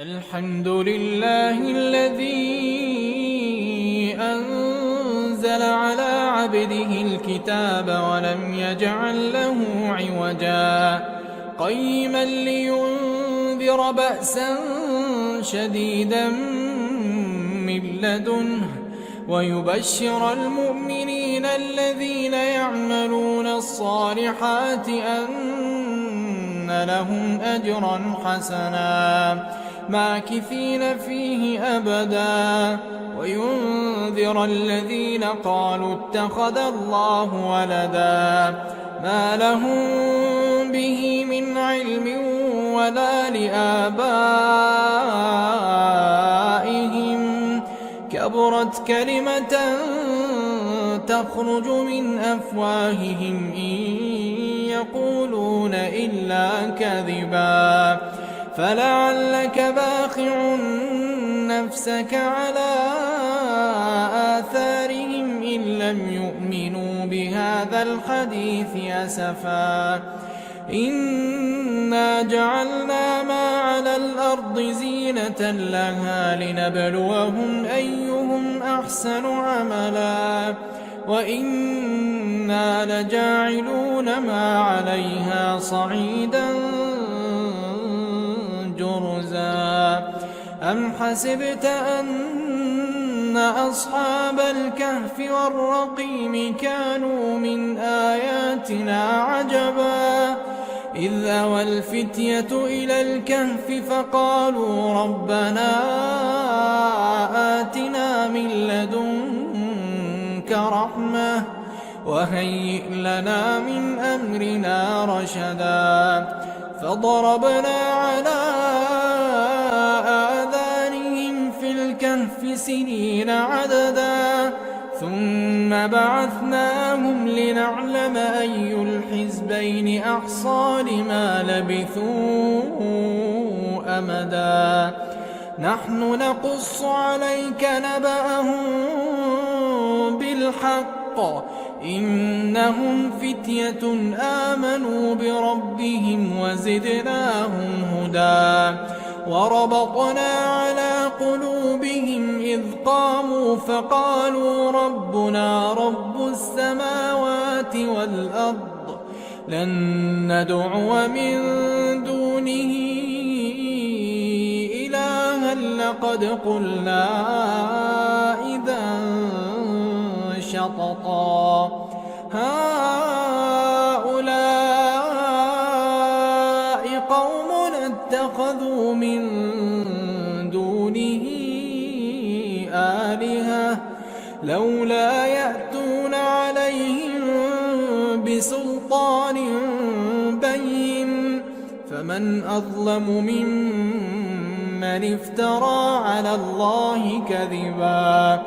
الحمد لله الذي أنزل على عبده الكتاب ولم يجعل له عوجا قيما لينذر بأسا شديدا من لدنه ويبشر المؤمنين الذين يعملون الصالحات أن لهم أجرا حسنا ماكثين فيه أبدا وينذر الذين قالوا اتخذ الله ولدا ما لهم به من علم ولا لآبائهم كبرت كلمة تخرج من أفواههم إن يقولون إلا كذبا فلعلك باخع نفسك على آثارهم إن لم يؤمنوا بهذا الحديث أسفا إنا جعلنا ما على الأرض زينة لها لنبلوهم أيهم أحسن عملا وإنا لجاعلون ما عليها صعيدا جرزا أم حسبت أن أصحاب الكهف والرقيم كانوا من آياتنا عجبا إذ أوى الفتية إلى الكهف فقالوا ربنا آتنا من لدنك رحمة وهيئ لنا من أمرنا رشدا فضربنا على آذانهم في الكهف سنين عددا ثم بعثناهم لنعلم أي الحزبين أحصى لما لبثوا أمدا نحن نقص عليك نبأهم بالحق إنهم فتية آمنوا بربهم وزدناهم هدى وربطنا على قلوبهم إذ قاموا فقالوا ربنا رب السماوات والأرض لن ندعو من دونه إلها لقد قلنا إذا شططا هؤلاء قوم اتخذوا من دونه آلهة لولا يأتون عليهم بسلطان بين فمن أظلم ممن افترى على الله كذبا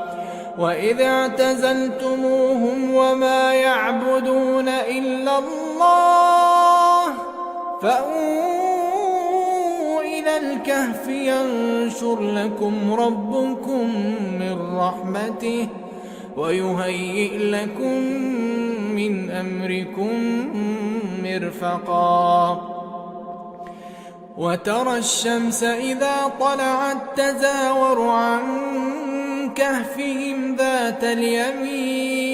وإذ اعتزلتموهم وما يعبدون إلا الله فأووا إلى الكهف ينشر لكم ربكم من رحمته ويهيئ لكم من أمركم مرفقا وترى الشمس إذا طلعت تزاور عن كهفهم ذات اليمين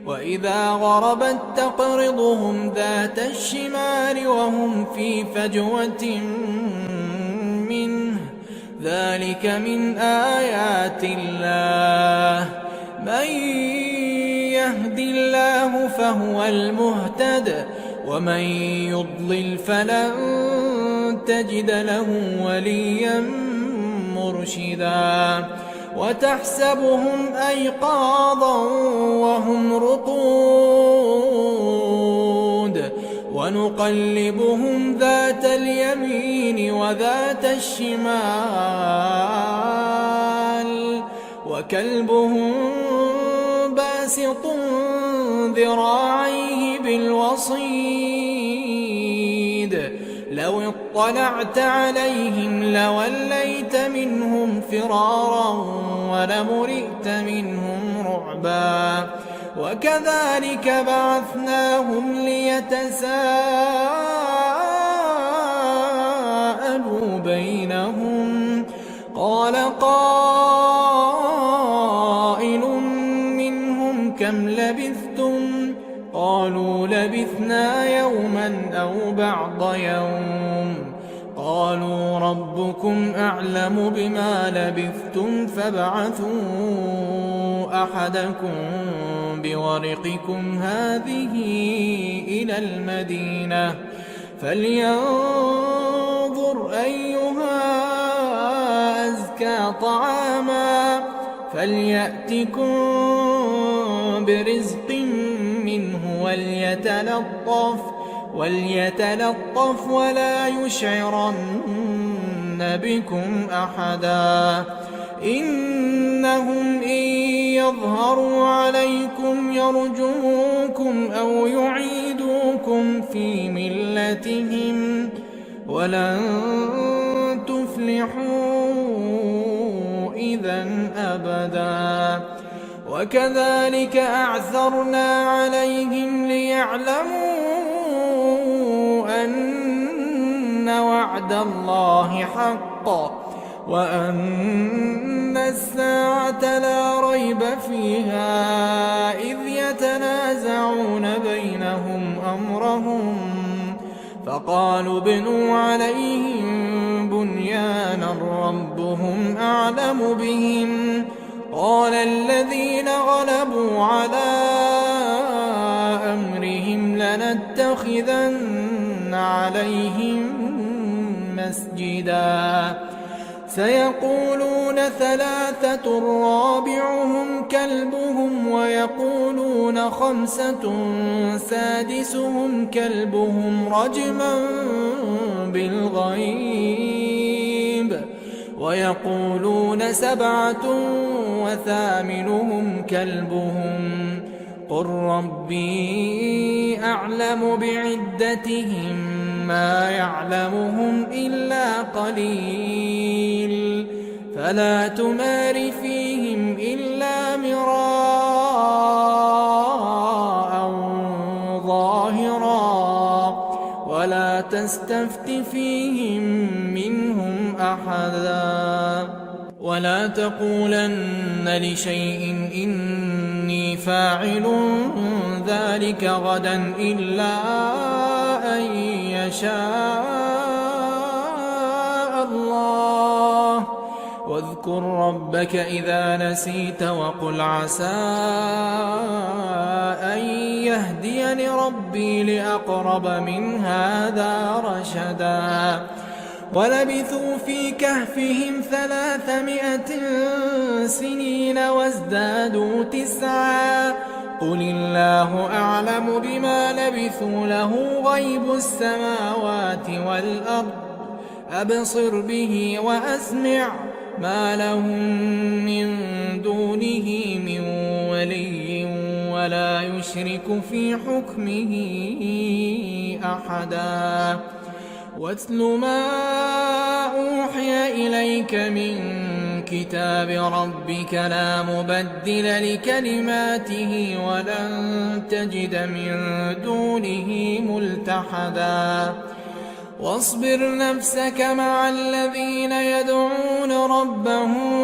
وإذا غربت تقرضهم ذات الشمال وهم في فجوة منه ذلك من آيات الله من يهد الله فهو المهتد ومن يضلل فلن تجد له وليا مرشدا وتحسبهم أيقاظا وهم رقود ونقلبهم ذات اليمين وذات الشمال وكلبهم باسط ذراعيه بالوصيد لو اطلعت عليهم لوليت منهم فرارا ولملئت منهم رعبا وكذلك بعثناهم ليتساءلوا بينهم. قال قائل منهم كم لبثتم؟ قالوا لبثنا يوما أو بعض يوم. قالوا ربكم أعلم بما لبثتم فابعثوا أحدكم بورقكم هذه إلى المدينة فلينظر أيها أزكى طعاما فليأتكم برزق منه وليتلطف ولا يشعرن بكم أحدا. إنهم إن يظهروا عليكم يرجموكم أو يعيدوكم في ملتهم ولن تفلحوا إذا أبدا. وكذلك أعثرنا عليهم ليعلموا أن وعد الله حق وأن الساعة لا ريب فيها إذ يتنازعون بينهم أمرهم فقالوا ابنوا عليهم بنيانا ربهم أعلم بهم. قال الذين غلبوا على أمرهم لنتخذن عليهم مسجدا. سيقولون ثلاثة رابعهم كلبهم ويقولون خمسة سادسهم كلبهم رجما بالغيب ويقولون سبعة وثامنهم كلبهم قل ربي أعلم بعدتهم ما يعلمهم إلا قليل فلا تمار فيهم إلا مراء ظاهرا ولا تستفت فيهم منهم أحدا. ولا تقولن لشيء إني فاعل ذلك غدا إلا أن يشاء الله. واذكر ربك إذا نسيت وقل عسى أن يهديني ربي لأقرب من هذا رشدا. ولبثوا في كهفهم 300 سنين وازدادوا 9 قل الله أعلم بما لبثوا له غيب السماوات والأرض أبصر به وأسمع ما لهم من دونه من ولي ولا يشرك في حكمه أحدا. واتل ما أوحي إليك من كتاب ربك لا مبدل لكلماته ولن تجد من دونه ملتحدا. واصبر نفسك مع الذين يدعون ربهم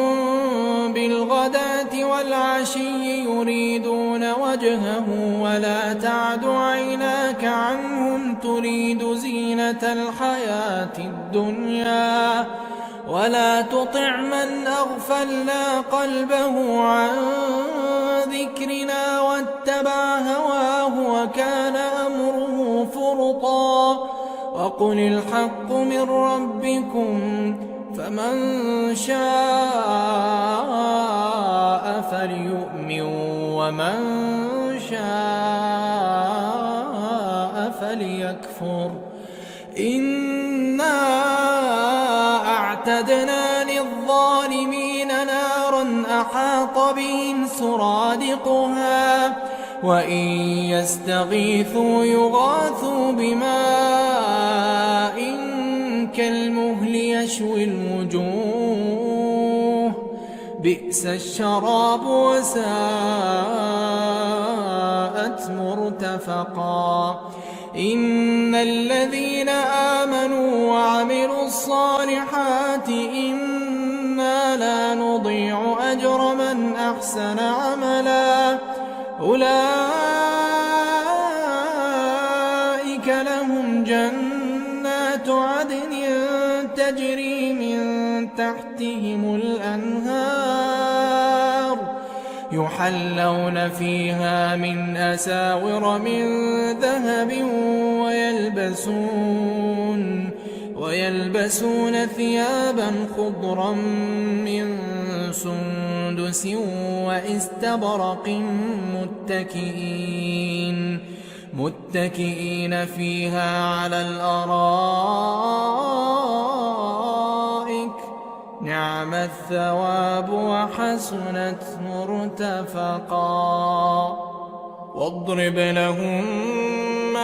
بالغداة والعشي يريدون وجهه ولا تعد عيناك عنهم تريد زينة الحياة الدنيا ولا تطع من أغفلنا قلبه عن ذكرنا واتبع هواه وكان أمره فرطا. وقل الحق من ربكم فمن شاء فليؤمن ومن شاء فليكفر. إنا أعتدنا للظالمين نارا أحاط بهم سرادقها وإن يستغيثوا يغاثوا بماء كالمهل يشوي الوجوه بئس الشراب وساءت مرتفقا. إن الذين آمنوا وعملوا الصالحات إنا لا نضيع أجر من أحسن عملا أولئك لهم جنات عدن تجري من تحتهم الأنهار يحلون فيها من أساور من ذهب ويلبسون ثيابا خضرا من سندس واستبرق متكئين فيها على الأرائك نعم الثواب وحسنت مرتفقا واضرب لهم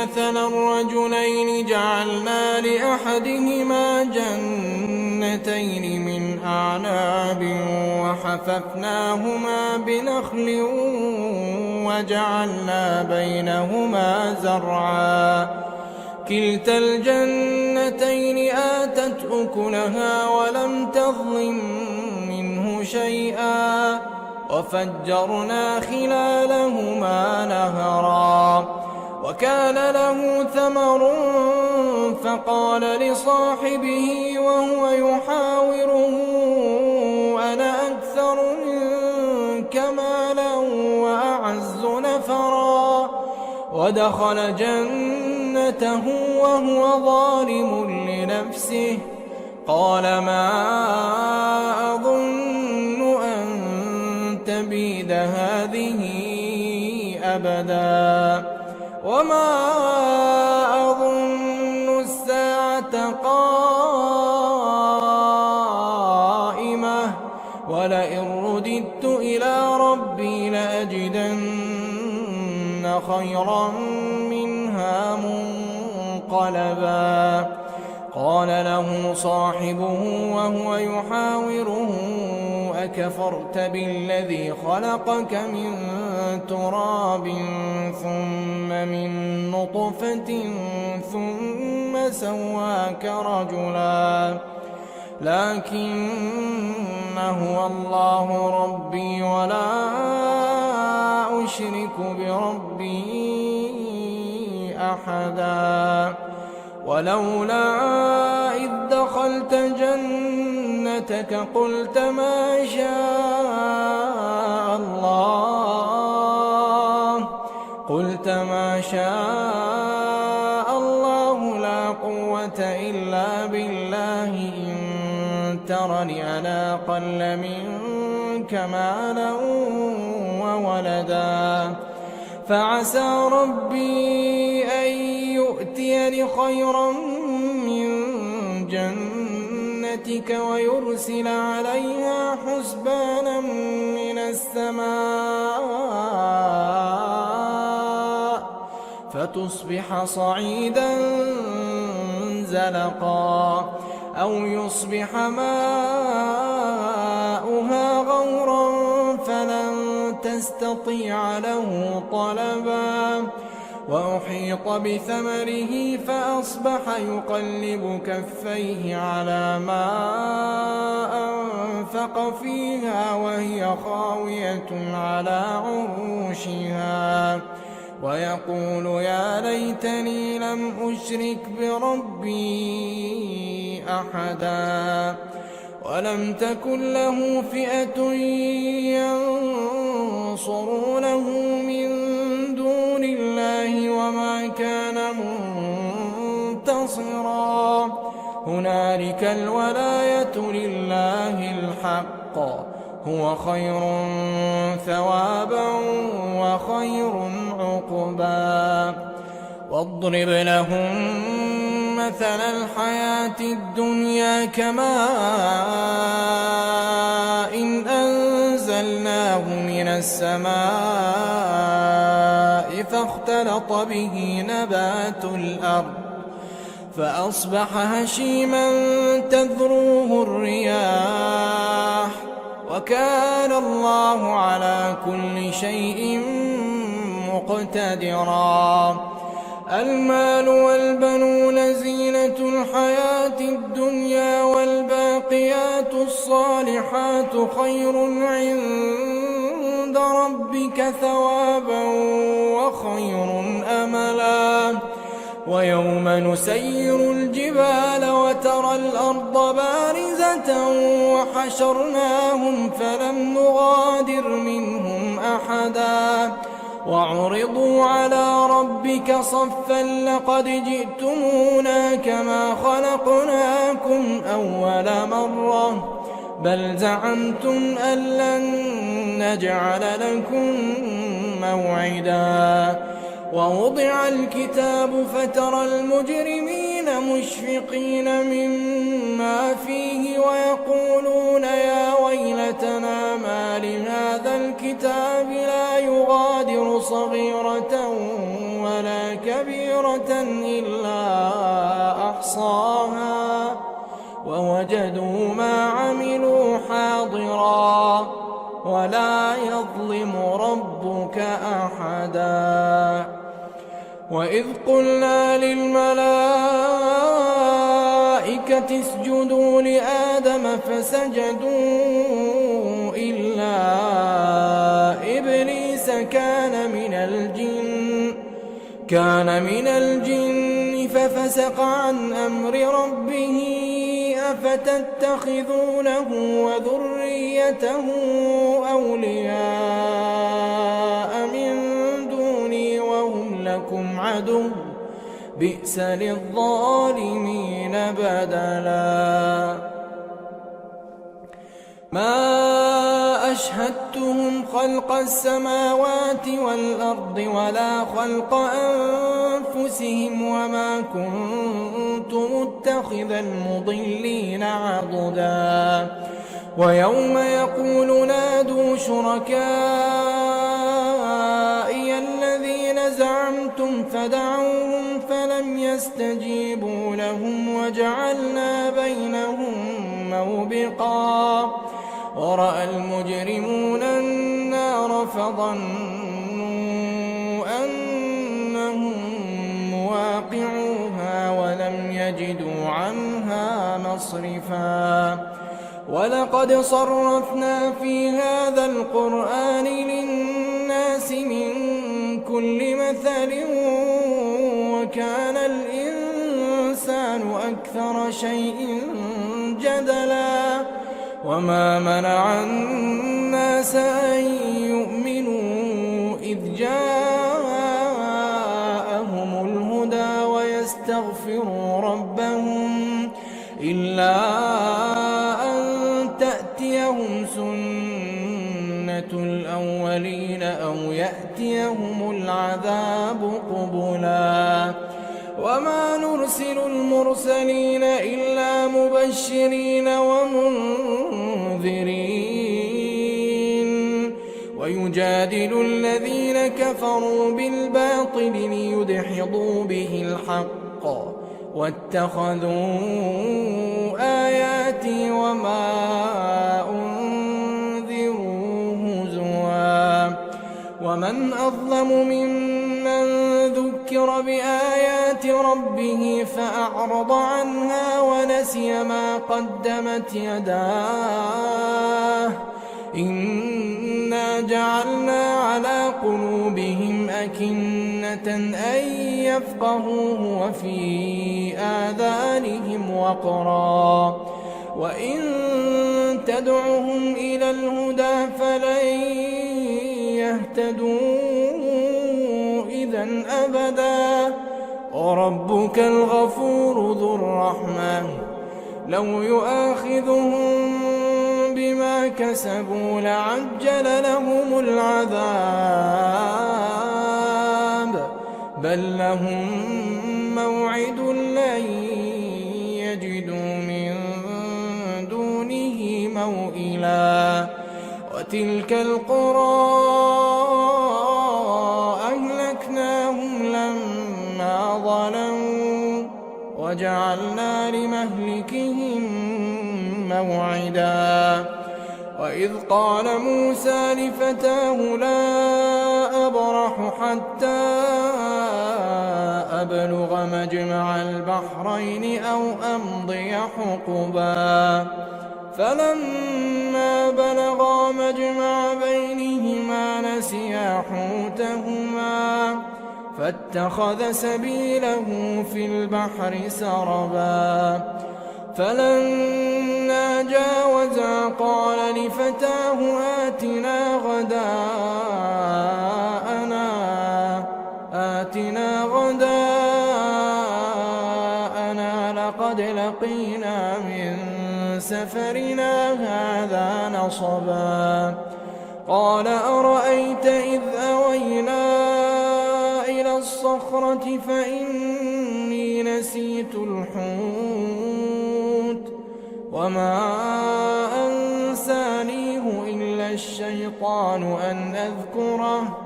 مثلا الرجلين جعلنا لأحدهما جنتين من أعناب وحففناهما بنخل وجعلنا بينهما زرعا كلتا الجنتين آتت أكلها ولم تظلم منه شيئا وفجرنا خلالهما نهرا وكان له ثمر فقال لصاحبه وهو يحاوره أنا أكثر منك مالا وأعز نفرا ودخل جنته وهو ظالم لنفسه قال ما أظن أن تبيد هذه أبدا وما أظن الساعة قائمة ولئن رددت إلى ربي لأجدن خيرا منها منقلبا قال له صاحبه وهو يحاوره أكفرت بالذي خلقك من تراب ثم من نطفة ثم سواك رجلا لكن هو الله ربي ولا أشرك بربي أحدا ولولا إذ دخلت جنتك قلت ما شاء الله لا قوة إلا بالله إن ترني أنا أقل منك مالا وولدا فعسى ربي أن يؤتيني خيرا من جنتك ويرسل عليها حسبانا من السماء فتصبح صعيدا زلقا أو يصبح ماؤها غورا فلن تستطيع له طلبا وأحيط بثمره فأصبح يقلب كفيه على ما أنفق فيها وهي خاوية على عروشها ويقول يا ليتني لم أشرك بربي أحدا ولم تكن له فئة ينصرونه من دون الله وما كان منتصرا هنالك الولاية لله الحق هو خير ثوابا وخير عقبا واضرب لهم مثل الحياة الدنيا كماء إن أنزلناه من السماء فاختلط به نبات الأرض فأصبح هشيما تذروه الرياح وكان الله على كل شيء مقتدرا المال والبنون زينة الحياة الدنيا والباقيات الصالحات خير عند ربك ثوابا وخير أملا ويوم نسير الجبال وترى الأرض بارزة وحشرناهم فلم نغادر منهم أحدا وعرضوا على ربك صفا لقد جئتمونا كما خلقناكم أول مرة بل زعمتم أن لن نجعل لكم موعدا ووضع الكتاب فترى المجرمين مشفقين مما فيه ويقولون يا ويلتنا ما لهذا الكتاب لا يغادر صغيرة ولا كبيرة إلا أحصاها ووجدوا ما عملوا حاضرا ولا يظلم ربك أحدا وإذ قلنا للملائكة اسجدوا لآدم فسجدوا إلا إبليس كان من الجن ففسق عن أمر ربه أفتتخذونه وذريته أولياء من دوني وهم لكم عدو بئس للظالمين بدلا ما أشهدتهم خلق السماوات والأرض ولا خلق أنفسهم وما كنت متخذ المضلين عضدا ويوم يقول نادوا شركائي الذين زعمتم فدعوهم فلم يستجيبوا لهم وجعلنا بينهم موبقا ورأى المجرمون النار فظنوا أنهم مواقعوها ولم يجدوا عنها مصرفا ولقد صرفنا في هذا القرآن للناس من كل مثل وكان الإنسان أكثر شيء جدلا وما منع الناس أن يؤمنوا إذ جاءهم الهدى ويستغفروا ربهم إلا أن تأتيهم سنة الأولين أو يأتيهم العذاب قبلا وما نرسل المرسلين إلا مبشرين ومنذرين ويجادل الذين كفروا بالباطل ليدحضوا به الحق واتخذوا آياتي وما أنذروا هزوا ومن أظلم ممن ذكر بآيات ربه فأعرض عنها ونسي ما قدمت يداه إنا جعلنا على قلوبهم أكنة أن يفقهوه وفي آذانهم وقرا وإن تدعهم إلى الهدى فلن يهتدوا إذا أبدا وربك الغفور ذو الرحمة لو يؤاخذهم بما كسبوا لعجل لهم العذاب بل لهم موعد لن يجدوا من دونه موئلا وتلك القرى أهلكناهم لما ظلموا وجعلنا لمهلكهم موعدا وإذ قال موسى لفتاه لا أبرح حتى أبلغ مجمع البحرين أو أمضي حقبا فلما بلغا مجمع بينهما نسيا حوتهما فاتخذ سبيله في البحر سربا فلما جاوزا قال لفتاه آتنا غداءنا لقد لقينا من سفرنا هذا نصبا قال أرأيت إذ أوينا إلى الصخرة فإني نسيت الحوت وما أنسانيه إلا الشيطان أن أذكره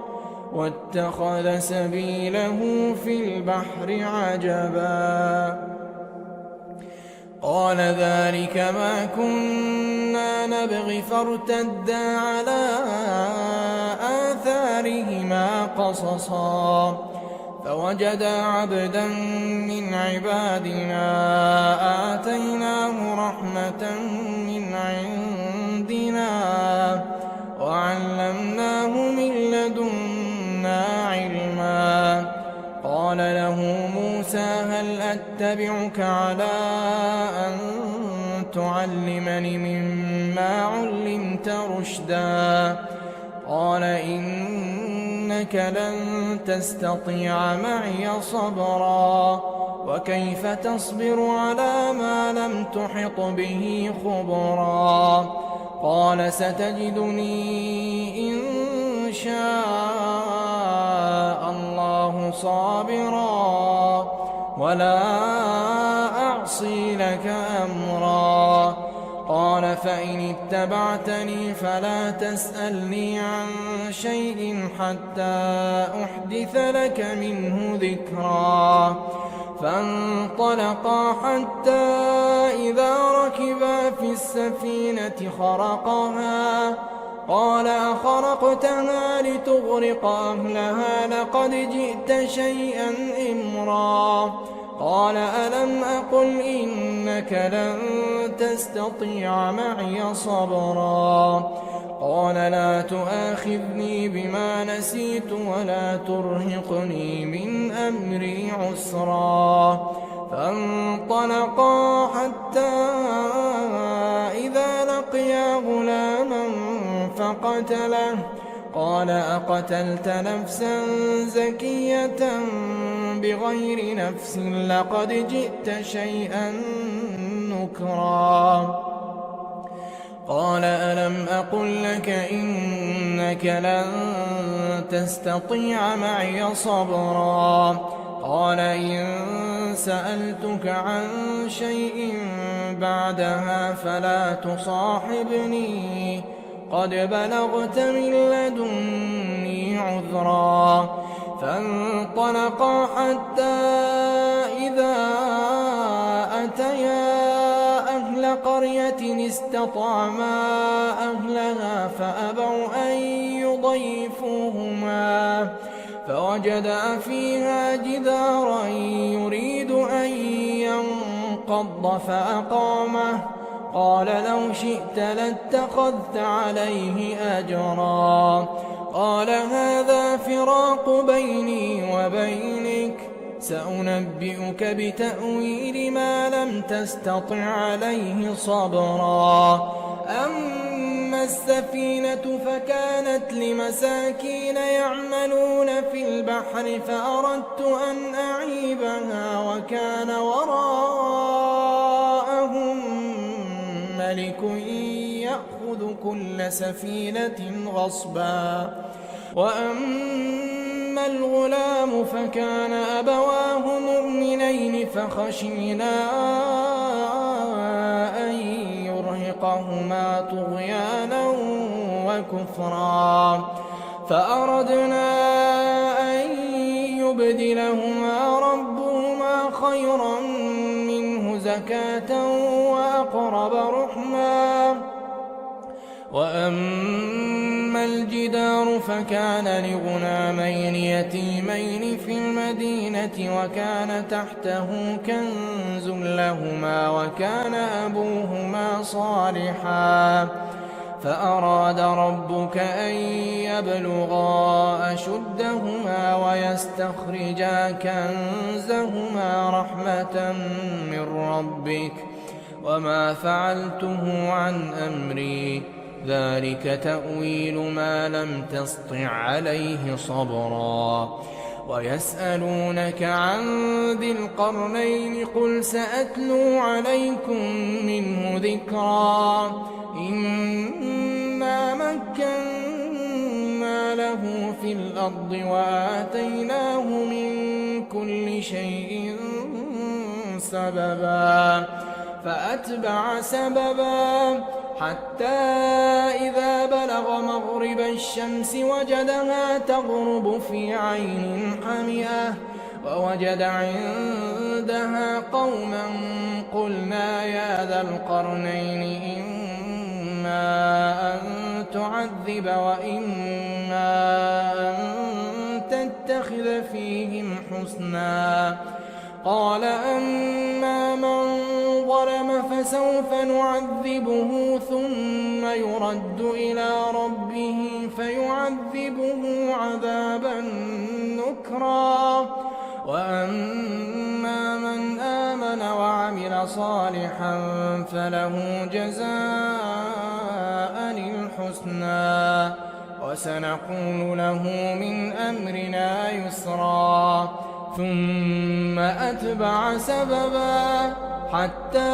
واتخذ سبيله في البحر عجبا قال ذلك ما كنا نبغي فارتدا على آثارهما قصصا فوجدا عبدا من عبادنا آتيناه رحمة من عندنا وعلمناه من لدنا علما قال له موسى هل أتبعك على أن تعلمني مما علمت رشدا قال إنك لن تستطيع معي صبرا وكيف تصبر على ما لم تحط به خبرا قال ستجدني إن شاء الله صابرا ولا أعصي لك أمرا قال فإن اتبعتني فلا تسألني عن شيء حتى أحدث لك منه ذكرا فانطلقا حتى إذا ركبا في السفينة خرقها قال أخرقتها لتغرق أهلها لقد جئت شيئا إمرا قال ألم أقل إنك لن تستطيع معي صبرا قال لا تؤاخذني بما نسيت ولا ترهقني من أمري عسرا فانطلقا حتى إذا لقيا غلاما فقتله قال أقتلت نفسا زكية بغير نفس لقد جئت شيئا نكرا قال ألم أقل لك إنك لن تستطيع معي صبرا قال إن سألتك عن شيء بعدها فلا تصاحبني قد بلغت من لدني عذرا فانطلقا حتى إذا أتيا أهل قرية استطعما أهلها فأبوا أن يضيفوهما فوجدا فيها جدارا يريد أن ينقض فأقامه قال لو شئت لاتخذت عليه أجرا قال هذا فراق بيني وبينك سأنبئك بتأويل ما لم تستطع عليه صبرا أما السفينة فكانت لمساكين يعملون في البحر فأردت أن أعيبها وكان وراءهم ملك يأخذ كل سفينة غصبا وأما الغلام فكان أبواه مؤمنين فخشينا أن يرهقهما طغيانا وكفرا فأردنا أن يبدلهما ربهما خيرا منه زكاة وأقرب رحما وأما الجدار فكان لغلامين يتيمين في المدينة وكان تحته كنز لهما وكان أبوهما صالحا فأراد ربك أن يبلغا أشدهما ويستخرجا كنزهما رحمة من ربك وما فعلته عن أمري ذلك تأويل ما لم تسطع عليه صبرا ويسألونك عن ذي القرنين قل سأتلو عليكم منه ذكرا إنا مكنا له في الأرض وآتيناه من كل شيء سببا فأتبع سببا حتى إذا بلغ مغرب الشمس وجدها تغرب في عين حمئة ووجد عندها قوما قلنا يا ذا القرنين إما أن تعذب وإما أن تتخذ فيهم حسنا قال أما من ظلم فسوف نعذبه ثم يرد إلى ربه فيعذبه عذابا نكرا وأما من آمن وعمل صالحا فله جزاء الحسنى وسنقول له من أمرنا يسرا ثم أتبع سببا حتى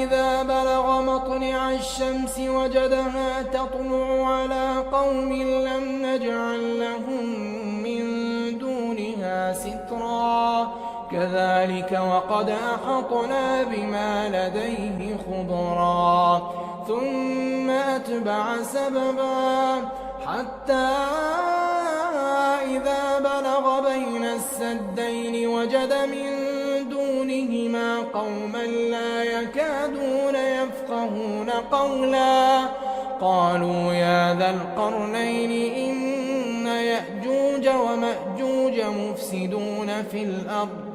إذا بلغ مطلع الشمس وجدها تطلع على قوم لم نجعل لهم من دونها سترا كذلك وقد أحطنا بما لديه خبرا ثم أتبع سببا حتى إذا بلغ بين السدين وجد من دونهما قوما لا يكادون يفقهون قولا قالوا يا ذا القرنين إن يأجوج ومأجوج مفسدون في الأرض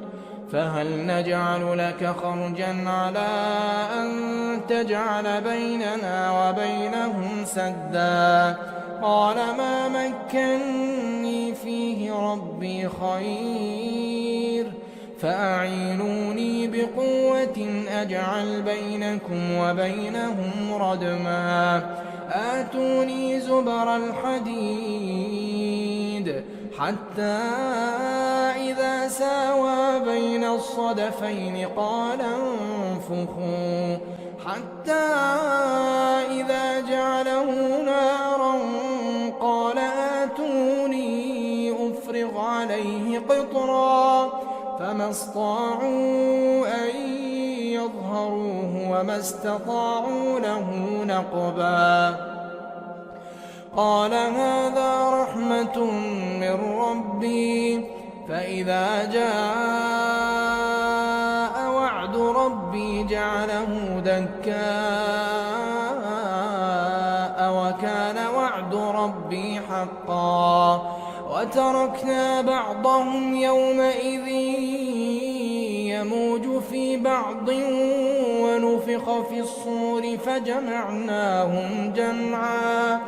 فهل نجعل لك خرجا على أن تجعل بيننا وبينهم سدا قال ما مكني فيه ربي خير فأعينوني بقوة أجعل بينكم وبينهم ردما آتوني زبر الحديد حتى إذا ساوى بين الصدفين قال انفخوا حتى إذا جعله نارا قال آتوني أفرغ عليه قطرا فما استطاعوا أن يظهروه وما استطاعوا له نقبا قال هذا رحمة من ربي فإذا جاء وعد ربي جعله دكاء وكان وعد ربي حقا وتركنا بعضهم يومئذ يموج في بعض ونفخ في الصور فجمعناهم جمعا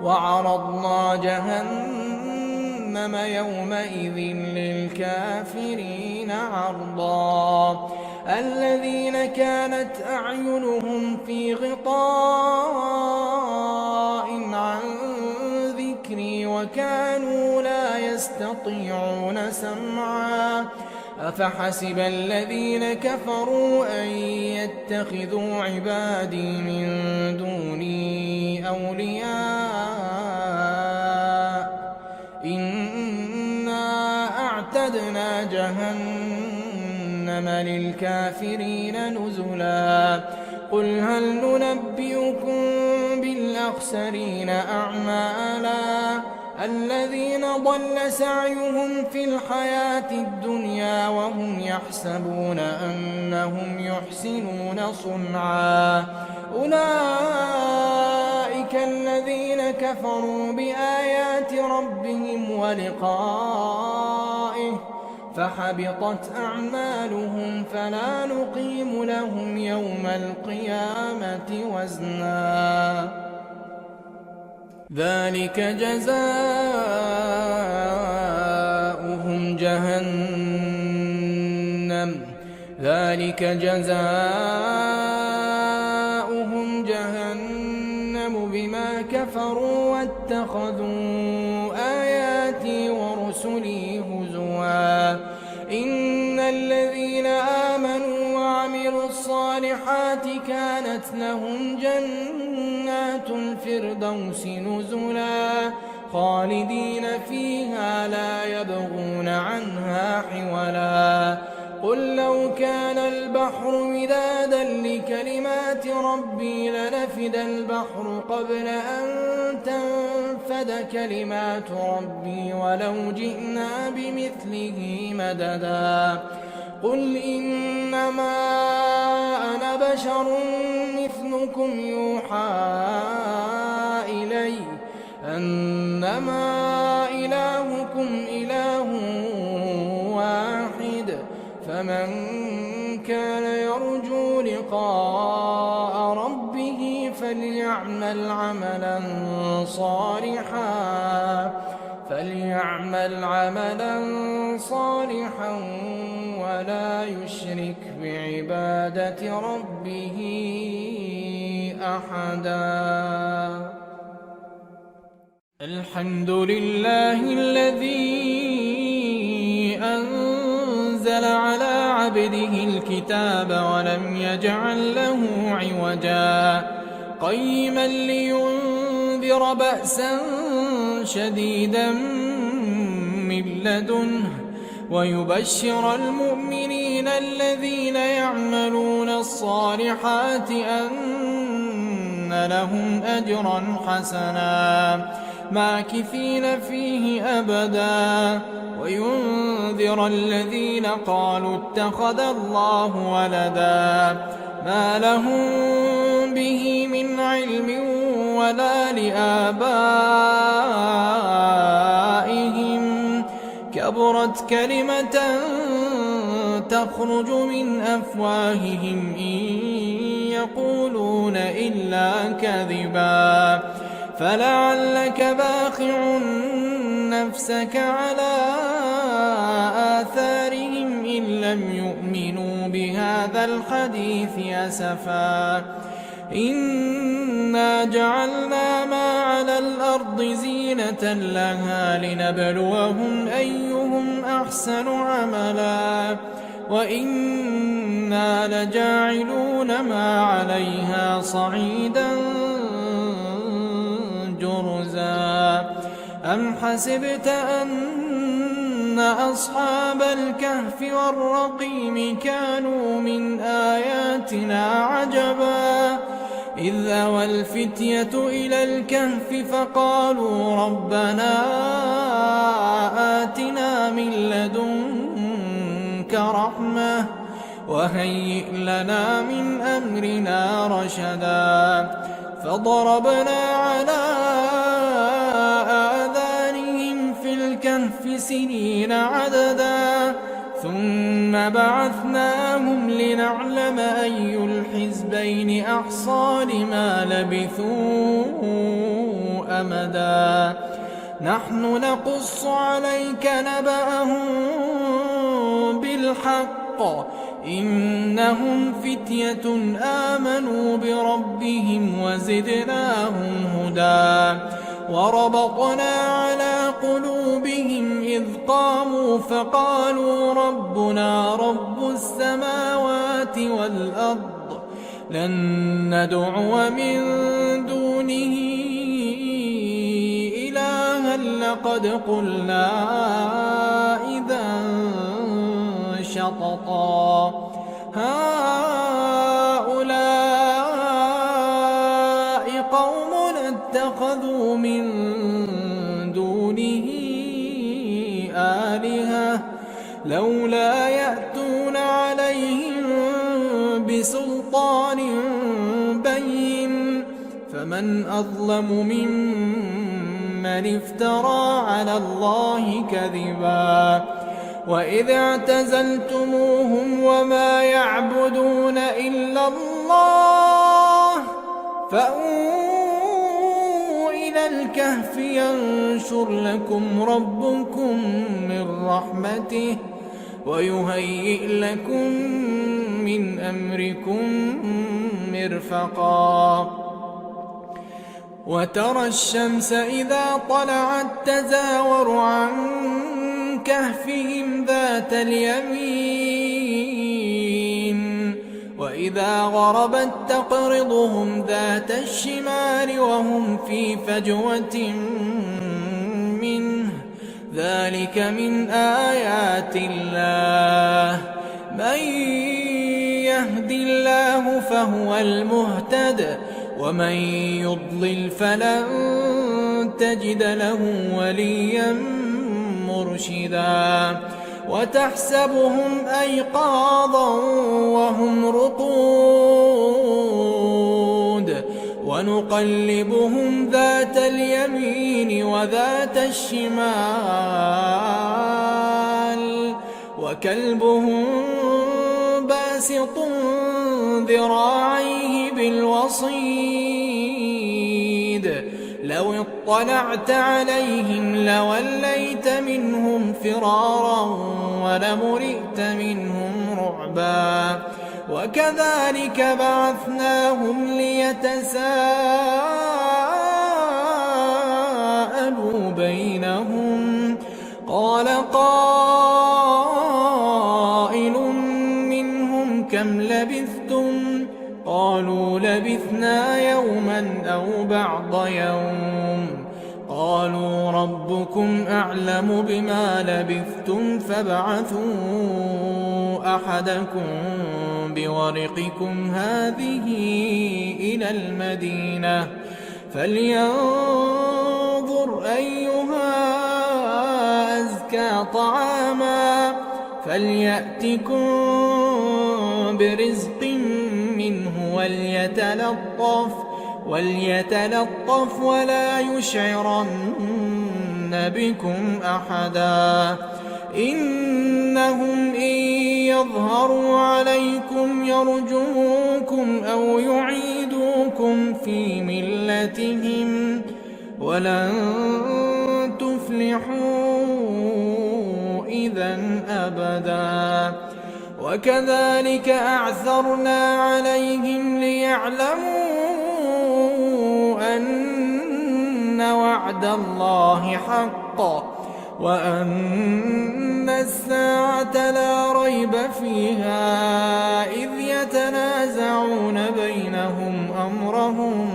وعرضنا جهنم يومئذ للكافرين عرضا الذين كانت أعينهم في غطاء عن ذكري وكانوا لا يستطيعون سمعا أفحسب الذين كفروا أن يتخذوا عبادي من دوني أولياء إنا أعتدنا جهنم للكافرين نزلا قل هل ننبئكم بالأخسرين أعمالا الذين ضل سعيهم في الحياة الدنيا وهم يحسبون أنهم يحسنون صنعا أولئك الذين كفروا كفروا بآيات ربهم ولقائه فحبطت أعمالهم فلا نقيم لهم يوم القيامة وزنا ذلك جزاؤهم جهنم بما كفروا واتخذوا آياتي ورسلي هزوا إن الذين آمنوا وعملوا الصالحات كانت لهم جنات الفردوس نزلا خالدين فيها لا يبغون عنها حولا قل لو كان البحر مدادا لكلمات ربي لنفد البحر قبل أن تنفد كلمات ربي ولو جئنا بمثله مددا قل إنما أنا بشر مثلكم يوحى إلي أنما إلهكم إله واحد فمن كان يرجو لقاء ربه فليعمل عملا صالحا ولا يشرك بعبادة ربه أحدا الحمد لله الذي أنزل على عبده الكتاب ولم يجعل له عوجا قيما لينذر بأسا شديدا من لدنه ويبشر المؤمنين الذين يعملون الصالحات أن لهم أجرا حسنا ماكثين فيه أبدا وينذر الذين قالوا اتخذ الله ولدا ما لهم به من علم ولا لآبائهم كبرت كلمة تخرج من أفواههم إن يقولون إلا كذبا فلعلك باخع نفسك على آثارهم إن لم يؤمنوا بهذا الحديث أسفا إنا جعلنا ما على الأرض زينة لها لنبلوهم أيهم أحسن عملا وإنا لجاعلون ما عليها صعيدا جرزا أم حسبت أن أصحاب الكهف والرقيم كانوا من آياتنا عجبا إذ أوى الفتية إلى الكهف فقالوا ربنا آتنا من لدنك رحمة وهيئ لنا من أمرنا رشدا فضربنا على آذانهم في الكهف سنين عددا ثم بعثناهم لنعلم أي الحزبين أحصى لما لبثوا أمدا نحن نقص عليك نبأهم بالحق إنهم فتية آمنوا بربهم وزدناهم هدى وربطنا على قلوبهم إذ قاموا فقالوا ربنا رب السماوات والأرض لن ندعو من دونه إلها لقد قلنا إذا شططا هؤلاء قوم اتخذوا من دونه آلهة لولا يأتون عليهم بسلطان بين فمن أظلم ممن من افترى على الله كذبا وإذ اعتزلتموهم وما يعبدون إلا الله فأووا إلى الكهف ينشر لكم ربكم من رحمته ويهيئ لكم من أمركم مرفقا وترى الشمس إذا طلعت تزاور عن كهفهم ذات اليمين وإذا غربت تقرضهم ذات الشمال وهم في فجوة منه ذلك من آيات الله من يهد الله فهو المهتد ومن يضلل فلن تجد له وليا مرشدا وتحسبهم أيقاظا وهم رقود ونقلبهم ذات اليمين وذات الشمال وكلبهم باسط ذراعيه بالوصيد لو اطلعت عليهم لوليت منهم فرارا ولملئت منهم رعبا وكذلك بعثناهم ليتساءلوا بينهم قال قائل منهم كم لبثتم قالوا لبثنا يوما أو بعض يوم قالوا ربكم أعلم بما لبثتم فابعثوا أحدكم بورقكم هذه إلى المدينة فلينظر أيها أزكى طعاما فليأتكم برزق منه وليتلطف ولا يشعرن بكم أحدا إنهم إن يظهروا عليكم يرجموكم أو يعيدوكم في ملتهم ولن تفلحوا إذن أبدا وكذلك أعثرنا عليهم ليعلموا أن وعد الله حق وأن الساعة لا ريب فيها إذ يتنازعون بينهم أمرهم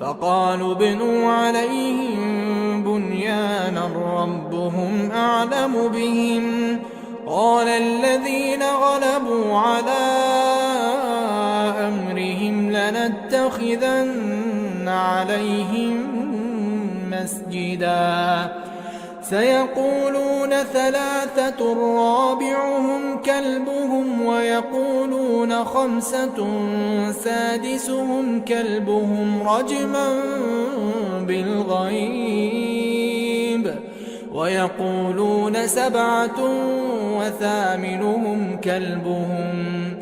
فقالوا ابنوا عليهم بنيانا ربهم أعلم بهم قال الذين غلبوا على أمرهم لنتخذن عليهم مسجدا سيقولون ثلاثة رابعهم كلبهم ويقولون خمسة سادسهم كلبهم رجما بالغيب ويقولون سبعة وثامنهم كلبهم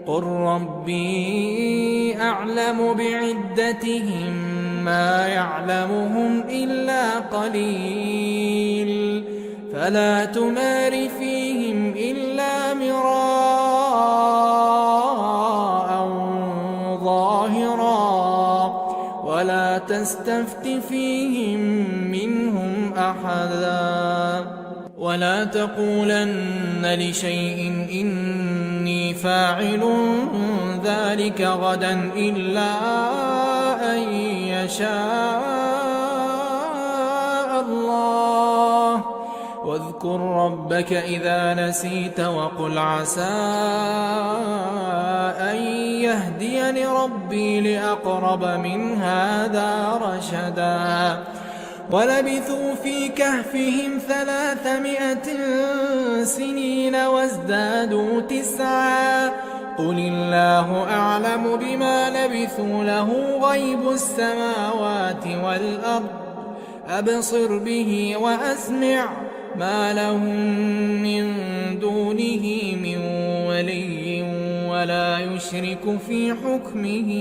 قل ربي أعلم بعدتهم ما يعلمهم إلا قليل فلا تمار فيهم إلا مراء ظاهرا ولا تستفت فيهم منهم أحدا ولا تقولن لشيء إني فاعل ذلك غدا إلا أن يشاء الله واذكر ربك إذا نسيت وقل عسى أن يهديني ربي لأقرب من هذا رشدا ولبثوا في كهفهم 300 سنين وازدادوا 9 قل الله أعلم بما لبثوا له غيب السماوات والأرض أبصر به وأسمع ما لهم من دونه من ولي ولا يشرك في حكمه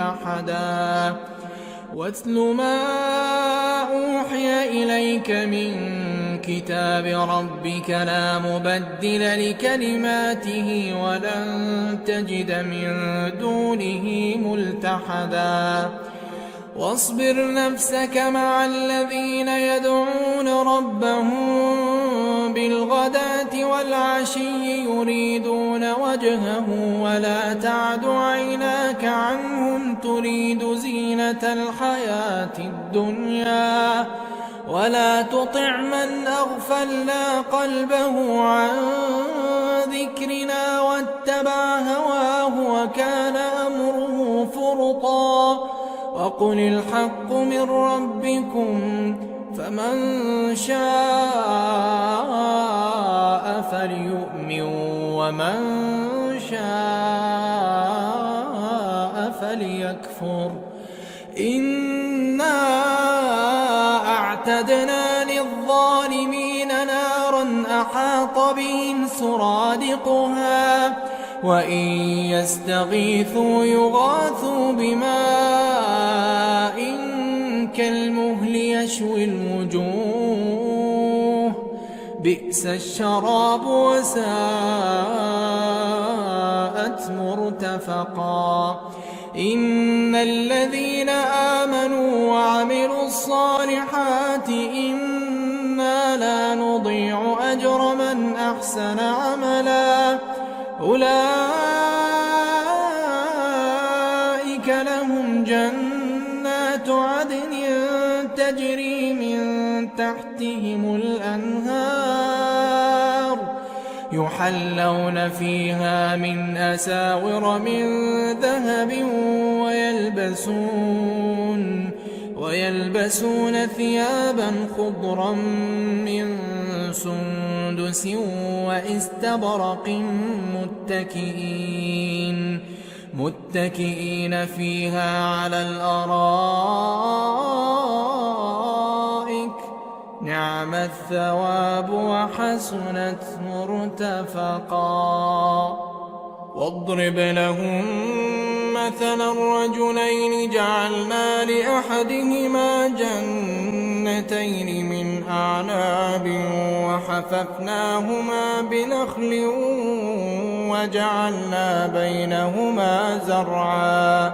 أحدا واتل ما أوحي إليك من كتاب ربك لا مبدل لكلماته ولن تجد من دونه ملتحدا واصبر نفسك مع الذين يدعون ربهم بالغداة والعشي يريدون وجهه ولا تعد عيناك عنهم تريد زينة الحياة الدنيا ولا تطع من أغفلنا قلبه عن ذكرنا واتبع هواه وكان أمره فرطا وقل الحق من ربكم فمن شاء فليؤمن ومن شاء فليكفر إنا أعتدنا للظالمين نارا أحاط بهم سرادقها وإن يستغيثوا يغاثوا بماء كالمهل يشوي الوجوه بئس الشراب وساءت مرتفقا إن الذين آمنوا وعملوا الصالحات إنا لا نضيع أجر من أحسن عملا أولئك لهم جنات عدن تجري من تحتهم الأنهار يحلون فيها من أساور من ذهب ويلبسون ثيابا خضرا من سندس واستبرق متكئين فيها على الأرائك نعم الثواب وحسنت مرتفقا واضرب لهم مثلا الرجلين جعلنا لأحدهما جنتين من أعناب وحففناهما بنخل وجعلنا بينهما زرعا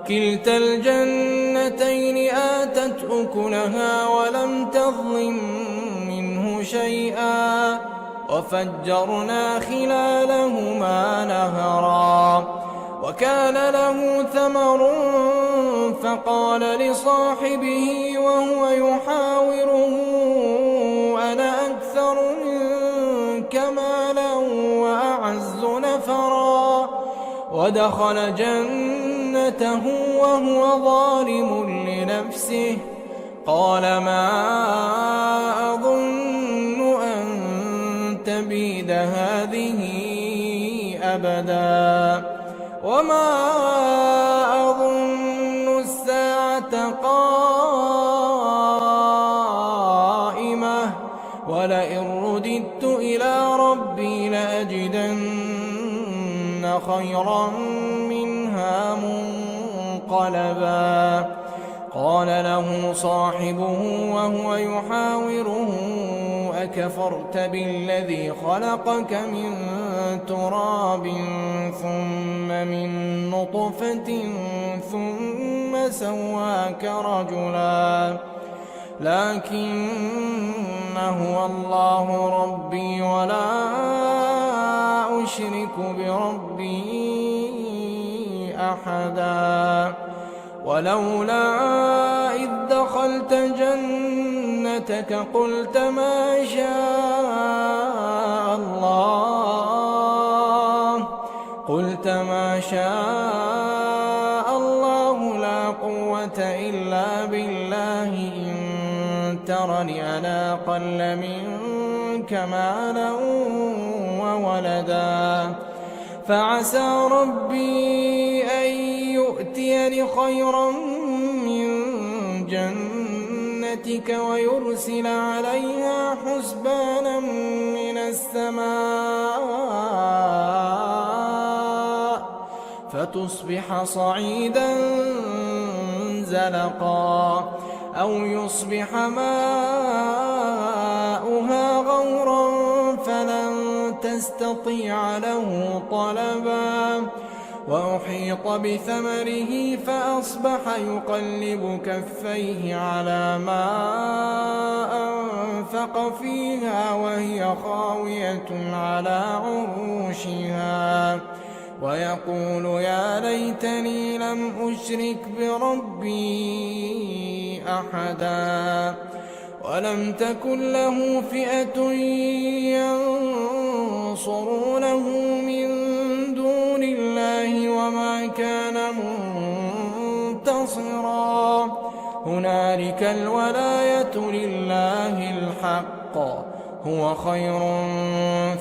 كلتا الجنتين آتت أكلها ولم تظلم منه شيئا وفجرنا خلالهما نهرا وكان له ثمر فقال لصاحبه وهو يحاوره أنا أكثر منك مالا وأعز نفرا ودخل جنته وهو ظالم لنفسه قال ما أظن أن تبيد هذه أبدا وما أظن الساعة قائمة ولئن رددت إلى ربي لأجدن خيرا منها منقلبا قال له صاحبه وهو يحاوره أكفرت بالذي خلقك من تراب ثم من نطفة ثم سواك رجلا لكن هو الله ربي ولا أشرك بربي أحدا ولولا إذ دخلت جنتك قلت ما شاء الله لا قوة إلا بالله إن ترني أنا أقل منك مالا وولدا فعسى ربي أن يؤتيني خيرا من جنتك زينتك ويرسل عليها حسبانا من السماء فتصبح صعيدا زلقا أو يصبح ماؤها غورا فلن تستطيع له طلبا وأحيط بثمره فأصبح يقلب كفيه على ما أنفق فيها وهي خاوية على عروشها ويقول يا ليتني لم أشرك بربي أحدا ولم تكن له فئة ينصرونه من دون الله وما كان منتصرا هنالك الولاية لله الحق هو خير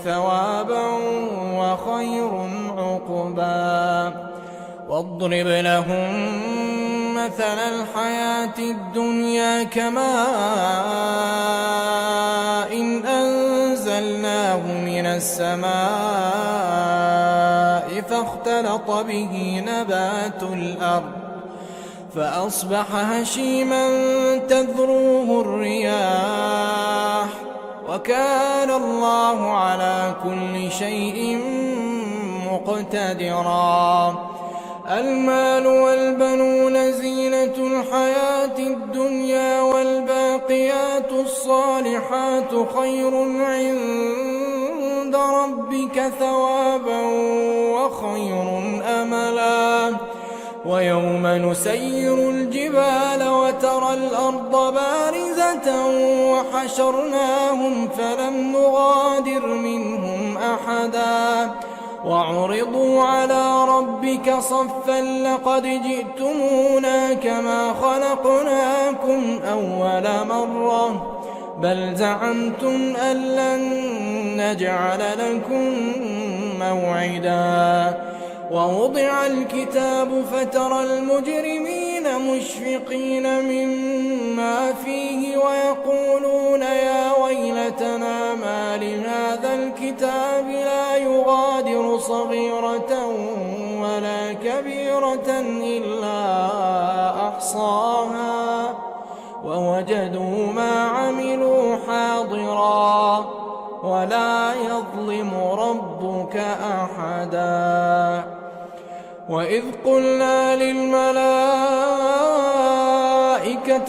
ثوابا وخير عقبا واضرب لهم مثل الحياة الدنيا كماء إن أنزلناه من السماء فاختلط به نبات الأرض فأصبح هشيما تذروه الرياح وكان الله على كل شيء مقتدرا المال والبنون زينة الحياة الدنيا والباقيات الصالحات خير عند ربك ثوابا وخير أملا ويوم نسير الجبال وترى الأرض بارزة وحشرناهم فلم نغادر منهم أحدا وعرضوا على ربك صفا لقد جئتمونا كما خلقناكم أول مرة بل زعمتم أن لن نجعل لكم موعدا ووضع الكتاب فترى المجرمين مشفقين مما فيه ويقولون يا ويلتنا ما لهذا الكتاب لا يغادر صغيرة ولا كبيرة إلا أحصاها ووجدوا ما عملوا حاضرا ولا يظلم ربك أحدا وإذ قلنا للملائكة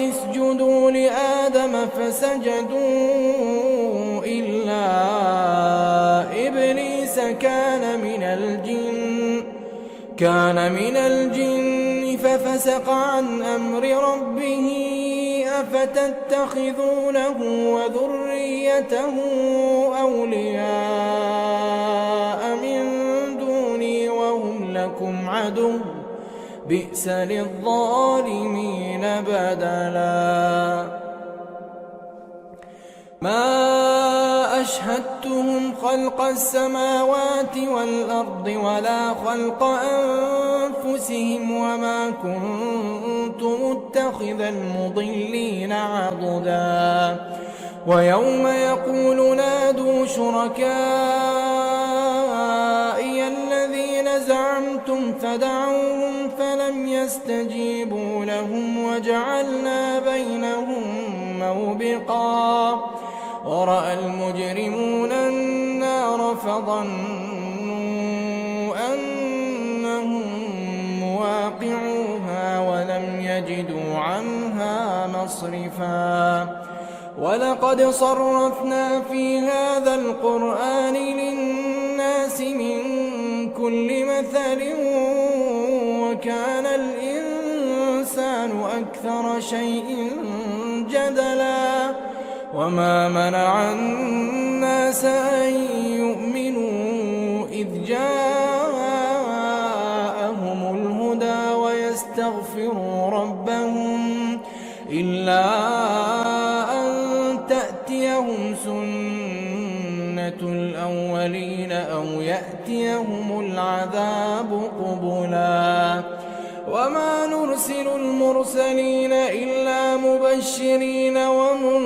اسجدوا لآدم فسجدوا إلا إبليس كان من الجن ففسق عن أمر ربه أفتتخذونه وذريته أولياء من دوني وهم لكم عدو بئس للظالمين بدلا ما أشهدتهم خلق السماوات والأرض ولا خلق أنفسهم وما كنت متخذ المضلين عضدا ويوم يقول نادوا شركائي الذين زعمتم فدعوهم فلم يستجيبوا لهم وجعلنا بينهم موبقا ورأى المجرمون النار فظنوا أنهم مواقعوها ولم يجدوا عنها مصرفا ولقد صرفنا في هذا القرآن للناس من كل مثل وكان الإنسان أكثر شيء جدلا وما منع الناس أن يؤمنوا إذ جاءهم الهدى ويستغفروا ربهم إلا أن تأتيهم سنة الأولين أو يأتيهم العذاب قبلا وما نرسل المرسلين إلا مبشرين ومنذرين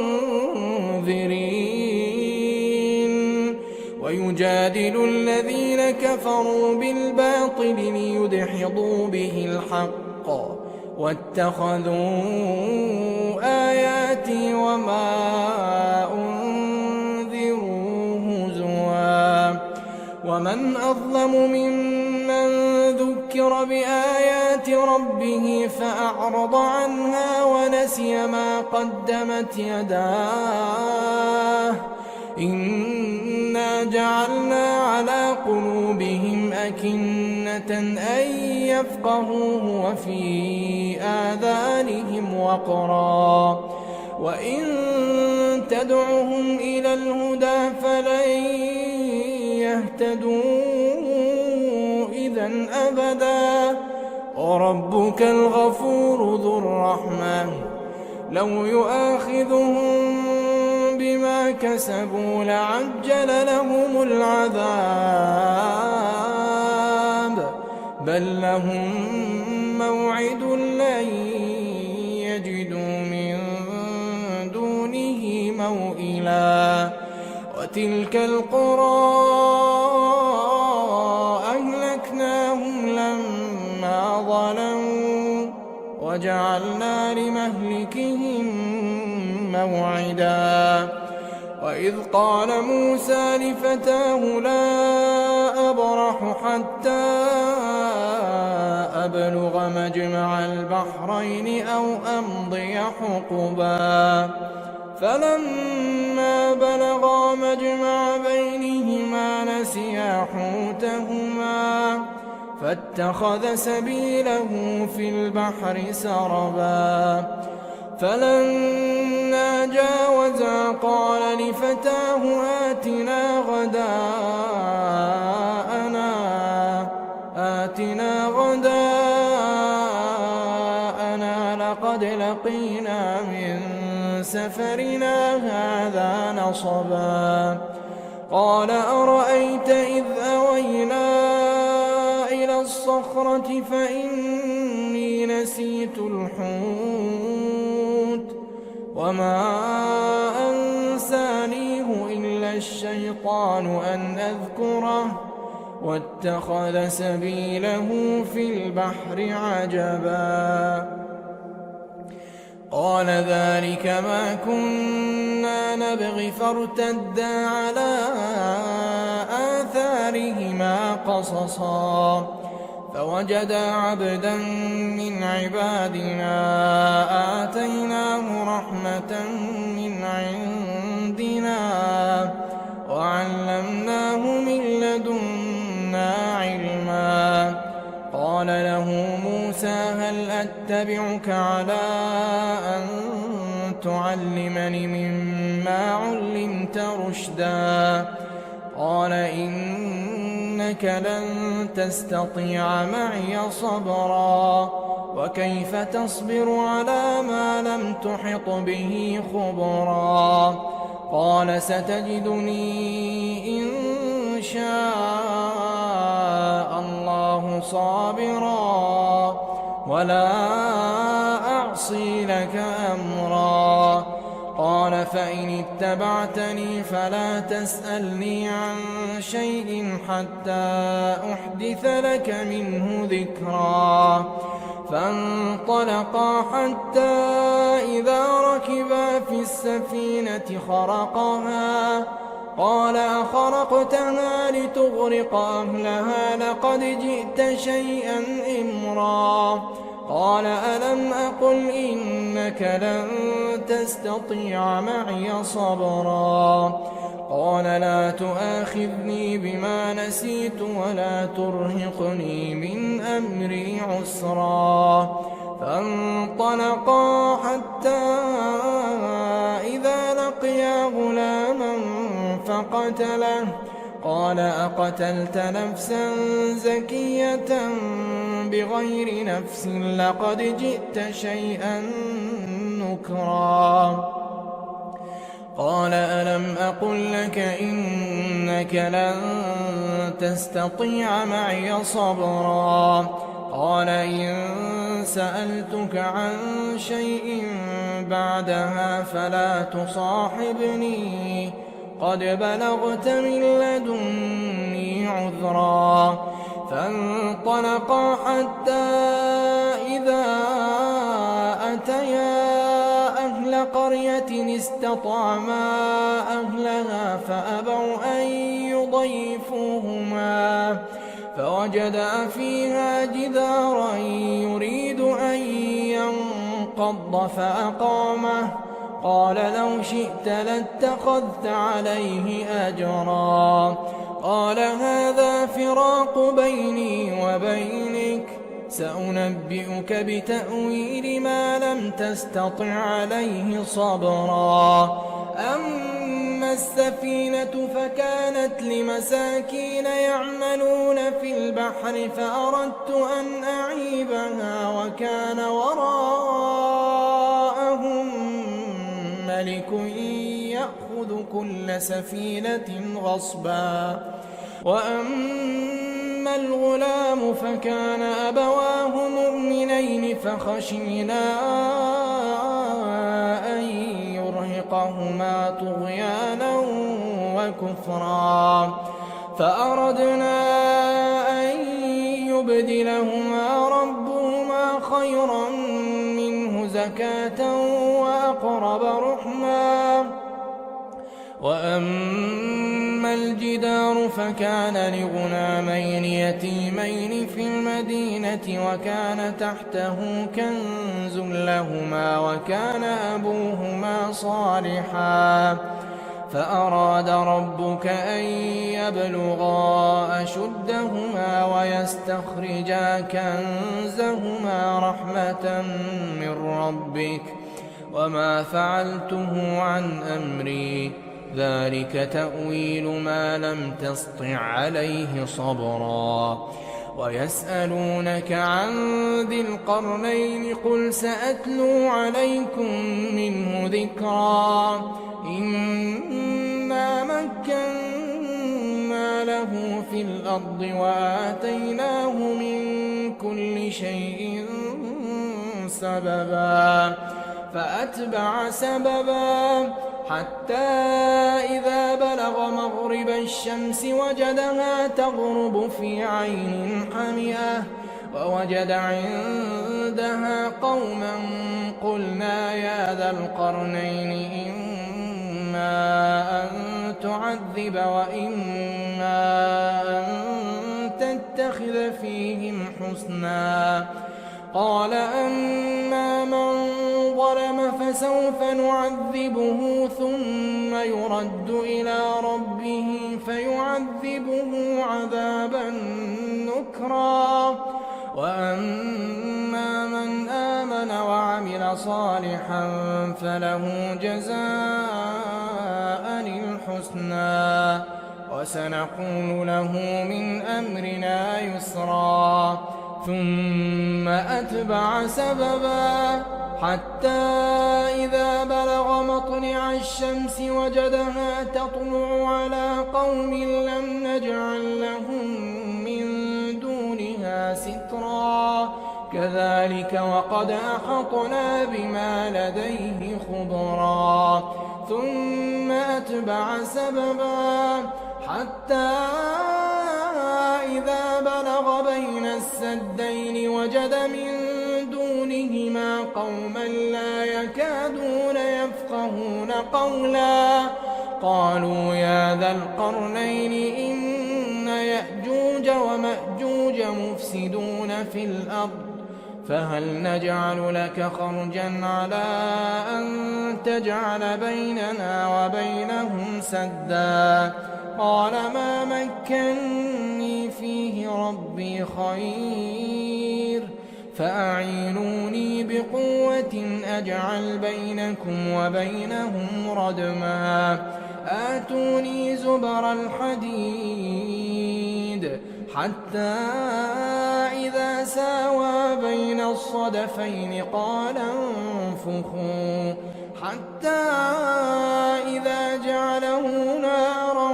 ويجادل الذين كفروا بالباطل ليدحضوا به الحق واتخذوا آياتي وما أنذروا هزوا ومن أظلم ممن ذكر بآيات ربه فأعرض عنها ونسي ما قدمت يداه إنا جعلنا على قلوبهم أكنة أن يفقهوه وفي آذانهم وقرا وإن تدعهم إلى الهدى فلن يهتدوا إذا أبدا وربك الغفور ذو الرحمة لو يؤاخذهم بما كسبوا لعجل لهم العذاب بل لهم موعد لن يجدوا من دونه موئلا وتلك القرى أهلكناهم لما ظلموا وجعلنا لمهلكهم موعدا وإذ قال موسى لفتاه لا أبرح حتى أبلغ مجمع البحرين أو أمضي حقبا فلما بلغا مجمع بينهما نسيا حوتهما فاتخذ سبيله في البحر سربا فلما جاوزا قال لفتاه آتنا غداءنا لقد لقينا من سفرنا هذا نصبا قال أرأيت إذ أوينا إلى الصخرة فإني نسيت الحوت وما أنسانيه إلا الشيطان أن أذكره واتخذ سبيله في البحر عجبا قال ذلك ما كنا نبغي فارتدا على آثارهما قصصا فوجدا عبدا من عبادنا آتيناه رحمة من عندنا وعلمناه من لدنا علما قال له موسى هل أتبعك على أن تعلمني مما علمت رشدا قال إنك لن تستطيع معي صبرا وكيف تصبر على ما لم تحط به خبرا قال ستجدني إن شاء الله صابرا ولا أعصي لك أمرا قال فإن اتبعتني فلا تسألني عن شيء حتى أحدث لك منه ذكرا فانطلقا حتى إذا ركبا في السفينة خرقها قال أخرقتها لتغرق أهلها لقد جئت شيئا إمرا قال ألم أقل إنك لن تستطيع معي صبرا قال لا تؤاخذني بما نسيت ولا ترهقني من أمري عسرا فانطلقا حتى إذا لقيا غلاما فقتله قال أقتلت نفسا زكية بغير نفس لقد جئت شيئا نكرا قال ألم أقل لك إنك لن تستطيع معي صبرا قال إن سألتك عن شيء بعدها فلا تصاحبني قد بلغت من لدني عذرا. فانطلقا حتى إذا أتيا أهل قرية استطعما أهلها فأبوا أن يضيفوهما فوجدا فيها جدارا يريد أن ينقض فأقامه. قال لو شئت لاتخذت عليه أجرا. قال هذا فراق بيني وبينك سأنبئك بتأويل ما لم تستطع عليه صبرا. أما السفينة فكانت لمساكين يعملون في البحر فأردت أن أعيبها وكان وراءهم ملك يأخذ كل سفينة غصبا. وأما الغلام فكان أبواه مؤمنين فخشينا أن يرهقهما طغيانا وكفرا فأردنا أن يبدلهما ربهما خيرا منه زكاة وأقرب رحما. وأما الجدار فكان لغلامين يتيمين في المدينة وكان تحته كنز لهما وكان أبوهما صالحا فأراد ربك أن يبلغا أشدهما ويستخرجا كنزهما رحمة من ربك وما فعلته عن أمري ذلك تأويل ما لم تسطع عليه صبرا. ويسألونك عن ذي القرنين قل سأتلو عليكم منه ذكرا. إنا مكنا له في الأرض وآتيناه من كل شيء سببا فأتبع سببا حتى إذا بلغ مغرب الشمس وجدها تغرب في عين حمئة ووجد عندها قوما قلنا يا ذا القرنين إما أن تعذب وإما أن تتخذ فيهم حسنا. قال أما من ظلم فسوف نعذبه ثم يرد إلى ربه فيعذبه عذابا نكرا. وأما من آمن وعمل صالحا فله جزاء الحسنى وسنقول له من أمرنا يسرا. ثم أتبع سببا حتى إذا بلغ مطلع الشمس وجدها تطلع على قوم لم نجعل لهم من دونها سترا كذلك وقد أحطنا بما لديه خبرا. ثم أتبع سببا حتى إذا بلغ بين السدين وجد من دونهما قوما لا يكادون يفقهون قولا. قالوا يا ذا القرنين إن يأجوج ومأجوج مفسدون في الأرض فهل نجعل لك خرجا على أن تجعل بيننا وبينهم سدا. قال ما مكني فيه ربي خير فأعينوني بقوة أجعل بينكم وبينهم ردما. آتوني زبر الحديد حتى إذا ساوى بين الصدفين قال انفخوا حتى إذا جعله نارا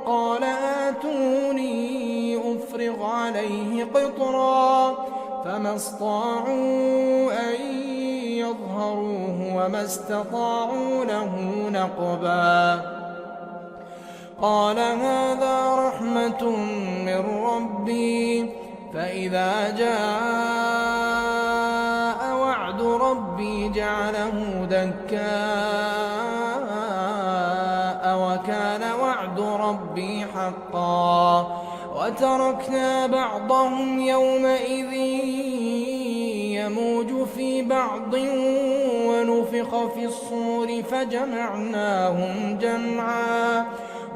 قال آتوني أفرغ عليه قطرا. فما استطاعوا أن يظهروه وما استطاعوا له نقبا قال هذا رحمة من ربي فإذا جاء وعد ربي جعله دكاء وكان وعد ربي حقا وتركنا بعضهم يومئذ يموج في بعض ونفخ في الصور فجمعناهم جمعا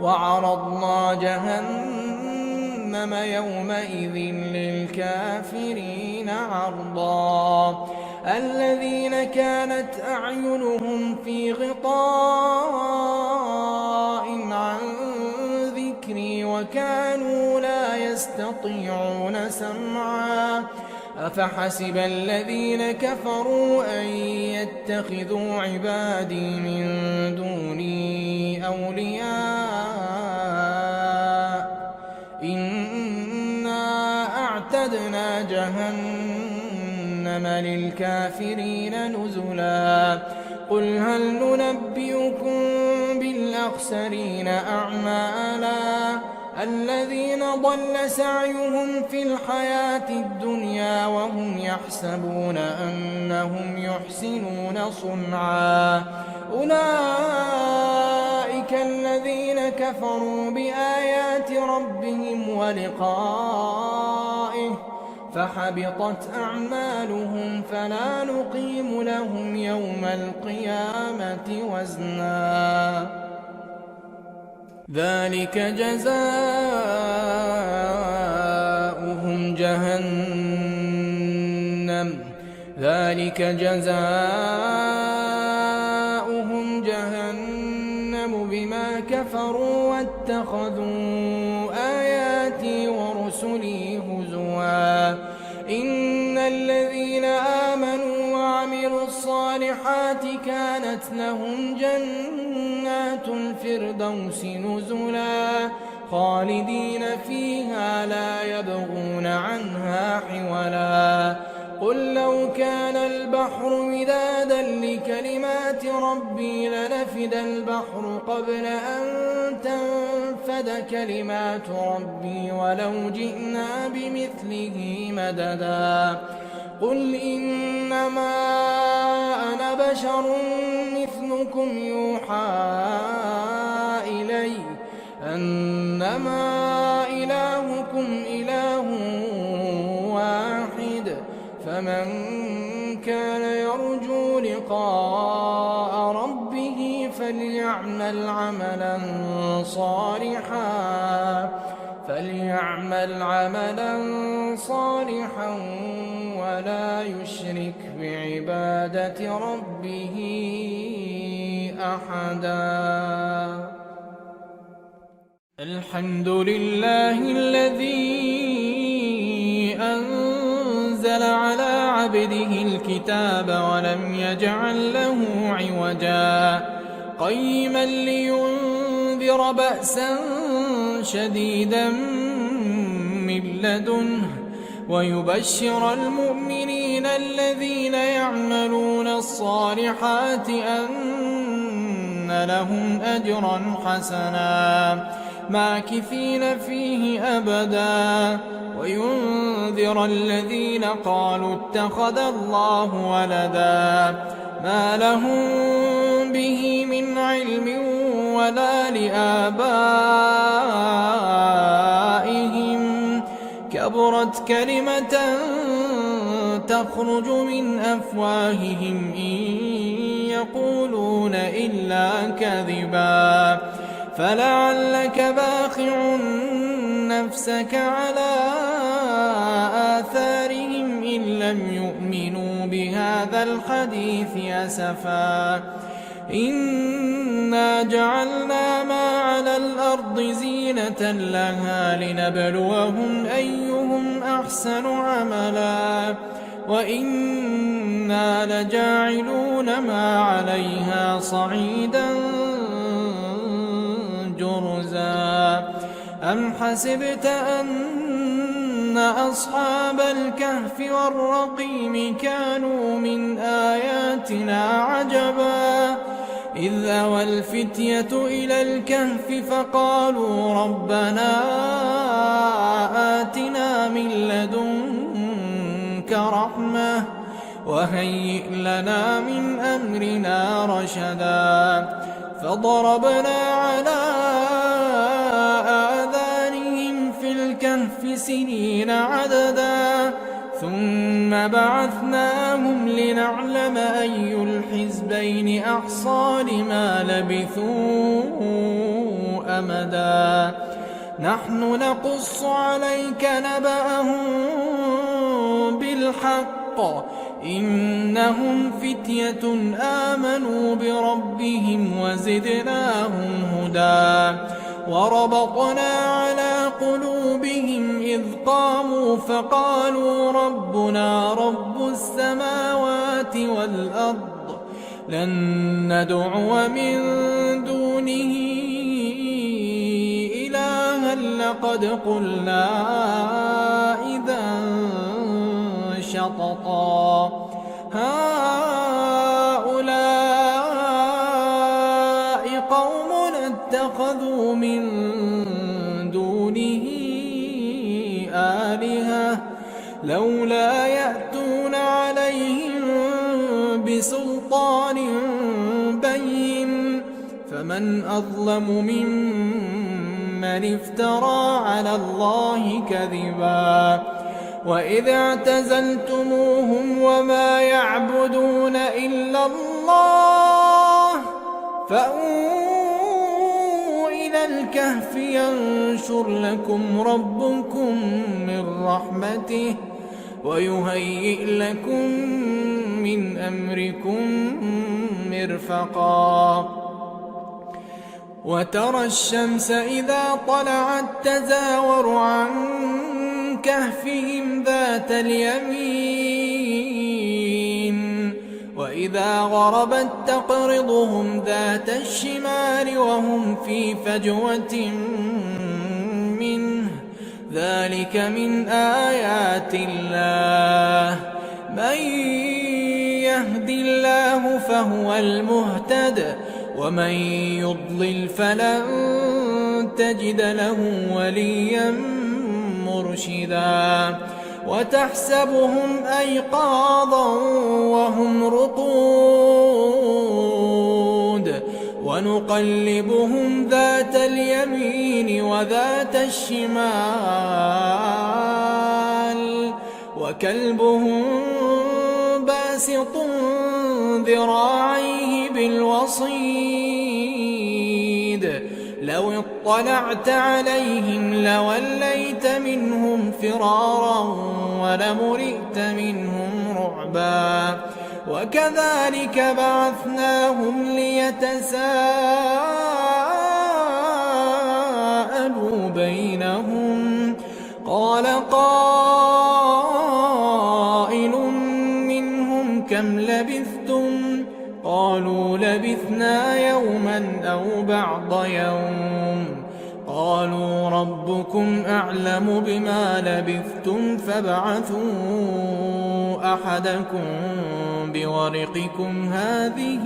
وعرضنا جهنم يومئذ للكافرين عرضا الذين كانت أعينهم في غطاء عن ذكري وكانوا لا يستطيعون سمعا أفحسب الذين كفروا أن يتخذوا عبادي من دوني أولياء إنا أعتدنا جهنم للكافرين نزلا قل هل ننبئكم بالأخسرين أعمالا الذين ضل سعيهم في الحياة الدنيا وهم يحسبون أنهم يحسنون صنعا أولئك الذين كفروا بآيات ربهم ولقائه فحبطت أعمالهم فلا نقيم لهم يوم القيامة وزنا ذلك جزاؤهم جهنم بما كفروا واتخذوا آياتي ورسلي هزوا إن الذين آمنوا وعملوا الصالحات كانت لهم جنات الفردوس نزلا خالدين فيها لا يبغون عنها حولا قل لو كان البحر مدادا لكلمات ربي لنفد البحر قبل أن تنفد كلمات ربي ولو جئنا بمثله مددا قل إنما أنا بشر مثلكم يوحى إلي أنما إلهكم إله واحد فمن كان يرجو لقاء ربه فليعمل عملا صالحا ولا يشرك بعبادة ربه أحدا الحمد لله الذي أنزل على عبده الكتاب ولم يجعل له عوجا قيما لينذر بأسا شديدا من لدنه ويبشر المؤمنين الذين يعملون الصالحات أن لهم أجرا حسنا ماكثين فيه أبدا وينذر الذين قالوا اتخذ الله ولدا ما لهم به من علم ولا لآبائهم كبرت كلمة تخرج من أفواههم إن يقولون إلا كذبا فلعلك باخع نفسك على آثارهم إن لم يؤمنوا بهذا الحديث أسفا إنا جعلنا ما على الأرض زينة لها لنبلوهم أيهم أحسن عملا وإنا لجاعلون ما عليها صعيدا جرزا أم حسبت أن إن أصحاب الكهف والرقيم كانوا من آياتنا عجبا إذ أوى الفتية إلى الكهف فقالوا ربنا آتنا من لدنك رحمة وهيئ لنا من أمرنا رشدا فضربنا على آذانهم في الكهف سنين عددا ثم بعثناهم لنعلم أي الحزبين أحصى لما لبثوا أمدا نحن نقص عليك نبأهم بالحق إنهم فتية آمنوا بربهم وزدناهم هدى وربطنا على قلوبهم إذ قاموا فقالوا ربنا رب السماوات والأرض لن ندعو من دونه إلها لقد قلنا إذا شططا هؤلاء قوم اتخذوا من دونه آلهة لولا يأتون عليهم بسلطان بين فمن أظلم ممن افترى على الله كذبا وإذ اعتزلتموهم وما يعبدون إلا الله فأووا إلى الكهف ينشر لكم ربكم من رحمته ويهيئ لكم من أمركم مرفقا وترى الشمس إذا طلعت تزاور عن كهفهم ذات اليمين وإذا غربت تقرضهم ذات الشمال وهم في فجوة منه ذلك من آيات الله من يهد الله فهو المهتد ومن يضلل فلن تجد له وليا مرشدا وتحسبهم أيقاظا وهم رقود ونقلبهم ذات اليمين وذات الشمال وكلبهم باسط ذراعيه بالوصيد لو اطلعت عليهم لوليت منهم فرارا ولملئت منهم رعبا وكذلك بعثناهم ليتساءلوا بينهم قال قائل منهم كم لبثتم قالوا لبثنا يوما أو بعض يوم قالوا ربكم أعلم بما لبثتم فابعثوا أحدكم بورقكم هذه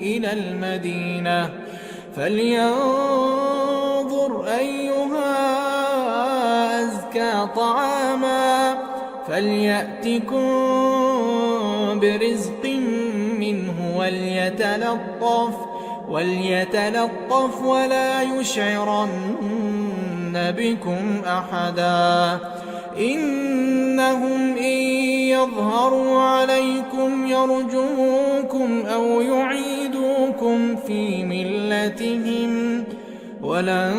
إلى المدينة فلينظر أيها أزكى طعاما فليأتكم برزق منه وليتلطف ولا يشعرن بكم أحدا إنهم إن يظهروا عليكم يرجموكم أو يعيدوكم في ملتهم ولن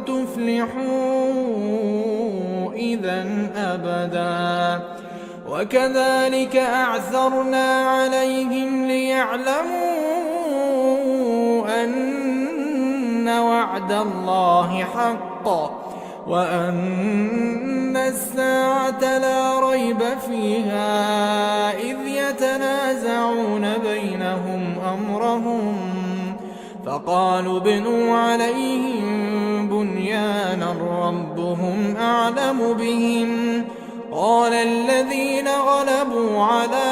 تفلحوا إذا أبدا وكذلك أعثرنا عليهم ليعلموا أن وعد الله حق وأن الساعة لا ريب فيها إذ يتنازعون بينهم أمرهم فقالوا ابنوا عليهم طغيانا ربهم أعلم بهم قال الذين غلبوا على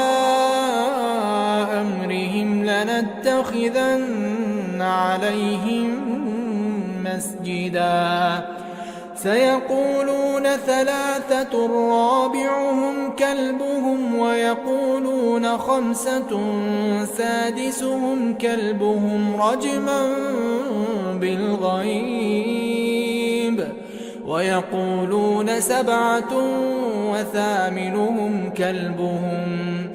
أمرهم لنتخذن عليهم مسجدا سيقولون ثلاثة رابعهم كلبهم ويقولون خمسة سادسهم كلبهم رجما بالغيب ويقولون سبعة وثامنهم كلبهم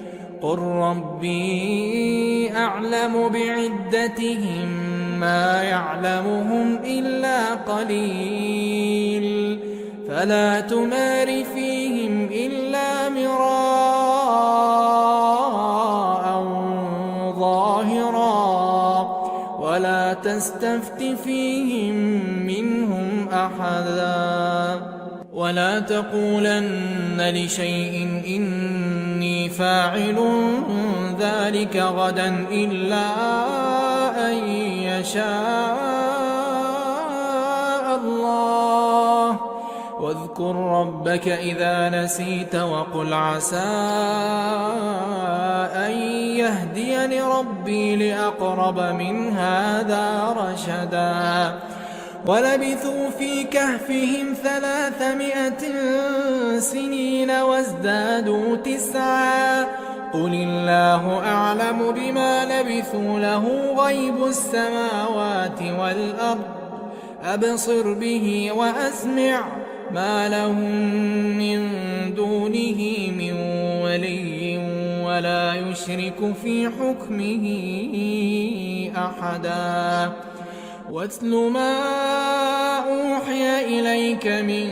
قل ربي أعلم بعدتهم ما يعلمهم إلا قليل فلا تمار فيهم إلا مراء ظاهرا ولا تستفت فيهم منهم أحدا ولا تقولن لشيء إني فاعل ذلك غدا إلا أن يشاء الله واذكر ربك إذا نسيت وقل عسى أن يهديني ربي لأقرب من هذا رشدا ولبثوا في كهفهم 300 سنين وازدادوا 9 قل الله أعلم بما لبثوا له غيب السماوات والأرض أبصر به وأسمع ما لهم من دونه من ولي ولا يشرك في حكمه أحدا واتل ما أوحي إليك من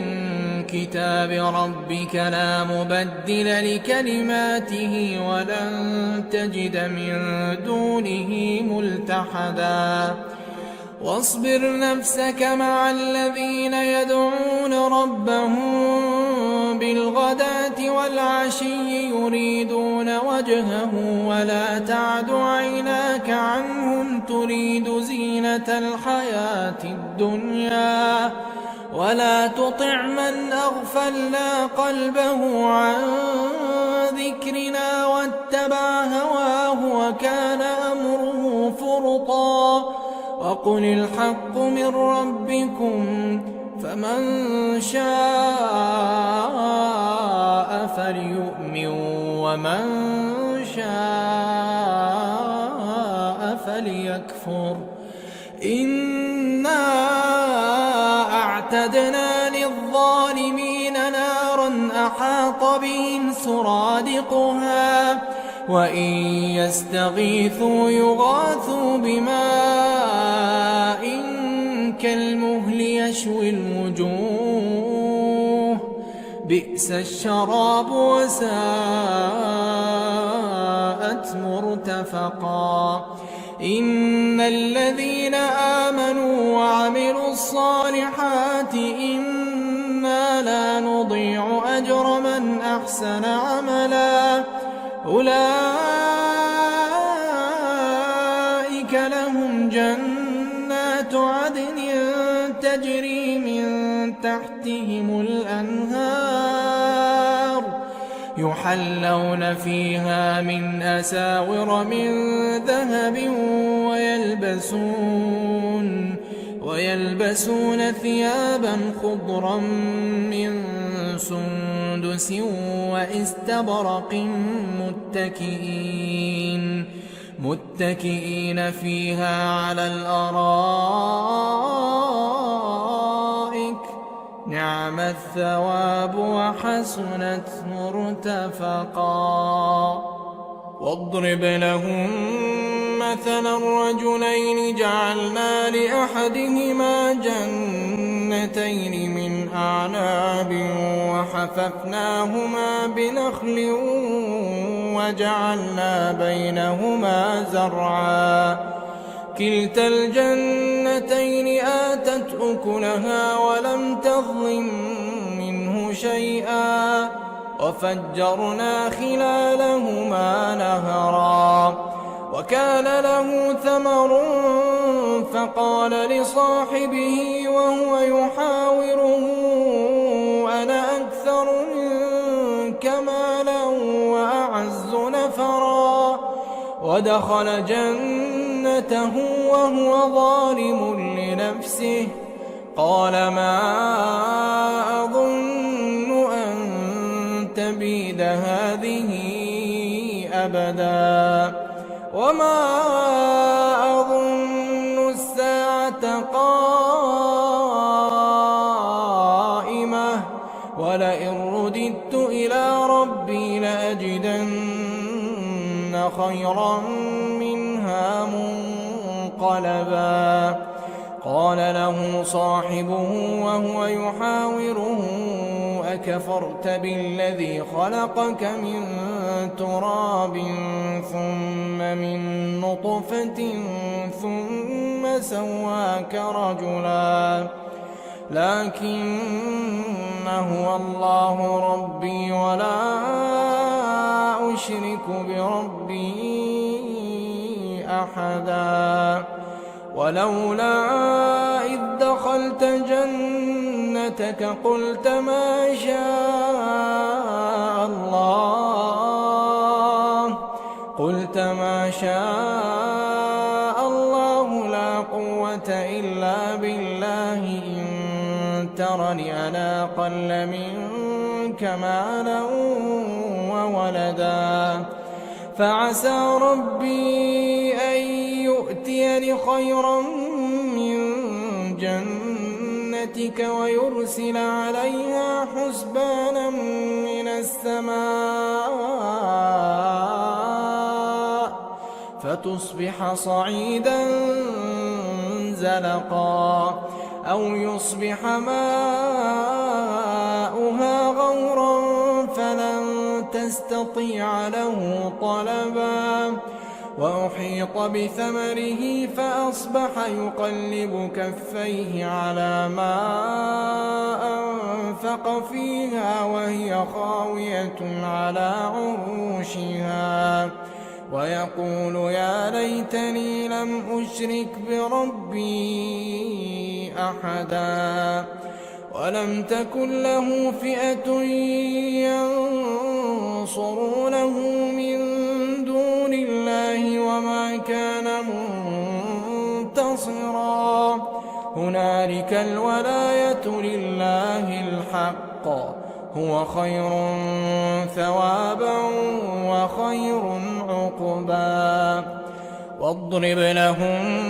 كتاب ربك لا مبدل لكلماته ولن تجد من دونه ملتحدا واصبر نفسك مع الذين يدعون ربهم بالغداة والعشي يريدون وجهه ولا تعد عيناك عنهم تريد زينة الحياة الدنيا ولا تطع من أغفلنا قلبه عن ذكرنا واتبع هواه وكان أمره فرطا وقل الحق من ربكم فمن شاء فليؤمن ومن شاء فليكفر إنا أعتدنا للظالمين نارا أحاط بهم سرادقها وإن يستغيثوا يغاثوا بماء كالمهل يشوي الوجوه بئس الشراب وساءت مرتفقا إن الذين آمنوا وعملوا الصالحات إنا لا نضيع أجر من أحسن عملا أولئك لهم جنات عدن تجري من تحتهم الأنهار يحلون فيها من أساور من ذهب ويلبسون ثيابا خضرا من سندس واستبرق متكئين فيها على الأرائك نعم الثواب وحسنت مرتفقا واضرب لهم مثلا رجلين جعلنا لأحدهما جنتين من أعناب وحففناهما بنخل وجعلنا بينهما زرعا كلتا الجنتين آتت أكلها ولم تظلم منه شيئا وفجرنا خلالهما نهرا وكان له ثمر فقال لصاحبه وهو يحاوره أنا أكثر منك مالا وأعز نفرا ودخل جنته وهو ظالم لنفسه قال ما أظن أن تبيد هذه أبدا وما أظن الساعة قائمة ولئن رددت إلى ربي لأجدن خيرا منها منقلبا قال له صاحبه وهو يحاوره أكفرت بالذي خلقك من تراب ثم من نطفة ثم سواك رجلا لكن هو الله ربي ولا أشرك بربي أحدا ولولا إذ دخلت جنتك قلت ما شاء الله لا قوة إلا بالله إن ترني أنا أقل منك مالا وولدا فعسى ربي أن يؤتيني خيرا من جنتك ويرسل عليها حسبانا من السماء فتصبح صعيدا زلقا أو يصبح ماؤها غورا فلن تستطيع له طلبا وأحيط بثمره فأصبح يقلب كفيه على ما أنفق فيها وهي خاوية على عروشها ويقول يا ليتني لم أشرك بربي أحدا ولم تكن له فئة ينصرونه من دون الله وما كان منتصرا هنالك الولاية لله الحق هو خير ثوابا وخير عقبا واضرب لهم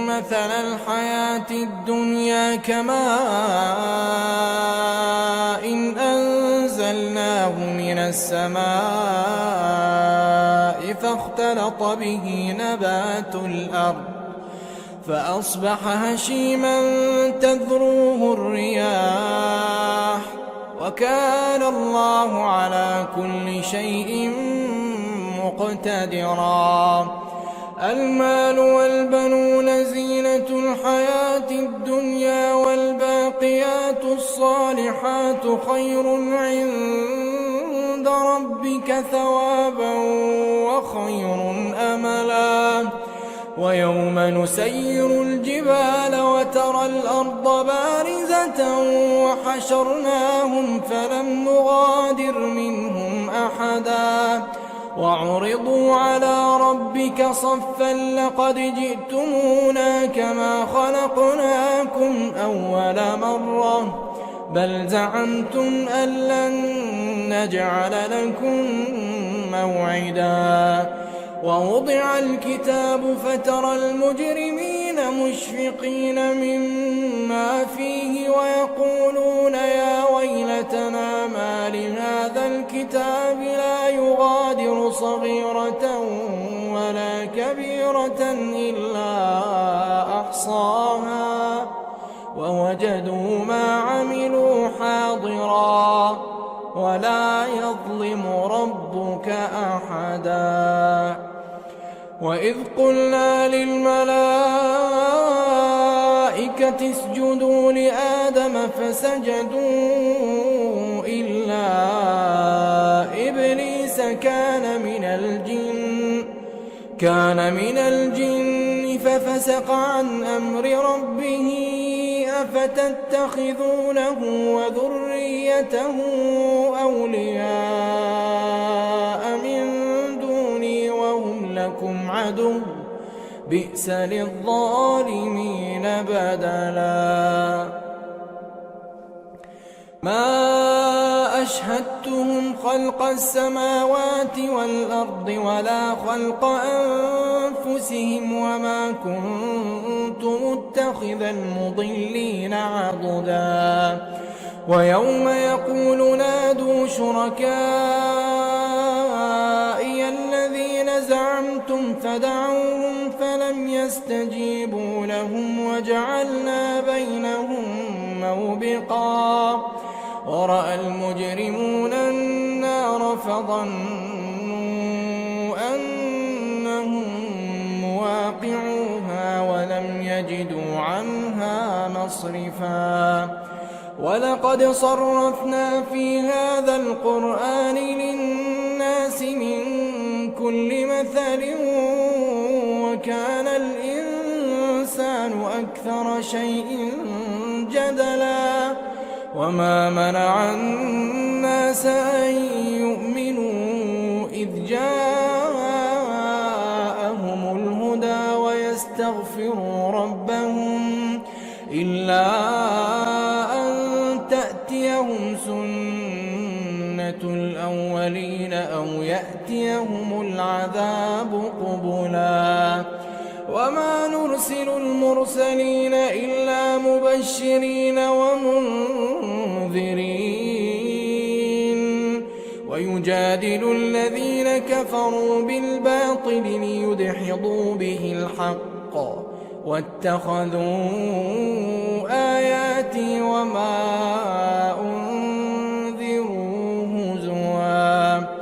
مثل الحياة الدنيا كماء إن أنزلناه من السماء فاختلط به نبات الأرض فأصبح هشيما تذروه الرياح وكان الله على كل شيء مقتدرا المال والبنون زينة الحياة الدنيا والباقيات الصالحات خير عند ربك ثوابا وخير أملا ويوم نسير الجبال وترى الأرض بارزة وحشرناهم فلم نغادر منهم أحدا وعرضوا على ربك صفا لقد جئتمونا كما خلقناكم أول مرة بل زعمتم أن لن نجعل لكم موعدا ووضع الكتاب فترى المجرمين مشفقين مما فيه ويقولون يا ويلتنا ما لهذا الكتاب لا يغادر صغيرة ولا كبيرة إلا أحصاها ووجدوا ما عملوا حاضرا ولا يظلم ربك أحدا وإذ قلنا للملائكة اسجدوا لآدم فسجدوا إلا إبليس كان من الجن ففسق عن أمر ربه أفتتخذونه وذريته أولياء من دوني وهم لكم عدو بئس للظالمين بدلا ما أشهدتهم خلق السماوات والأرض ولا خلق أنفسهم وما كنت متخذ المضلين عضدا ويوم يقول نادوا شركائي الذين زعمتم فدعوهم فلم يستجيبوا لهم وجعلنا بينهم موبقا ورأى المجرمون النار فظنوا أنهم مواقعوها ولم يجدوا عنها مصرفا ولقد صرفنا في هذا القرآن للناس من كل مثل وكان الإنسان أكثر شيء جدلا وما منع الناس أن يؤمنوا إذ جاءهم الهدى ويستغفروا ربهم إلا أن تأتيهم سنة الأولين أو يأتيهم العذاب قبلا وما نرسل المرسلين إلا مبشرين ومنذرين ويجادل الذين كفروا بالباطل ليدحضوا به الحق واتخذوا آياتي وما أنذروا هزوا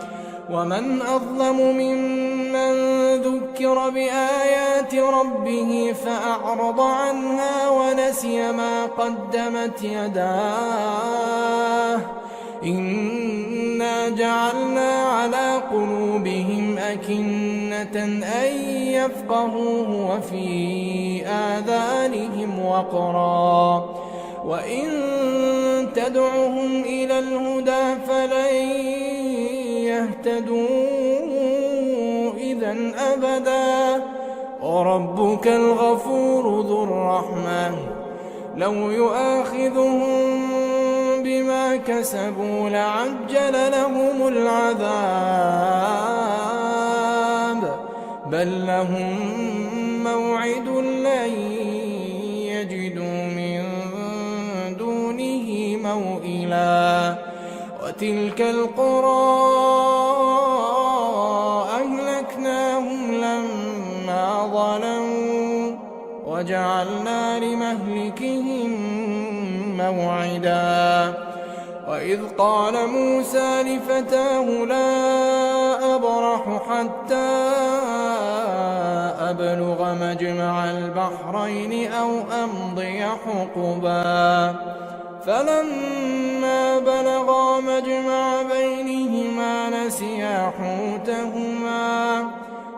ومن أظلم ممن ذكر بآيات ربه فأعرض عنها ونسي ما قدمت يداه إنا جعلنا على قلوبهم أكنة أن يفقهوه وفي آذانهم وقرا وإن تدعهم إلى الهدى فلن يهتدوا إذا أبدا وربك الغفور ذو الرحمة لو يؤاخذهم بما كسبوا لعجل لهم العذاب بل لهم موعد لن يجدوا من دونه موئلا وتلك القرى أهلكناهم لما ظلموا وجعلنا لمهلكهم موعدا وإذ قال موسى لفتاه لا أبرح حتى أبلغ مجمع البحرين أو أمضي حقبا فلما بلغا مجمع بينهما نسيا حوتهما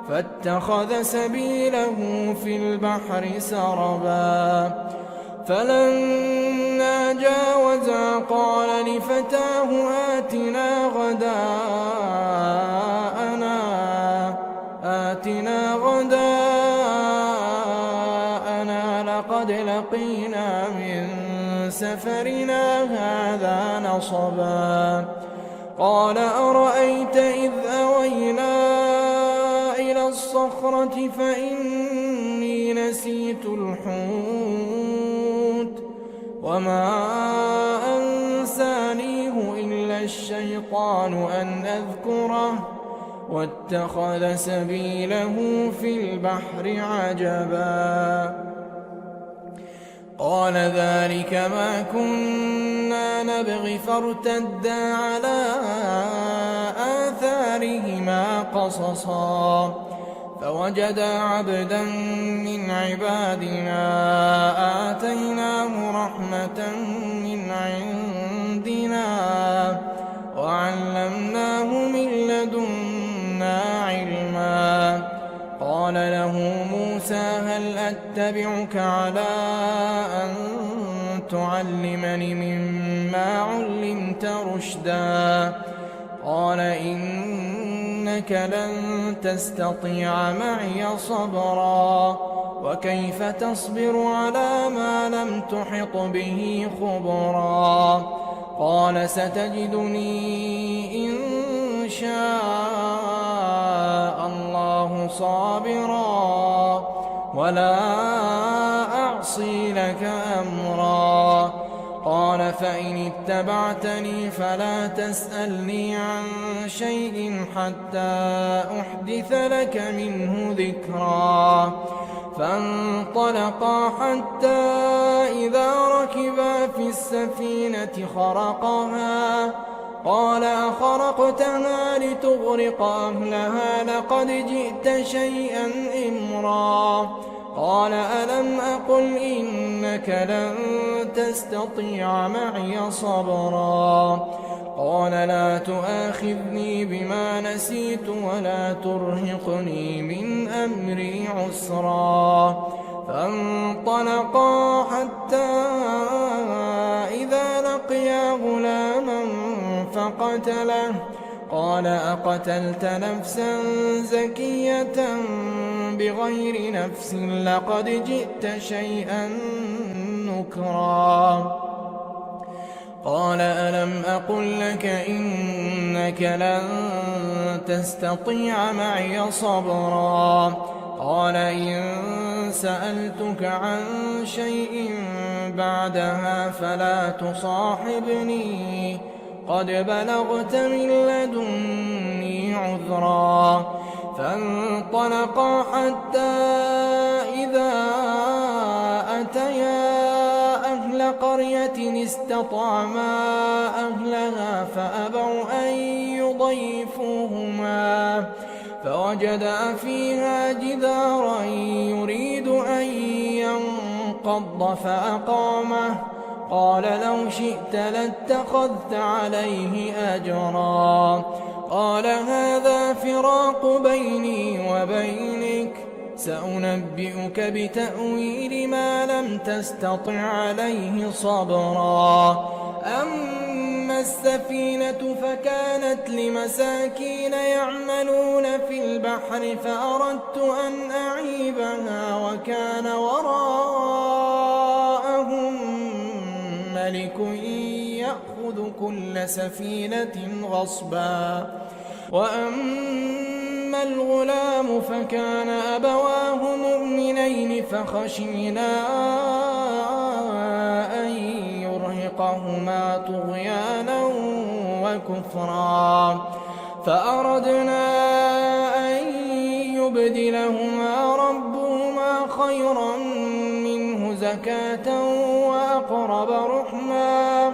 فاتخذ سبيله في البحر سربا فلما جاوزا قال لفتاه آتنا غداءنا لقد لقينا من سفرنا هذا نصبا قال أرأيت إذ أوينا إلى الصخرة فإني نسيت الحوت وما أنسانيه إلا الشيطان أن أذكره واتخذ سبيله في البحر عجبا قال ذلك ما كنا نبغي فارتدا على آثارهما قصصا فوجدا عبدا من عبادنا آتيناه رحمة من عندنا وعلمناه من لدنا علما قال له موسى هل أتبعك على أن تعلمني مما علمت رشدا قال إنك لن تستطيع معي صبرا وكيف تصبر على ما لم تحط به خبرا قال ستجدني إن شاء الله صابرا ولا أعصي لك أمرا قال فإن اتبعتني فلا تسألني عن شيء حتى أحدث لك منه ذكرا فانطلقا حتى إذا ركبا في السفينة خرقها قال أخرقتها لتغرق أهلها لقد جئت شيئا إمرا قال ألم أقل إنك لن تستطيع معي صبرا قال لا تؤاخذني بما نسيت ولا ترهقني من أمري عسرا فانطلقا حتى إذا لقيا غلاما فقتله قال أقتلت نفسا زكية بغير نفس لقد جئت شيئا نكرا قال ألم أقل لك إنك لن تستطيع معي صبرا قال إن سألتك عن شيء بعدها فلا تصاحبني قد بلغت من لدني عذرا فانطلقا حتى إذا أتيا أهل قرية استطعما أهلها فأبوا أن يضيفوهما فوجدا فيها جدارا يريد أن ينقض فأقامه قال لو شئت لاتخذت عليه أجرا قال هذا فراق بيني وبينك سأنبئك بتأويل ما لم تستطع عليه صبرا أما السفينة فكانت لمساكين يعملون في البحر فأردت أن أعيبها وكان وراءهم ملك يأخذ كل سفينة غصبا وأما الغلام فكان أبواه مؤمنين فخشينا أن يرهقهما طغيانا وكفرا فأردنا أن يبدلهما ربهما خيرا منه زكاة وأقرب رحما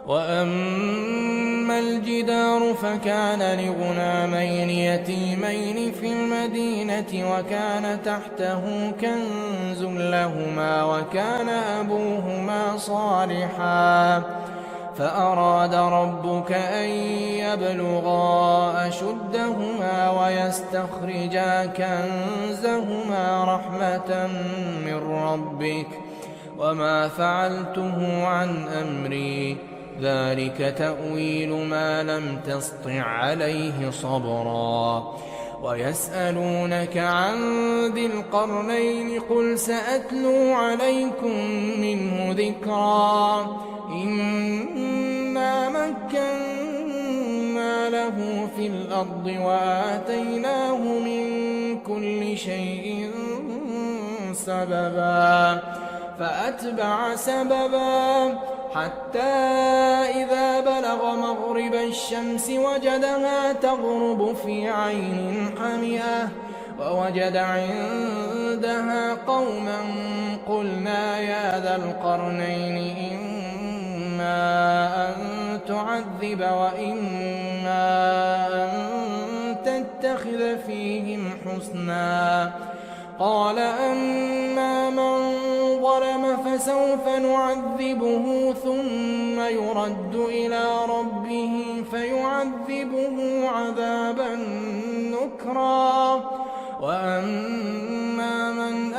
وأما الجدار فكان لغلامين يتيمين في المدينة وكان تحته كنز لهما وكان أبوهما صالحا فأراد ربك أن يبلغا أشدهما ويستخرجا كنزهما رحمة من ربك وما فعلته عن أمري ذلك تأويل ما لم تسطع عليه صبرا ويسألونك عن ذي القرنين قل سأتلو عليكم منه ذكرا إنا مكنا له في الأرض وآتيناه من كل شيء سببا فأتبع سببا حتى إذا بلغ مغرب الشمس وجدها تغرب في عين حمئة ووجد عندها قوما قلنا يا ذا القرنين إما أن تعذب وإما أن تتخذ فيهم حسنا قال أما من ظلم فسوف نعذبه ثم يرد إلى ربه فيعذبه عذابا نكرا وأما من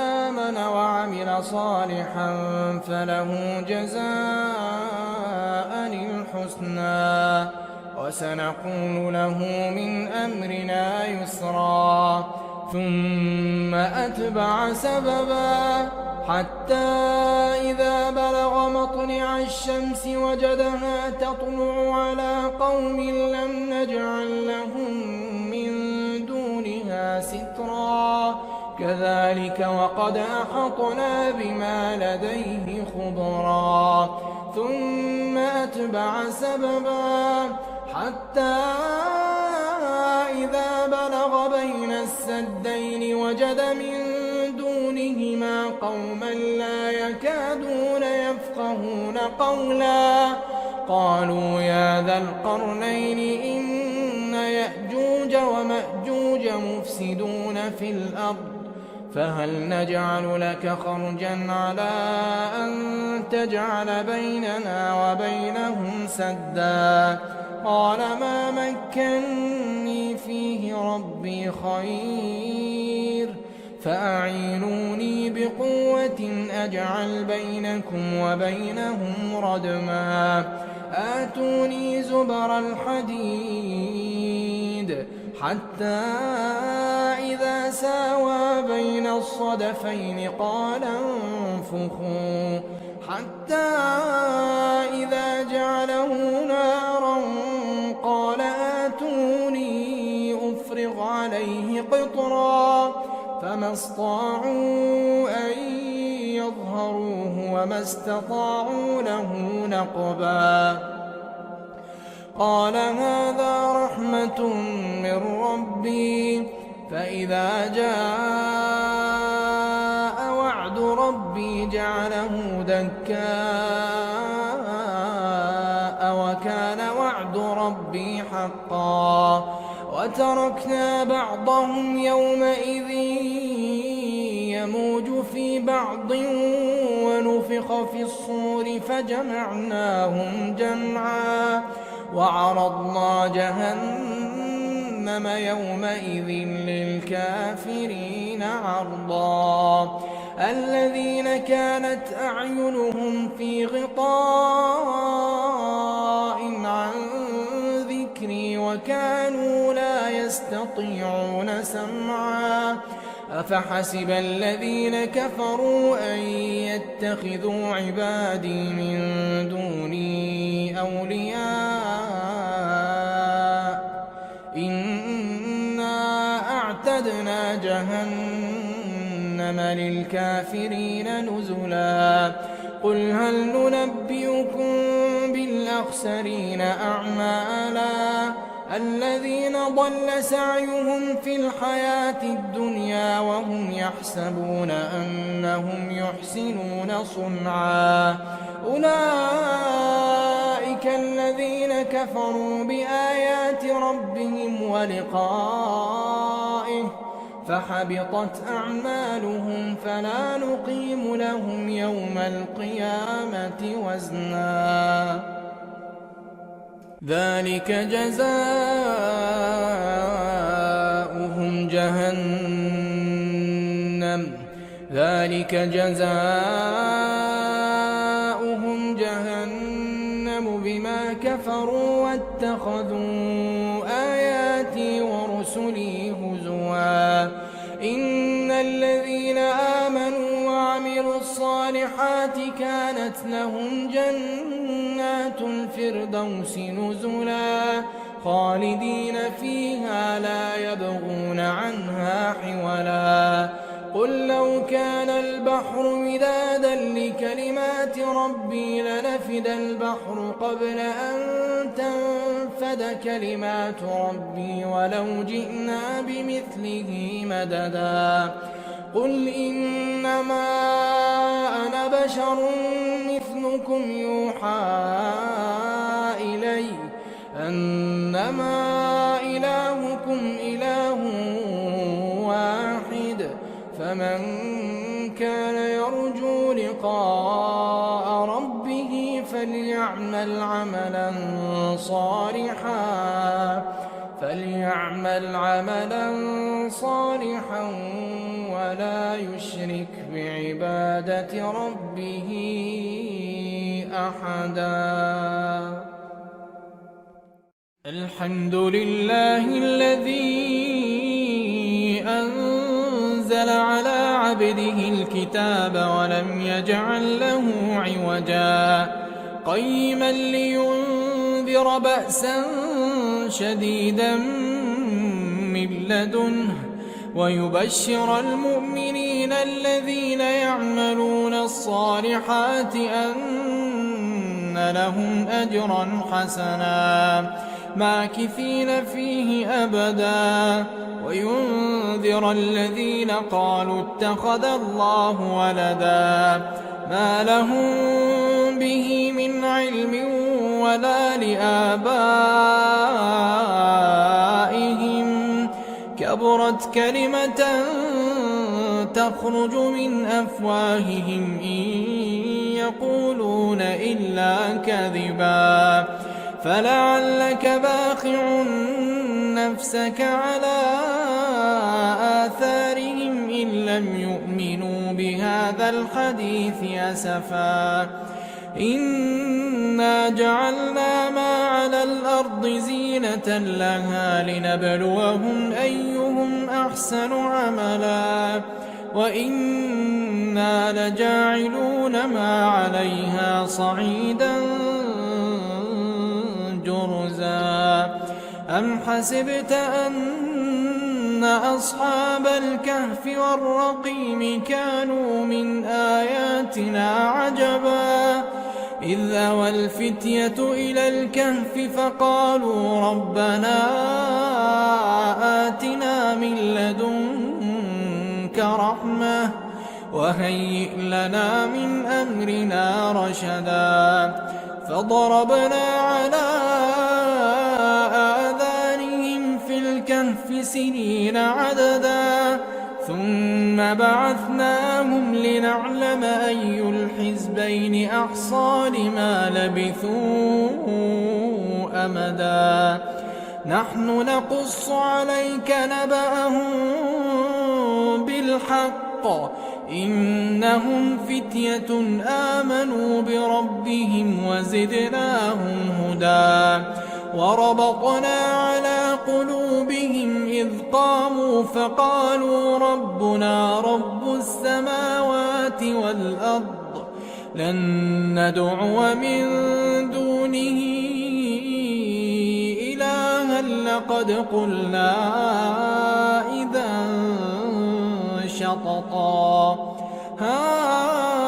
وعمل صالحا فله جزاء الحسنى وسنقول له من أمرنا يسرا ثم أتبع سببا حتى إذا بلغ مطلع الشمس وجدها تطلع على قوم لم نجعل لهم من دونها سترا كذلك وقد أحطنا بما لديه خبرا ثم أتبع سببا حتى إذا بلغ بين السدين وجد من دونهما قوما لا يكادون يفقهون قولا قالوا يا ذا القرنين إن يأجوج ومأجوج مفسدون في الأرض فهل نجعل لك خرجا على أن تجعل بيننا وبينهم سدا قال ما مكني فيه ربي خير فأعينوني بقوة أجعل بينكم وبينهم ردما آتوني زبر الحديد حتى إذا ساوى بين الصدفين قال انفخوا حتى إذا جعله نارا قال آتوني أفرغ عليه قطرا فما استطاعوا أن يظهروه وما استطاعوا له نقبا قال هذا رحمة من ربي فإذا جاء وعد ربي جعله دكاء وكان وعد ربي حقا وتركنا بعضهم يومئذ يموج في بعض ونفخ في الصور فجمعناهم جمعا وعرضنا جهنم يومئذ للكافرين عرضا الذين كانت أعينهم في غطاء عن ذكري وكانوا لا يستطيعون سمعا أفحسب الذين كفروا أن يتخذوا عبادي من دوني أولياء إنا أعتدنا جهنم للكافرين نزلا قل هل ننبئكم بالأخسرين أعمالا الذين ضل سعيهم في الحياة الدنيا وهم يحسبون أنهم يحسنون صنعا أولئك الذين كفروا بآيات ربهم ولقائه فحبطت أعمالهم فلا نقيم لهم يوم القيامة وزنا ذلك جزاؤهم جهنم بما كفروا واتخذوا آياتي ورسلي هزوا إن الذين آمنوا وعملوا الصالحات كانت لهم جنات الفردوس نزلا خالدين فيها لا يبغون عنها حولا قل لو كان البحر مدادا لكلمات ربي لنفد البحر قبل أن تنفد كلمات ربي ولو جئنا بمثله مددا قل إنما أنا بشر مثلكم يوحى إلي أنما إلهكم إله واحد فمن كان يرجو لقاء ربه فليعمل عملا فليعمل عملا صالحا ولا يشرك بعبادة ربه أحدا. الحمد لله الذي أنزل على عبده الكتاب ولم يجعل له عوجا قيما لينذر بأسا شديدا من لدنه ويبشر المؤمنين الذين يعملون الصالحات أن لهم أجرا حسنا ماكثين فيه أبدا وينذر الذين قالوا اتخذ الله ولدا ما لهم به من علم ولا لآبائهم كبرت كلمة تخرج من أفواههم إن يقولون إلا كذبا فلعلك باخع نفسك على آثارهم إن لم يؤمنوا بهذا الحديث أسفا إنا جعلنا ما على الأرض زينة لها لنبلوهم أيهم أحسن عملا وإنا لجاعلون ما عليها صعيدا جرزا أم حسبت أن أصحاب الكهف والرقيم كانوا من آياتنا عجبا إذ أوى الفتية إلى الكهف فقالوا ربنا آتنا من لدنك رحمة وهيئ لنا من أمرنا رشدا فضربنا على آذانهم في الكهف سنين عددا ثم بعثناهم لنعلم أي الحزبين أحصى لما لبثوا أمدا نحن نقص عليك نبأهم بالحق إنهم فتية آمنوا بربهم وزدناهم هدى وربطنا على قلوبهم إذ قاموا فقالوا ربنا رب السماوات والأرض لن ندعو من دونه إلها لقد قلنا إذا شططا هؤلاء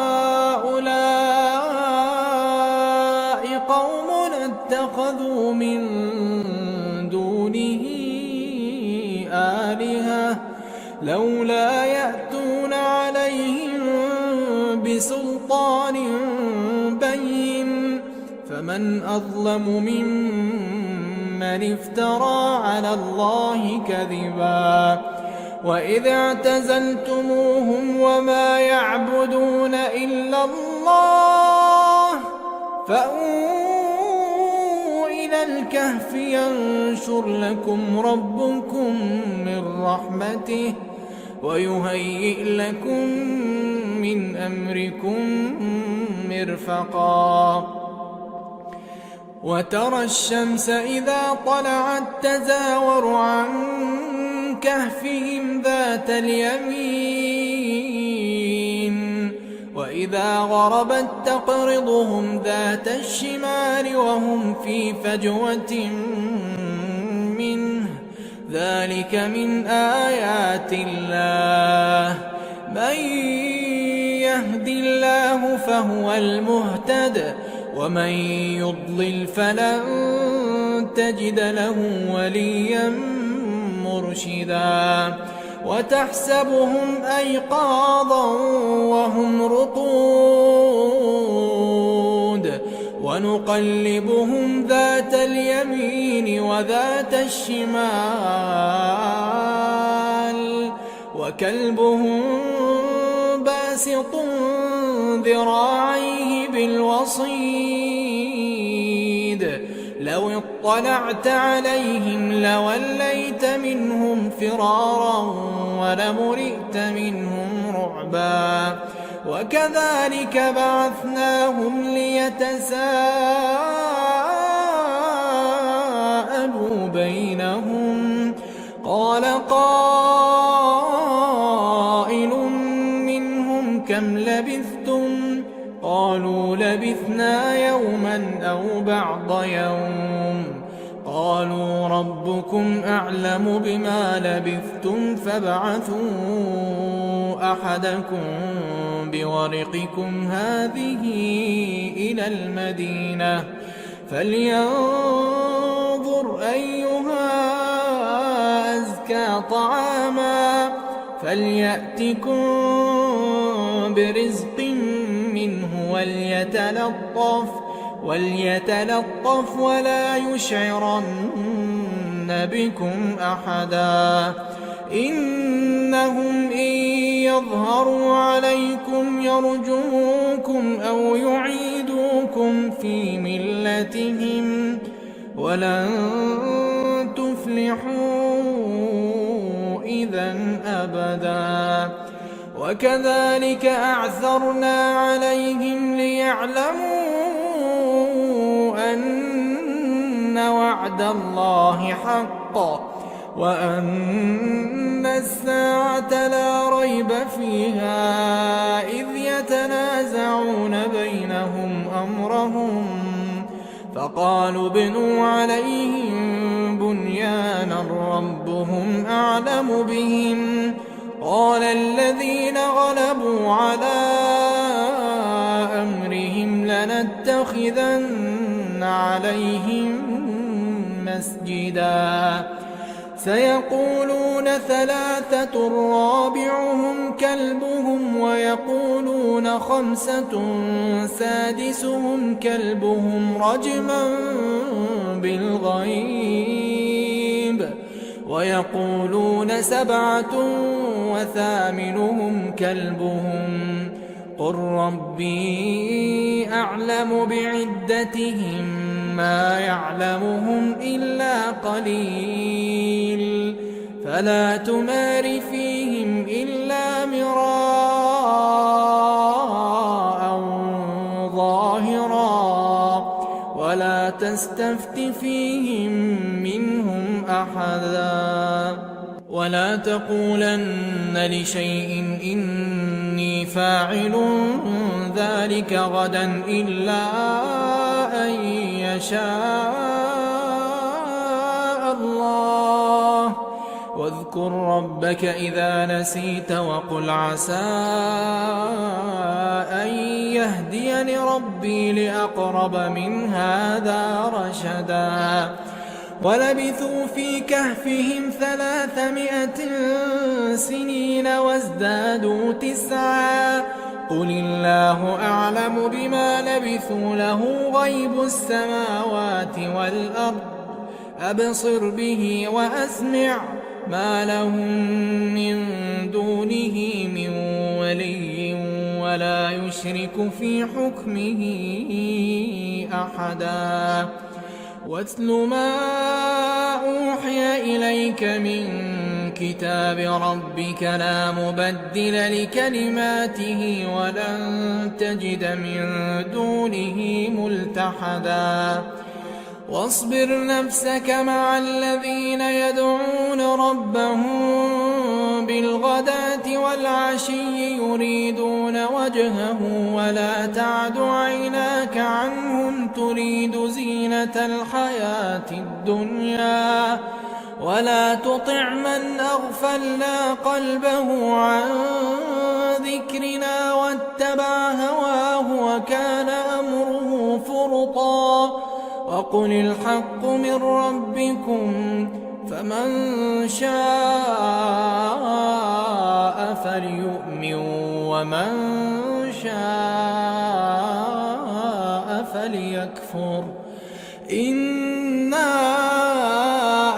قوم اتخذوا من دونه آلهة لولا يأتون عليهم بسلطان بين فمن أظلم ممن افترى على الله كذبا وإذ اعتزلتموهم وما يعبدون إلا الله فأووا إلى الكهف ينشر لكم ربكم من رحمته ويهيئ لكم من أمركم مرفقا وترى الشمس إذا طلعت تزاور عن كهفهم ذات اليمين وإذا غربت تقرضهم ذات الشمال وهم في فجوة منه ذلك من آيات الله من يهد الله فهو المهتد ومن يضلل فلن تجد له وليا مرشدا وتحسبهم أيقاظا وهم رقود ونقلبهم ذات اليمين وذات الشمال وكلبهم باسط ذراعيه بالوصيد لو اطلعت عليهم لوليت منهم فرارا ولملئت منهم رعبا وكذلك بعثناهم ليتساءلوا بينهم قال قائل منهم كم لبثتم قالوا لبثنا يوما أو بعض يوم قالوا ربكم أعلم بما لبثتم فابعثوا أحدكم بورقكم هذه إلى المدينة فلينظر أيها أزكى طعاما فليأتكم برزق منه وليتلطف ولا يشعرن بكم أحدا إنهم إن يظهروا عليكم يرجموكم أو يعيدوكم في ملتهم ولن تفلحوا إذا أبدا وكذلك أعثرنا عليهم ليعلموا أن وعد الله حق وأن الساعة لا ريب فيها إذ يتنازعون بينهم أمرهم فقالوا ابنوا عليهم بنيانا ربهم أعلم بهم قال الذين غلبوا على أمرهم لنتخذن عليهم مسجدا سيقولون ثلاثة رابعهم كلبهم ويقولون خمسة سادسهم كلبهم رجما بالغيب ويقولون سبعة وثامنهم كلبهم قل ربي أعلم بعدتهم ما يعلمهم إلا قليل فلا تمار فيهم إلا مراء ظاهرا ولا تستفت فيهم منهم أحدا ولا تقولن لشيء إني فاعل ذلك غدا إلا أن يشاء الله واذكر ربك إذا نسيت وقل عسى أن يهديني ربي لأقرب من هذا رشدا ولبثوا في كهفهم 300 سنين وازدادوا 9 قل الله أعلم بما لبثوا له غيب السماوات والأرض أبصر به وأسمع ما لهم من دونه من ولي ولا يشرك في حكمه أحدا واتل ما أوحي إليك من كتاب ربك لا مبدل لكلماته ولن تجد من دونه ملتحدا واصبر نفسك مع الذين يدعون ربهم بالغداة والعشي يريدون وجهه ولا تعد عيناك عنهم تريد زينة الحياة الدنيا ولا تطع من أغفلنا قلبه عن ذكرنا واتبع هواه وكان أمره فرطا وقل الحق من ربكم فمن شاء فليؤمن ومن شاء فليكفر إنا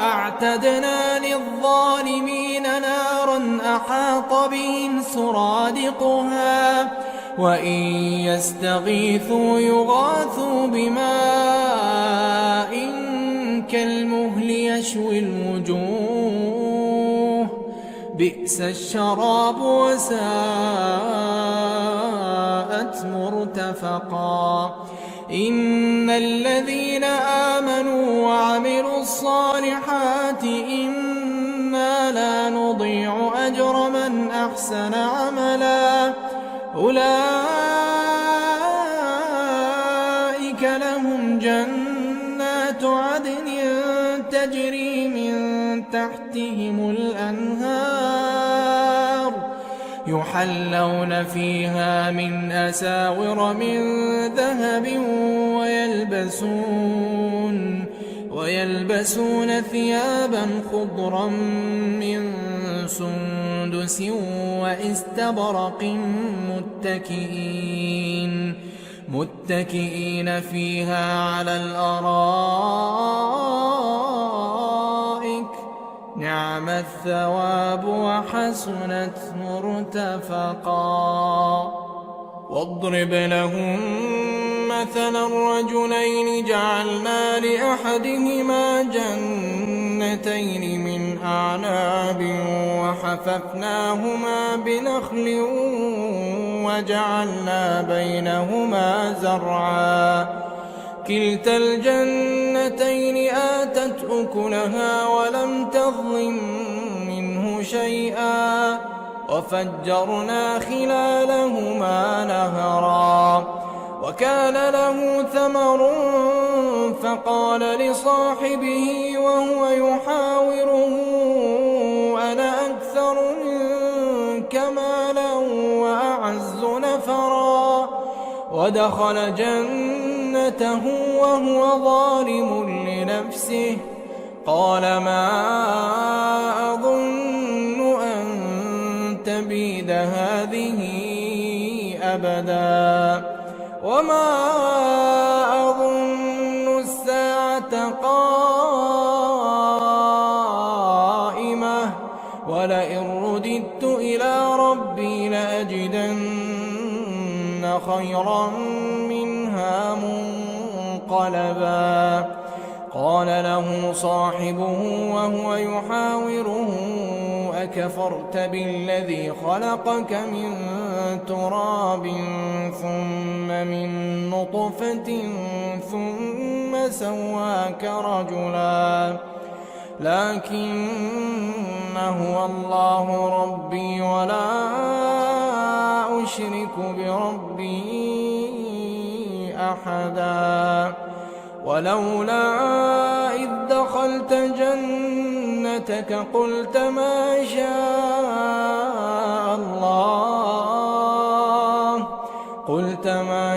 أعتدنا للظالمين نارا أحاط بهم سرادقها وإن يستغيثوا يغاثوا بماء كالمهل يشوي الوجوه بئس الشراب وساءت مرتفقا إن الذين آمنوا وعملوا الصالحات إنا لا نضيع أجر من أحسن عملا أولئك لهم جنات عدن تجري من تحتهم الأنهار يحلون فيها من أساور من ذهب ويلبسون ثيابا خضرا من سندس واستبرق متكئين فيها على الأرائك نعم الثواب وحسنت مرتفقا واضرب لهم مثلا الرجلين جعلنا لأحدهما جنتين من أعناب وحففناهما بنخل وجعلنا بينهما زرعا كلتا الجنتين آتت أكلها ولم تظلم منه شيئا وفجرنا خلالهما نهرا وكان له ثمر فقال لصاحبه وهو يحاوره أنا أكثر منك مالا وأعز نفرا ودخل جنته وهو ظالم لنفسه قال ما أظن أن تبيد هذه أبدا وما أظن الساعة قائمة ولئن رددت إلى ربي لأجدن خيرا منها منقلبا قال له صاحبه وهو يحاوره أكفرت بالذي خلقك من تراب ثم من نطفة ثم سواك رجلا لكن هو الله ربي ولا أشرك بربي أحدا ولولا إذ دخلت جنتك قلت ما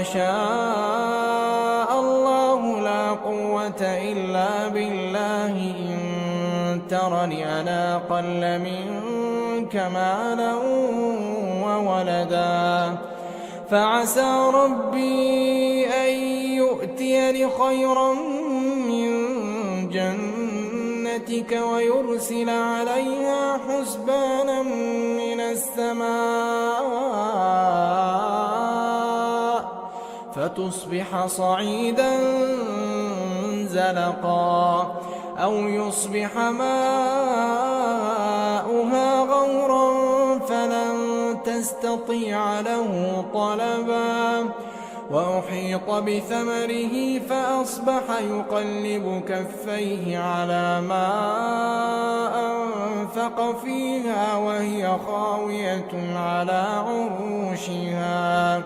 شاء الله لا قوة إلا بالله إن ترني أنا أقل منك مالا وولدا فعسى ربي أن يؤتيني خيرا من جنتك ويرسل عليها حسبانا من السماء فتصبح صعيدا زلقا أو يصبح ماؤها غورا فلن تستطيع له طلبا وأحيط بثمره فأصبح يقلب كفيه على ما أنفق فيها وهي خاوية على عروشها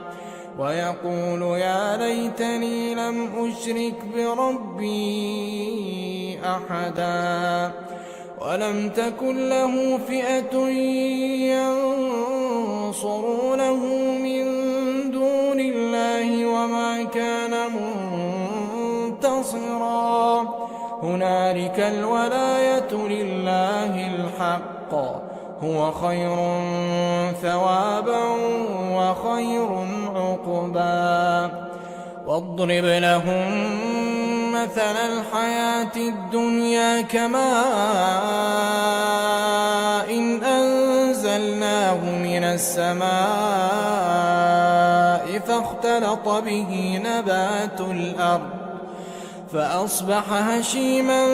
ويقول يا ليتني لم أشرك بربي أحدا ولم تكن له فئة ينصرونه من دون الله وما كان منتصرا هنالك الولاية لله الحق هو خير ثوابا وخير عقبا واضرب لهم مثل الحياة الدنيا كماء إن أنزلناه من السماء فاختلط به نبات الأرض فأصبح هشيما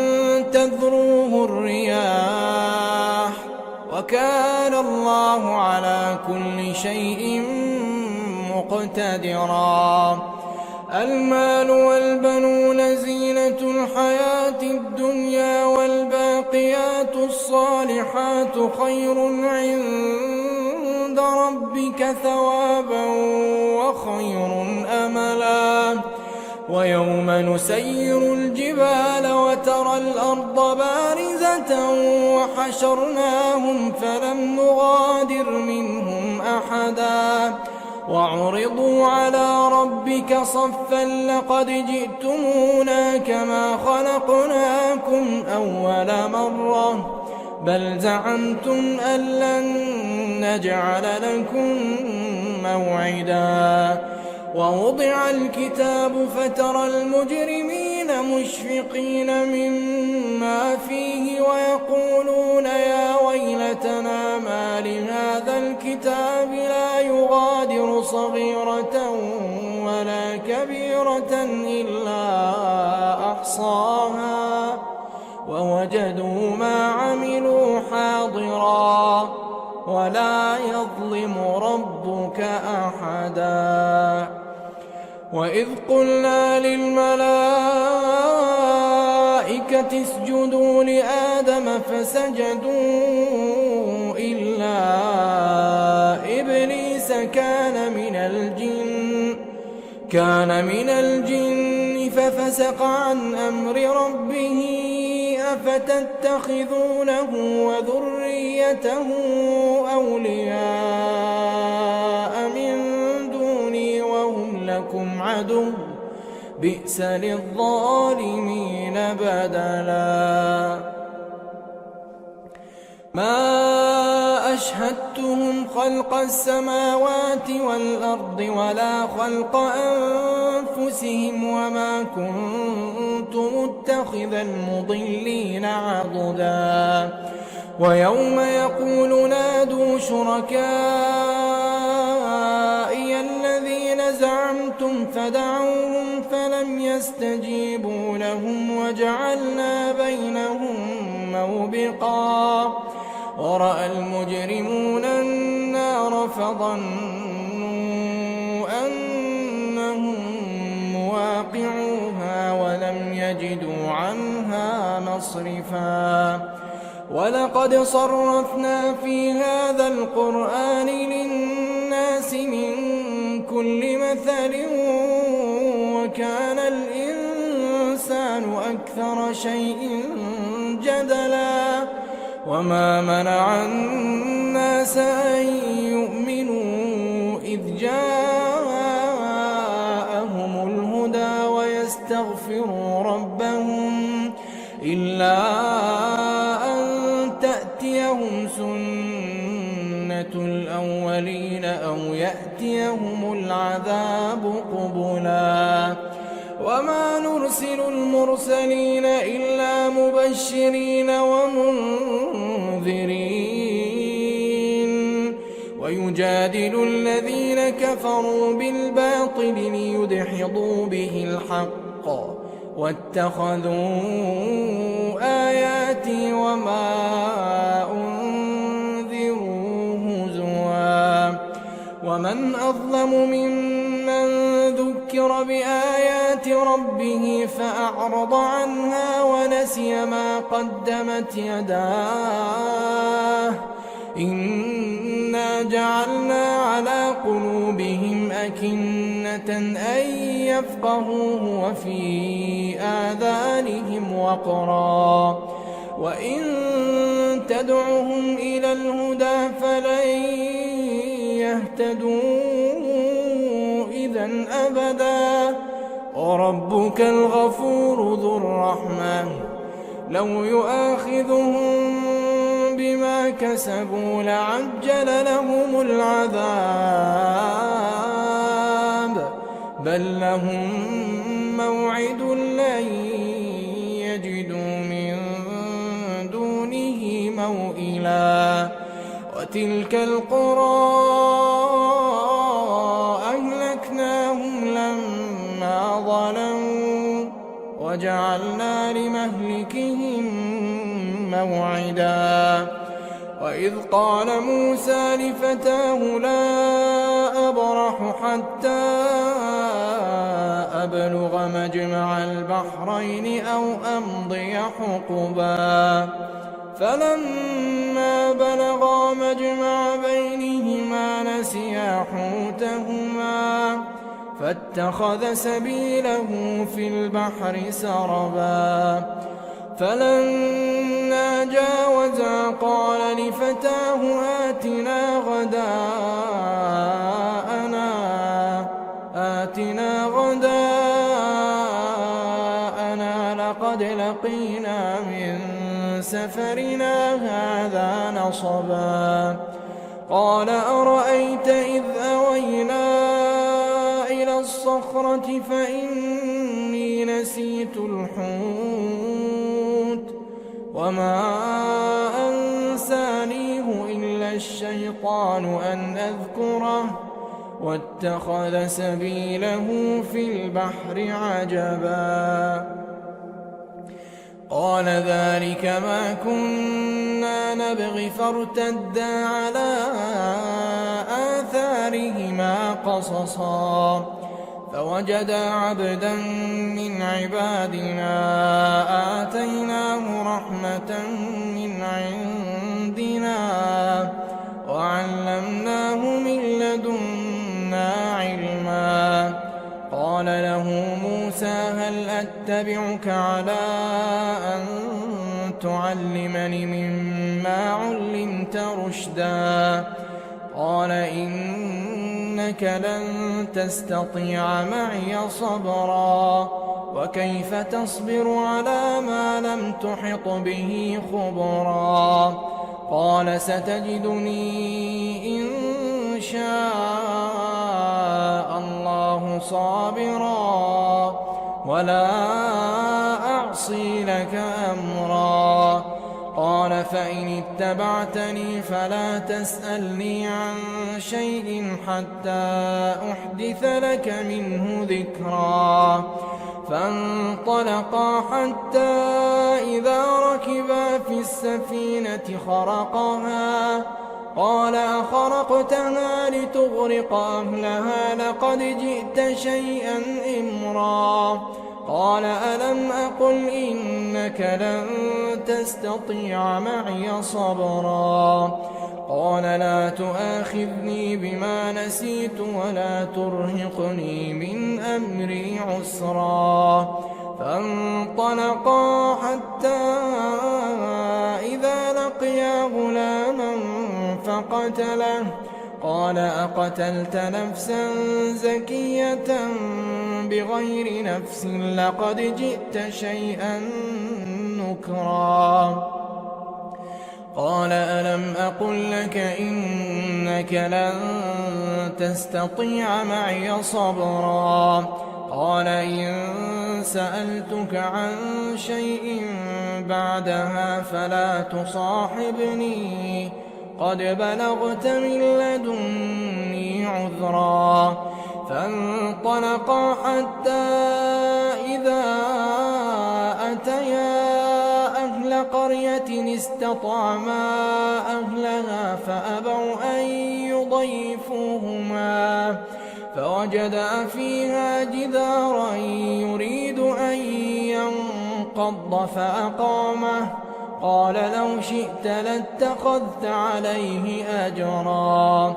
تذروه الرياح وكان الله على كل شيء مقتدرا. المال والبنون زينة الحياة الدنيا والباقيات الصالحات خير عند ربك ثوابا وخير أملا. ويوم نسير الجبال وترى الأرض بارزة وحشرناهم فلم نغادر منهم أحدا وعرضوا على ربك صفا لقد جئتمونا كما خلقناكم أول مرة بل زعمتم أن لن نجعل لكم موعدا. ووضع الكتاب فترى المجرمين مشفقين مما فيه ويقولون يا ويلتنا ما لهذا الكتاب لا يغادر صغيرة ولا كبيرة إلا أحصاها ووجدوا ما عملوا حاضرا ولا يظلم ربك أحدا. وإذ قلنا للملائكة اسجدوا لآدم فسجدوا إلا إبليس كان من الجن ففسق عن أمر ربه أفتتخذونه وذريته أولياء من دوني وهم لكم عدو بئس للظالمين بدلا. ما أشهدتهم خلق السماوات والأرض ولا خلق أنفسهم وما كنت متخذ المضلين عضدا. ويوم يقول نادوا شركائي الذين زعمتم فدعوهم فلم يستجيبوا لهم وجعلنا بينهم موبقا. ورأى المجرمون النار فظنوا أنهم مواقعوها ولم يجدوا عنها مصرفا. ولقد صرفنا في هذا القرآن للناس من كل مثل وكان الإنسان أكثر شيء جدلا. وما منع الناس أن يؤمنوا إذ جاءهم الهدى ويستغفروا ربهم إلا أن تأتيهم سنة الأولين أو يأتيهم العذاب قبلا. وما نرسل المرسلين إلا مبشرين ومنذرين ويجادل الذين كفروا بالباطل ليدحضوا به الحق واتخذوا آياتي وما أنذروا هزوا. ومن أظلم ممن ذكر بآيات ربه فأعرض عنها ونسي ما قدمت يداه إنا جعلنا على قلوبهم أكنة أن يفقهوه وفي آذانهم وقرا وإن تدعهم إلى الهدى فلن يهتدوا إذا أبدا. وربك الغفور ذو الرحمة لو يؤاخذهم بما كسبوا لعجل لهم العذاب بل لهم موعد لن يجدوا من دونه موئلا. وتلك القرى أهلكناهم لما ظلموا وجعلنا لمهلكهم موعدا وإذ قال موسى لفتاه لا أبرح حتى أبلغ مجمع البحرين أو أمضي حقبا فلما بلغا مجمع بينهما نسيا حوتهما فاتخذ سبيله في البحر سربا فلما جاوزا قال لفتاه آتنا غداءنا لقد لقينا من سفرنا هذا نصبا قال أرأيت إذ أوينا إلى الصخرة فإني نسيت الحوت وما أنسانيه إلا الشيطان أن أذكره واتخذ سبيله في البحر عجبا قال ذلك ما كنا نبغي فارتدا على آثارهما قصصا فوجدا عبدا من عبادنا آتيناه رحمة من عندنا وعلمناه من لدنا علما قال له موسى هل أتبعك على أن تعلمني مما علمت رشدا قال إنك لن تستطيع معي صبرا وكيف تصبر على ما لم تحط به خبرا قال ستجدني إن شاء الله صابرا ولا أعصي لك أمرا قال فإن اتبعتني فلا تسألني عن شيء حتى أحدث لك منه ذكرا فانطلقا حتى إذا ركبا في السفينة خرقها قال أخرقتها لتغرق أهلها لقد جئت شيئا إمرا قال ألم أقل إنك لن تستطيع معي صبرا قال لا تؤاخذني بما نسيت ولا ترهقني من أمري عسرا فانطلقا حتى إذا لقيا غلاما فقتله قال أقتلت نفسا زكية بغير نفس لقد جئت شيئا نكرا قال ألم أقل لك إنك لن تستطيع معي صبرا قال إن سألتك عن شيء بعدها فلا تصاحبني قد بلغت من لدني عذرا فانطلقا حتى إذا أتيا أهل قرية استطعما أهلها فأبوا أن يضيفوهما فوجدا فيها جدارا يريد أن ينقض فأقامه قال لو شئت لاتخذت عليه أجرا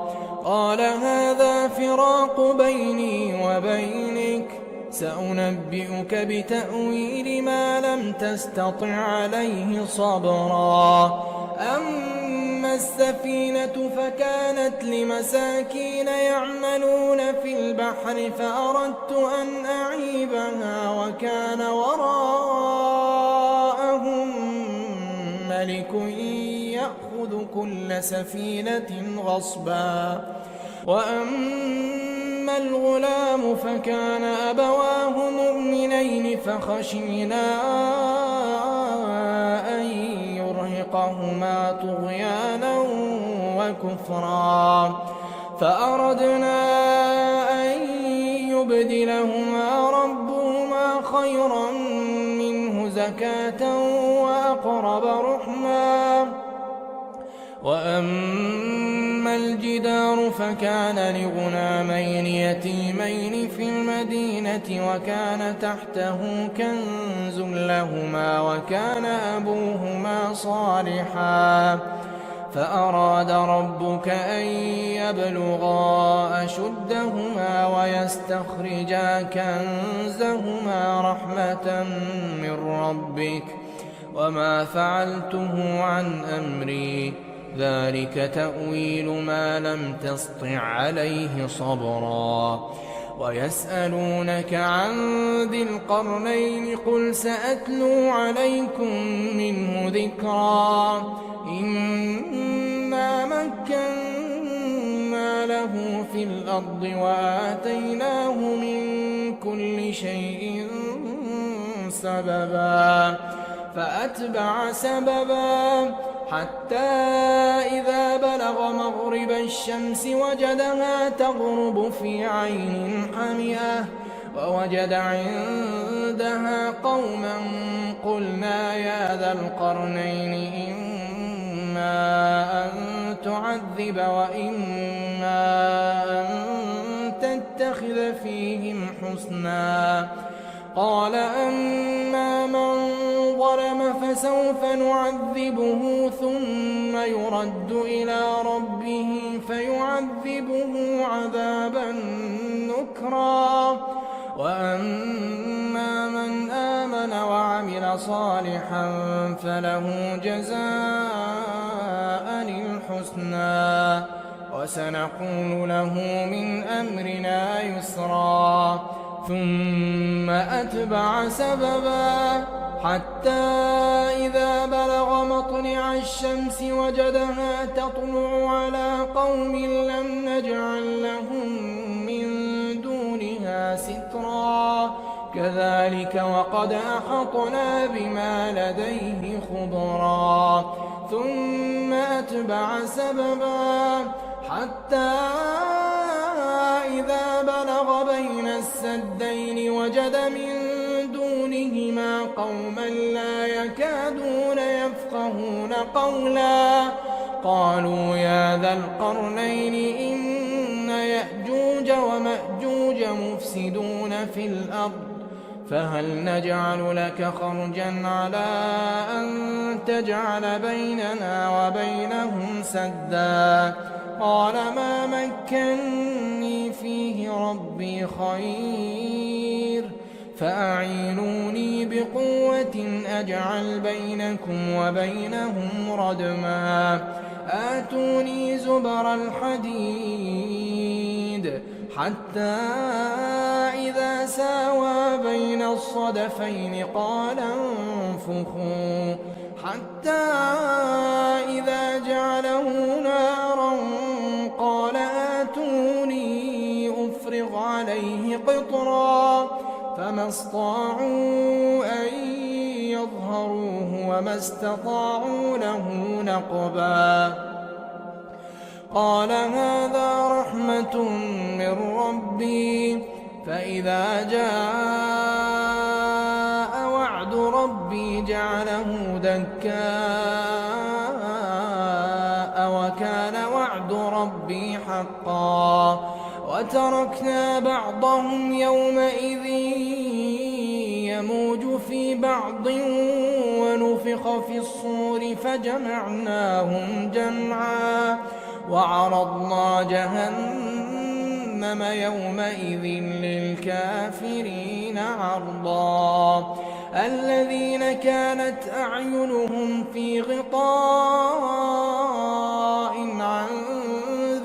قال هذا فراق بيني وبينك سأنبئك بتأويل ما لم تستطع عليه صبرا أما السفينة فكانت لمساكين يعملون في البحر فأردت أن أعيبها وكان وراءهم ملك يأخذ كل سفينة غصبا وأما الغلام فكان أبواه مؤمنين فخشينا أن يرهقهما طغيانا وكفرا فأردنا أن يبدلهما ربهما خيرا زكاة وأقرب رحما. وأما الجدار فكان لغلامين يتيمين في المدينة وكان تحته كنز لهما وكان أبوهما صالحا فأراد ربك أن يبلغا أشدهما ويستخرجا كنزهما رحمة من ربك وما فعلته عن أمري ذلك تأويل ما لم تسطع عليه صبرا. ويسألونك عن ذي القرنين قل سأتلو عليكم منه ذكرا إنا مكنا له في الأرض وآتيناه من كل شيء سببا فأتبع سببا حتى إذا بلغ مغرب الشمس وجدها تغرب في عين حمئة ووجد عندها قوما قلنا يا ذا القرنين إما أن تعذب وإما أن تتخذ فيهم حسنا قال أما من ظلم فسوف نعذبه ثم يرد إلى ربه فيعذبه عذابا نكرا وأما من آمن وعمل صالحا فله جزاء الحسنى وسنقول له من أمرنا يسرا ثم أتبع سببا حتى إذا بلغ مطلع الشمس وجدها تطلع على قوم لم نجعل لهم من دونها سترا كذلك وقد أحطنا بما لديه خبرا ثم أتبع سببا حتى إذا بلغ بين السدين وجد من دونهما قوما لا يكادون يفقهون قولا قالوا يا ذا القرنين إن يأجوج ومأجوج مفسدون في الأرض فهل نجعل لك خرجا على أن تجعل بيننا وبينهم سدا قال ما مكني فيه ربي خير فأعينوني بقوة أجعل بينكم وبينهم ردما آتوني زبر الحديد حتى إذا ساوى بين الصدفين قال انفخوا حتى إذا جعله نارا قال آتوني أفرغ عليه قطرا فما استطاعوا أن يظهروه وما استطاعوا له نقبا قال هذا رحمة من ربي فإذا جاء وعد ربي جعله دكاء وكان وعد ربي حقا وتركنا بعضهم يومئذ يموج في بعض ونفخ في الصور فجمعناهم جمعا وعرضنا جهنم يومئذ للكافرين عرضا الذين كانت أعينهم في غطاء عن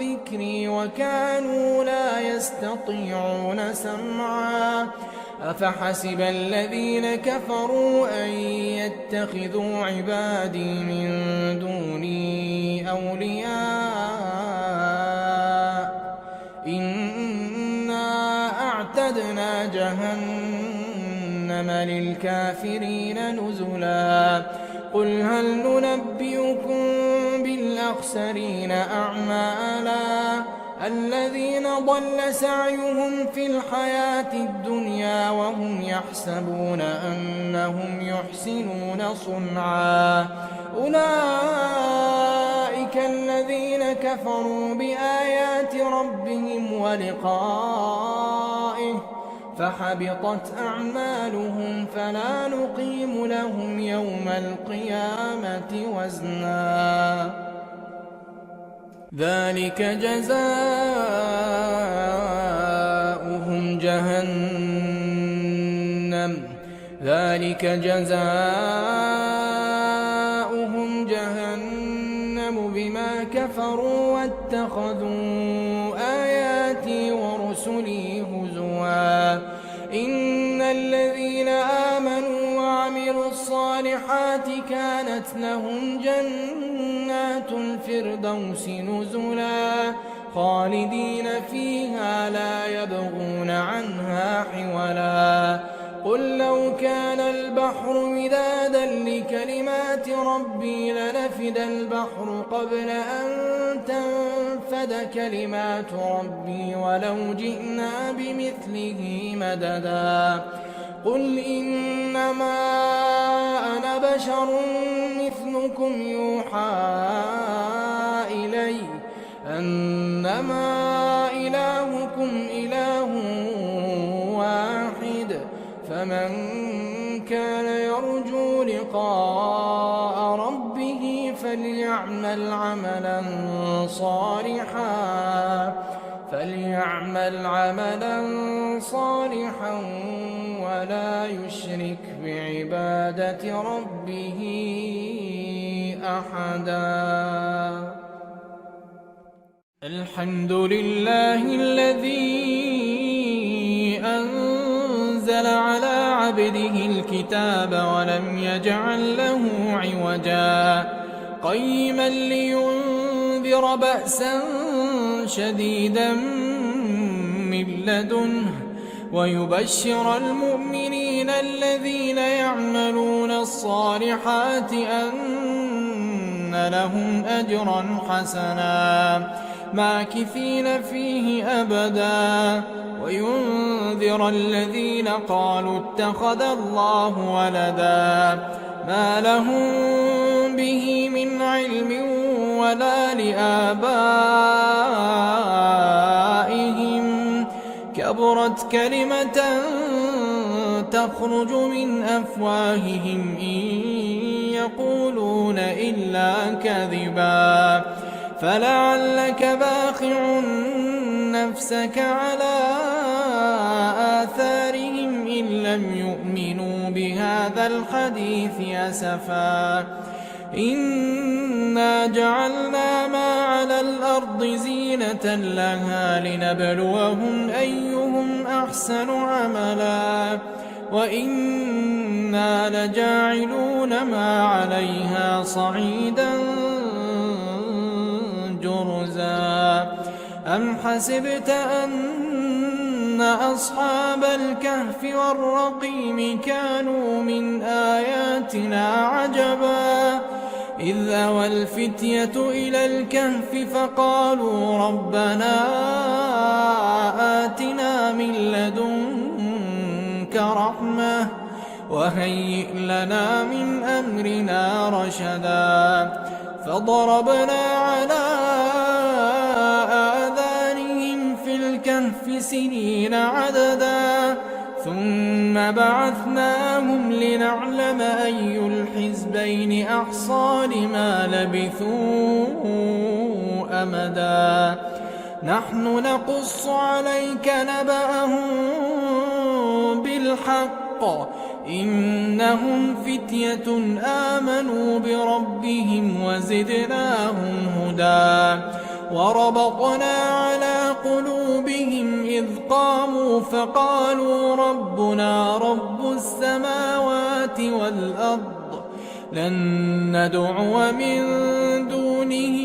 ذكري وكانوا لا يستطيعون سمعا أفحسب الذين كفروا أن يتخذوا عبادي من دوني أولياء إنا أعتدنا جهنم للكافرين نزلا قل هل ننبئكم بالأخسرين أعمالا الذين ضل سعيهم في الحياة الدنيا وهم يحسبون أنهم يحسنون صنعا أولئك الذين كفروا بآيات ربهم ولقائه فحبطت أعمالهم فلا نقيم لهم يوم القيامة وزنا ذلك جزاؤهم جهنم بما كفروا واتخذوا آياتي ورسلي هزوا إن الذين آمنوا وعملوا الصالحات كانت لهم جنات الفردوس نزلا خالدين فيها لا يبغون عنها حولا قل لو كان البحر مدادا لكلمات ربي لنفد البحر قبل أن تنفد كلمات ربي ولو جئنا بمثله مددا قل إنما أنا بشر مثلكم يوحى إلي أنما إلهكم إله واحد فمن كان يرجو لقاء ربه فليعمل عملا صالحا ولا يشرك بعبادة ربه أحدا الحمد لله الذي أنزل على عبده الكتاب ولم يجعل له عوجا قيما لينذر بأسا شديدا من لدنه ويبشر المؤمنين الذين يعملون الصالحات أن لهم أجرا حسنا ماكثين فيه أبدا وينذر الذين قالوا اتخذ الله ولدا ما لهم به من علم ولا لآبائهم كبرت كلمة تخرج من أفواههم إن يقولون إلا كذبا فلعلك باخع نفسك على آثارهم إن لم يؤمنوا بهذا الحديث أسفا إنا جعلنا ما على الأرض زينة لها لنبلوهم أيهم أحسن عملا وإنا لجاعلون ما عليها صعيدا جرزا أم حسبت أن أصحاب الكهف والرقيم كانوا من آياتنا عجبا إذ أوى الفتية إلى الكهف فقالوا ربنا آتنا من لدنك رحمة وهيئ لنا من أمرنا رشدا فضربنا على آذانهم في الكهف سنين عددا ثم بعثناهم لنعلم أي الحزبين أحصى لما لبثوا أمدا نحن نقص عليك نبأهم بالحق إنهم فتية آمنوا بربهم وزدناهم هدى وربطنا على قلوبهم إذ قاموا فقالوا ربنا رب السماوات والأرض لن ندعو من دونه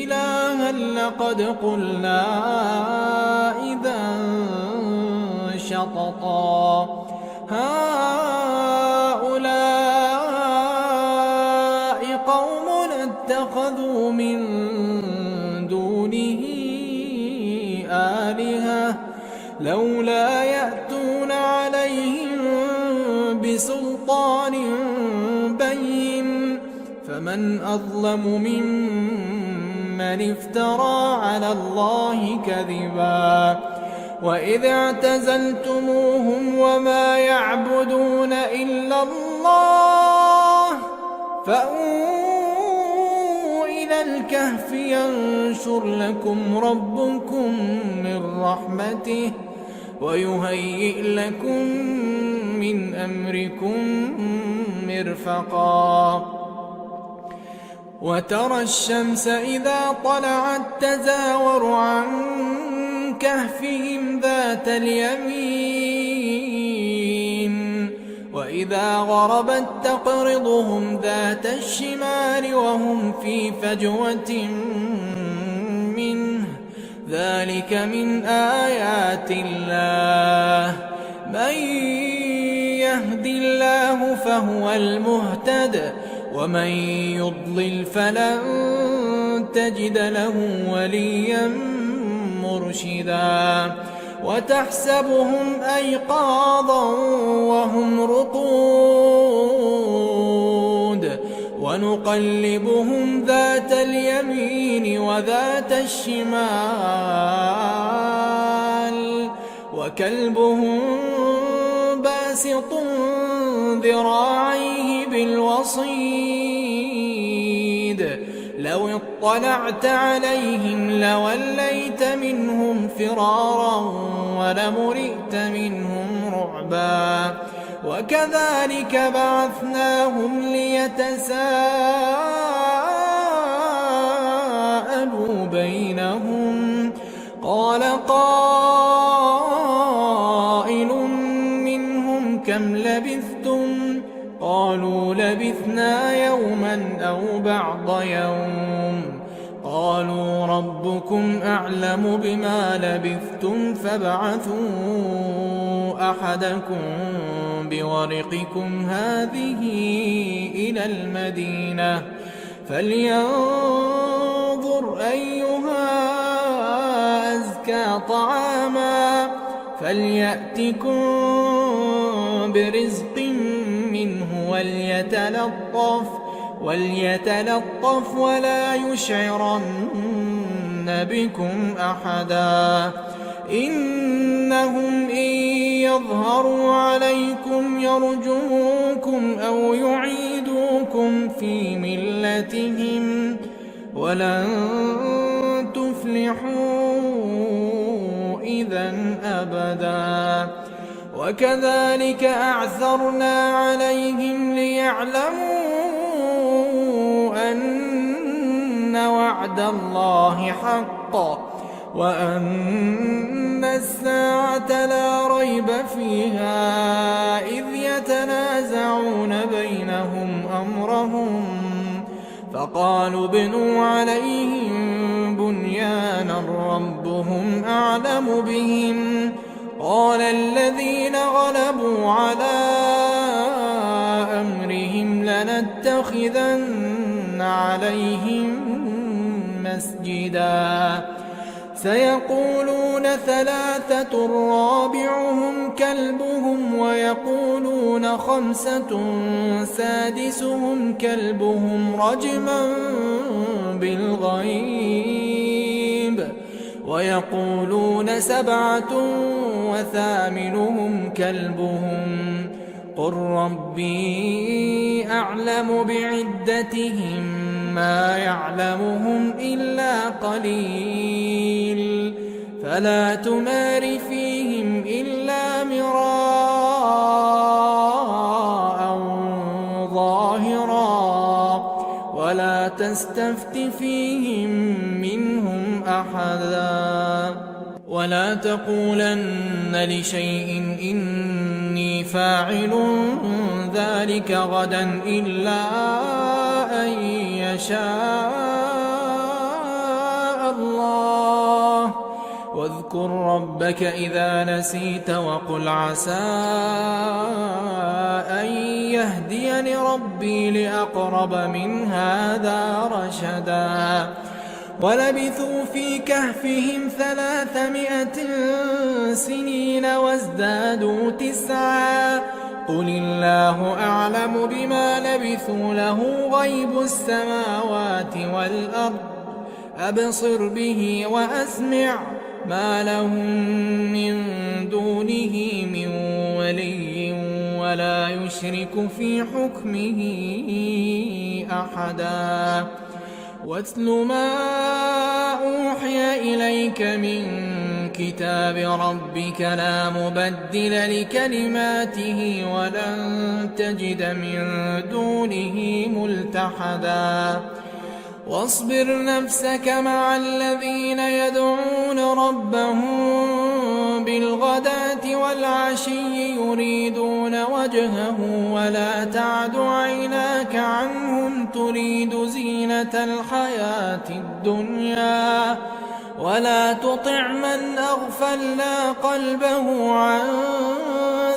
إلها لقد قلنا إذا شططا هؤلاء قوم اتخذوا اتخذوا من دونه آلهة لولا يأتون عليهم بسلطان بين فمن أظلم ممن افترى على الله كذبا وإذ اعتزلتموهم وما يعبدون إلا الله فأووا إلى الكهف ينشر لكم ربكم من رحمته ويهيئ لكم من أمركم مرفقا وترى الشمس إذا طلعت تزاور عن كهفهم ذات اليمين وإذا غربت تقرضهم ذات الشمال وهم في فجوة منه ذلك من آيات الله من يهد الله فهو المهتد ومن يضلل فلن تجد له وليا مرشدا وتحسبهم أيقاظا وهم رقود ونقلبهم ذات اليمين وذات الشمال وكلبهم باسط ذراعيه بالوصيد لو اطلعت عليهم لوليت منهم فرارا ولملئت منهم رعبا وكذلك بعثناهم ليتساءلوا بينهم قال قائل منهم كم لبثتم قالوا لبثنا يوما أو بعض يوم قالوا ربكم أعلم بما لبثتم فابعثوا أحدكم بورقكم هذه إلى المدينة فلينظر أيها أزكى طعاما فليأتكم برزق منه وليتلطف ولا يشعرن بكم أحدا إنهم إن يظهروا عليكم يرجموكم أو يعيدوكم في ملتهم ولن تفلحوا إذن أبدا وكذلك أعثرنا عليهم ليعلموا أن وعد الله حق وأن الساعة لا ريب فيها إذ يتنازعون بينهم أمرهم فقالوا ابنوا عليهم بنيانا ربهم أعلم بهم قال الذين غلبوا على أمرهم لنتخذن عليهم مسجدا سيقولون ثلاثة رابعهم كلبهم ويقولون خمسة سادسهم كلبهم رجما بالغيب ويقولون سبعة وثامنهم كلبهم قل ربي أعلم بعدتهم ما يعلمهم إلا قليل فلا تمار فيهم إلا مراء ظاهرا ولا تستفت فيهم منهم أحدا ولا تقولن لشيء إني فاعل ذلك غدا إلا أن يشاء الله واذكر ربك إذا نسيت وقل عسى أن يهديني ربي لأقرب من هذا رشدا ولبثوا في كهفهم 300 سنين وازدادوا 9 قل الله أعلم بما لبثوا له غيب السماوات والأرض أبصر به وأسمع ما لهم من دونه من ولي ولا يشرك في حكمه أحدا واتل ما أوحي إليك من كتاب ربك لا مبدل لكلماته ولن تجد من دونه ملتحدا واصبر نفسك مع الذين يدعون ربهم بالغداة والعشي يريدون وجهه ولا تعد عيناك عنهم تريد زينة الحياة الدنيا ولا تطع من أغفلنا قلبه عن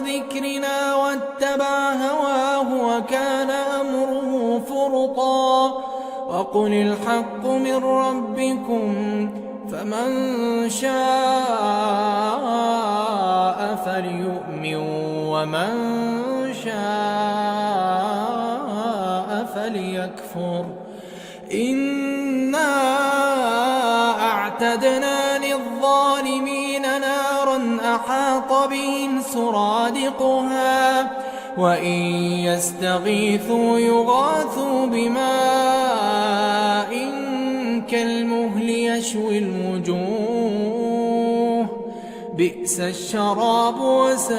ذكرنا واتبع هواه وكان أمره فرطا وقل الحق من ربكم فمن شاء فليؤمن ومن شاء فليكفر إنا أعتدنا للظالمين نارا أحاط بهم سرادقها وإن يستغيثوا يغاثوا بماء كالمهل يشوي الوجوه بئس الشراب وساءت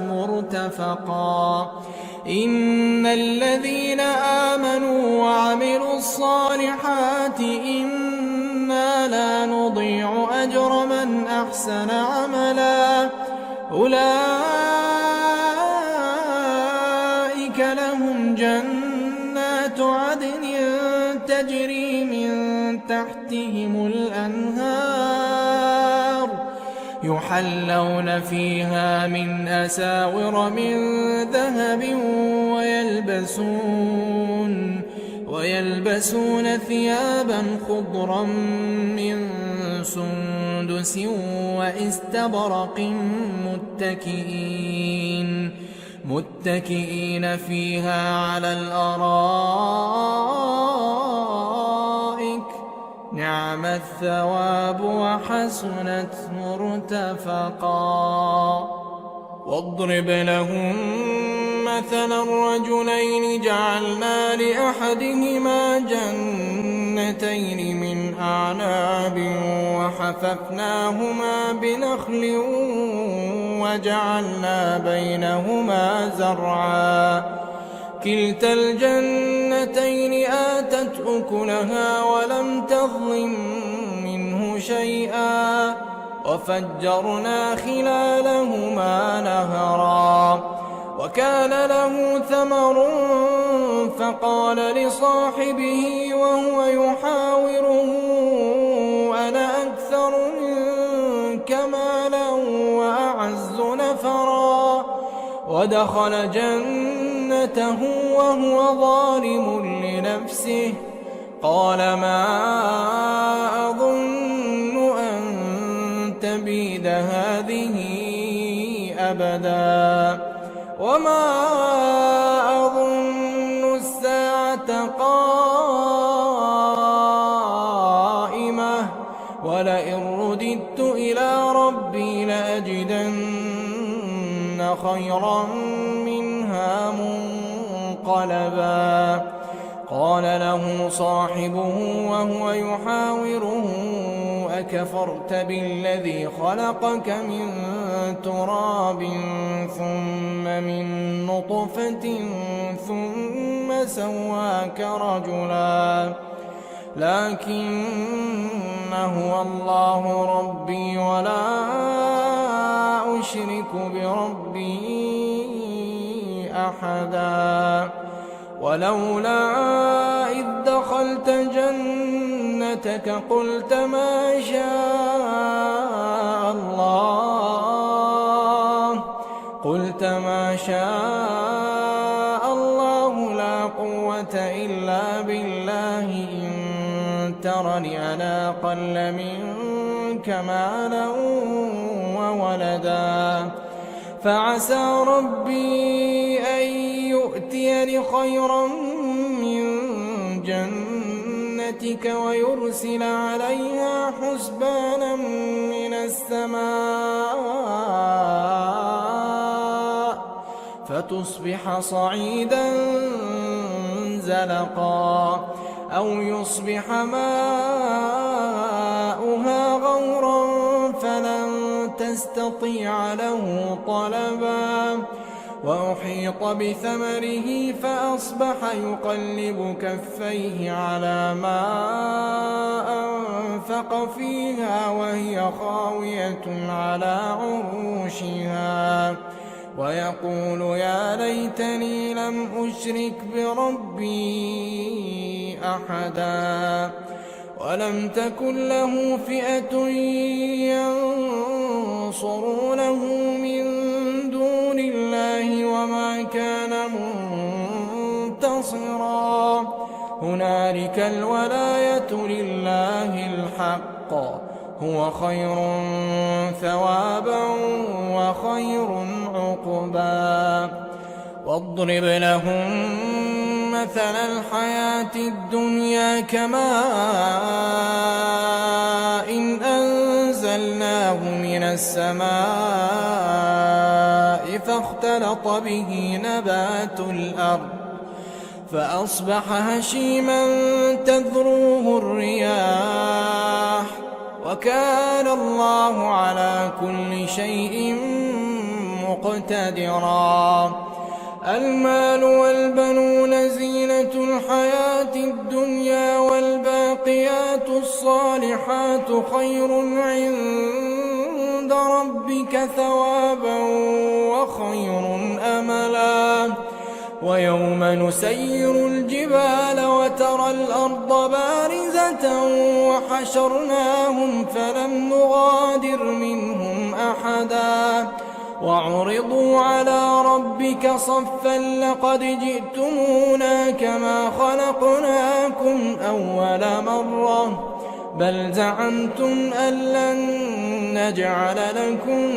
مرتفقا إن الذين آمنوا وعملوا الصالحات إنا لا نضيع أجر من أحسن عملا أولئك لهم جنات عدن تجري من تحتهم الأنهار يحلون فيها من أساور من ذهب ويلبسون ثيابا خضرا من سندس واستبرق متكئين فيها على الأرائك نعم الثواب وحسنت مرتفقا واضرب لهم مثلا الرجلين جعلنا لأحدهما جنتين من أعناب وحففناهما بنخل وجعلنا بينهما زرعا كلتا الجنتين آتت أكلها ولم تظلم منه شيئا وفجرنا خلالهما نهرا وكان له ثمر فقال لصاحبه وهو يحاوره أنا أكثر منك مالا وأعز نفرا ودخل جنته وهو ظالم لنفسه قال ما أظن أن تبيد هذه أبدا وما أظن الساعة قائمة ولئن رددت إلى ربي لأجدن خيرا منها منقلبا قال له صاحبه وهو يحاوره أكفرت بالذي خلقك من تراب ثم من نطفة ثم سواك رجلا لكن هو الله ربي ولا أشرك بربي أحدا ولولا إذ دخلت جنتك قلت ما شاء ما شاء الله لا قوة إلا بالله إن ترني أنا أقل منك مالا وولدا فعسى ربي أن يؤتيني خيرا من جنتك ويرسل عليها حسبانا من السماء فتصبح صعيدا زلقا أو يصبح ماؤها غورا فلن تستطيع له طلبا وأحيط بثمره فأصبح يقلب كفيه على ما أنفق فيها وهي خاوية على عروشها ويقول يا ليتني لم أشرك بربي أحدا ولم تكن له فئة ينصرونه من دون الله وما كان منتصرا هنالك الولاية لله الحق هو خير ثوابا وخير عقبا واضرب لهم مثل الحياة الدنيا كماء إن أنزلناه من السماء فاختلط به نبات الأرض فأصبح هشيما تذروه الرياح وكان الله على كل شيء مقتدرا المال والبنون زينة الحياة الدنيا والباقيات الصالحات خير عند ربك ثوابا وخير أملا ويوم نسير الجبال وترى الأرض بارزة وحشرناهم فلم نغادر منهم أحدا وعرضوا على ربك صفا لقد جئتمونا كما خلقناكم أول مرة بل زعمتم أن لن نجعل لكم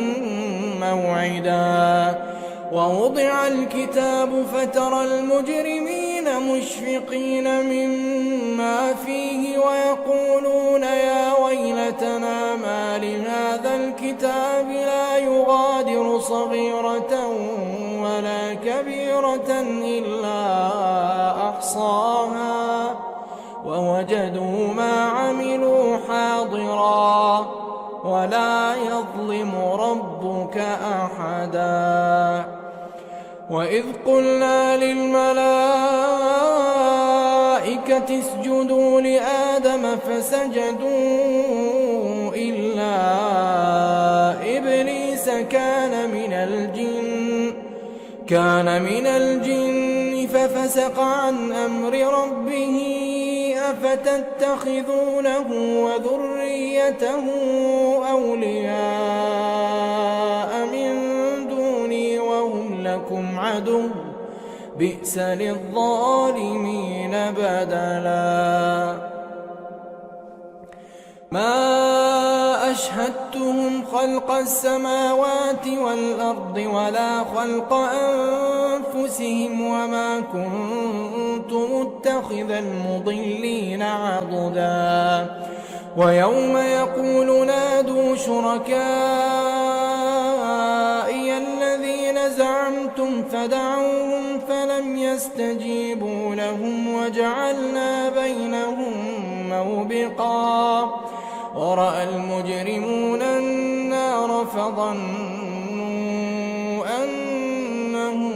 موعدا ووضع الكتاب فترى المجرمين مشفقين مما فيه ويقولون يا ويلتنا ما لهذا الكتاب لا يغادر صغيرة ولا كبيرة إلا أحصاها ووجدوا ما عملوا حاضرا ولا يظلم ربك أحدا وإذ قلنا للملائكة اسجدوا لآدم فسجدوا إلا إبليس كان من الجن ففسق عن أمر ربه أفتتخذونه وذريته أولياء من دوني وهم لكم عدو بئس للظالمين بدلا ما أشهدتهم خلق السماوات والأرض ولا خلق أنفسهم وما كنت متخذ المضلين عضدا ويوم يقول نادوا شركائي الذين زعمتم فدعوهم فلم يستجيبوا لهم وجعلنا بينهم موبقا ورأى المجرمون النار فظنوا أنهم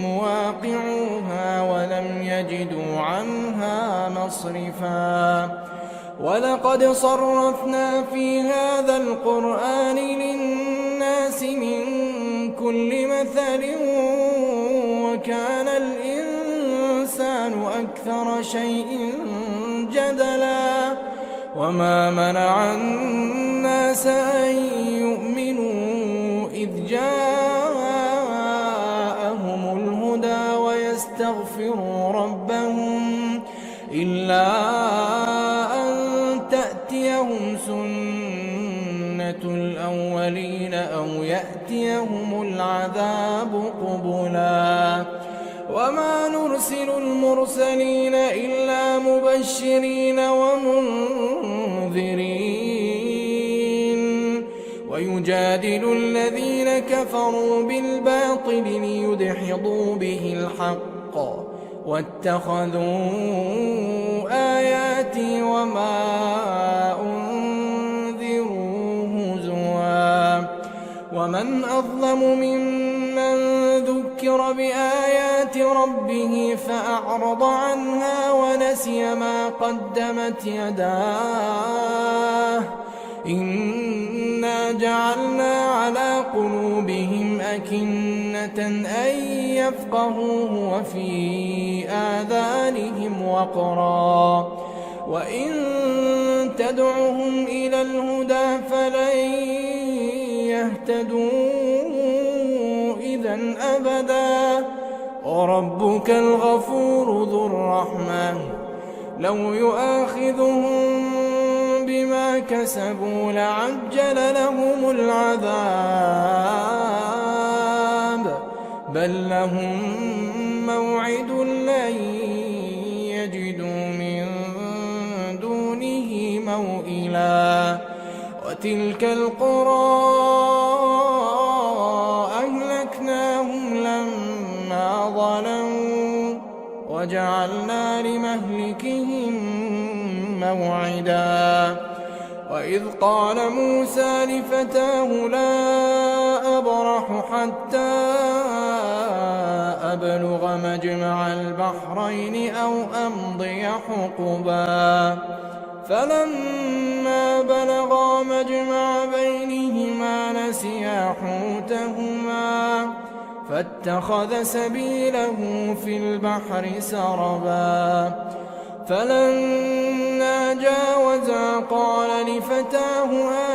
مواقعوها ولم يجدوا عنها مصرفا ولقد صرفنا في هذا القرآن للناس من كل مثل وكان الإنسان أكثر شيء جدلا وما منع الناس أن يؤمنوا إذ جاءهم إلا أن تأتيهم سنة الأولين أو يأتيهم العذاب قبلا وما نرسل المرسلين إلا مبشرين ومنذرين ويجادل الذين كفروا بالباطل ليدحضوا به الحق واتخذوا آياتي وما أنذروا هزوا ومن أظلم ممن ذكر بآيات ربه فأعرض عنها ونسي ما قدمت يداه إنا جعلنا على قلوبهم أكنة أن يفقهوه وفي آذانهم وقرا وإن تدعهم إلى الهدى فلن يهتدوا إذا أبدا وربك الغفور ذو الرحمة لو يؤاخذهم بما كسبوا لعجل لهم العذاب بل لهم موعد لن يجدوا من دونه موئلا وتلك القرى أهلكناهم لما ظلموا وجعلنا لمهلكهم موعدا وإذ قال موسى لفتاه لا أبرح حتى أبلغ مجمع البحرين أو أمضي حقبا فلما بلغا مجمع بينهما نسيا حوتهما فاتخذ سبيله في البحر سربا فلما جاوزا قال لفتاه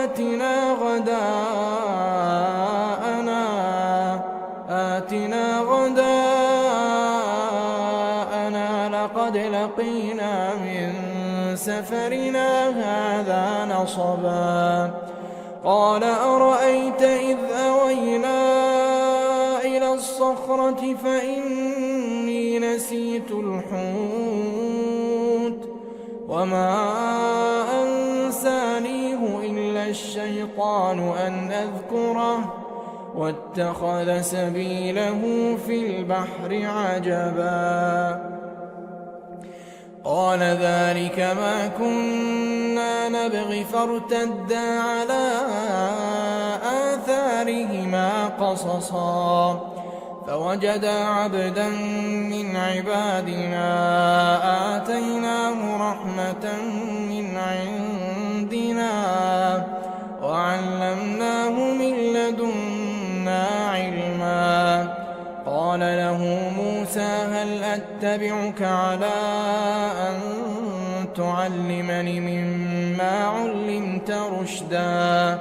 آتنا غداءنا لقد لقينا من سفرنا هذا نصبا قال أرأيت إذ أوينا إلى الصخرة فإني نسيت الحوت وما أنسانيه إلا الشيطان أن أذكره واتخذ سبيله في البحر عجبا قال ذلك ما كنا نبغي فارتدا على آثارهما قصصا فوجدا عبدا من عبادنا آتيناه رحمة من عندنا وعلمناه من لدنا علما قال له موسى هل أتبعك على أن تعلمني مما علمت رشدا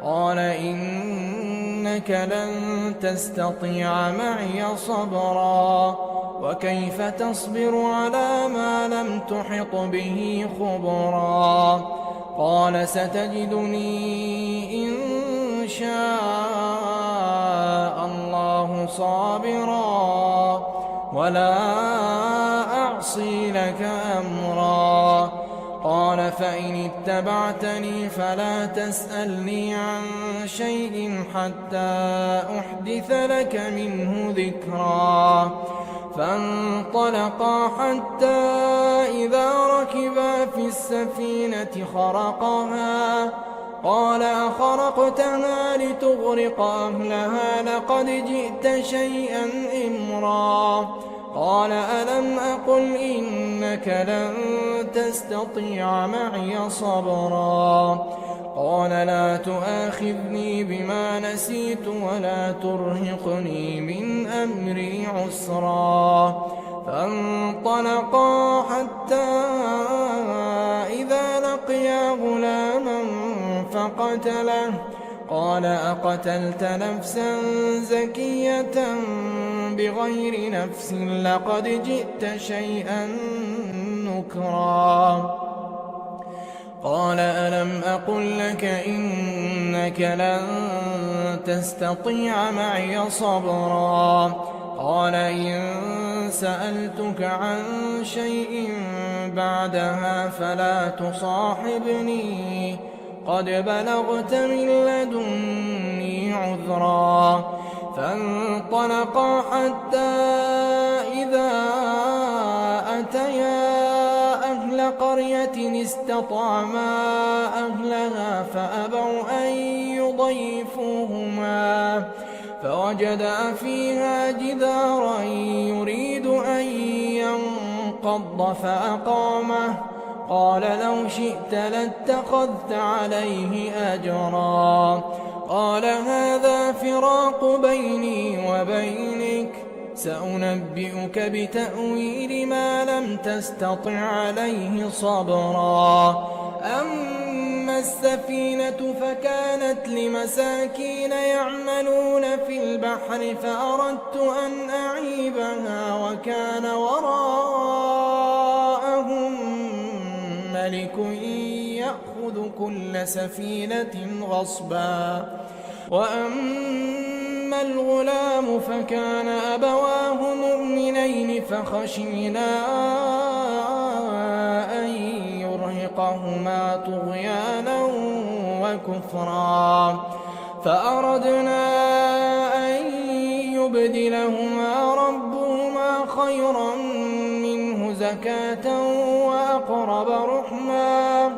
قال إنك لن تستطيع معي صبرا وكيف تصبر على ما لم تحط به خبرا قال ستجدني إن شاء الله صابرا ولا أعصي لك أمرا قال فإن اتبعتني فلا تسألني عن شيء حتى أحدث لك منه ذكرا فانطلقا حتى إذا ركبا في السفينة خرقها قال أخرقتها لتغرق أهلها لقد جئت شيئا إمرا قال ألم أقل إنك لن تستطيع معي صبرا قال لا تؤاخذني بما نسيت ولا ترهقني من أمري عسرا فانطلقا حتى إذا لقيا غلاما فقتله قال أقتلت نفسا زكية بغير نفس لقد جئت شيئا ذكرا قال ألم أقل لك إنك لن تستطيع معي صبرا قال إن سألتك عن شيء بعدها فلا تصاحبني قد بلغت من لدني عذرا فانطلقا حتى إذا أتيا أهل قرية استطعما أهلها فأبوا أن يضيفوهما فوجدا فيها جدارا يريد أن ينقض فأقامه قال لو شئت لاتخذت عليه أجرا قال هذا فراق بيني وبينك سأنبئك بتأويل ما لم تستطع عليه صبرا أما السفينة فكانت لمساكين يعملون في البحر فأردت أن أعيبها وكان وراءهم ملك يأخذ كل سفينة غصبا وأما الغلام فكان أبواه مؤمنين فخشينا أن يرهقهما طغيانا وكفرا فأردنا أن يبدلهما ربهما خيرا منه زكاة وأقرب رحما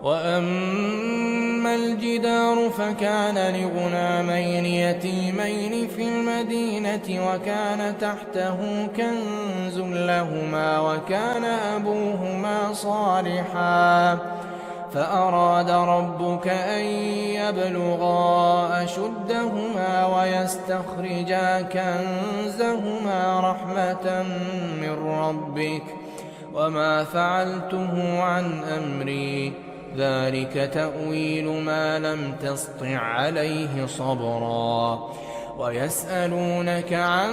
وأما الجدار فكان لغلامين يتيمين في المدينة وكان تحته كنز لهما وكان أبوهما صالحا فأراد ربك أن يبلغا أشدهما ويستخرجا كنزهما رحمة من ربك وما فعلته عن أمري ذلك تأويل ما لم تسطع عليه صبرا ويسألونك عن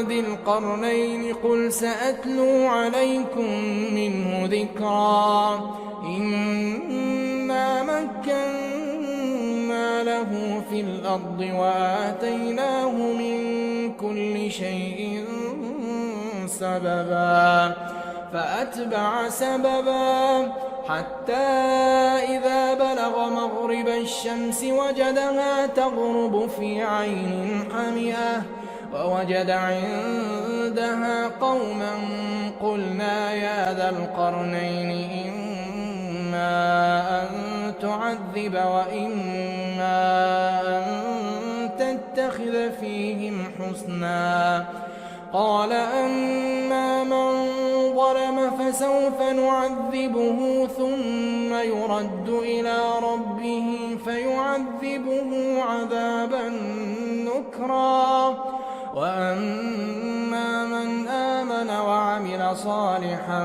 ذي القرنين قل سأتلو عليكم منه ذكرا إنا مكنا له في الأرض وآتيناه من كل شيء سببا فأتبع سببا حتى إذا بلغ مغرب الشمس وجدها تغرب في عين حمئة ووجد عندها قوما قلنا يا ذا القرنين إما أن تعذب وإما أن تتخذ فيهم حسنا قال أما من ظلم فسوف نعذبه ثم يرد إلى ربه فيعذبه عذابا نكرا وأما من آمن وعمل صالحا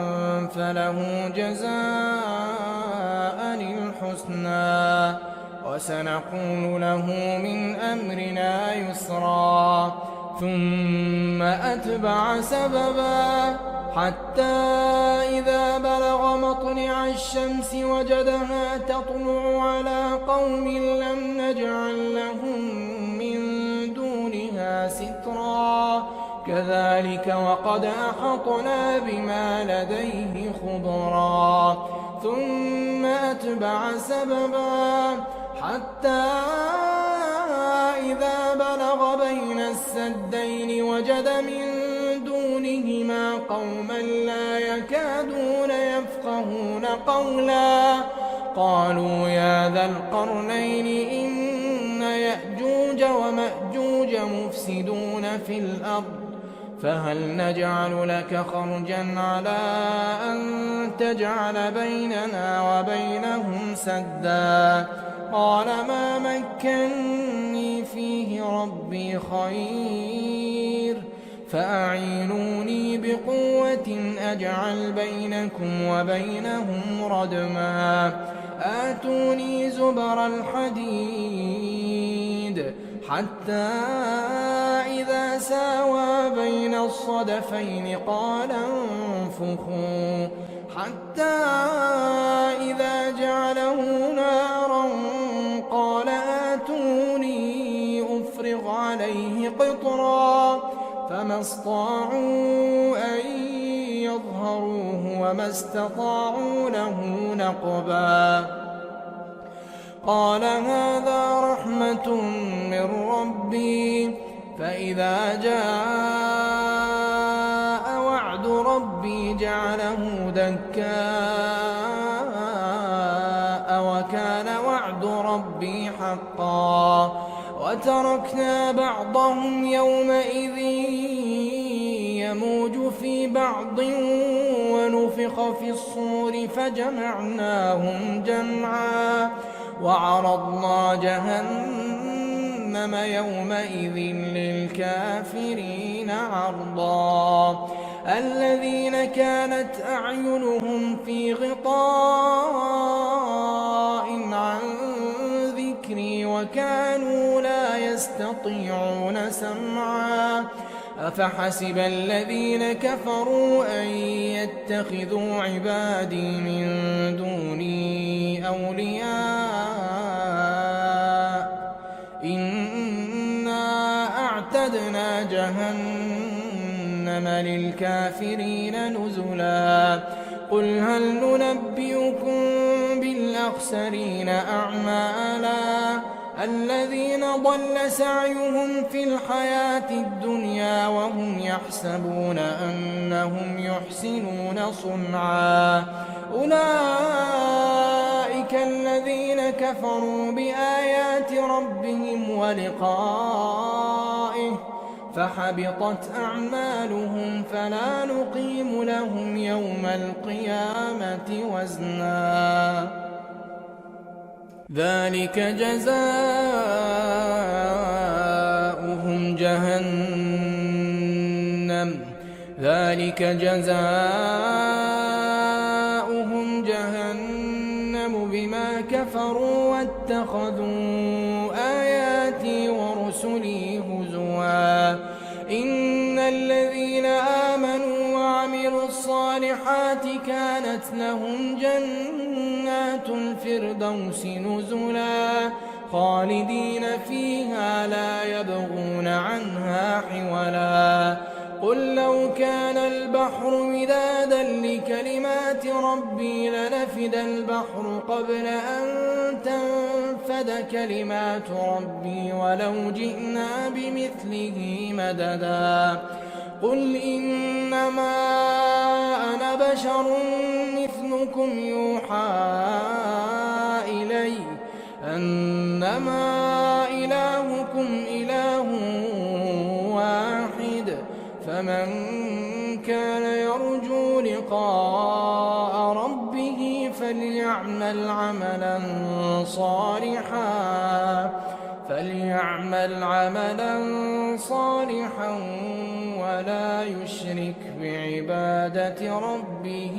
فله جزاء الحسنى وسنقول له من أمرنا يسرا ثم أتبع سببا حتى إذا بلغ مطلع الشمس وجدها تطلع على قوم لم نجعل لهم من دونها سترا كذلك وقد أحطنا بما لديه خبرا ثم أتبع سببا حتى إذا بلغ بين السدين وجد من دونهما قوما لا يكادون يفقهون قولا قالوا يا ذا القرنين إن يأجوج ومأجوج مفسدون في الأرض فهل نجعل لك خرجا على أن تجعل بيننا وبينهم سدا قال ما مكني فيه ربي خير فأعينوني بقوة أجعل بينكم وبينهم ردما آتوني زبر الحديد حتى إذا ساوى بين الصدفين قال انفخوا حتى إذا جعله نارا قال آتوني أفرغ عليه قطرا فما استطاعوا أن يظهروه وما استطاعوا له نقبا قال هذا رحمة من ربي فإذا جاء وعد ربي جعله دكاء وكان وعد ربي حقا وتركنا بعضهم يومئذ يموج في بعض ونفخ في الصور فجمعناهم جمعا وعرضنا جهنم يومئذ للكافرين عرضا الذين كانت أعينهم في غطاء عن ذكري وكانوا لا يستطيعون سمعا أفحسب الذين كفروا أن يتخذوا عبادي من دوني أولياء إنا أعتدنا جهنم للكافرين نزلا قل هل ننبئكم بالأخسرين أعمالا الذين ضل سعيهم في الحياة الدنيا وهم يحسبون أنهم يحسنون صنعا أولئك الذين كفروا بآيات ربهم ولقائه فحبطت أعمالهم فلا نقيم لهم يوم القيامة وزنا ذلك جزاؤهم جهنم بما كفروا واتخذوا آياتي ورسلي هزوا إن الذين آمنوا وعملوا الصالحات كانت لهم جنات الفردوس نزلا خالدين فيها لا يبغون عنها حولا قل لو كان البحر مدادا لكلمات ربي لنفد البحر قبل أن تنفد كلمات ربي ولو جئنا بمثله مددا قل إنما أنا بشر مثلكم يوحى إلي أنما إلهكم إله واحد فمن كان يرجو لقاء ربه فليعمل عملا صالحا ولا يشرك بعبادة ربه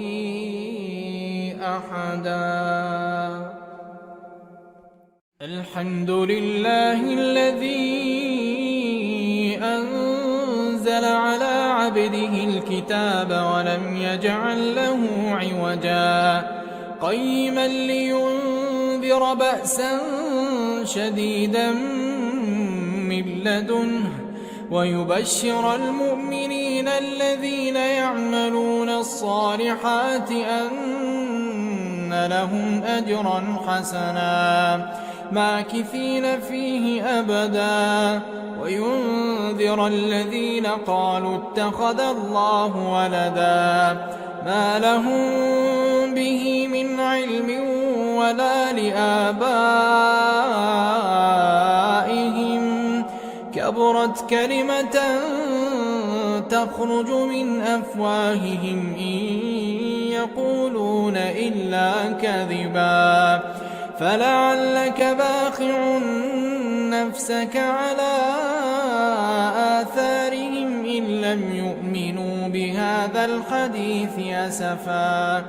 أحدا الحمد لله الذي أنزل على عبده الكتاب ولم يجعل له عوجا قيما لينذر بأسا شديدا من لدنه ويبشر المؤمنين الذين يعملون الصالحات أن لهم أجرا حسنا ماكثين فيه أبدا وينذر الذين قالوا اتخذ الله ولدا ما لهم به من علم ولا لآبائهم كبرت كلمة تخرج من أفواههم إن يقولون إلا كذبا فلعلك باخع نفسك على آثارهم إن لم يؤمنوا بهذا الحديث أسفا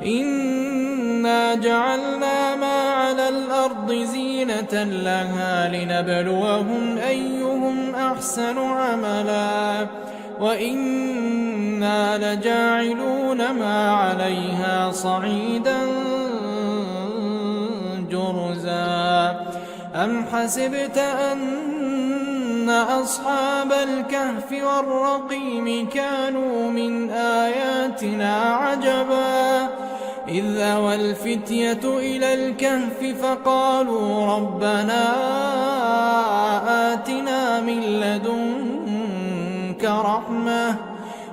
إنا جعلنا ما على الأرض الأرض زينة لها لنبلوهم أيهم أحسن عملا وإنا لجاعلون ما عليها صعيدا جرزا أم حسبت أن أصحاب الكهف والرقيم كانوا من آياتنا عجبا إذ أوى الفتية إلى الكهف فقالوا ربنا آتنا من لدنك رحمة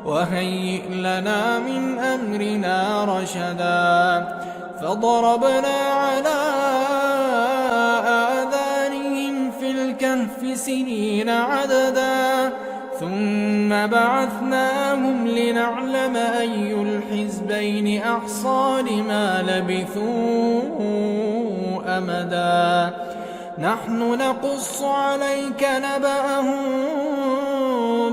وهيئ لنا من أمرنا رشدا فضربنا على آذانهم في الكهف سنين عددا ثم بعثناهم لنعلم أي الحزبين أحصى لما لبثوا أمدا نحن نقص عليك نبأهم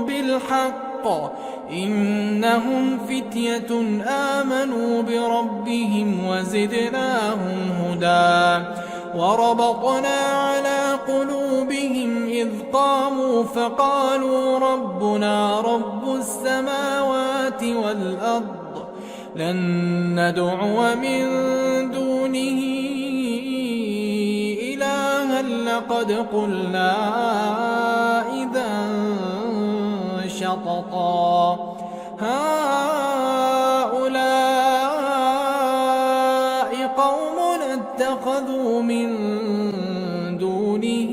بالحق إنهم فتية آمنوا بربهم وزدناهم هدى وربطنا على قلوبهم إذ قاموا فقالوا ربنا رب السماوات والأرض لن ندعو من دونه إلها لقد قلنا إذا شططا هؤلاء قوم اتخذوا من دونه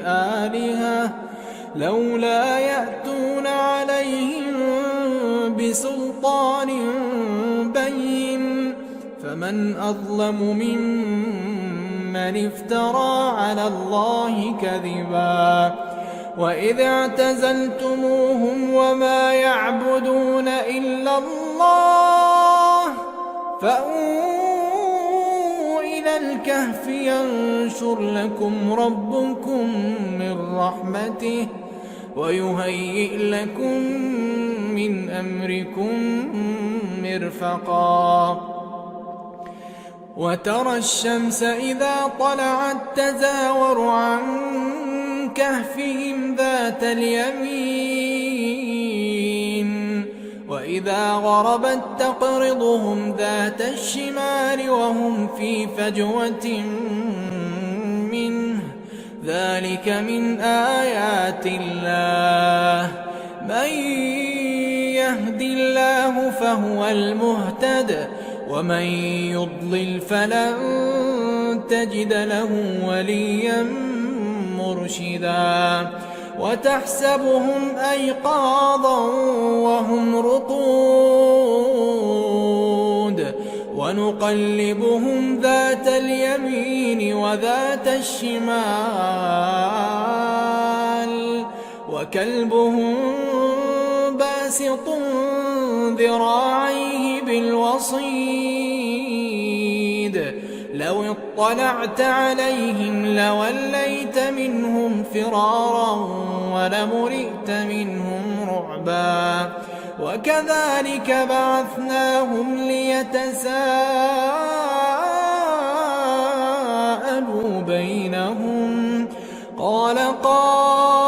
آلهة لولا يأتون عليهم بسلطان بين فمن أظلم ممن افترى على الله كذبا وإذ اعتزلتموهم وما يعبدون إلا الله فأووا إلى الكهف ينشر لكم ربكم من رحمته ويهيئ لكم من أمركم مرفقا وترى الشمس إذا طلعت تزاور عن كهفهم ذات اليمين وإذا غربت تقرضهم ذات الشمال وهم في فجوة منه ذلك من آيات الله من يهد الله فهو المهتد ومن يضلل فلن تجد له وليا مرشدا وتحسبهم أيقاظا وهم رقود ونقلبهم ذات اليمين وذات الشمال وكلبهم باسط ذراعيه بالوصيد لو اطلعت عليهم لوليت منهم فرارا ولملئت منهم رعبا وكذلك بعثناهم ليتساءلوا بينهم قال قائل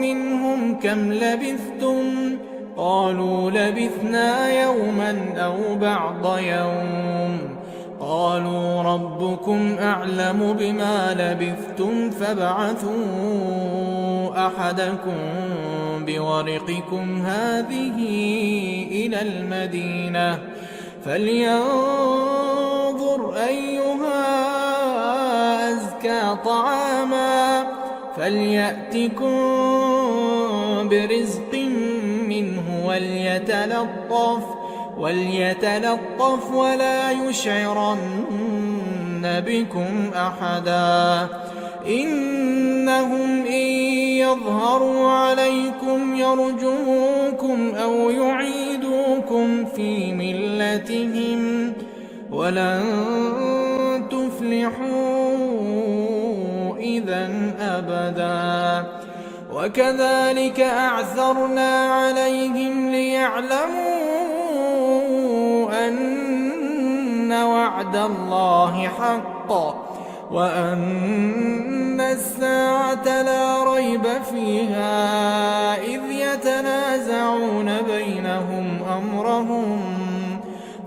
منهم كم لبثتم قالوا لبثنا يوما أو بعض يوم قالوا ربكم أعلم بما لبثتم فابعثوا أحدكم بورقكم هذه إلى المدينة فلينظر أيها أزكى طعاما فليأتكم برزق منه وليتلطف ولا يشعرن بكم أحدا إنهم إن يظهروا عليكم يرجموكم أو يعيدوكم في ملتهم ولن تفلحوا إذا أبدا وكذلك أعثرنا عليهم ليعلموا أن وأن وعد الله حق وأن الساعة لا ريب فيها إذ يتنازعون بينهم أمرهم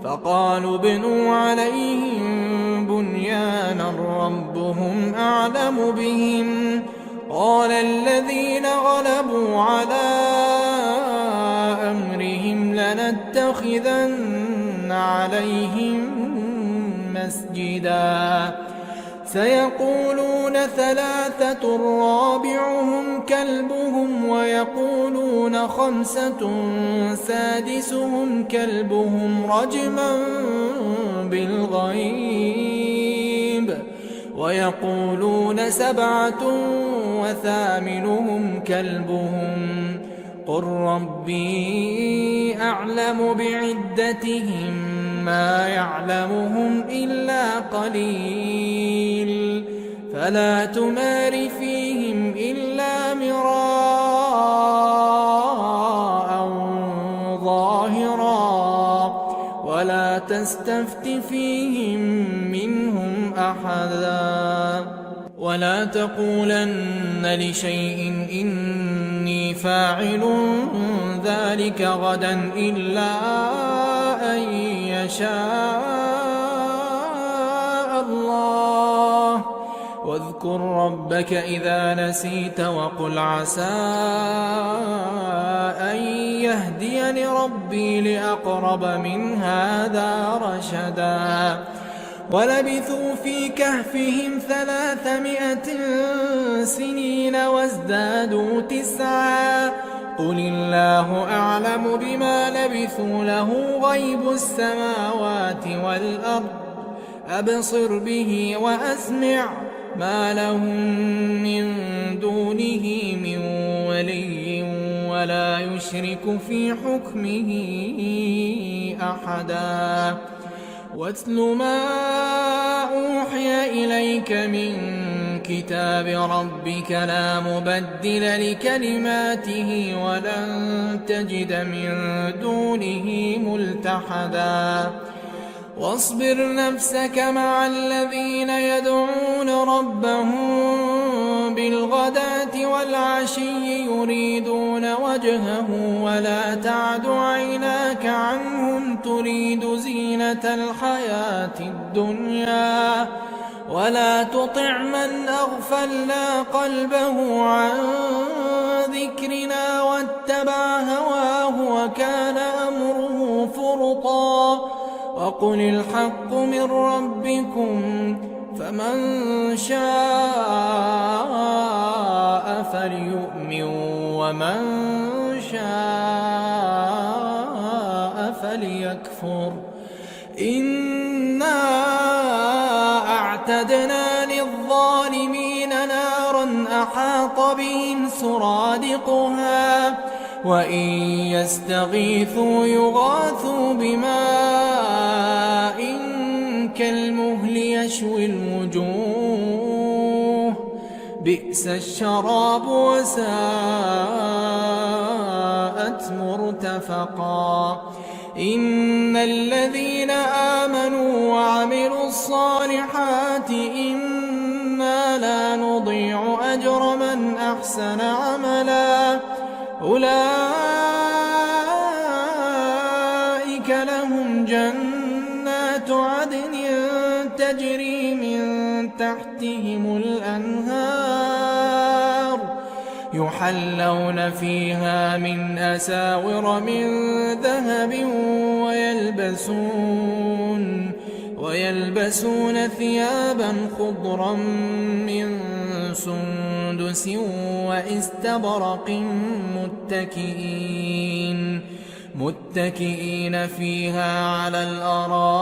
فقالوا ابنوا عليهم بنيانا ربهم أعلم بهم قال الذين غلبوا على أمرهم لنتخذن عليهم مسجدا سيقولون ثلاثة رابعهم كلبهم ويقولون خمسة سادسهم كلبهم رجما بالغيب ويقولون سبعة وثامنهم كلبهم قل ربي أعلم بعدتهم ما يعلمهم إلا قليل فلا تمار فيهم إلا مراء ظاهرا ولا تستفت فيهم منهم أحدا ولا تقولن لشيء إني فاعل ذلك غدا إلا أن يشاء الله واذكر ربك إذا نسيت وقل عسى أن يهديني ربي لأقرب من هذا رشدا ولبثوا في كهفهم 300 سنين وازدادوا 9 قل الله أعلم بما لبثوا له غيب السماوات والأرض أبصر به وأسمع ما لهم من دونه من ولي ولا يشرك في حكمه أحدا واتل ما أوحي إليك من كتاب ربك لا مبدل لكلماته ولن تجد من دونه ملتحدا واصبر نفسك مع الذين يدعون ربهم بالغداة والعشي يريدون وجهه ولا تعد عيناك عنهم تريد زينة الحياة الدنيا ولا تطع من أغفلنا قلبه عن ذكرنا واتبع هواه وكان أمره فرطا وقل الحق من ربكم فمن شاء فليؤمن ومن شاء فليكفر إنا أعتدنا للظالمين نارا أحاط بهم سرادقها وإن يستغيثوا يغاثوا بماء كالمهل يشوي الوجوه بئس الشراب وساءت مرتفقا إن الذين آمنوا وعملوا الصالحات إنا لا نضيع أجر من أحسن عملا أولئك لهم جنات عدن تجري من تحتهم الأنهار يحلون فيها من أساور من ذهب ويلبسون ثيابا خضرا من سندس واستبرق متكئين فيها على الأرائك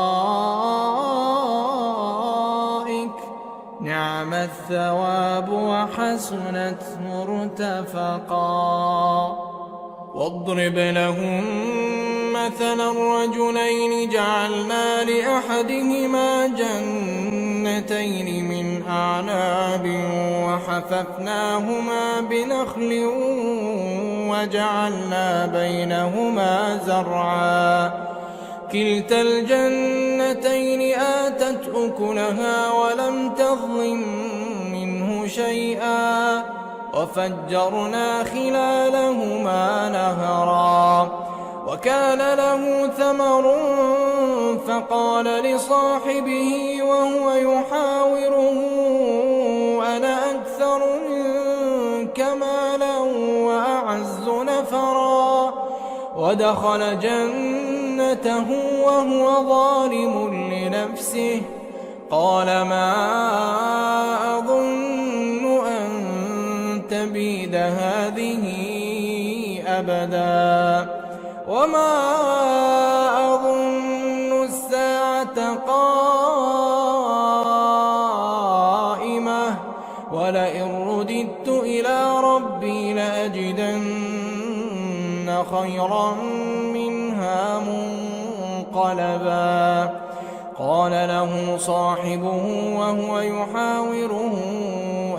نعم الثواب وحسنت مرتفقا واضرب لهم مثلا الرجلين جعلنا لأحدهما جنتين من أعناب وحففناهما بنخل وجعلنا بينهما زرعا كلتا الجنتين آتت أكلها ولم تظلم منه شيئا وفجرنا خلالهما نهرا وكان له ثمر فقال لصاحبه وهو يحاوره أنا أكثر منك مالا وأعز نفرا ودخل جنته وهو ظالم لنفسه قال ما أظن أن تبيد هذه أبدا وما أظن الساعة قائمة ولئن رددت إلى ربي لأجدن خيرا منها منقلبا قال له صاحبه وهو يحاوره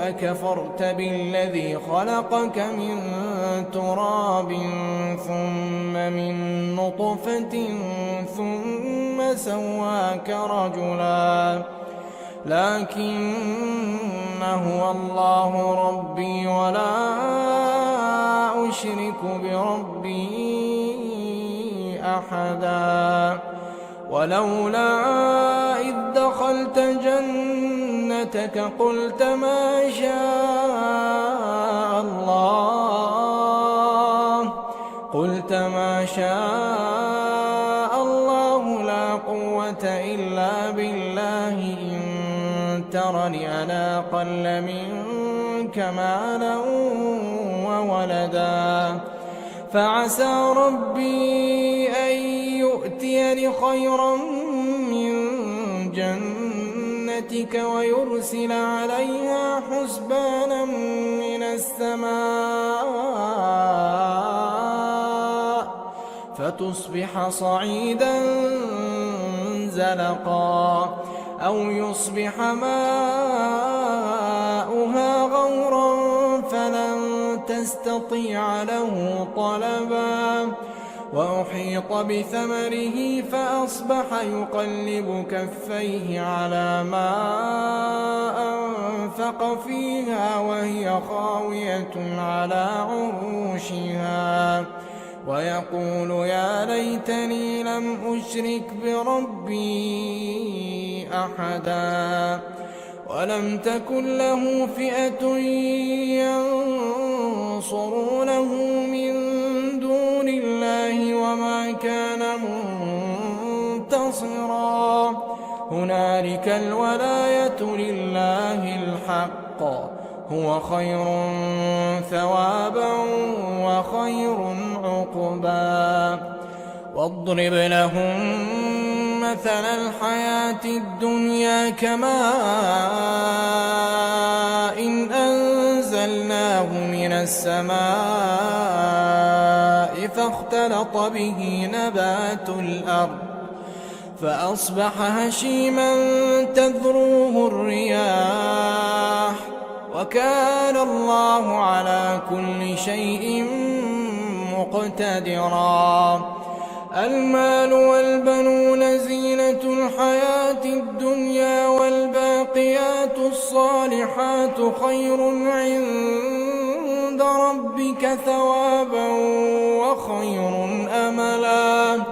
أكفرت بالذي خلقك من تراب ثم من نطفة ثم سواك رجلا لكن هو الله ربي ولا أشرك بربي أحدا ولولا إذ دخلت جنتك قلت ما شاء الله لا قوة إلا بالله إن ترني أنا أقل منك مالا وولدا فعسى ربي أن يؤتيني خيرا من جنتك ويرسل عليها حسبانا من السماء فتصبح صعيدا زلقا أو يصبح ماؤها غورا فلن تستطيع له طلبا وأحيط بثمره فأصبح يقلب كفيه على ما أنفق فيها وهي خاوية على عروشها ويقول يا ليتني لم أشرك بربي أحدا ولم تكن له فئة ينصرونه من دون الله وما كان منتصرا هنالك الولاية لله الحق هو خير ثوابا وخير عقبا واضرب لهم مثل الحياة الدنيا كماء إن أنزلناه من السماء فاختلط به نبات الأرض فأصبح هشيما تذروه الرياح وكان الله على كل شيء مقتدرا المال والبنون زينة الحياة الدنيا والباقيات الصالحات خير عند ربك ثوابا وخير أملا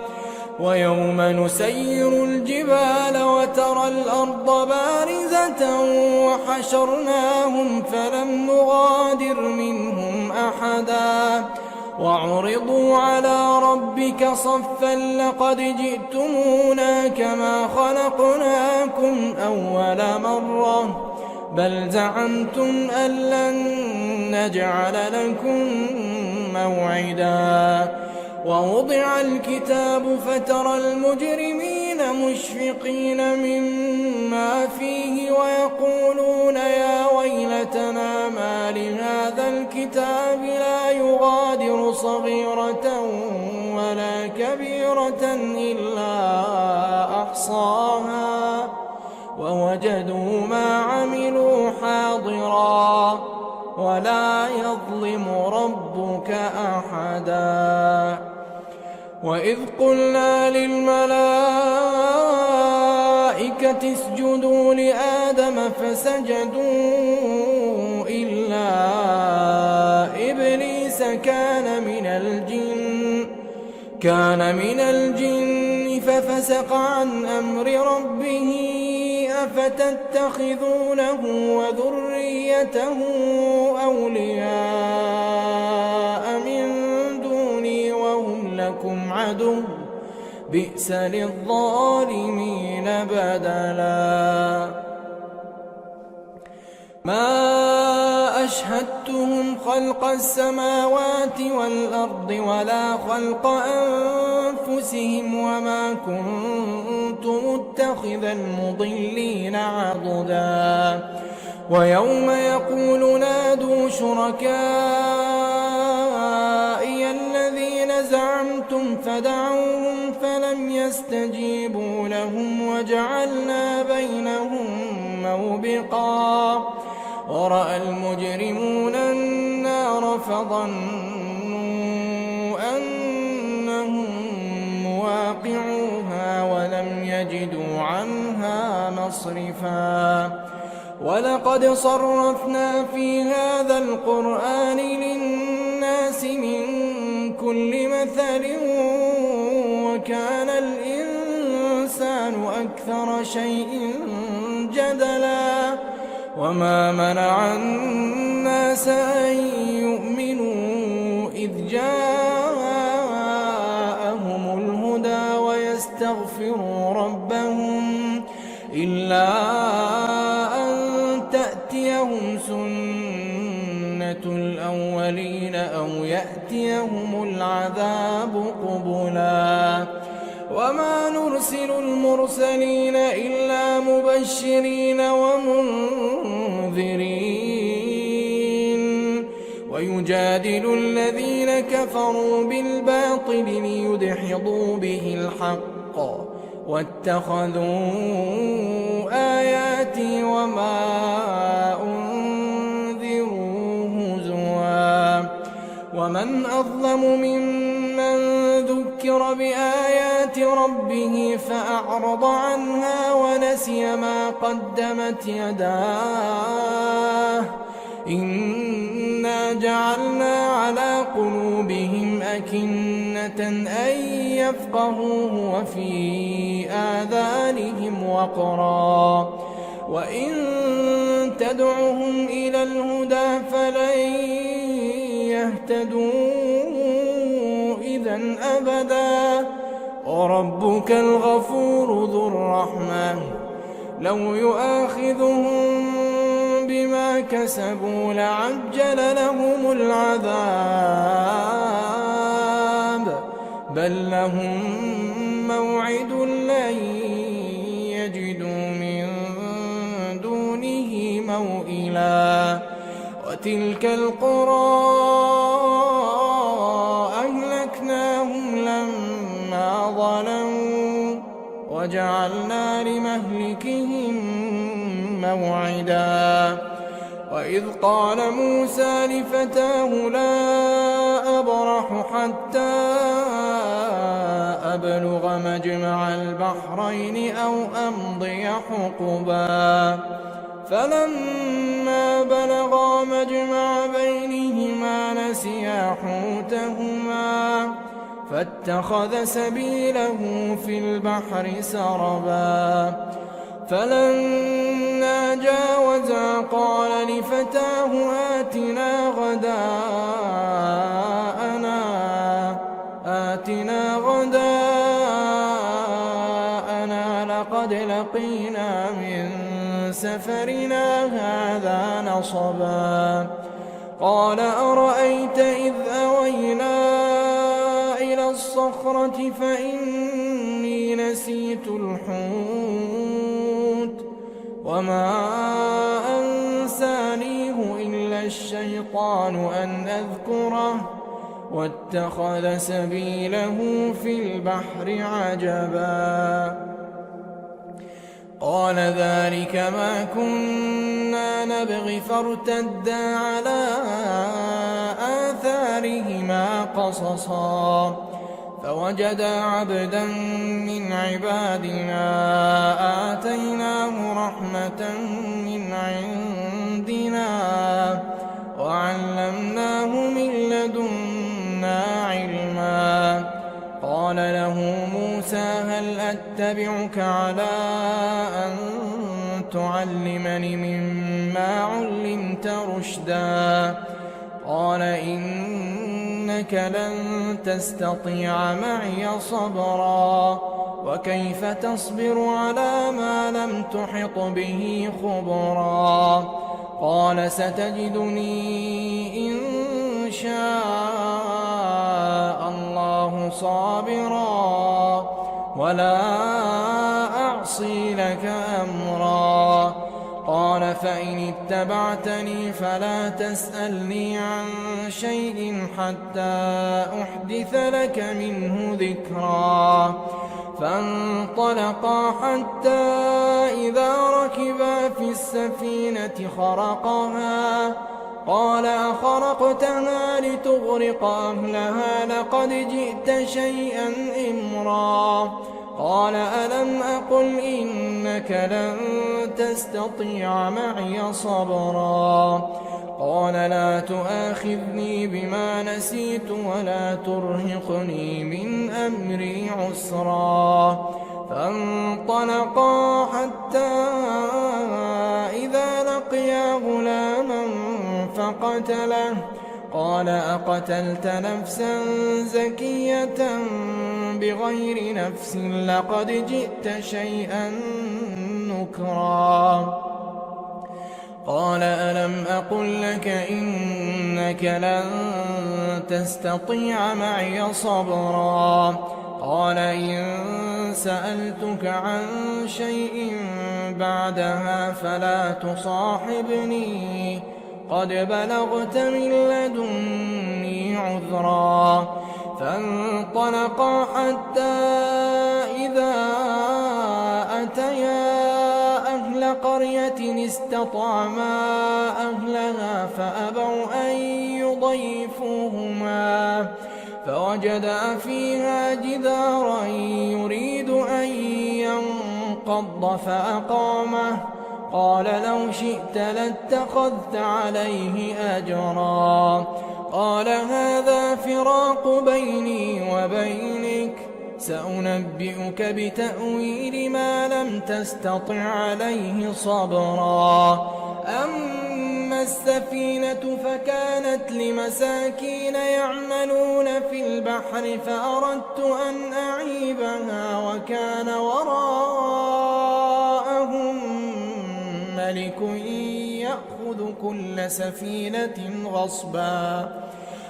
ويوم نسير الجبال وترى الأرض بارزة وحشرناهم فلم نغادر منهم أحدا وعرضوا على ربك صفا لقد جئتمونا كما خلقناكم أول مرة بل زعمتم أن لن نجعل لكم موعدا ووضع الكتاب فترى المجرمين مشفقين مما فيه ويقولون يا ويلتنا ما لهذا الكتاب لا يغادر صغيرة ولا كبيرة إلا أحصاها ووجدوا ما عملوا حاضرا ولا يظلم ربك أحدا وإذ قلنا للملائكة اسجدوا لآدم فسجدوا إلا إبليس كان من الجن ففسق عن أمر ربه أفتتخذونه وذريته أولياء من دوني وهم لكم عدو بئس للظالمين بدلا ما أشهدتهم خلق السماوات والأرض ولا خلق أنفسهم وما كنت متخذ المضلين عضدا ويوم يقول نادوا شركائي الذين زعمتم فدعوهم فلم يستجيبوا لهم وجعلنا بينهم موبقا ورأى المجرمون النار فظنوا أنهم مواقعوها ولم يجدوا عنها مصرفا ولقد صرفنا في هذا القرآن للناس من كل مثل وكان الإنسان أكثر شيء جدلا وما منع الناس أن يؤمنوا إذ جاءهم الهدى ويستغفروا ربهم إلا أن تأتيهم سنة الأولين أو يأتيهم العذاب قبلا وما نرسل المرسلين إلا مبشرين ومنذرين ويجادل الذين كفروا بالباطل ليدحضوا به الحق واتخذوا آياتي وما أنذروا هزوا ومن أظلم ممن ذكر بآيات ربه فأعرض عنها ونسي ما قدمت يداه إنا جعلنا على قلوبهم أكنة أن يفقهوه وفي آذانهم وقرا وإن تدعهم إلى الهدى فلن يهتدوا إذا أبدا وربك الغفور ذو الرحمة لو يؤاخذهم بما كسبوا لعجل لهم العذاب بل لهم موعد لن يجدوا من دونه موئلا وتلك القرى أهلكناهم لما ظلموا وجعلنا لمهلكهم موعدا وإذ قال موسى لفتاه لا أبرح حتى أبلغ مجمع البحرين أو أمضي حقبا فلما بلغا مجمع بينهما نسيا حوتهما فاتخذ سبيله في البحر سربا فلما جاوزا قال لفتاه آتنا غداءنا لقد لقينا من سفرنا هذا نصبا قال أرأيت إذ أوينا إلى الصخرة فإني نسيت الحوت وما أنسانيه إلا الشيطان أن أذكره واتخذ سبيله في البحر عجبا قال ذلك ما كنا نبغي فارتدا على آثارهما قصصا فوجدا عبدا من عبادنا آتيناه رحمة من عندنا وعلمناه من لدنا علما. قال له موسى هل أتبعك على أن تعلمني مما علمت رشدا؟ قال إنك لن تستطيع معي صبرا وكيف تصبر على ما لم تحط به خبرا؟ قال ستجدني إن شاء الله صابرا ولا أعصي لك أمرا. قال فإن اتبعتني فلا تسألني عن شيء حتى أحدث لك منه ذكرا. فانطلقا حتى إذا ركبا في السفينة خرقها قال أخرقتها لتغرق أهلها لقد جئت شيئا إمرا. قال ألم أقل إنك لن تستطيع معي صبرا؟ قال لا تؤاخذني بما نسيت ولا ترهقني من أمري عسرا. فانطلقا حتى إذا لقيا غلاما فقتله. قال أقتلت نفسا زكية بغير نفس لقد جئت شيئا نكرا. قال ألم أقل لك إنك لن تستطيع معي صبرا؟ قال إن سألتك عن شيء بعدها فلا تصاحبني قد بلغت من لدني عذرا. فانطلقا حتى إذا أتيا أهل قرية استطعما أهلها فأبوا أن يضيفوهما فوجدا فيها جدارا يريد أن ينقض فأقامه. قال لو شئت لاتخذت عليه أجرا. قال هذا فراق بيني وبينك سأنبئك بتأويل ما لم تستطع عليه صبرا. أما السفينة فكانت لمساكين يعملون في البحر فأردت أن أعيبها وكان وراءهم ملك يأخذ كل سفينة غصبا.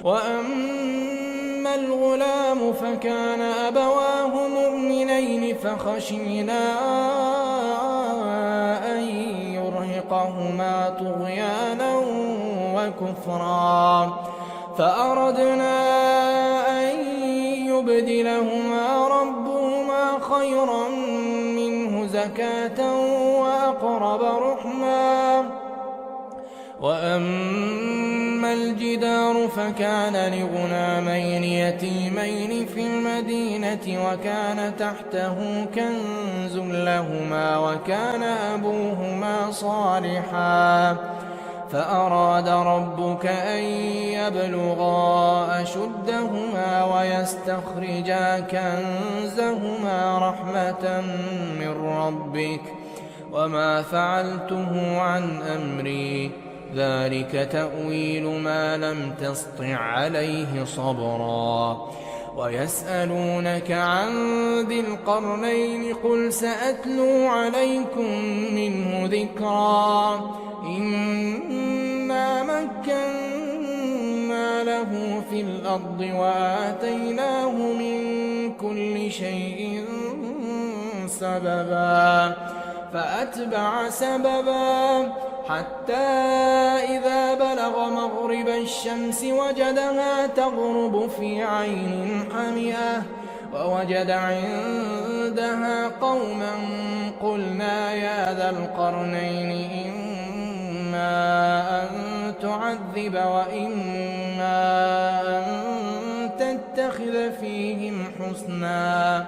وأما الغلام فكان أبواه مؤمنين فخشينا أن يرهقهما طغيانا وكفرا فأردنا أن يبدلهما ربهما خيرا منه زكاة وأقرب رحما. وأما الجدار فكان لغلامين يتيمين في المدينة وكان تحته كنز لهما وكان أبوهما صالحا فأراد ربك أن يبلغا أشدهما ويستخرجا كنزهما رحمة من ربك وما فعلته عن أمري ذلك تأويل ما لم تسطع عليه صبرا. ويسألونك عن ذي القرنين قل سأتلو عليكم منه ذكرا. إنا مكنا له في الأرض وآتيناه من كل شيء سببا فأتبع سببا حتى إذا بلغ مغرب الشمس وجدها تغرب في عين حمئة ووجد عندها قوما قلنا يا ذا القرنين إما أن تعذب وإما أن تتخذ وجد فيهم حسنا.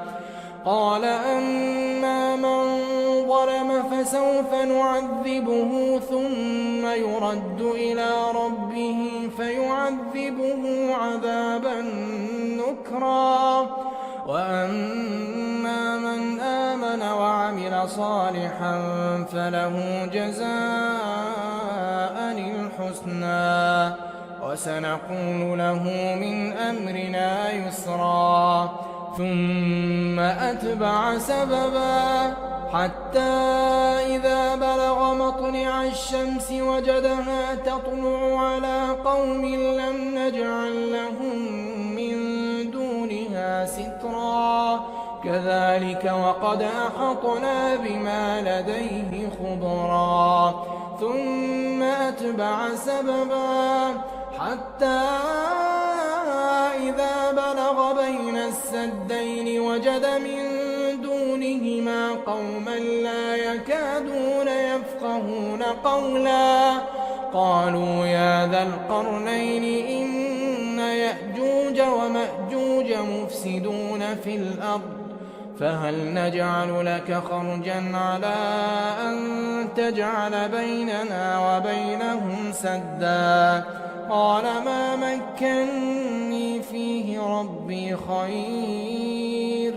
قال أما من ظلم فسوف نعذبه ثم يرد إلى ربه فيعذبه عذابا نكرا، وأما من آمن وعمل صالحا فله جزاء الحسنى وسنقول له من أمرنا يسرا. ثم أتبع سببا حتى إذا بلغ مطلع الشمس وجدها تطلع على قوم لم نجعل لهم من دونها سترا، كذلك وقد أحطنا بما لديه خبرا. ثم أتبع سببا حتى إذا بلغ بين السدين وجد من دونهما قوما لا يكادون يفقهون قولا. قالوا يا ذا القرنين إن يأجوج ومأجوج مفسدون في الأرض فهل نجعل لك خرجا على أن تجعل بيننا وبينهم سدا؟ قال ما مكني فيه ربي خير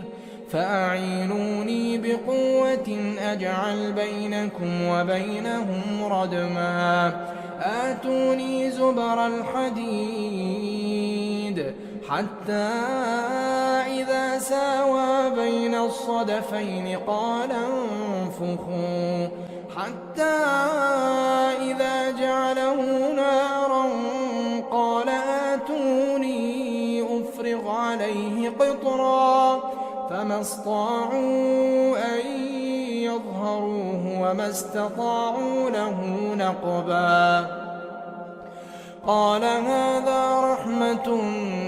فأعينوني بقوة أجعل بينكم وبينهم ردما. آتوني زبر الحديد حتى إذا ساوى بين الصدفين قال انفخوا حتى إذا جعله نارا قال آتوني أفرغ عليه قطرا، فما استطاعوا أن يظهروه وما استطاعوا له نقبا. قال هذا رحمة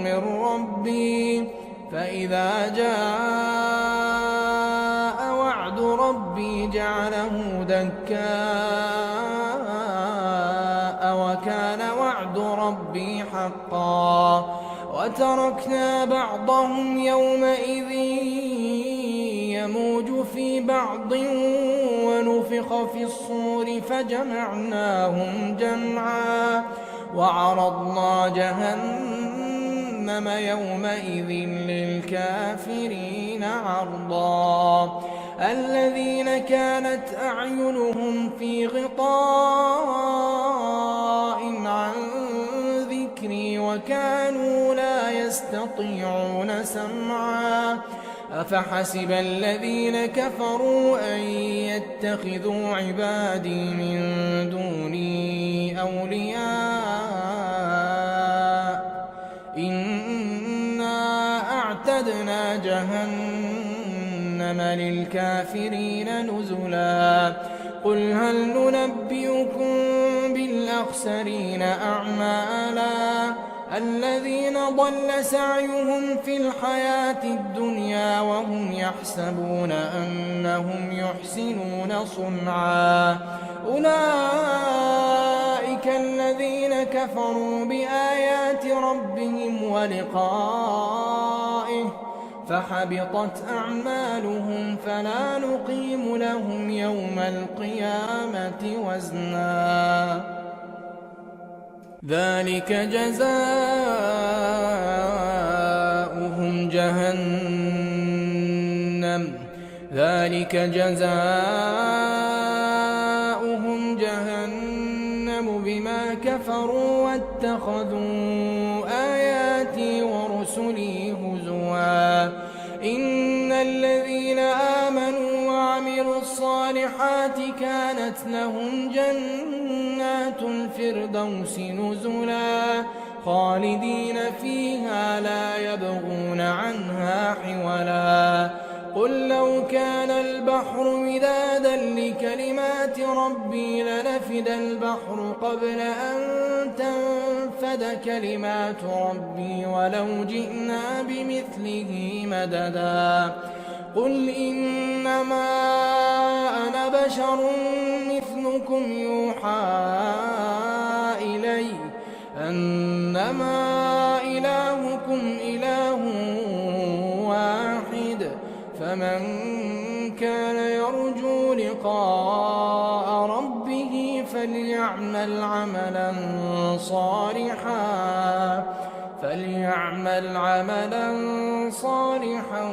من ربي فإذا جاء وعد ربي جعله دكاء وكان وعد ربي حقا. وتركنا بعضهم يومئذ يموج في بعض ونفخ في الصور فجمعناهم جمعا وعرضنا جهنم يومئذ للكافرين عرضا. الذين كانت أعينهم في غطاء عن ذكري وكانوا لا يستطيعون سمعا. أفحسب الذين كفروا أن يتخذوا عبادي من دوني أولياء إنا أعتدنا جهنم للكافرين نزلا. قل هل ننبئكم بالأخسرين أعمالا الذين ضل سعيهم في الحياة الدنيا وهم يحسبون أنهم يحسنون صنعا. أولئك الذين كفروا بآيات ربهم ولقائه فحبطت أعمالهم فلا نقيم لهم يوم القيامة وزنا. ذلك جزاؤهم جهنم بما كفروا واتخذوا آياتي ورسلي هزوا. إن الذين آمنوا وعملوا الصالحات كانت لهم جنات الفردوس نزلا خالدين فيها لا يبغون عنها حولا. قل لو كان البحر مدادا لكلمات ربي لنفد البحر قبل أن تنفد كلمات ربي ولو جئنا بمثله مددا. قل إنما أنا بشر مثلكم يوحى إلي أنما إلهكم إله فمن كان يرجو لقاء ربه فليعمل عملا صالحا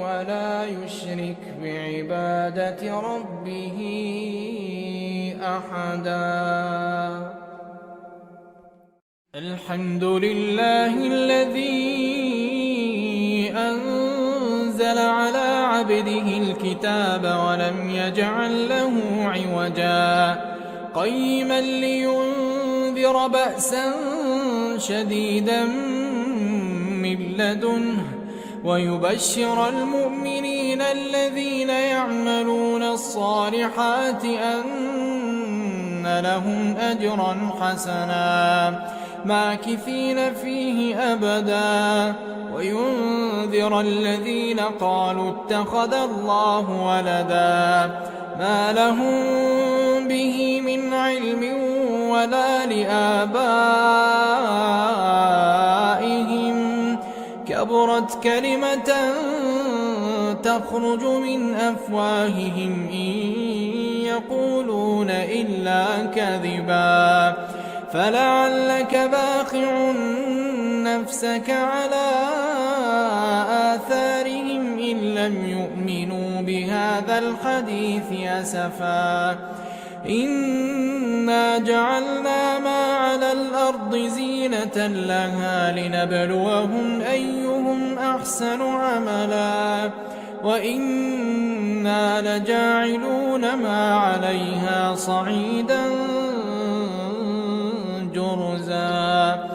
ولا يشرك بعبادة ربه أحدا. الحمد لله الذي أنزل على عبده الكتاب ولم يجعل له عوجا قيما لينذر بأسا شديدا من لدنه ويبشر المؤمنين الذين يعملون الصالحات أن لهم أجرا حسنا ماكثين فيه أبدا وينذر الذين قالوا اتخذ الله ولدا ما لهم به من علم ولا لآبائهم كبرت كلمة تخرج من أفواههم إن يقولون إلا كذبا فلعلك باخع نفسك على آثارهم إن لم يؤمنوا بهذا الحديث أسفا إنا جعلنا ما على الأرض زينة لها لنبلوهم أيهم أحسن عملا وإنا لجاعلون ما عليها صعيدا جرزا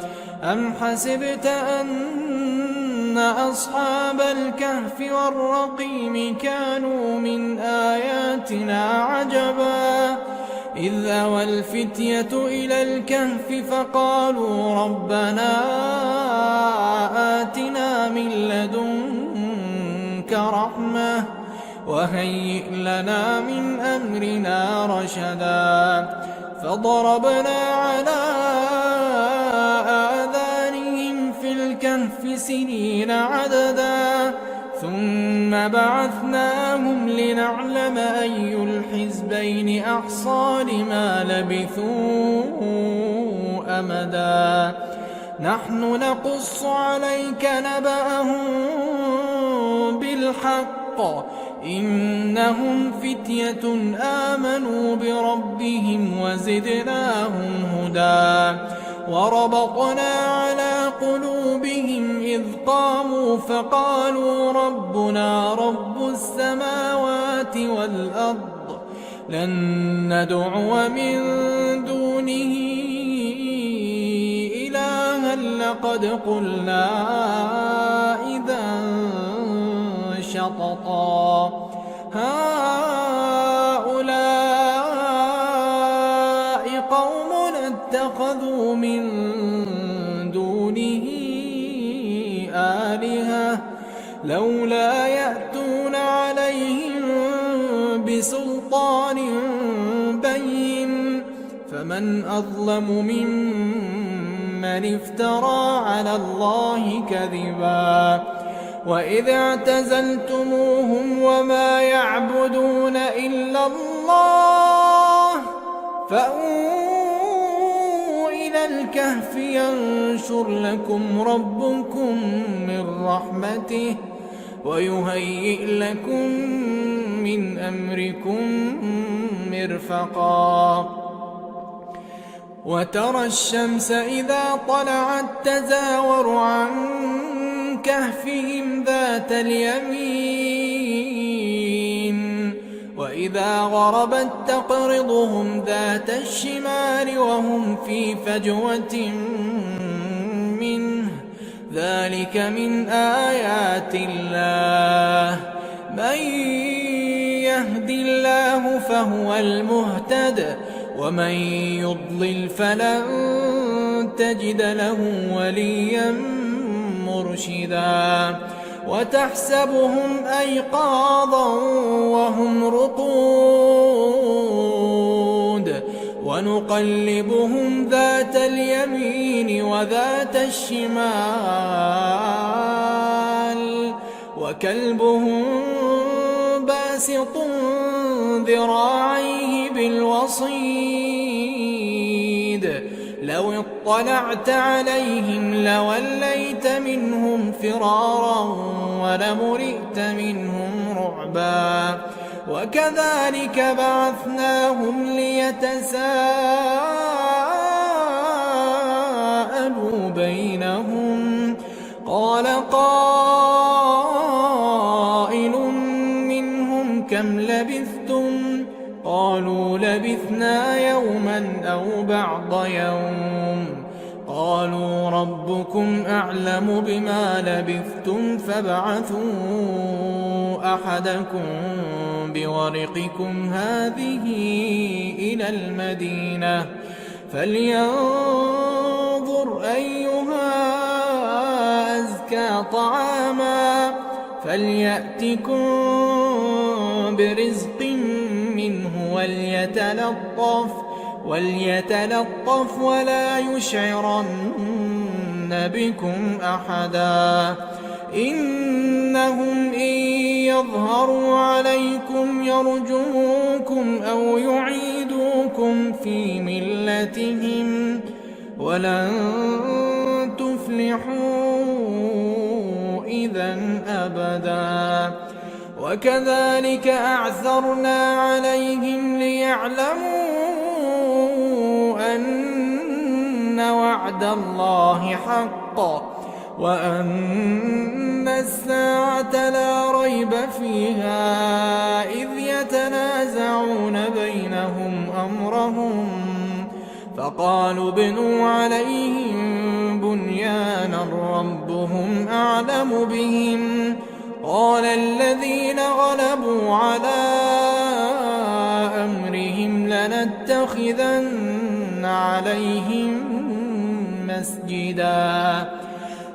أم حسبت أن أصحاب الكهف والرقيم كانوا من آياتنا عجبا إذ أوى الفتية إلى الكهف فقالوا ربنا آتنا من لدنك رحمة وهيئ لنا من أمرنا رشدا فضربنا على آذانهم في الكهف سنين عددا ثم بعثناهم لنعلم أي الحزبين أحصى لما لبثوا أمدا نحن نقص عليك نبأهم بالحق إنهم فتية آمنوا بربهم وزدناهم هدى وربطنا على قلوبهم إذ قاموا فقالوا ربنا رب السماوات والأرض لن ندعو من دونه إلها لقد قلنا إذا شططا هؤلاء قوم اتخذوا من دونه آلهة لولا يأتون عليهم بسلطان بين فمن أظلم ممن افترى على الله كذبا وإذ اعتزلتموهم وما يعبدون إلا الله فأووا إلى الكهف ينشر لكم ربكم من رحمته ويهيئ لكم من أمركم مرفقا وترى الشمس إذا طلعت تزاور عن كهفهم ذات اليمين وإذا غربت تقرضهم ذات الشمال وهم في فجوة منه ذلك من آيات الله من يهد الله فهو المهتد ومن يضلل فلن تجد له وليا مرشدا وتحسبهم أيقاظا وهم رقود ونقلبهم ذات اليمين وذات الشمال وكلبهم باسط ذراعيه بالوصيد لو اطلعت عليهم لوليت منهم فرارا ولملئت منهم رعبا وكذلك بعثناهم ليتساءلوا بينهم قال قائل منهم كم لبثتم قالوا لبثنا يوما أو بعض يوم قالوا ربكم أعلم بما لبثتم فابعثوا أحدكم بورقكم هذه إلى المدينة فلينظر أيها أزكى طعاما فليأتكم برزق منه وليتلطف ولا يشعرن بكم أحدا إنهم إن يظهروا عليكم يرجموكم أو يعيدوكم في ملتهم ولن تفلحوا إذا أبدا وكذلك أعثرنا عليهم ليعلموا أن وعد الله حق وأن الساعة لا ريب فيها إذ يتنازعون بينهم أمرهم فقالوا ابنوا عليهم بنيانا ربهم أعلم بهم قال الذين غلبوا على أمرهم لنتخذن عليهم مسجدا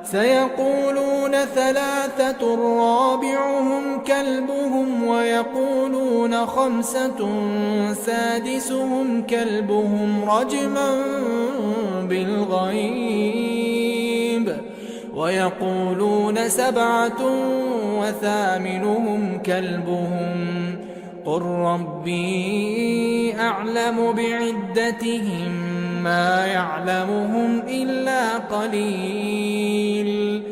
سيقولون ثلاثة رابعهم كلبهم ويقولون خمسة سادسهم كلبهم رجما بالغيب ويقولون سبعة وثامنهم كلبهم قل ربي أعلم بعدتهم ما يعلمهم إلا قليل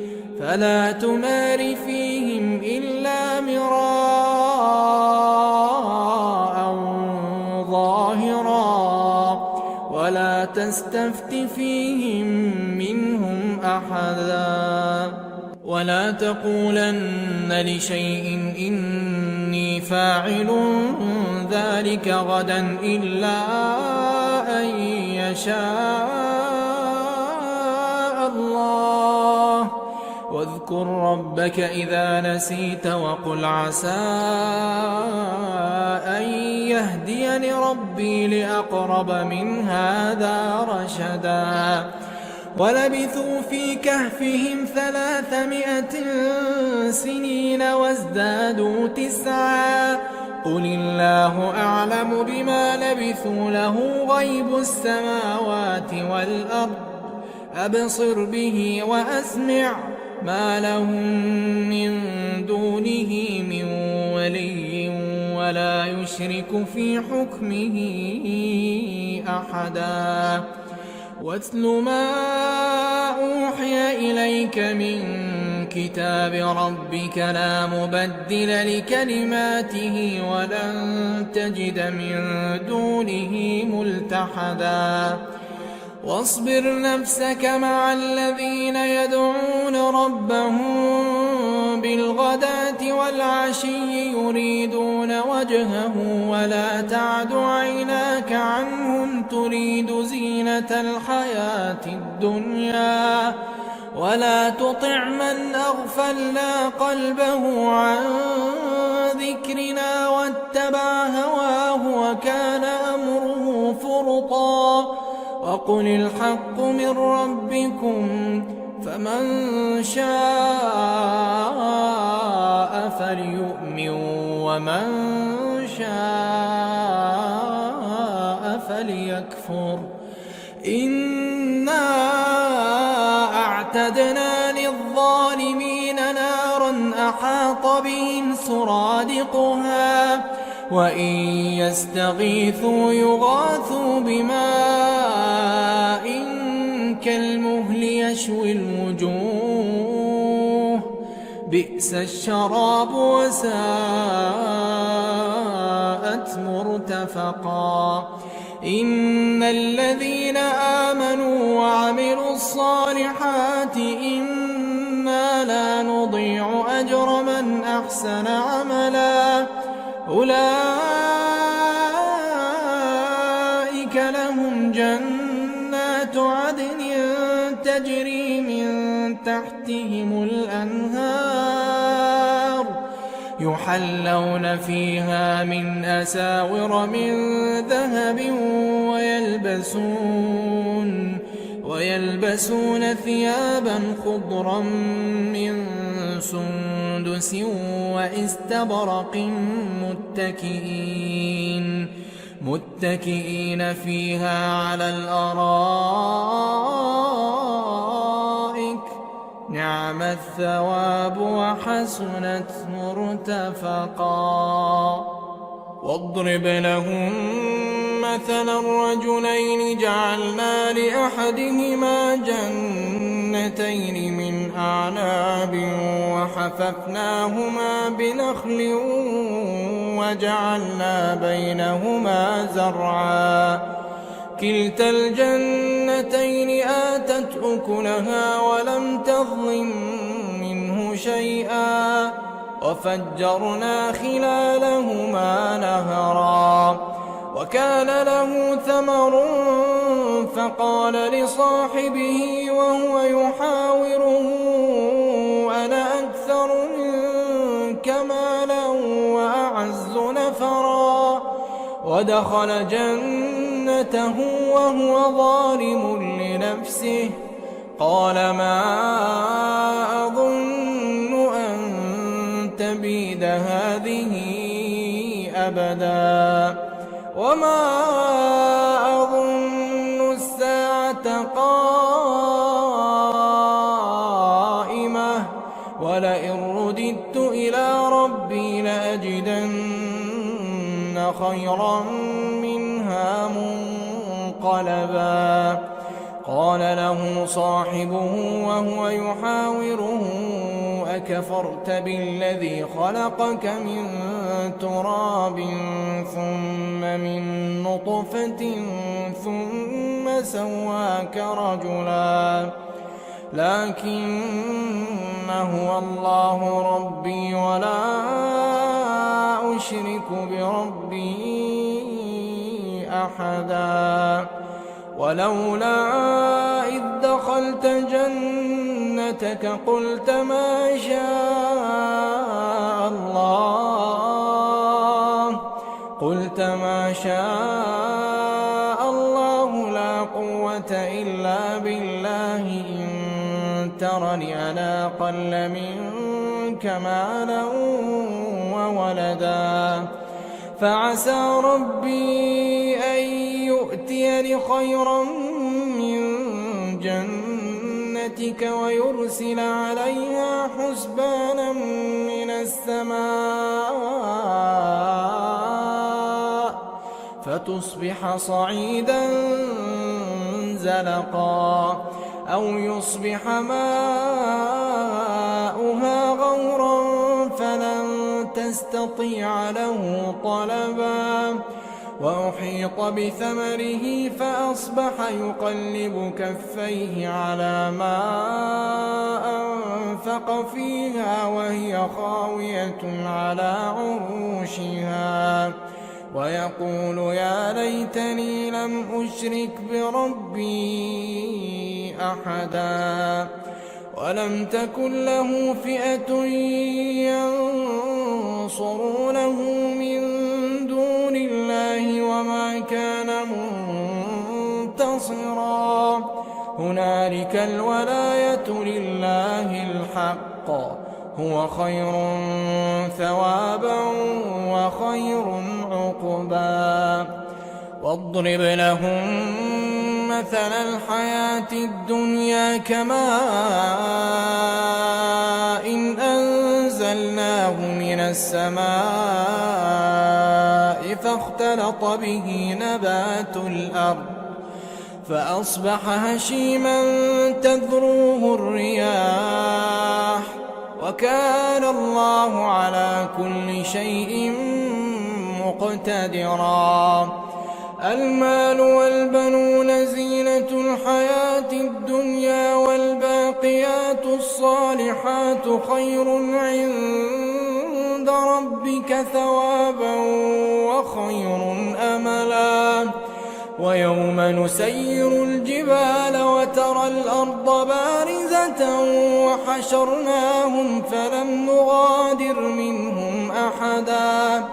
فلا تمار فيهم إلا مراء ظاهرا ولا تستفت فيهم منهم أحدا ولا تقولن لشيء إني فاعل ذلك غدا إلا أن يشاء الله واذكر ربك إذا نسيت وقل عسى أن يهديني ربي لأقرب من هذا رشدا ولبثوا في كهفهم 300 سنين وازدادوا 9 قل الله أعلم بما لبثوا له غيب السماوات والأرض أبصر به وأسمع ما لهم من دونه من ولي ولا يشرك في حكمه أحدا واتل ما أوحي إليك من كتاب ربك لا مبدل لكلماته ولن تجد من دونه ملتحدا واصبر نفسك مع الذين يدعون ربهم بالغداة والعشي يريدون وجهه ولا تعد عيناك عنهم تريد زينة الحياة الدنيا ولا تطع من أغفلنا قلبه عن ذكرنا واتبع هواه وكان أمره فرطا وقل الحق من ربكم فمن شاء فليؤمن ومن شاء فليكفر إنا أعتدنا للظالمين نارا أحاط بهم سرادقها وإن يستغيثوا يغاثوا بماء كالمهل يشوي الوجوه بئس الشراب وساءت مرتفقا إن الذين آمنوا وعملوا الصالحات إنا لا نضيع أجر من أحسن عملا أولئك لهم جنات عدن تجري من تحتهم الأنهار يحلون فيها من أساور من ذهب ويلبسون ثيابا خضرا من سندس واستبرق متكئين فيها على الأرائك نعم الثواب وحسنت مرتفقا واضرب لهم مثلا الرجلين جعلنا لأحدهما جنتين من أعناب وحففناهما بنخل وجعلنا بينهما زرعا كلتا الجنتين آتت أكلها ولم تظلم منه شيئا وفجرنا خلالهما نهرا وكان له ثمر فقال لصاحبه وهو يحاوره أنا أكثر منك مالا وأعز نفرا ودخل جنته وهو ظالم لنفسه قال ما أظن أن تبيد هذه أبدا وما أظن الساعة قائمة ولئن رددت إلى ربي لأجدن خيرا منها منقلبا قال له صاحبه وهو يحاوره أكفرت بالذي خلقك من تراب ثم من نطفة ثم سواك رجلا لكن هو الله ربي ولا أشرك بربي أحدا ولولا إذ دخلت جنتك قلت ما شاء الله لا قوة إلا بالله إن ترني أنا أقل منك مالا وولدا فعسى ربي أن يؤتيني خيرا من جنتك ويرسل عليها حسبانا من السماء فتصبح صعيدا زلقا أو يصبح ماؤها غورا فلن تستطيع له طلبا وأحيط بثمره فأصبح يقلب كفيه على ما أنفق فيها وهي خاوية على عروشها ويقول يا ليتني لم أشرك بربي أحدا ولم تكن له فئة ينصرونه من دون الله وما كان منتصرا هنالك الولاية لله الحق هو خير ثوابا وخير عقبا واضرب لهم مثل الحياة الدنيا كماء إن أنزلناه أنزلناه من السماء فاختلط به نبات الأرض فأصبح هشيما تذروه الرياح وكان الله على كل شيء مقتدرا. المال والبنون زينة الحياة الدنيا والباقيات الصالحات خير عند ربك ثوابا وخير أملا. ويوم نسير الجبال وترى الأرض بارزة وحشرناهم فلم نغادر منهم أحدا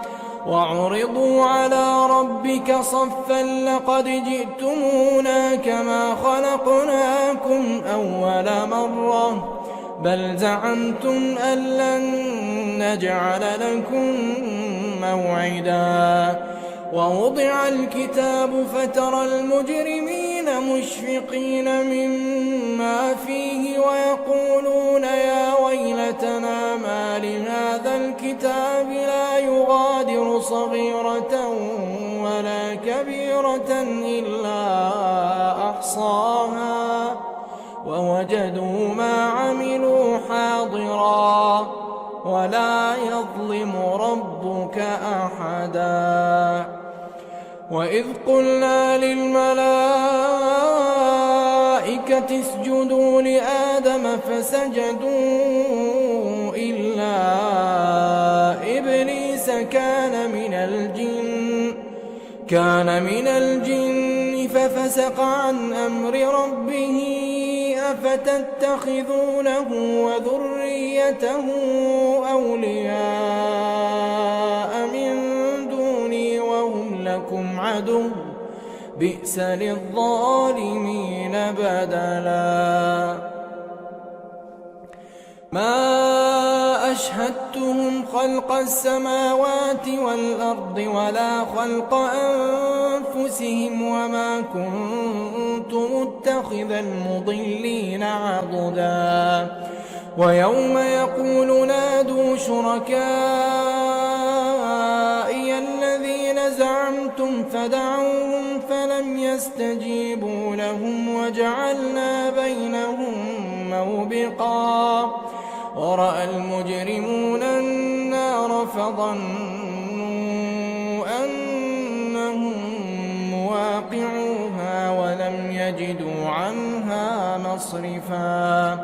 وعرضوا على ربك صفا لقد جئتمونا كما خلقناكم أول مرة بل زعمتم أن لن نجعل لكم موعدا. ووضع الكتاب فترى المجرمين مشفقين مما فيه ويقولون يا ويلتنا ما لهذا الكتاب لا يغادر صغيرة ولا كبيرة إلا أحصاها ووجدوا ما عملوا حاضرا ولا يظلم ربك أحدا. وإذ قلنا للملائكة اسجدوا لآدم فسجدوا إلا إبليس كان من الجن ففسق عن أمر ربه أفتتخذونه وذريته أولياء من دوني وهم لكم عدو بئس للظالمين بدلا. ما أشهدتهم خلق السماوات والأرض ولا خلق أنفسهم وما كنت متخذ المضلين عضدا. ويوم يقول نادوا شركائي الذين زعمتم فدعوهم فلم يستجيبوا لهم وجعلنا بينهم موبقا. ورأى المجرمون النار فظنوا أنهم مواقعوها ولم يجدوا عنها مصرفا.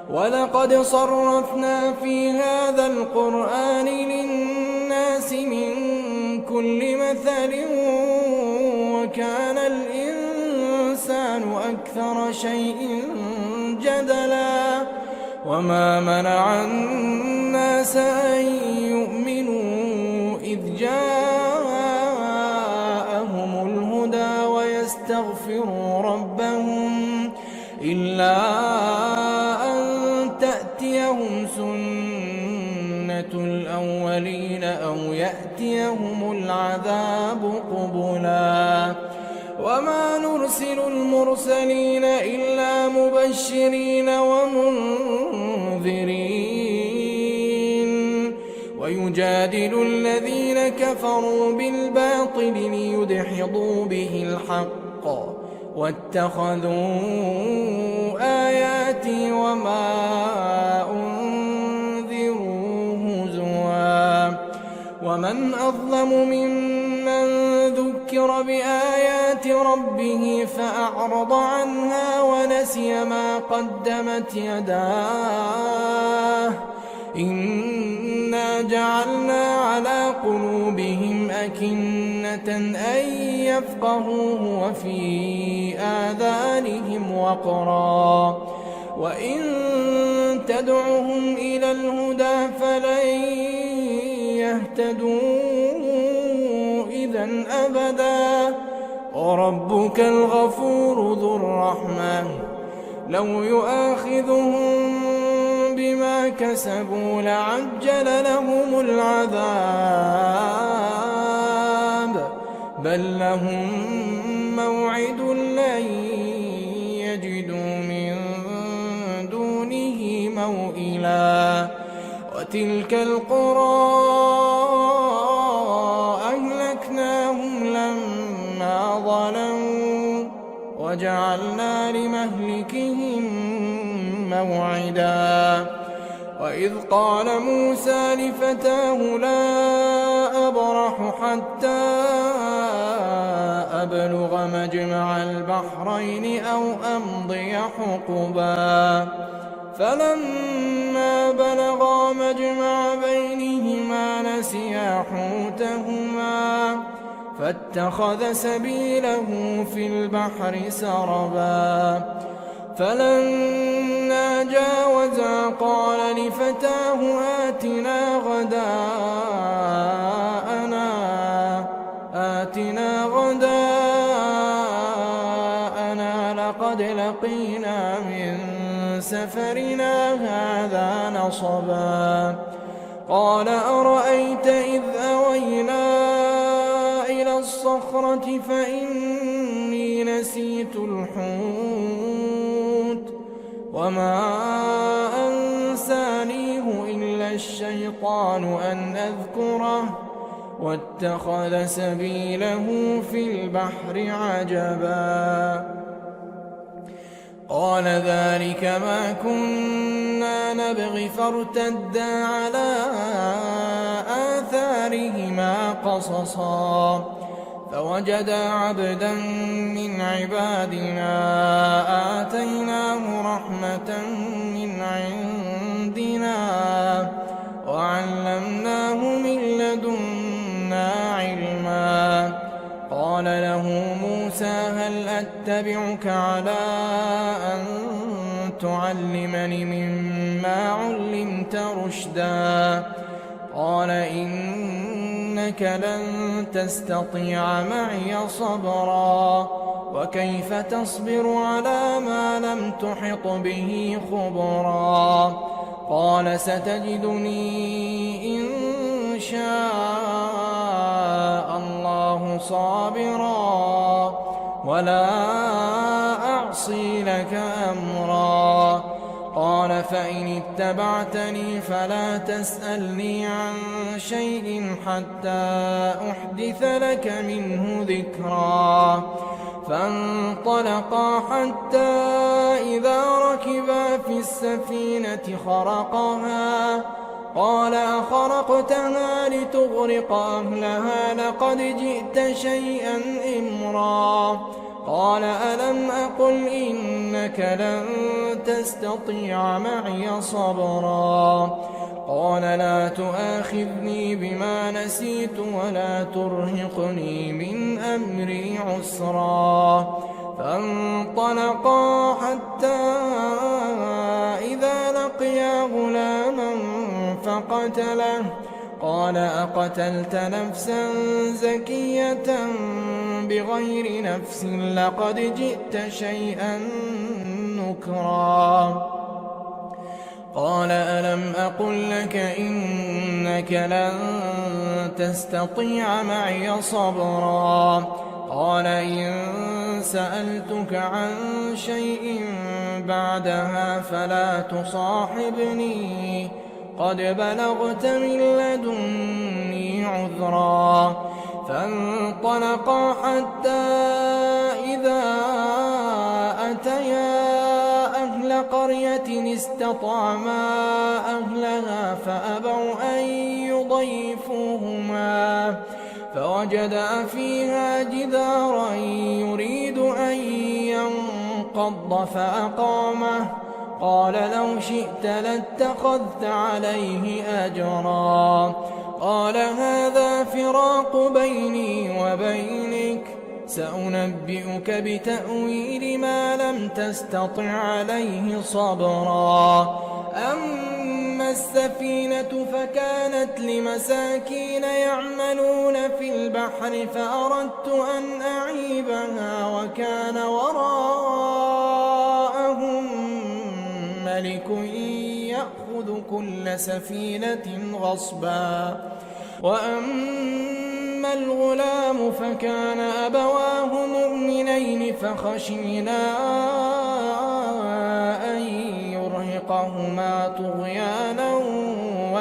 ولقد صرفنا في هذا القرآن للناس من كل مثل وكان الإنسان أكثر شيء جدلا. وما منع الناس أن يؤمنوا إذ جاءهم الهدى ويستغفروا ربهم إلا أن تأتيهم سنة الأولين أو يأتيهم العذاب قبلا. وما نرسل المرسلين إلا مبشرين ومنذرين ويجادل الذين كفروا بالباطل ليدحضوا به الحق واتخذوا آياتي وما أنذروا هزوا. ومن أظلم ممن ذكر بآيات ربه فأعرض عنها ونسي ما قدمت يداه إنا جعلنا على قلوبهم أكنة أن يفقهوه وفي آذانهم وقرا وإن تدعهم إلى الهدى فلن يهتدوا إذا أبدا. وربك الغفور ذو الرحمة لو يؤاخذهم بما كسبوا لعجل لهم العذاب بل لهم موعد لن يجدوا من دونه موئلا. تلك القرى أهلكناهم لما ظلموا وجعلنا لمهلكهم موعدا وإذ قال موسى لفتاه لا أبرح حتى أبلغ مجمع البحرين أو أمضي حقبا فلما بلغا مجمع بينهما نسيا حوتهما فاتخذ سبيله في البحر سربا فلما جاوزا قال لفتاه آتنا غداءنا لقد لقينا من سفرنا هذا نصبا قال أرأيت إذ أوينا إلى الصخرة فإني نسيت الحوت وما أنسانيه إلا الشيطان أن أذكره واتخذ سبيله في البحر عجبا قال ذلك ما كنا نبغي فارتدا على آثارهما قصصا فوجدا عبدا من عبادنا آتيناه رحمة من عندنا وعلمناه من لدنا علما قال له موسى هل أتبعك على أن تعلمني مما علمت رشدا قال إنك لن تستطيع معي صبرا وكيف تصبر على ما لم تحط به خبرا قال ستجدني إن شاء الله صابرا ولا أعصي لك أمرا قال فإن اتبعتني فلا تسألني عن شيء حتى أحدث لك منه ذكرا فانطلقا حتى إذا ركبا في السفينة خرقها قال أخرقتها لتغرق أهلها لقد جئت شيئا إمرا قال ألم أقل إنك لن تستطيع معي صبرا قال لا تؤاخذني بما نسيت ولا ترهقني من أمري عسرا فانطلقا حتى إذا لقيا غلاما فقتله قال أقتلت نفسا زكية بغير نفس لقد جئت شيئا نكرا قال ألم أقل لك إنك لن تستطيع معي صبرا قال إن سألتك عن شيء بعدها فلا تصاحبني قد بلغت من لدني عذرا فانطلقا حتى إذا أتيا أهل قرية استطعما أهلها فأبوا أن يضيفوهما فوجدا فيها جدارا يريد أن ينقض فأقامه قال لو شئت لاتخذت عليه أجرا قال هذا فراق بيني وبينك سأنبئك بتأويل ما لم تستطع عليه صبرا أما السفينة فكانت لمساكين يعملون في البحر فأردت أن أعيبها وكان وراءهم ملك يأخذ كل سفينة غصبا وأما الغلام فكان أبواه مؤمنين فخشينا أن يرهقهما طغيانا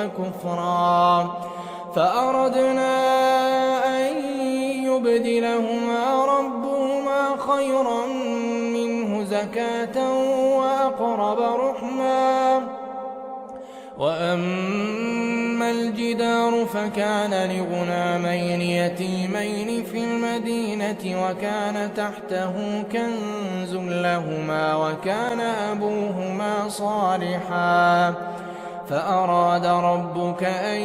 وكفرا فأردنا أن يبدلهما ربهما خيرا منه زكاة وأقرب رحما وأما الجدار فكان لغلامين يتيمين في المدينة وكان تحته كنز لهما وكان أبوهما صالحا فأراد ربك أن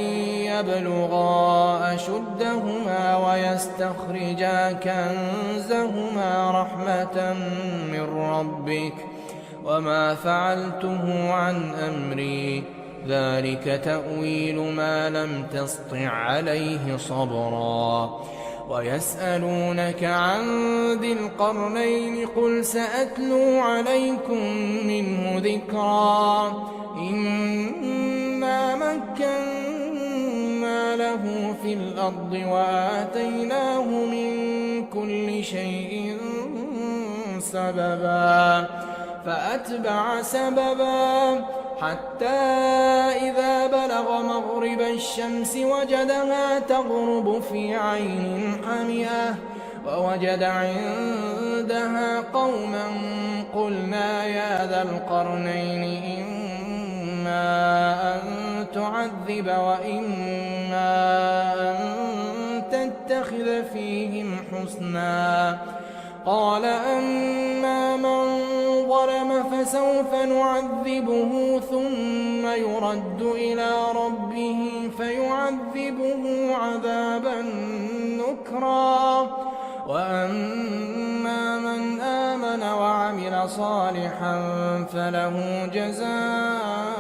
يبلغا أشدهما ويستخرجا كنزهما رحمة من ربك وما فعلته عن أمري ذلك تأويل ما لم تسطع عليه صبرا ويسألونك عن ذي القرنين قل سأتلو عليكم منه ذكرا إنا مكنا له في الأرض وآتيناه من كل شيء سببا فأتبع سببا حتى إذا بلغ مغرب الشمس وجدها تغرب في عين حمئة ووجد عندها قوما قلنا يا ذا القرنين إما أن تعذب وإما أن تتخذ فيهم حسنا قال أما من ظلم فسوف نعذبه ثم يرد إلى ربه فيعذبه عذابا نكرا وأما من آمن وعمل صالحا فله جزاء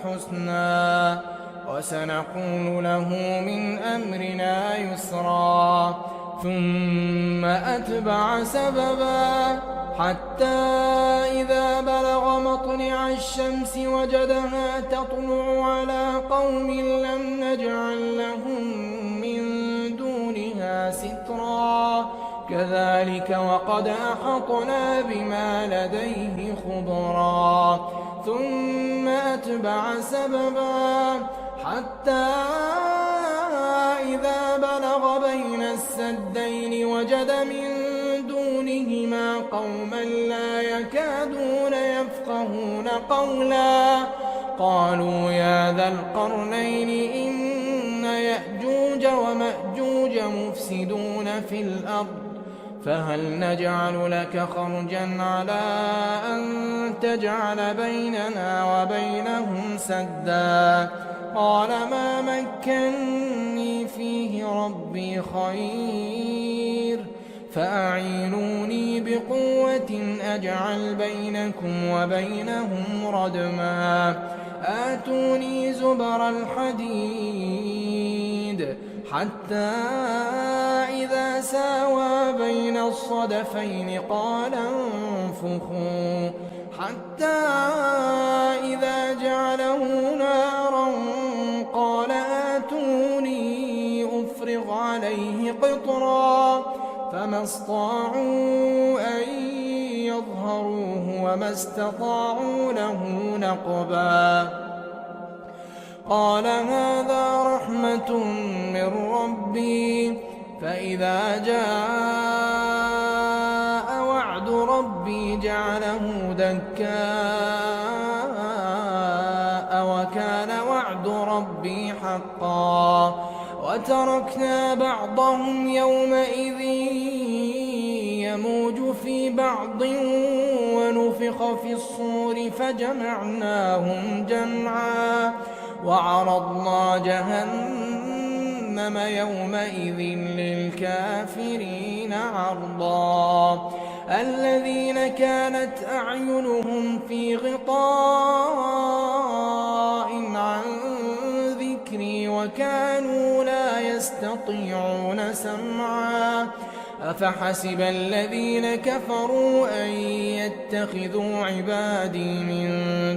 الحسنى وسنقول له من أمرنا يسرا ثم أتبع سببا حتى إذا بلغ مطلع الشمس وجدها تطلع على قوم لم نجعل لهم من دونها سترا كذلك وقد أحطنا بما لديه خبرا ثم أتبع سببا حتى إذا بلغ بين السدين وجد من دونهما قوما لا يكادون يفقهون قولا قالوا يا ذا القرنين إن يأجوج ومأجوج مفسدون في الأرض فهل نجعل لك خرجا على أن تجعل بيننا وبينهم سدا قال ما مكني فيه ربي خير فأعينوني بقوة أجعل بينكم وبينهم ردما آتوني زبر الحديد حتى إذا ساوى بين الصدفين قال انفخوا حتى إذا جعله نارا قال آتوني أفرغ عليه قطرا فما استطاعوا أن يظهروه وما استطاعوا له نقبا قال هذا رحمة من ربي فإذا جاء وعد ربي جعله دكاء وكان وعد ربي حقا وتركنا بعضهم يومئذ يموج في بعض ونفخ في الصور فجمعناهم جمعا وعرضنا جهنم يومئذ للكافرين عرضا الذين كانت أعينهم في غطاء عن ذكري وكانوا لا يستطيعون سمعا أفحسب الذين كفروا أن يتخذوا عبادي من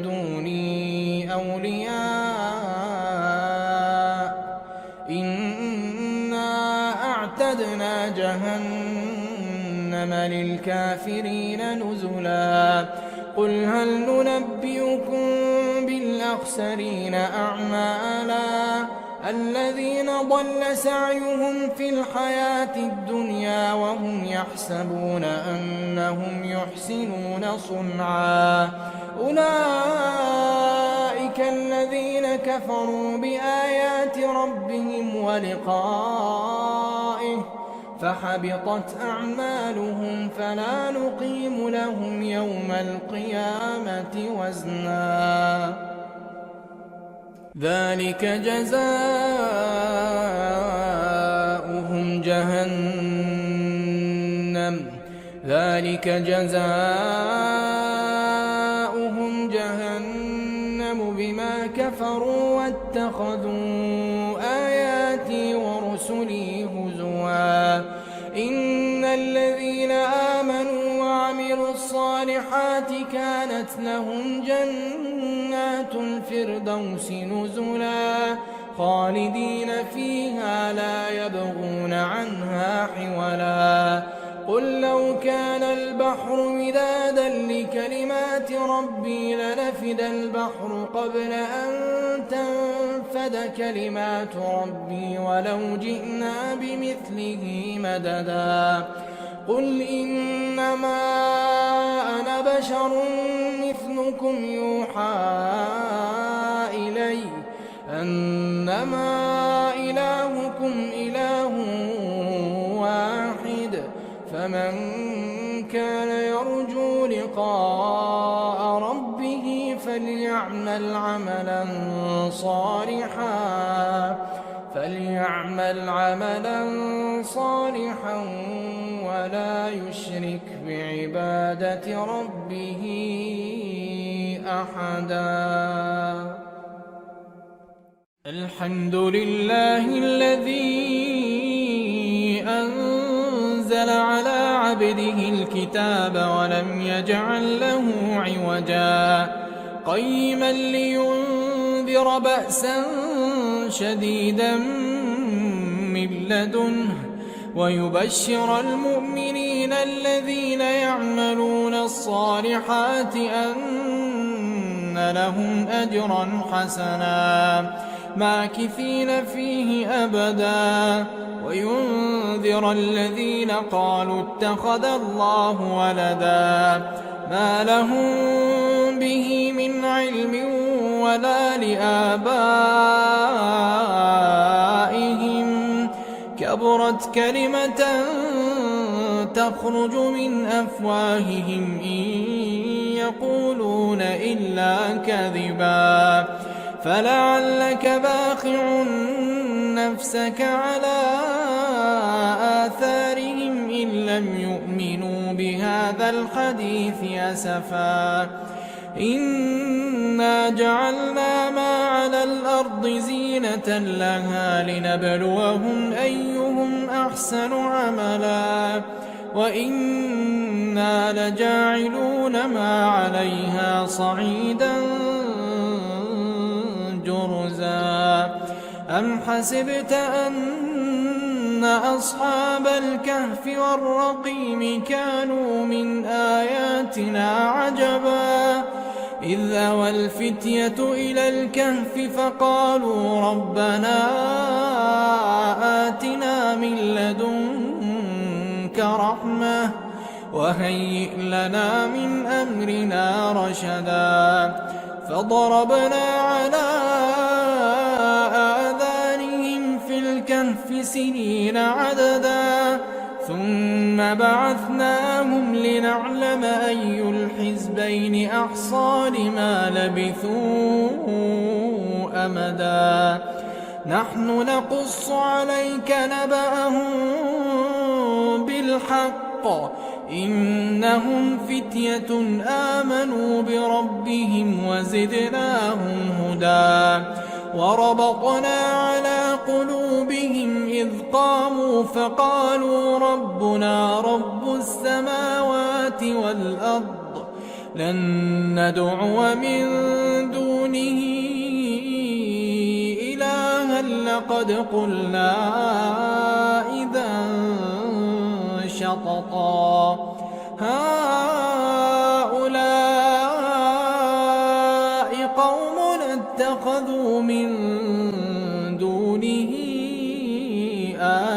دوني أولياء إنا أعتدنا جهنم للكافرين نزلا قل هل ننبئكم الأخسرين أعمالا الذين ضل سعيهم في الحياة الدنيا وهم يحسبون أنهم يحسنون صنعا أولئك الذين كفروا بآيات ربهم ولقائه فحبطت أعمالهم فلا نقيم لهم يوم القيامة وزنا ذلك جزاؤهم جهنم بما كفروا واتخذوا آياتي ورسلي هزوا إن الذين آمنوا وعملوا الصالحات كانت لهم جنات الفردوس نزلا خالدين فيها لا يبغون عنها حولا قل لو كان البحر مدادا لكلمات ربي لنفد البحر قبل أن تنفد كلمات ربي ولو جئنا بمثله مددا قل إنما أنا بشر مثلكم يوحى إلي أنما إلهكم إله واحد فمن كان يرجو لقاء ربه فليعمل عملا صالحا ولا يشرك بعبادة ربه أحدا الحمد لله الذي أنزل على عبده الكتاب ولم يجعل له عوجا قيما لينذر بأسا شديدا من لدنه ويبشر المؤمنين الذين يعملون الصالحات أن لهم أجرا حسنا ماكثين فيه أبدا وينذر الذين قالوا اتخذ الله ولدا ما لهم به من علم ولا لآبائهم كبرت كلمة تخرج من أفواههم إن يقولون إلا كذبا فلعلك باخع نفسك على آثارهم إن لم يؤمنوا بهذا الحديث أسفا إنا جعلنا ما على الأرض زينة لها لنبلوهم أيهم أحسن عملا وإنا لجاعلون ما عليها صعيدا جرزا أم حسبت أن أصحاب الكهف والرقيم كانوا من آياتنا عجبا إذ أوى الفتية إلى الكهف فقالوا ربنا آتنا من لدنك رحمة وهيئ لنا من أمرنا رشدا فضربنا على آذانهم في الكهف سنين عددا ثم بعثناهم لنعلم أي الحزبين أحصى لما لبثوا أمدا نحن نقص عليك نبأهم بالحق إنهم فتية آمنوا بربهم وزدناهم هدى وربطنا على قلوبهم إذ قاموا فقالوا ربنا رب السماوات والأرض لن ندعو من دونه إلها لقد قلنا إذا شططا هؤلاء قومنا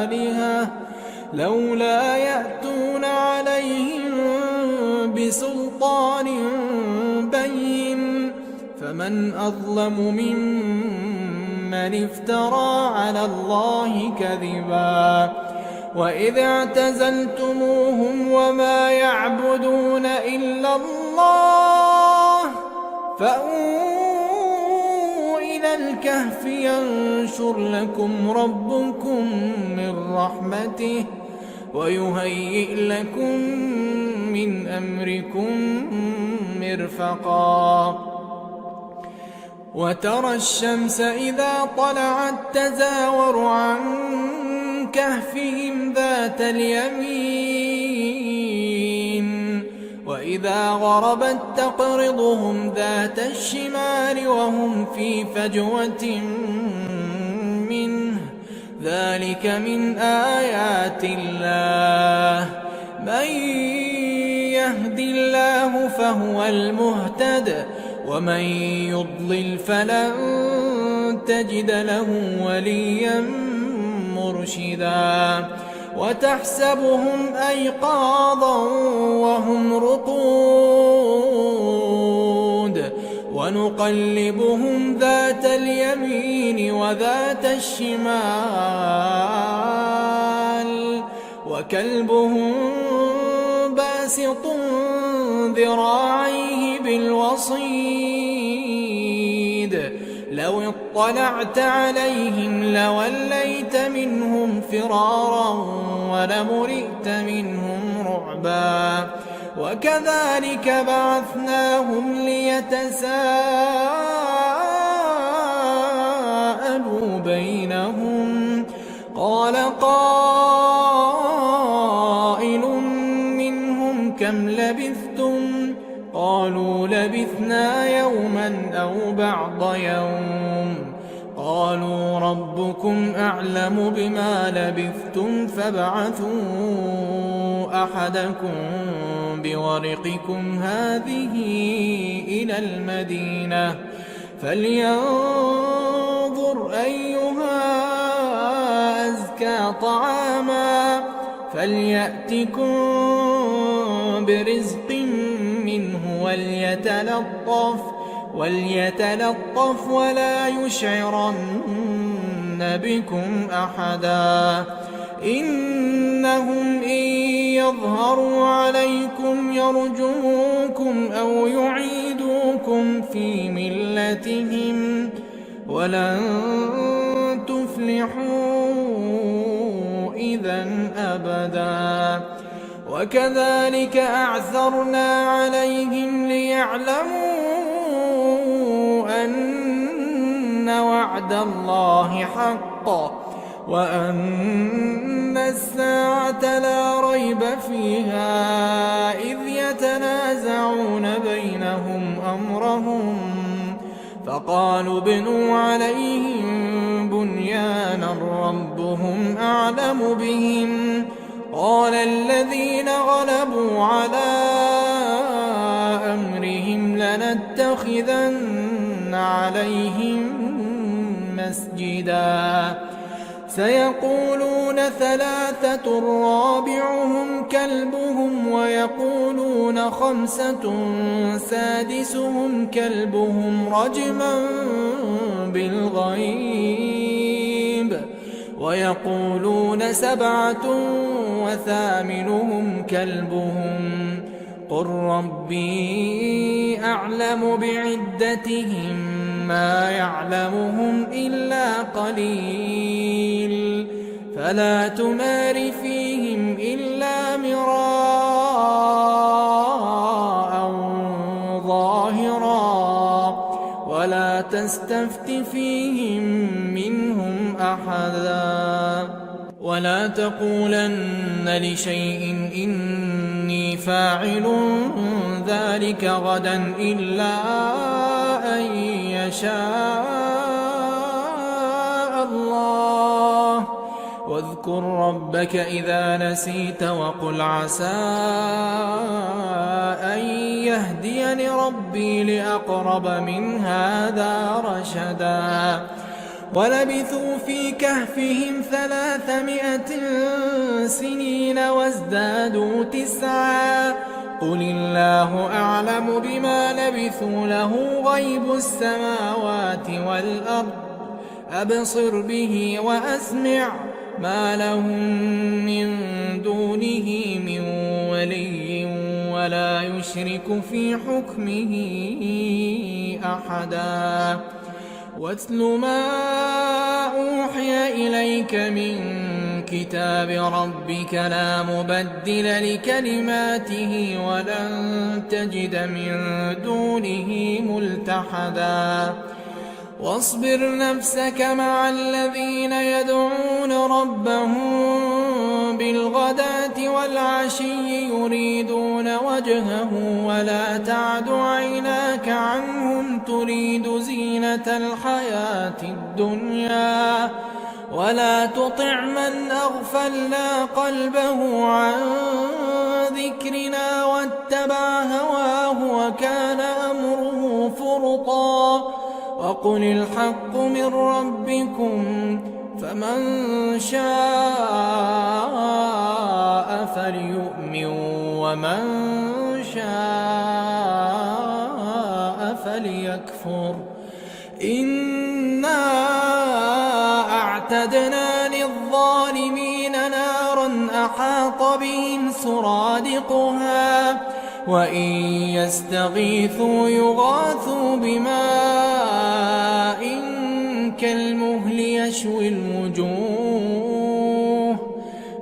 آلهة لولا يأتون عليهم بسلطان بين فمن أظلم ممن افترى على الله كذبا وإذ اعتزلتموهم وما يعبدون إلا الله فأووا إلى الكهف ينشر لكم ربكم من رحمته ويهيئ لكم من أمركم مرفقا وترى الشمس إذا طلعت تزاور عن كهفهم ذات اليمين وإذا غربت تقرضهم ذات الشمال وهم في فجوة منه ذلك من آيات الله من يهد الله فهو المهتد ومن يضلل فلن تجد له وليا مرشدا وتحسبهم أيقاظا وهم رقود ونقلبهم ذات اليمين وذات الشمال وكلبهم باسط ذراعيه بالوصيد لو اطلعت عليهم لوليت منهم فرارا ولملئت منهم رعبا وكذلك بعثناهم ليتساءلوا بينهم قال قائل منهم كم لبثتم قالوا لبثنا يوما أو بعض يوم قالوا ربكم أعلم بما لبثتم فابعثوا أحدكم بورقكم هذه إلى المدينة فلينظر أيها أزكى طعاما فليأتكم برزق منه وليتلطف ولا يشعرن بكم أحدا إنهم إن يظهروا عليكم يرجموكم أو يعيدوكم في ملتهم ولن تفلحوا إذن أبدا وكذلك أعثرنا عليهم ليعلموا أن وعد الله حق وأن الساعة لا ريب فيها إذ يتنازعون بينهم أمرهم فقالوا ابنوا عليهم بنيانا ربهم أعلم بهم قال الذين غلبوا على أمرهم لنتخذن عليهم مسجدا سيقولون ثلاثة رابعهم كلبهم ويقولون خمسة سادسهم كلبهم رجما بالغيب ويقولون سبعة وثامنهم كلبهم قل ربي أعلم بعدتهم ما يعلمهم إلا قليل فلا تمار فيهم إلا مراء ظاهرا ولا تستفت فيهم منهم أحدا ولا تقولن لشيء إني فاعل ذلك غدا إلا أن يشاء الله واذكر ربك إذا نسيت وقل عسى أن يهديني ربي لأقرب من هذا رشدا ولبثوا في كهفهم 300 سنين وازدادوا 9. قل الله أعلم بما لبثوا له غيب السماوات والأرض أبصر به وأسمع ما لهم من دونه من ولي ولا يشرك في حكمه أحدا. واتل ما أوحي إليك من كتاب ربك لا مبدل لكلماته ولن تجد من دونه ملتحدا. واصبر نفسك مع الذين يدعون ربهم بالغداة والعشي يريدون وجهه ولا تعد عيناك عنهم تريد زينة الحياة الدنيا ولا تطع من أغفلنا قلبه عن ذكرنا واتبع هواه وكان أمره فرطا. وقل الحق من ربكم فمن شاء فليؤمن ومن شاء فليكفر. إنا أعتدنا للظالمين نارا أحاط بهم سرادقها وإن يستغيثوا يغاثوا بماء كالمهل يشوي الوجوه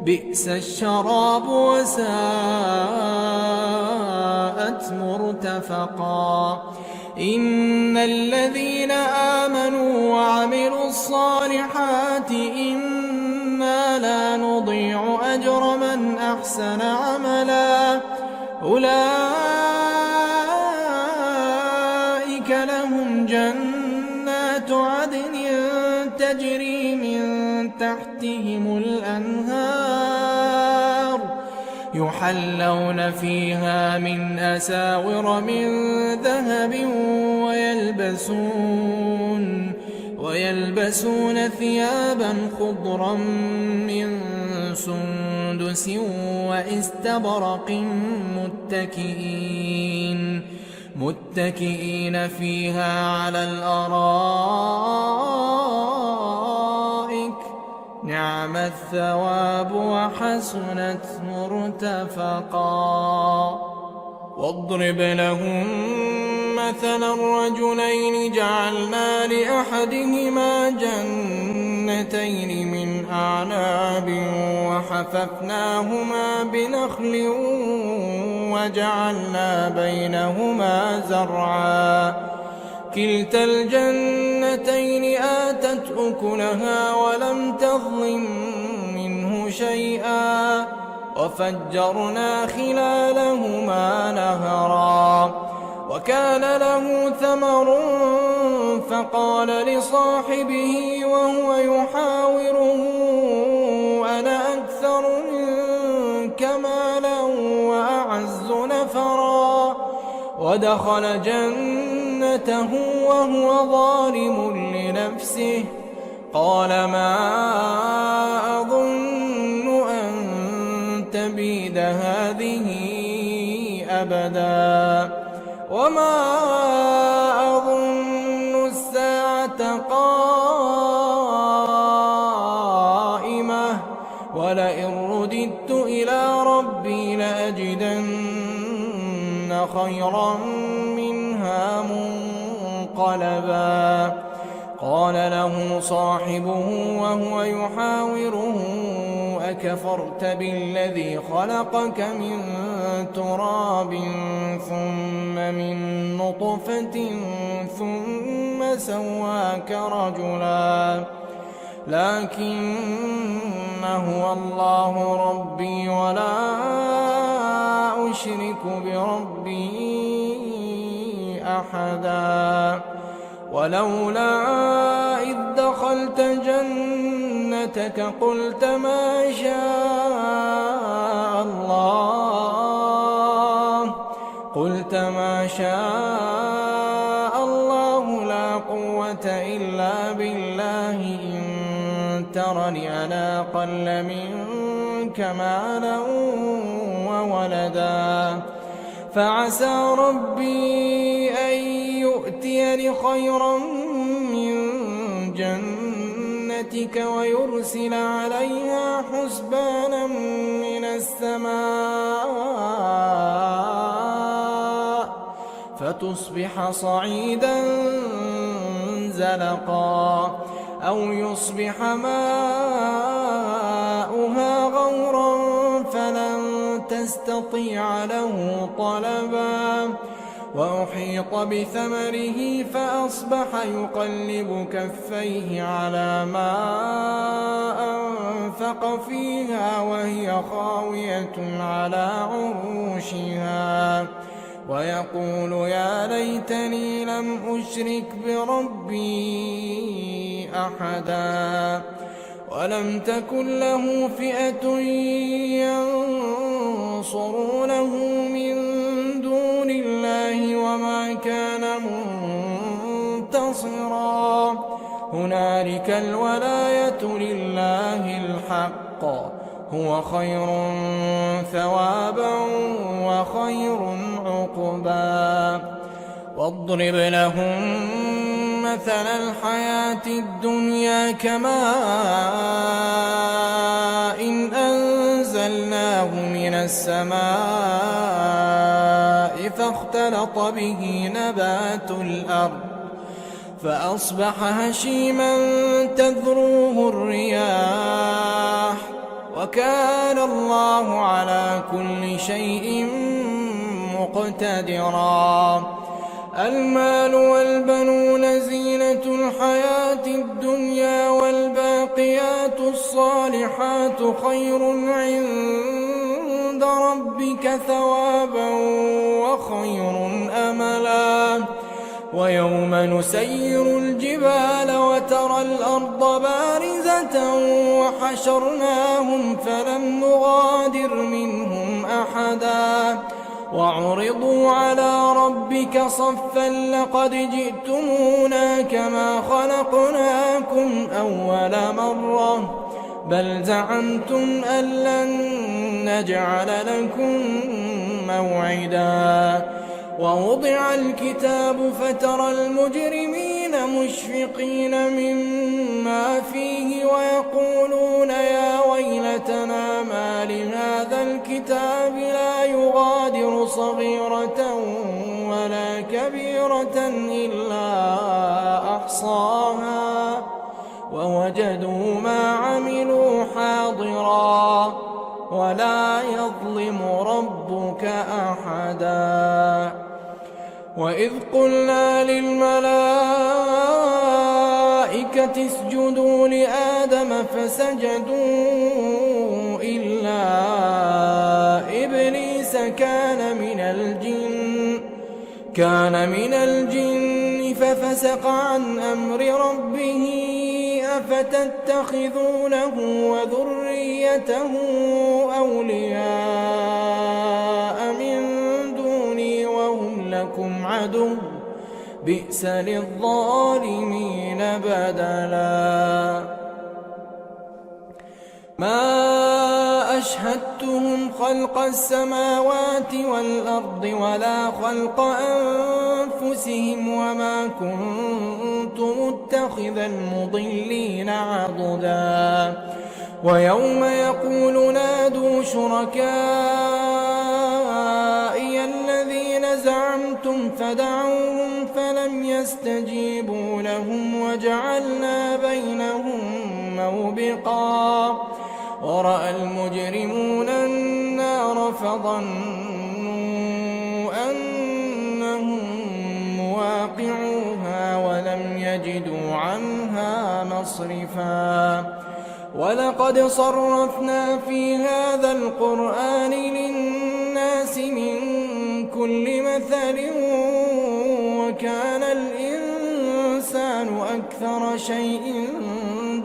بئس الشراب وساءت مرتفقا. إن الذين آمنوا وعملوا الصالحات إنا لا نضيع أجر من أحسن عملا أولئك لهم جنات عدن تجري من تحتهم الأنهار يحلون فيها من أساور من ذهب ويلبسون ثيابا خضرا من سندس واستبرق متكئين فيها على الأرائك نعم الثواب وحسنت مرتفقا. واضرب لهم مثلا الرجلين جعلنا لأحدهما جنتين من أعناب وحففناهما بنخل وجعلنا بينهما زرعا كلتا الجنتين آتت أكلها ولم تظلم منه شيئا وفجرنا خلالهما نهرا وكان له ثمر فقال لصاحبه وهو يحاوره أنا أكثر منك مالا وأعز نفرا ودخل جنته وهو ظالم لنفسه قال ما أظن أن تبيد هذه أبدا وما أظن الساعة قائمة ولئن رددت إلى ربي لأجدن خيرا منها منقلبا. قال له صاحبه وهو يحاوره أكفرت بالذي خلقك من تراب ثم من نطفة ثم سواك رجلا لكن هو الله ربي ولا أشرك بربي أحدا. ولولا إذ دخلت جنتك قلت ما شاء الله لا قوة إلا بالله لأنا أقل منك مالا وولدا فعسى ربي أن يؤتيني خيرا من جنتك ويرسل عليها حسبانا من السماء فتصبح صعيدا زلقا أو يصبح ماؤها غورا فلن تستطيع له طلبا وأحيط بثمره فأصبح يقلب كفيه على ما أنفق فيها وهي خاوية على عروشها ويقول يا ليتني لم أشرك بربي أحدا ولم تكن له فئة ينصرونه من دون الله وما كان منتصرا هنالك الولاية لله الحق هو خير ثوابا وخير عقبا واضرب لهم مثل الحياة الدنيا كماء إن أنزلناه من السماء فاختلط به نبات الأرض فأصبح هشيما تذروه الرياح وكان الله على كل شيء مقتدرا المال والبنون زينة الحياة الدنيا والباقيات الصالحات خير عند ربك ثوابا وخير أملا ويوم نسير الجبال وترى الأرض بارزة وحشرناهم فلم نغادر منهم أحدا وعرضوا على ربك صفا لقد جئتمونا كما خلقناكم أول مرة بل زعمتم أن لن نجعل لكم موعدا ووضع الكتاب فترى المجرمين مشفقين مما فيه ويقولون يا ويلتنا ما لهذا الكتاب لا يغادر صغيرة ولا كبيرة إلا أحصاها ووجدوا ما عملوا حاضرا ولا يظلم ربك أحدا وإذ قلنا للملائكة اسجدوا لآدم فسجدوا إلا إبليس كان من الجن ففسق عن أمر ربه أفتتخذونه وذريته أولياء من دوني وهم لكم عدو بئس للظالمين بدلا ما أشهدتهم خلق السماوات والأرض ولا خلق أنفسهم وما كنت متخذ المضلين عضدا ويوم يقول نادوا شركائي الذين زعمتم فدعوهم فلم يستجيبوا لهم وجعلنا بينهم موبقا ورأى المجرمون النار فظنوا أنهم مواقعوها ولم يجدوا عنها مصرفا ولقد صرفنا في هذا القرآن للناس من كل مثل وكان الإنسان أكثر شيء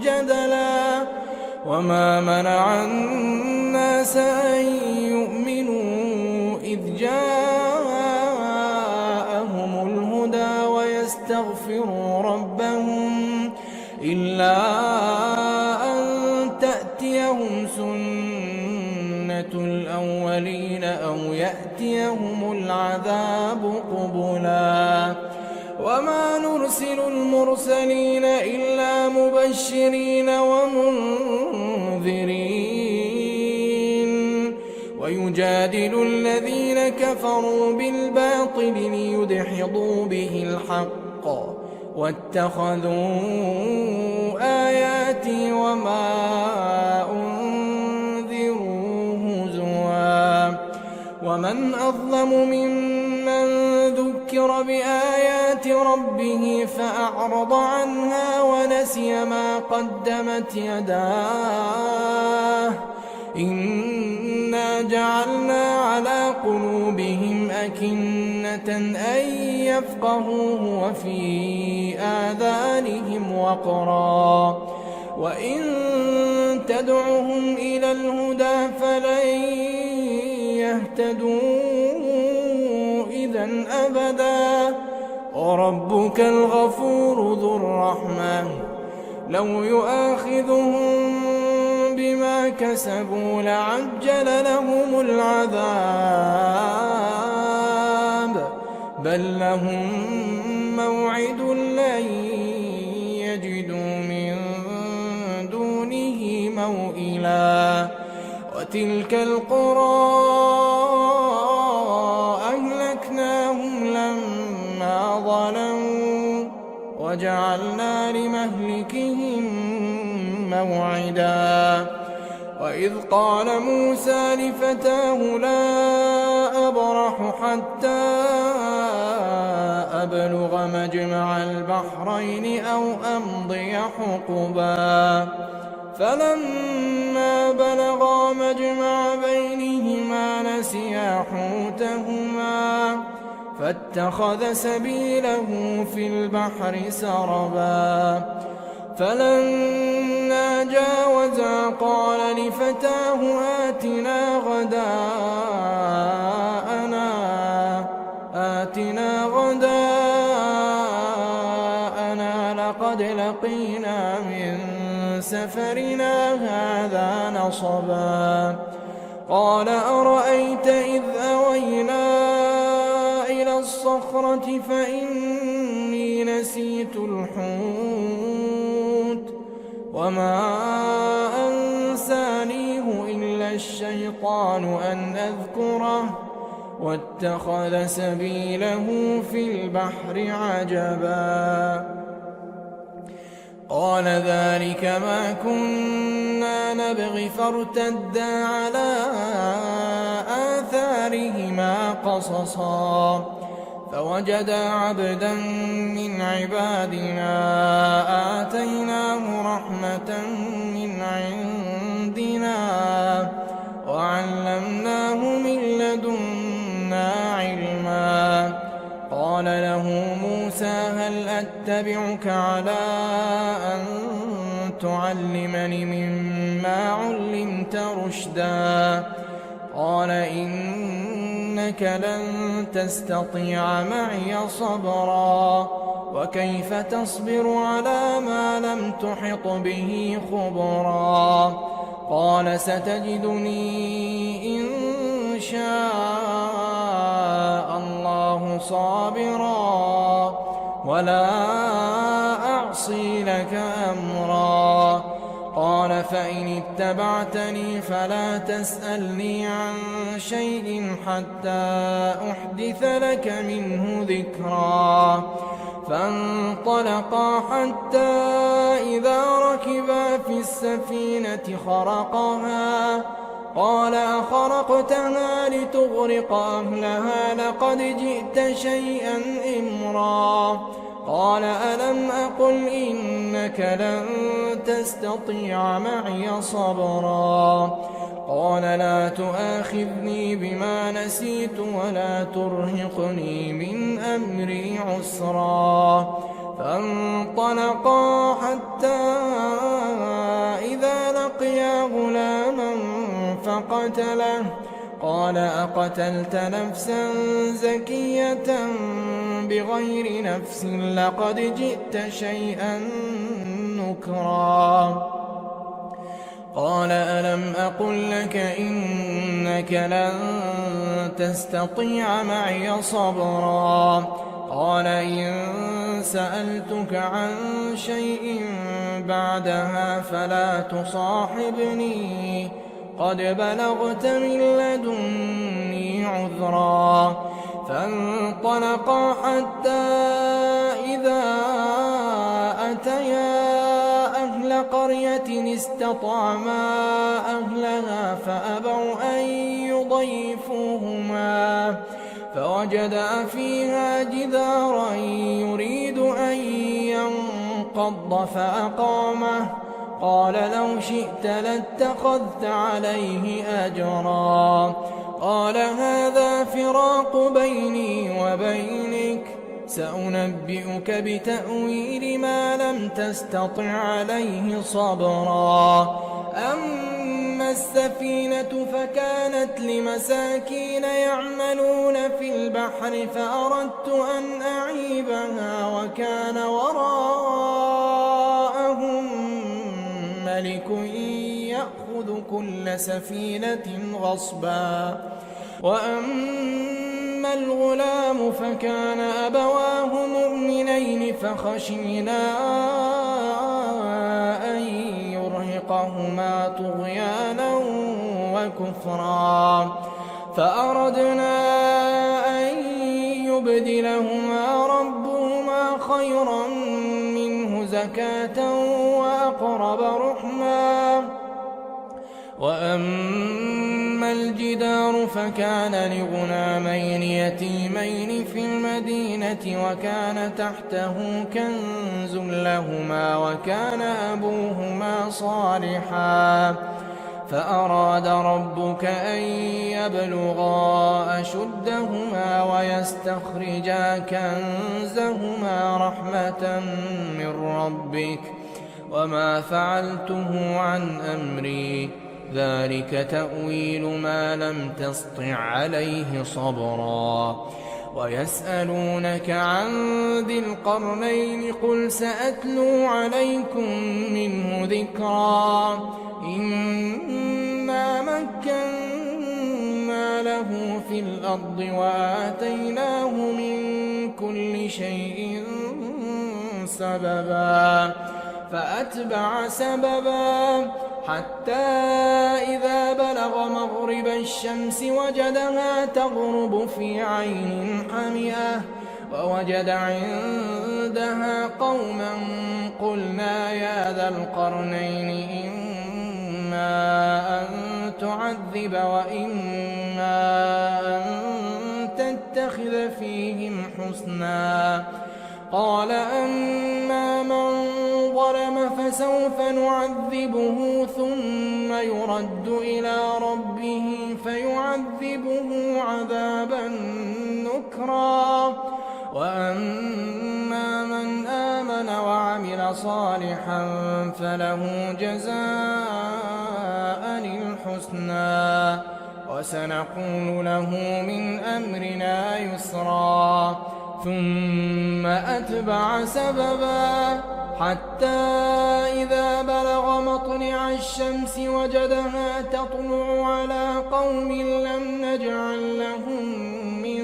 جدلا وما منع الناس أن يؤمنوا إذ جاءهم الهدى ويستغفروا ربهم إلا أن سنة الأولين أو يأتيهم العذاب قبلا وما نرسل المرسلين إلا مبشرين ومنذرين ويجادل الذين كفروا بالباطل ليدحضوا به الحق واتخذوا آياتي وما أنذروا هزوا ومن أظلم ممن ذكر بآيات ربه فأعرض عنها ونسي ما قدمت يداه إنا جعلنا على قلوبهم أكنة أن يفقهوه وفي آذانهم وقرا وإن تدعهم إلى الهدى فلن يهتدوا إذا أبدا وربك الغفور ذو الرحمة لو يؤاخذهم بما كسبوا لعجل لهم العذاب بل لهم موعد لن يجدوا من دونه موئلا وتلك القرى أهلكناهم لما ظلموا وجعلنا لمهلكهم موعدا وإذ قال موسى لفتاه لا أبرح حتى أبلغ مجمع البحرين أو أمضي حقبا فلما بلغا مجمع بينهما نسيا حوتهما فاتخذ سبيله في البحر سربا فلما جاوزا قال لفتاه آتنا غداءنا لقد لقينا من سفرنا هذا نصبا قال أرأيت إذ أوينا إلى الصخرة فإني نسيت الحوت وما أنسانيه إلا الشيطان أن أذكره واتخذ سبيله في البحر عجبا قال ذلك ما كنا نبغي فارتدا على آثارهما قصصا فوجدا عبدا من عبادنا آتيناه رحمة من عندنا وعلمناه من لدنا علما قال له موسى هل أتبعك على أن تعلمني مما علمت رشدا قال إنك لن تستطيع معي صبرا وكيف تصبر على ما لم تحط به خبرا قال ستجدني إن شاء الله صابرا ولا أعصي لك أمرا قال فإن اتبعتني فلا تسألني عن شيء حتى أحدث لك منه ذكرا فانطلقا حتى إذا ركبا في السفينة خرقها قال أخرقتها لتغرق أهلها لقد جئت شيئا إمرا قال ألم أقل إنك لن تستطيع معي صبرا قال لا تؤاخذني بما نسيت ولا ترهقني من أمري عسرا فانطلقا حتى إذا لقيا غلاما فقتله قال أقتلت نفسا زكية بغير نفس لقد جئت شيئا نكرا قال ألم أقل لك إن إنك لن تستطيع معي صبرا. قال إن سألتك عن شيء بعدها فلا تصاحبني قد بلغت من لدني عذرا. فانطلقا حتى إذا أتيا أهل قرية استطعما أهلها فأبوا أن يضيفوهما فوجدا فيها جدارا يريد أن ينقض فأقامه. قال لو شئت لاتخذت عليه أجرا. قال هذا فراق بيني وبينك سأنبئك بتأويل ما لم تستطع عليه صبرا. أما السفينة فكانت لمساكين يعملون في البحر فأردت أن أعيبها وكان وراءهم ملك يأخذ كل سفينة غصبا. وأما الغلام فكان أبواه مؤمنين فخشينا أن يرهقهما طغيانا وكفرا فأردنا أن يبدلهما ربهما خيرا منه زكاة وأقرب رحما. وأما الجدار فكان لغلامين يتيمين في المدينة وكان تحته كنز لهما وكان أبوهما صالحا فأراد ربك أن يبلغا أشدهما ويستخرجا كنزهما رحمة من ربك وما فعلته عن أمري ذلك تأويل ما لم تسطع عليه صبرا. ويسألونك عن ذي القرنين قل سأتلو عليكم منه ذكرا. إنا مكنا له في الأرض وآتيناه من كل شيء سببا فأتبع سببا حتى إذا بلغ مغرب الشمس وجدها تغرب في عين حمئة ووجد عندها قوما قلنا يا ذا القرنين إما أن تعذب وإما أن تتخذ فيهم حسنا. قال أما من ظلم فسوف نعذبه ثم يرد إلى ربه فيعذبه عذابا نكرا. وأما من آمن وعمل صالحا فله جزاء الحسنى وسنقول له من أمرنا يسرا. ثم أتبع سببا حتى إذا بلغ مطلع الشمس وجدها تطلع على قوم لم نجعل لهم من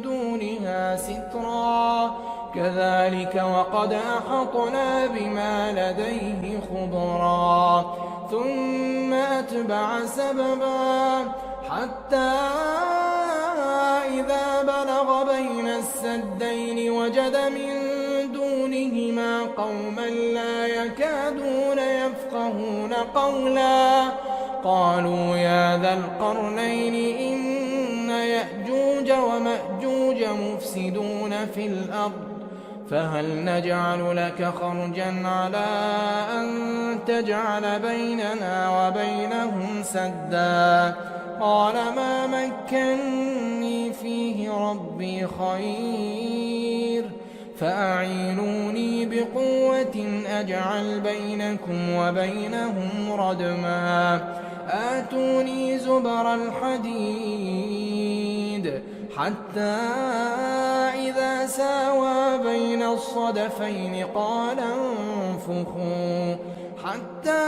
دونها سترا. كذلك وقد أحطنا بما لديه خبرا. ثم أتبع سببا حتى إذا بلغ بين السدين وجد من دونهما قوما لا يكادون يفقهون قولا. قالوا يا ذا القرنين إن يأجوج ومأجوج مفسدون في الأرض فهل نجعل لك خرجا على أن تجعل بيننا وبينهم سدا. قال ما مكني فيه ربي خير فأعينوني بقوة أجعل بينكم وبينهم ردما. آتوني زبر الحديد حتى إذا ساوى بين الصدفين قال انفخوا حتى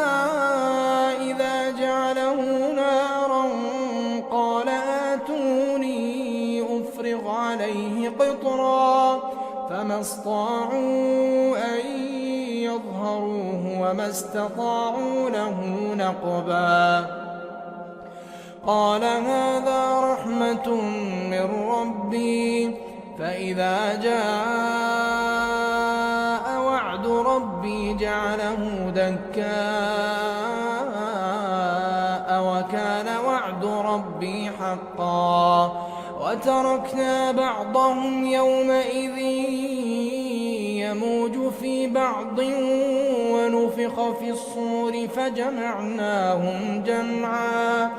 إذا جعله نارا قال قطرا فما استطاعوا أن يظهروه وما استطاعوا له نقبا قال هذا رحمة من ربي فإذا جاء وعد ربي جعله دكاء وكان وعد ربي حقا وتركنا بعضهم يومئذ يموج في بعض ونفخ في الصور فجمعناهم جمعا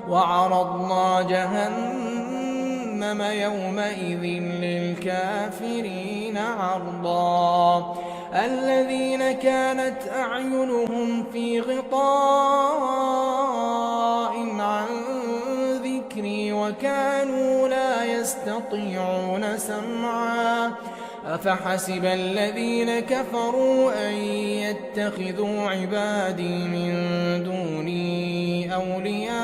وعرضنا جهنم يومئذ للكافرين عرضا الذين كانت أعينهم في غطاء عن ذكري وكانوا لا يستطيعون سمعا أفحسب الذين كفروا أن يتخذوا عبادي من دوني أولياء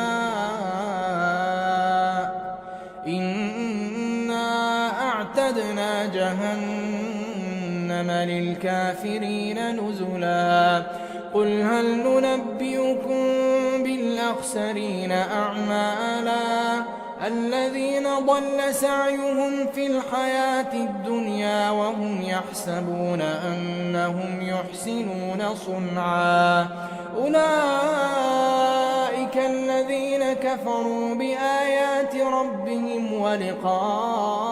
إنا أعتدنا جهنم للكافرين نزلا قل هل ننبئكم بالأخسرين أعمالا الذين ضل سعيهم في الحياة الدنيا وهم يحسبون أنهم يحسنون صنعا أولئك الذين كفروا بآيات ربهم ولقائه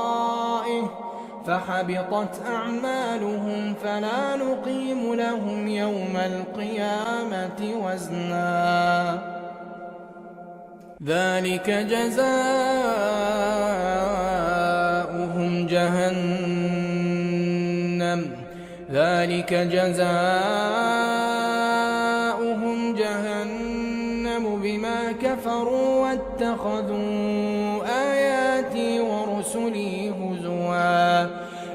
فحبطت أعمالهم فلا نقيم لهم يوم القيامة وزنا ذلك جزاؤهم جهنم بما كفروا واتخذوا آياتي ورسلي هزوا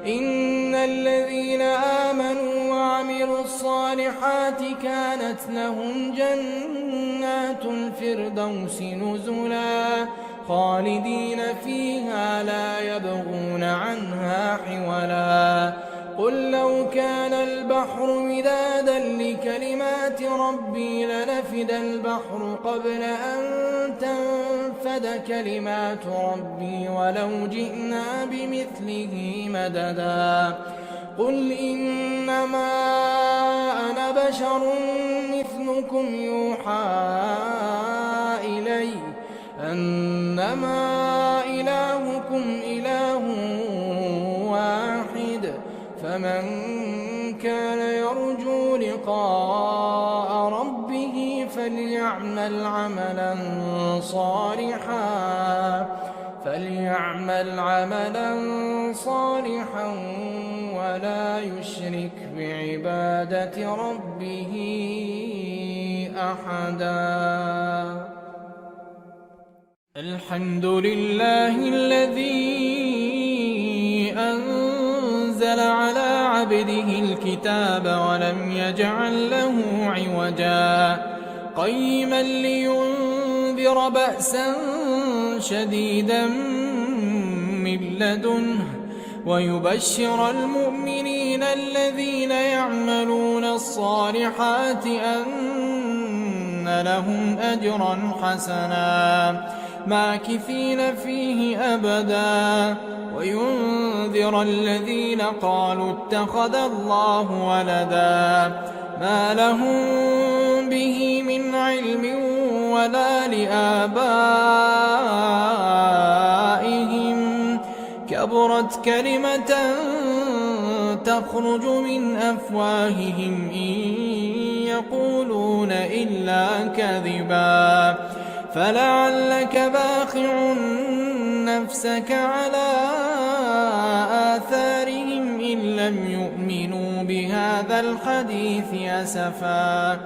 إن الذين آمنوا وعملوا الصالحات كانت لهم جنات الفردوس نزلا خالدين فيها لا يبغون عنها حولا قل لو كان البحر مدادا لكلمات ربي لنفد البحر قبل أن تنفد كلمات ربي ولو جئنا بمثله مددا قل إنما أنا بشر مثلكم يوحى إلي أنما إلهكم إله واحد فمن كان يرجو لقاء ربه فليعمل عملا صالحا ولا يشرك بعبادة ربه أحدا الحمد لله الذي أنزل على عبده الكتاب ولم يجعل له عوجا قيما لينذر بأسا شديدا من لدنه ويبشر المؤمنين الذين يعملون الصالحات أن لهم أجرا حسنا ماكثين فيه أبدا وينذر الذين قالوا اتخذ الله ولدا ما لهم به من علم ولا لآبائهم كبرت كلمة تخرج من أفواههم إن يقولون إلا كذبا فلعلك باخع نفسك على آثارهم إن لم يؤمنوا بهذا الحديث أسفا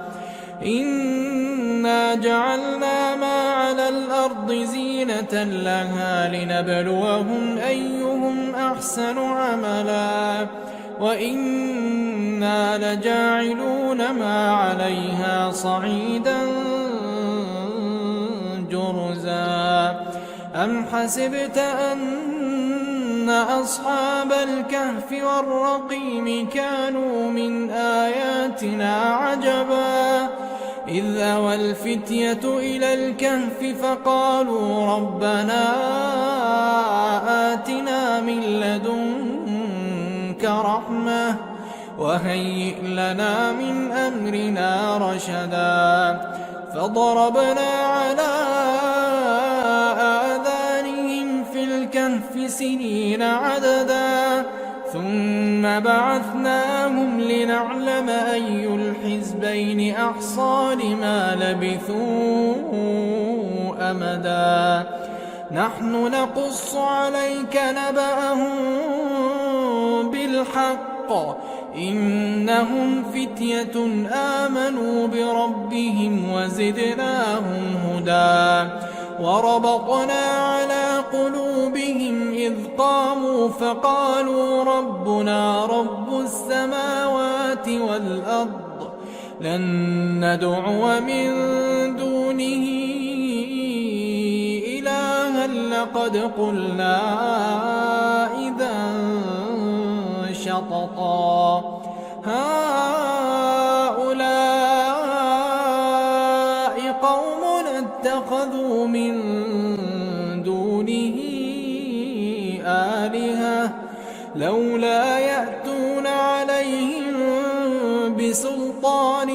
إنا جعلنا ما على الأرض زينة لها لنبلوهم أيهم أحسن عملا وإنا لجاعلون ما عليها صعيدا جرزا أم حسبت أن إن أصحاب الكهف والرقيم كانوا من آياتنا عجبا إذ أوى الفتية إلى الكهف فقالوا ربنا آتنا من لدنك رحمة وهيئ لنا من أمرنا رشدا فضربنا على آذانهم في الكهف سنين عددا ثم بعثناهم لنعلم أي الحزبين أحصى لما لبثوا أمدا نحن نقص عليك نبأهم بالحق إنهم فتية آمنوا بربهم وزدناهم هدى وربطنا على قلوبهم إذ قاموا فقالوا ربنا رب السماوات والأرض لن ندعو من دونه إلها لقد قلنا إذا شططا هؤلاء قوم اتخذوا من دونه آلهة لولا يأتون عليهم بسلطان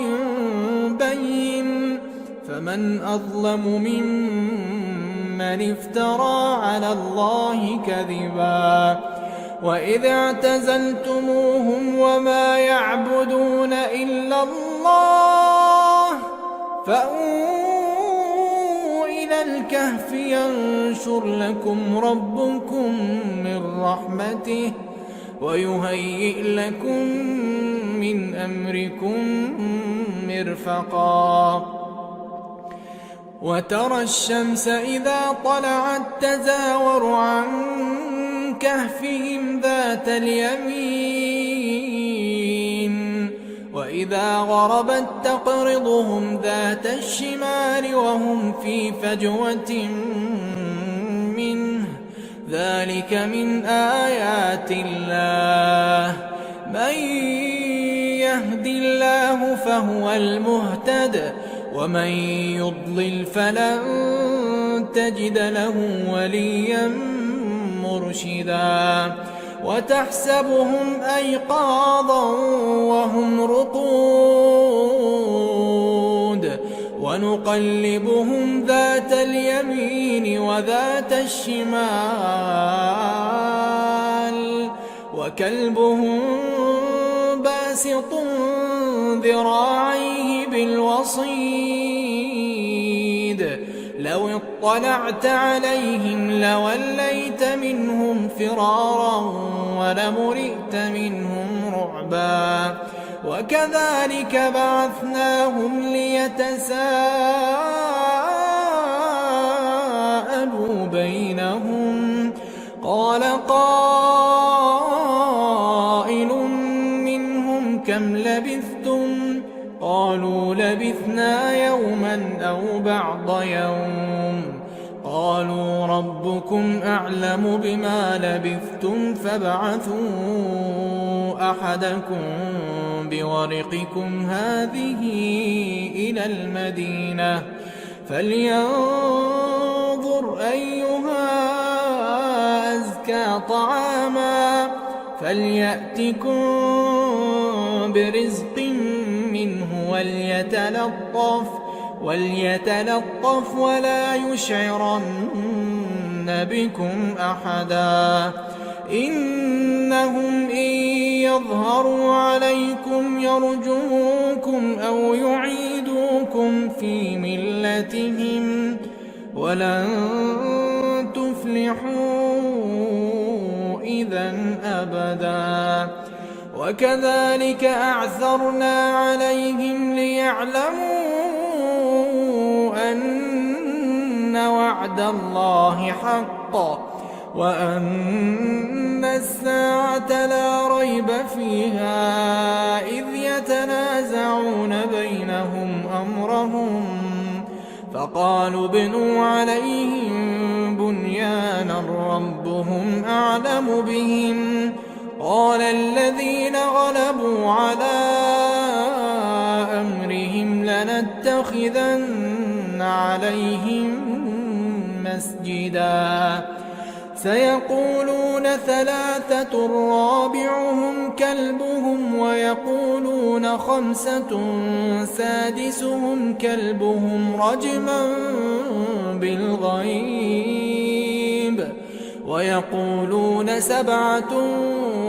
بين فمن أظلم ممن افترى على الله كذبا وإذ اعتزلتموهم وما يعبدون إلا الله فأووا إلى الكهف ينشر لكم ربكم من رحمته ويهيئ لكم من أمركم مرفقا وترى الشمس إذا طلعت تزاور عن كهفهم ذات اليمين وإذا غربت تقرضهم ذات الشمال وهم في فجوة منه ذلك من آيات الله من يهد الله فهو المهتد ومن يضلل فلن تجد له وليا مرشدا وتحسبهم أيقاظا وهم رقود ونقلبهم ذات اليمين وذات الشمال وكلبهم باسط ذراعيه بالوصيد لو اطلعت عليهم لوليت منهم فرارا ولملئت منهم رعبا وكذلك بعثناهم ليتساءلوا بينهم قال قائل منهم كم لبثتم قالوا لبثنا يوما أو بعض يوم قالوا ربكم أعلم بما لبثتم فابعثوا أحدكم بورقكم هذه إلى المدينة فلينظر أيها أزكى طعاما فليأتكم برزق منه وليتلطف ولا يشعرن بكم أحدا إنهم إن يظهروا عليكم يرجموكم أو يعيدوكم في ملتهم ولن تفلحوا إذا أبدا وكذلك أعثرنا عليهم ليعلموا أن وعد الله حق وأن الساعة لا ريب فيها إذ يتنازعون بينهم أمرهم فقالوا ابنوا عليهم بنيانا ربهم أعلم بهم قال الذين غلبوا على أمرهم لنتخذن عليهم مسجدا سيقولون ثلاثة رابعهم كلبهم ويقولون خمسة سادسهم كلبهم رجما بالغيب ويقولون سبعة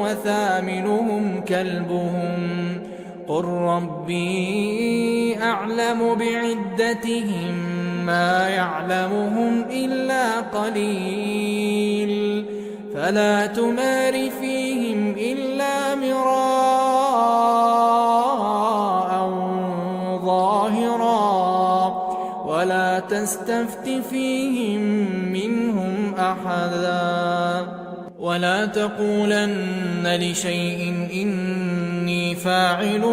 وثامنهم كلبهم قل ربي أعلم بعدتهم ما يعلمهم إلا قليل فلا تمار فيهم إلا مراء ظاهرا ولا تستفت فيهم منهم أحدا ولا تقولن لشيء إني فاعل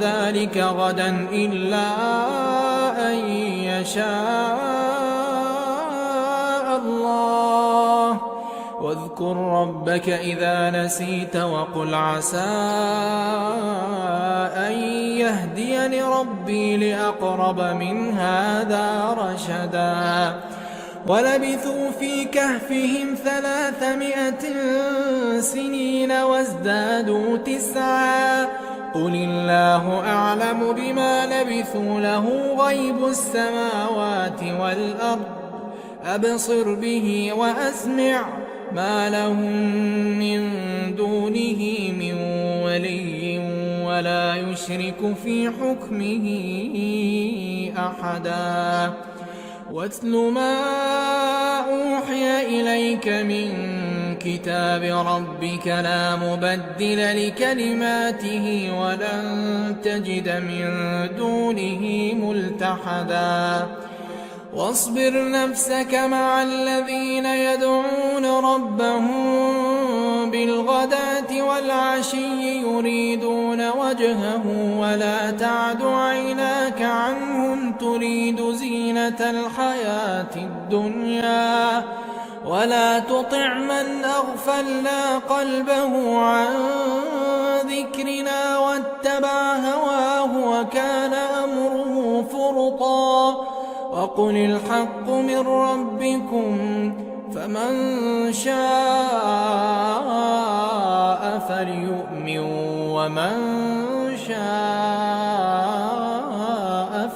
ذلك غدا إلا أن يشاء الله واذكر ربك إذا نسيت وقل عسى أن يهديني ربي لأقرب من هذا رشدا ولبثوا في كهفهم 300 سنين وازدادوا 9 قل الله أعلم بما لبثوا له غيب السماوات والأرض أبصر به وأسمع ما لهم من دونه من ولي ولا يشرك في حكمه أحدا واتل ما أوحي إليك من كتاب ربك لا مبدل لكلماته ولن تجد من دونه ملتحدا واصبر نفسك مع الذين يدعون ربهم بالغداة والعشي يريدون وجهه ولا تعد عيناك عنهم تريد زينة الحياة الدنيا ولا تطع من أغفلنا قلبه عن ذكرنا واتبع هواه وكان أمره فرطا وقل الحق من ربكم فمن شاء فليؤمن ومن شاء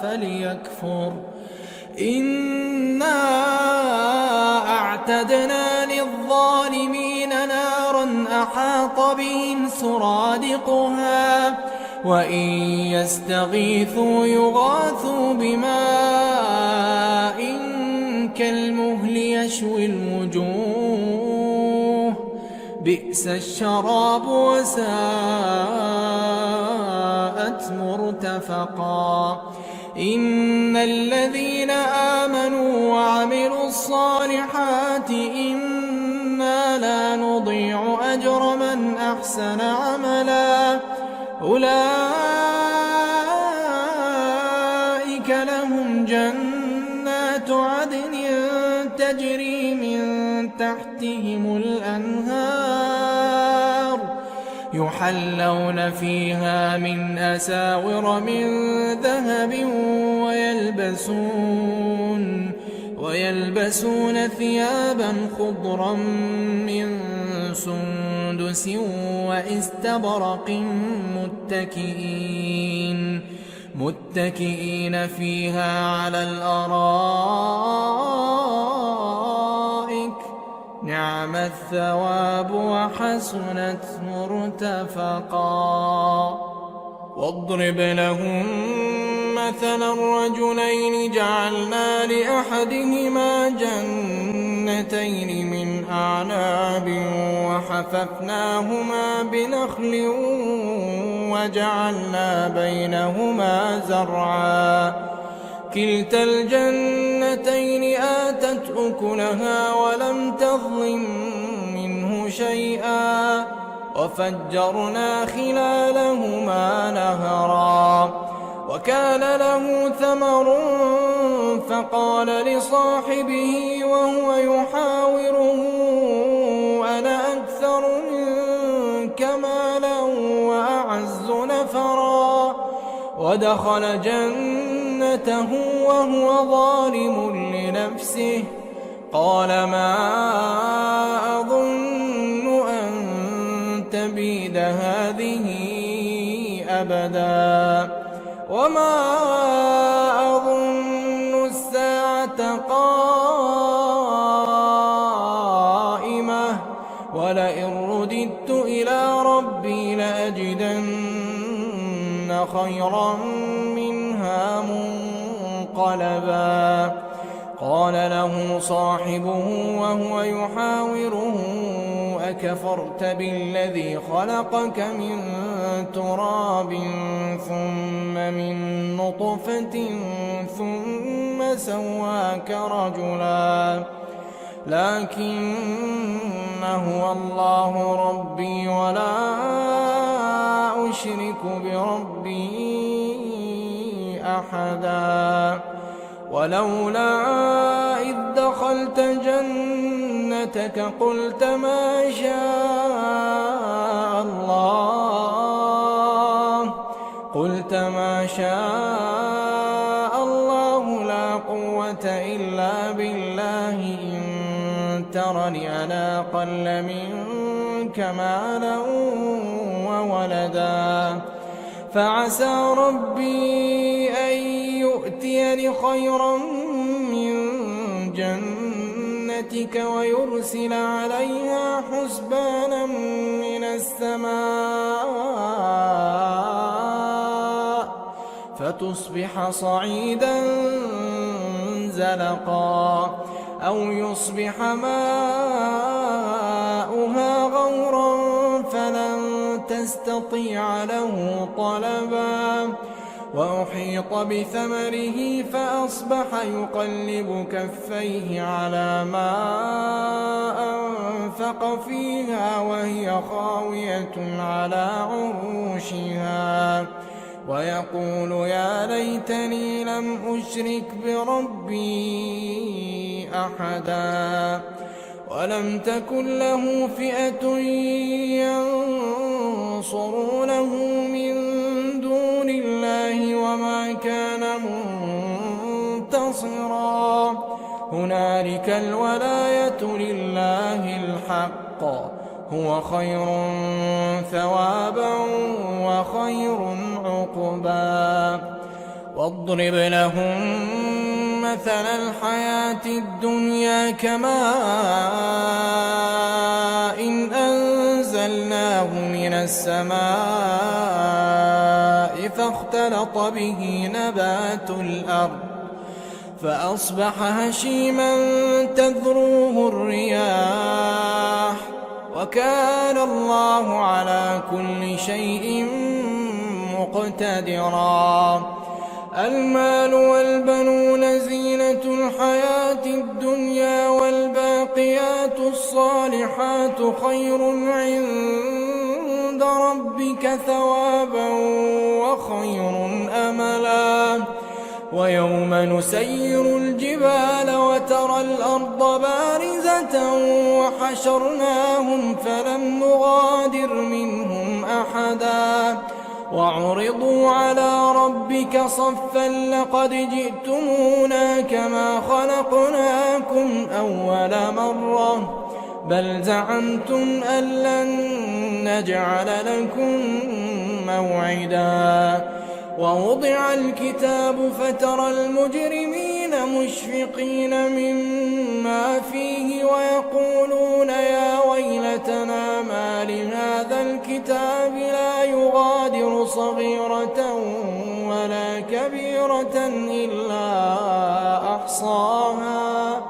فليكفر إنا أعتدنا للظالمين نارا أحاط بهم سرادقها وإن يستغيثوا يغاثوا بماء كالمهل يشوي الوجوه بئس الشراب وساءت مرتفقا إن الذين آمنوا وعملوا الصالحات إنا لا نضيع أجر من أحسن عملا أولئك لهم جنات عدن تجري من تحتهم الأنهار يحلون فيها من أساور من ذهب ويلبسون ثيابا خضرا من سندس واستبرق متكئين فيها على الأرائك نعم الثواب وحسنت مرتفقا واضرب لهم مثلا رجلين جعلنا لأحدهما جنتين من أعناب وحففناهما بنخل وجعلنا بينهما زرعا كلتا الجنتين آتت أكلها ولم تظلم منه شيئا وفجرنا خلالهما نهرا وكان له ثمر فقال لصاحبه وهو يحاوره ودخل جنته وهو ظالم لنفسه قال ما أظن أن تبيد هذه أبدا وما أظن الساعة قائمة ولئن رددت إلى ربي لأجدن خيرا منها منقلبا قال له صاحبه وهو يحاوره أكفرت بالذي خلقك من تراب ثم من نطفة ثم سواك رجلا لكن هو الله ربي ولا أشرك بربي أحدا ولولا إذ دخلت جنتك قلت ما شاء الله لا قوة إلا بالله إن ترني أنا أقل منك مالا وولدا فعسى ربي أن يؤتيني خيرا من جنتك ويرسل عليها حسبانا من السماء فتصبح صعيدا زلقا أو يصبح ماؤها غورا فلن تستطيع له طلبا وأحيط بثمره فأصبح يقلب كفيه على ما أنفق فيها وهي خاوية على عروشها ويقول يا ليتني لم أشرك بربي أحدا ولم تكن له فئة ينصرونه من دون الله وما كان منتصرا هنالك الولاية لله الحق هو خير ثوابا وخير عقبا واضرب لهم مثل الحياة الدنيا كماء إن أنزلناه من السماء فاختلط به نبات الأرض فأصبح هشيما تذروه الرياح وكان الله على كل شيء مقتدرا المال والبنون زينة الحياة الدنيا والباقيات الصالحات خير عند ربك ثوابا وخير أملا ويوم نسير الجبال وترى الأرض بارزة وحشرناهم فلم نغادر منهم أحدا وعرضوا على ربك صفا لقد جئتمونا كما خلقناكم أول مرة بل زعمتم أن لن نجعل لكم موعدا ووضع الكتاب فترى المجرمين مشفقين مما فيه ويقولون يا ويلتنا ما لهذا الكتاب لا يغادر صغيرة ولا كبيرة إلا أحصاها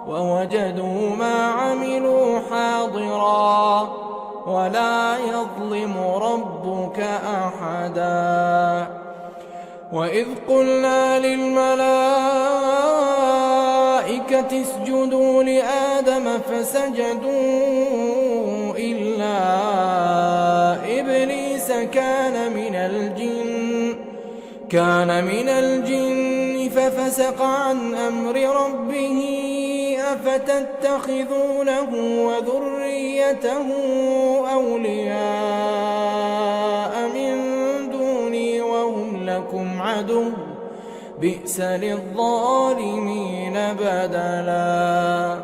ووجدوا ما عملوا حاضرا ولا يظلم ربك أحدا وإذ قلنا للملائكة اسجدوا لآدم فسجدوا إلا إبليس كان من الجن ففسق عن أمر ربه أفتتخذونه وذريته أولياء من دوني وهم لكم لكم عدو بئس للظالمين بدلا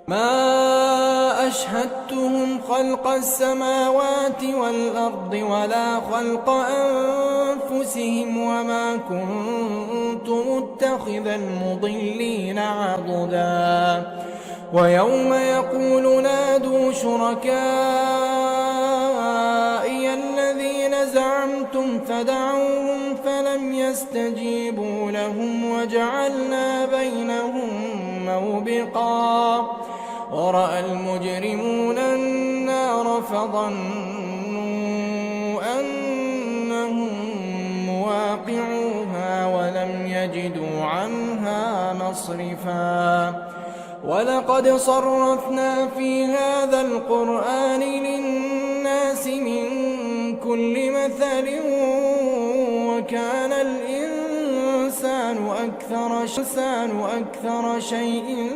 ما أشهدتهم خلق السماوات والأرض ولا خلق أنفسهم وما كنت متخذ المضلين عضدا ويوم يقول نادوا شركائي الذين زعمتم فدعوهم فلم يستجيبوا لهم وجعلنا بينهم موبقا ورأى المجرمون النار فظنوا أنهم مواقعوها ولم يجدوا عنها مصرفا ولقد صرفنا في هذا القرآن للناس من كل مثل وكان الإنسان أكثر شيء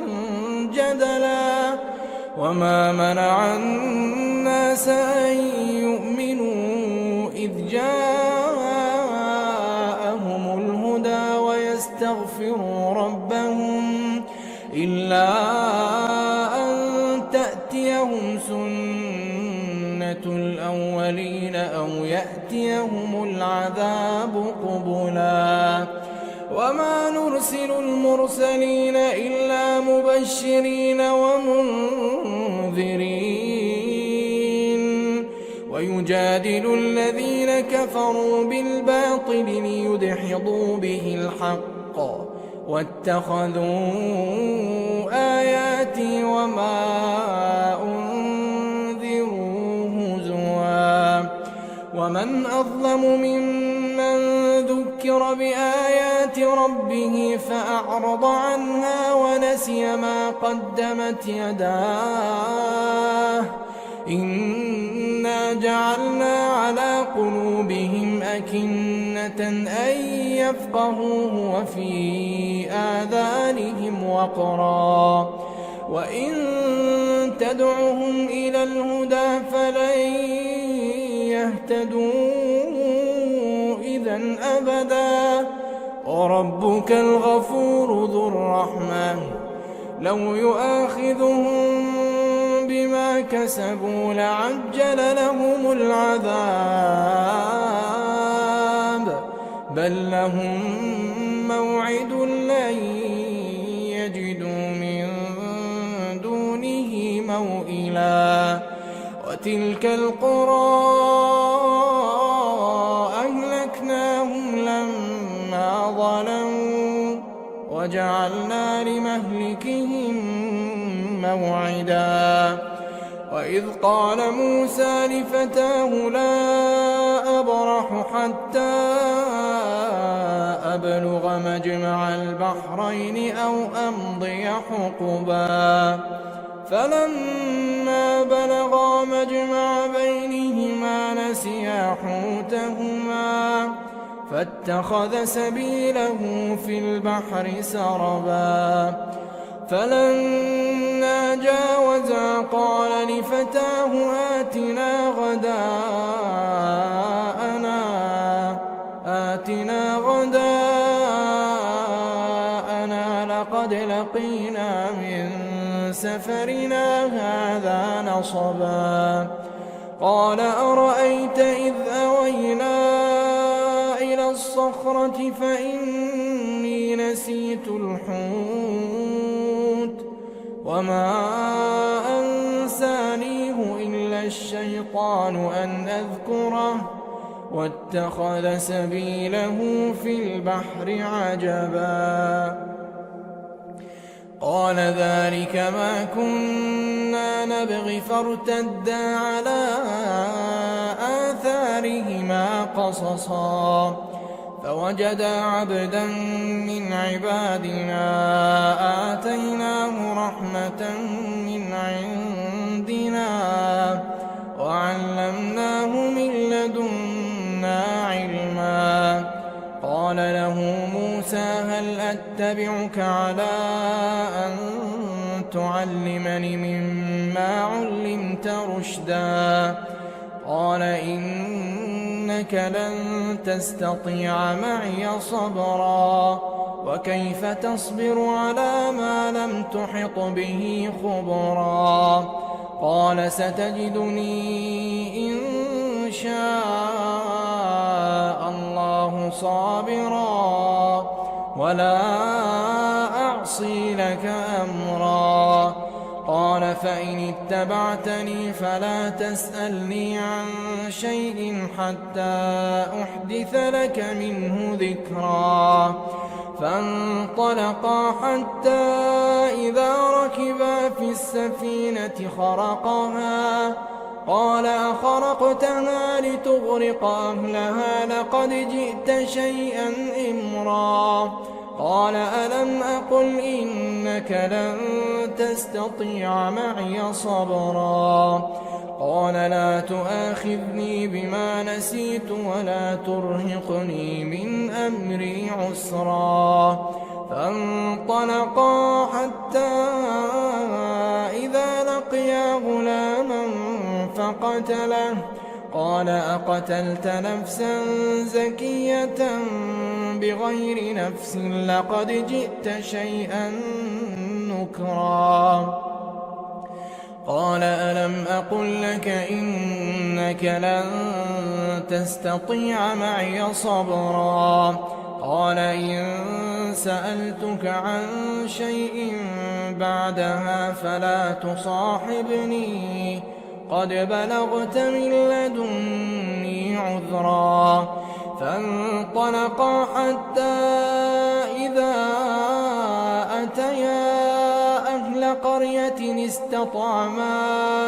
جدلا وما منع الناس أن يؤمنوا إذ جاءهم الهدى ويستغفروا ربهم إلا أن تأتيهم سنة الأولين أو يأتيهم العذاب قبلا وما نرسل المرسلين إلا مبشرين ومنذرين ويجادل الذين كفروا بالباطل ليدحضوا به الحق واتخذوا آياتي وما أنذروا هزوا ومن أظلم ممن ذكر بآيات ربه فأعرض عنها ونسي ما قدمت يداه إنا جعلنا على قلوبهم أكنة أن يفقهوه وفي آذانهم وقرا وإن تدعهم إلى الهدى فلن يهتدوا إذن أبدا وربك الغفور ذو الرحمة لو يؤاخذهم بما كسبوا لعجل لهم العذاب بل لهم موعد لن يجدوا من دونه موئلا وتلك القرى أهلكناهم لما ظلموا وجعلنا لمهلكهم موعدا وإذ قال موسى لفتاه لا أبرح حتى أبلغ مجمع البحرين أو أمضي حقبا فلما بلغا مجمع بينهما نسيا حوتهما فاتخذ سبيله في البحر سربا فلما جاوزا قال لفتاه آتنا غداءنا لقد لقينا من سفرنا هذا نصبا قال أرأيت إذ أوينا إلى الصخرة فإني نسيت الحوت وما أنسانيه إلا الشيطان أن أذكره واتخذ سبيله في البحر عجبا قال ذلك ما كنا نبغي فارتدا على آثارهما قصصا فوجدا عبدا من عبادنا آتيناه رحمة من عندنا وعلمناه من لدنا علما قال له موسى هل أتبعك على أن تعلمني مما علمت رشدا قال إنك إنك لن تستطيع معي صبرا وكيف تصبر على ما لم تحط به خبرا قال ستجدني إن شاء الله صابرا ولا أعصي لك أمرا قال فإن اتبعتني فلا تسألني عن شيء حتى أحدث لك منه ذكرا فانطلقا حتى إذا ركبا في السفينة خرقها قال أخرقتها لتغرق أهلها لقد جئت شيئا إمرا قال ألم أقل إنك لن تستطيع معي صبرا قال لا تؤاخذني بما نسيت ولا ترهقني من أمري عسرا فانطلقا حتى إذا لقيا غلاما فقتله قال أقتلت نفسا زكية بغير نفس لقد جئت شيئا نكرا قال ألم أقل لك إنك لن تستطيع معي صبرا قال إن سألتك عن شيء بعدها فلا تصاحبني قد بلغت من لدني عذرا فانطلقا حتى إذا أتيا أهل قرية استطعما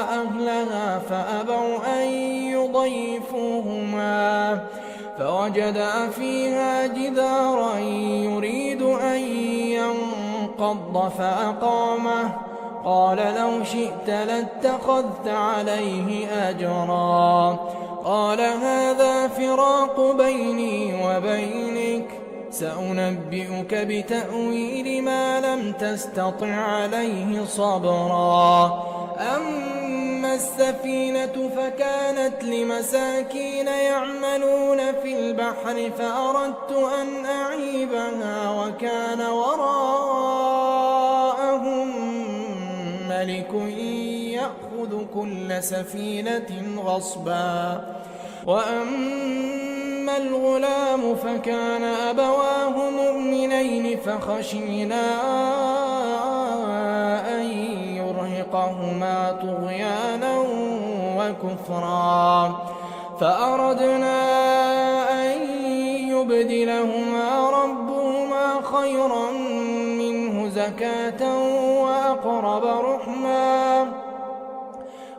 أهلها فأبوا أن يضيفوهما فوجدا فيها جدارا يريد أن ينقض فأقامه قال لو شئت لاتخذت عليه أجرا قال هذا فراق بيني وبينك سأنبئك بتأويل ما لم تستطع عليه صبرا أما السفينة فكانت لمساكين يعملون في البحر فأردت أن أعيبها وكان وراءهم ملك يأخذ كل سفينة غصبا وأما الغلام فكان أبواه مؤمنين فخشينا أن يرهقهما طغيانا وكفرا فأردنا أن يبدلهما ربهما خيرا منه زكاة وأقرب رحما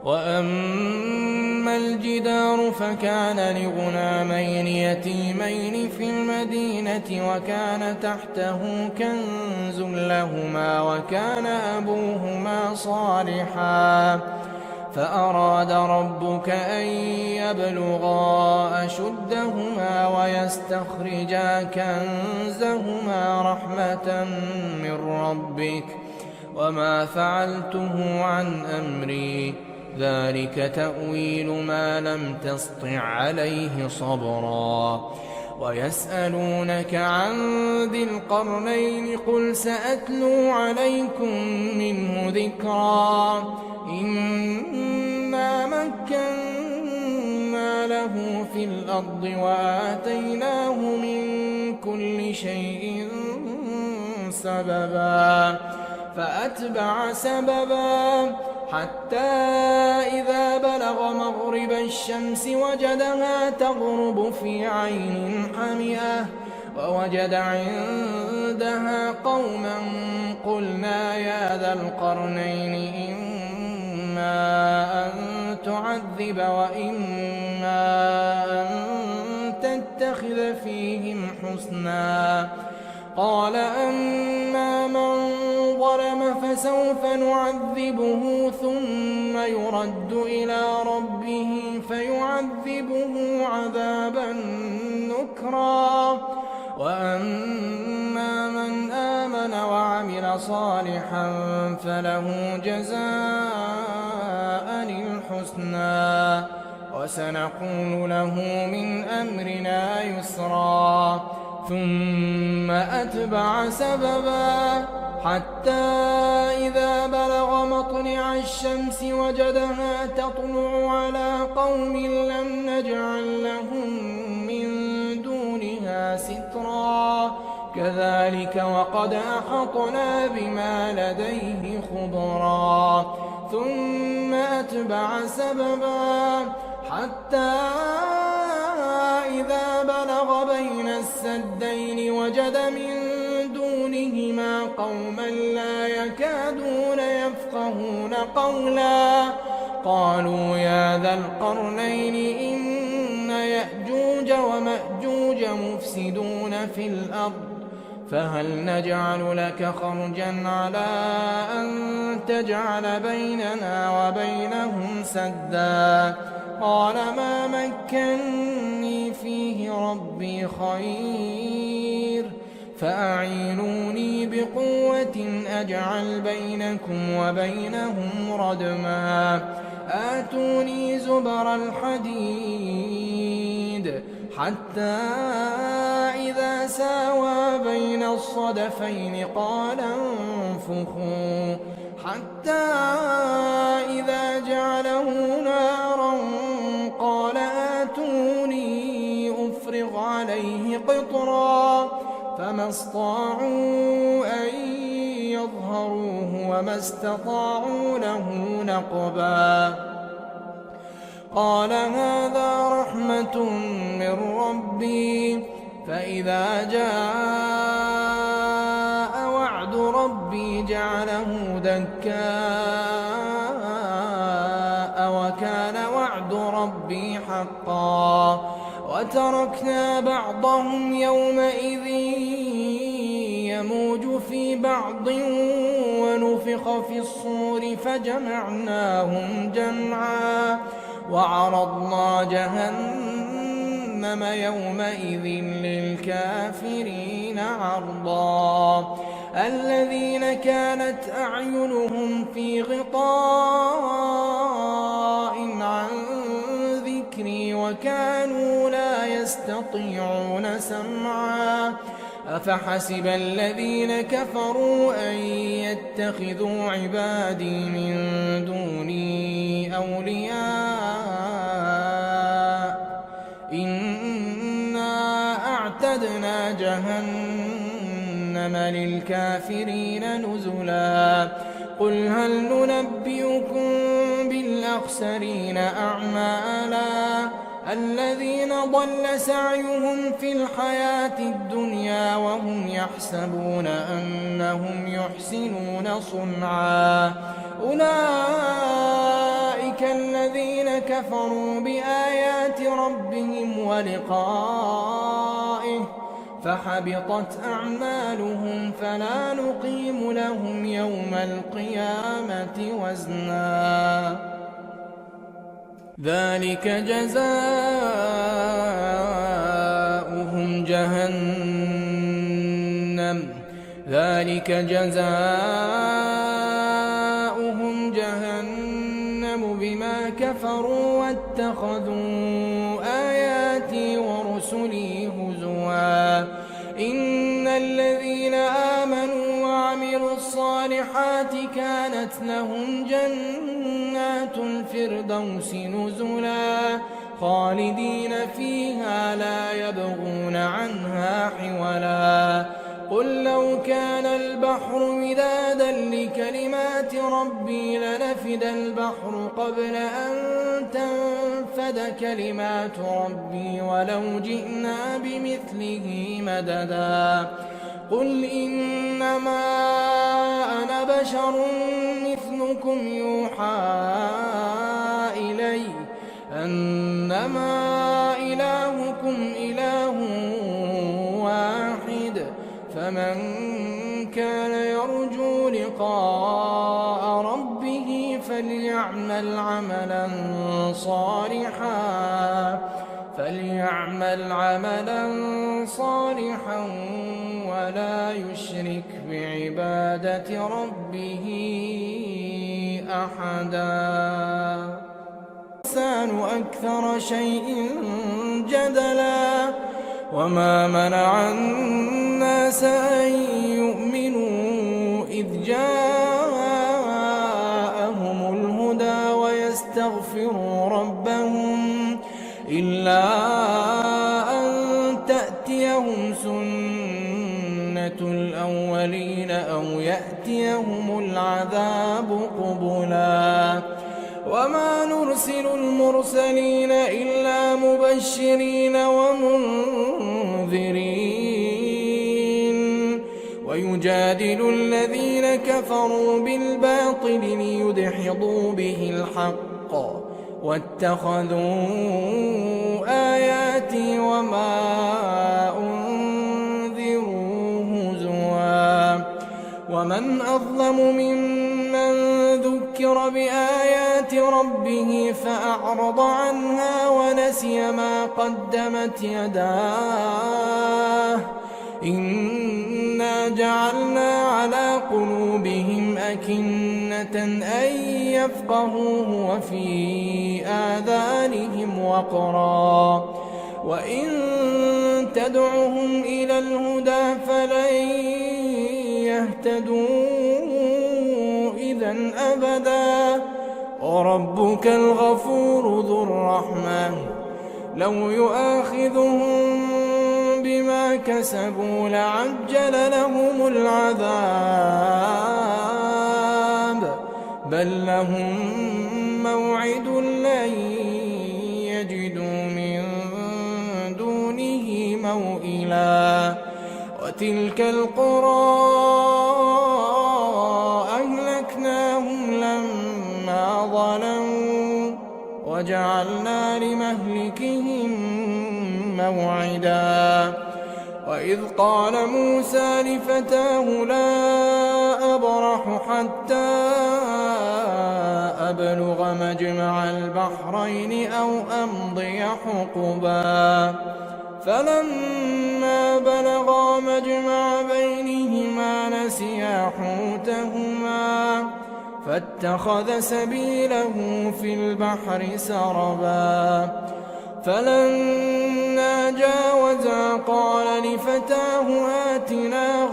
وأما الجدار فكان لغلامين يتيمين في المدينة وكان تحته كنز لهما وكان أبوهما صالحا فأراد ربك أن يبلغا أشدهما ويستخرجا كنزهما رحمة من ربك وما فعلته عن أمري ذلك تأويل ما لم تسطع عليه صبرا ويسألونك عن ذي القرنين قل سأتلو عليكم منه ذكرا إنا مكنا له في الأرض وآتيناه من كل شيء سببا فأتبع سببا حتى إذا بلغ مغرب الشمس وجدها تغرب في عين حمئة ووجد عندها قوما قلنا يا ذا القرنين إما أن تعذب وإما أن تتخذ فيهم حسنا قال أما من ظلم فسوف نعذبه ثم يرد إلى ربه فيعذبه عذابا نكرا وأما من آمن وعمل صالحا فله جزاء الحسنى وسنقول له من أمرنا يسرا ثم أتبع سببا حتى إذا بلغ مطلع الشمس وجدها تطلع على قوم لم نجعل لهم من دونها سترا كذلك وقد أحطنا بما لديه خبرا ثم أتبع سببا حتى إذا بلغ بين السدين وجد من دونهما قوما لا يكادون يفقهون قولا قالوا يا ذا القرنين إن يأجوج ومأجوج مفسدون في الأرض فهل نجعل لك خرجا على أن تجعل بيننا وبينهم سدا قال ما مكني فيه ربي خير فأعينوني بقوة أجعل بينكم وبينهم ردما آتوني زبر الحديد حتى إذا ساوى بين الصدفين قال انفخوا حتى إذا جعله نارا قال آتوني أفرغ عليه قطرا فما استطاعوا أن يظهروه وما استطاعوا له نقبا قال هذا رحمة من ربي فإذا جاء وعد ربي جعله دكاء وكان وعد ربي حقا وتركنا بعضهم يومئذ يموج في بعض ونفخ في الصور فجمعناهم جمعا وعرضنا جهنم يومئذ للكافرين عرضا الذين كانت أعينهم في غطاء عن ذكري وكانوا لا يستطيعون سمعا أفحسب الذين كفروا أن يتخذوا عبادي من دوني أولياء إنا أعتدنا جهنم للكافرين نزلا قل هل ننبئكم بالأخسرين أعمالا الذين ضل سعيهم في الحياة الدنيا وهم يحسبون أنهم يحسنون صنعا أولئك الذين كفروا بآيات ربهم ولقائه فحبطت أعمالهم فلا نقيم لهم يوم القيامة وزنا ذلك جزاؤهم جهنم بما كفروا واتخذوا آياتي ورسلي هزوا إن الذين آمنوا وعملوا الصالحات كانت لهم جنات الفردوس نزلا خالدين فيها لا يبغون عنها حولا قل لو كان البحر مدادا لكلمات ربي لنفد البحر قبل أن تنفد كلمات ربي ولو جئنا بمثله مددا قل إنما أنا بشر مثلكم يوحى إلي أنما إلهكم إله واحد فمن كان يرجو لقاء ربه فليعمل عملا صالحا ولا يشرك بعبادة ربه أحدا الإنسان أكثر شيء جدلا وما منع الناس أن يؤمنوا إذ جاءهم الهدى ويستغفروا ربهم إلا أن تأتيهم سنة الأولين أو يأتيهم العذاب قبلا وما نرسل المرسلين إلا مبشرين ومنذرين ويجادل الذين كفروا بالباطل ليدحضوا به الحق واتخذوا آياتي وما أنذروا هزوا ومن أظلم ممن ذكر بآيات ربه فأعرض عنها ونسي ما قدمت يداه إنا جعلنا على قلوبهم أكنة أن يفقهوه وفي آذانهم وقرا وإن تدعهم إلى الهدى فلن يهتدوا إذا أبدا وربك الغفور ذو الرحمة لو يؤاخذهم بما كسبوا لعجل لهم العذاب بل لهم موعد لن يجدوا من دونه موئلا وتلك القرى أهلكناهم لما ظلموا وجعلنا لمهلكهم موعدا وإذ قال موسى لفتاه لا أبرح حتى أبلغ مجمع البحرين أو أمضي حقبا فلما بلغا مجمع بينهما نسيا حوتهما فاتخذ سبيله في البحر سربا فلما جاوزا قال لفتاه آتنا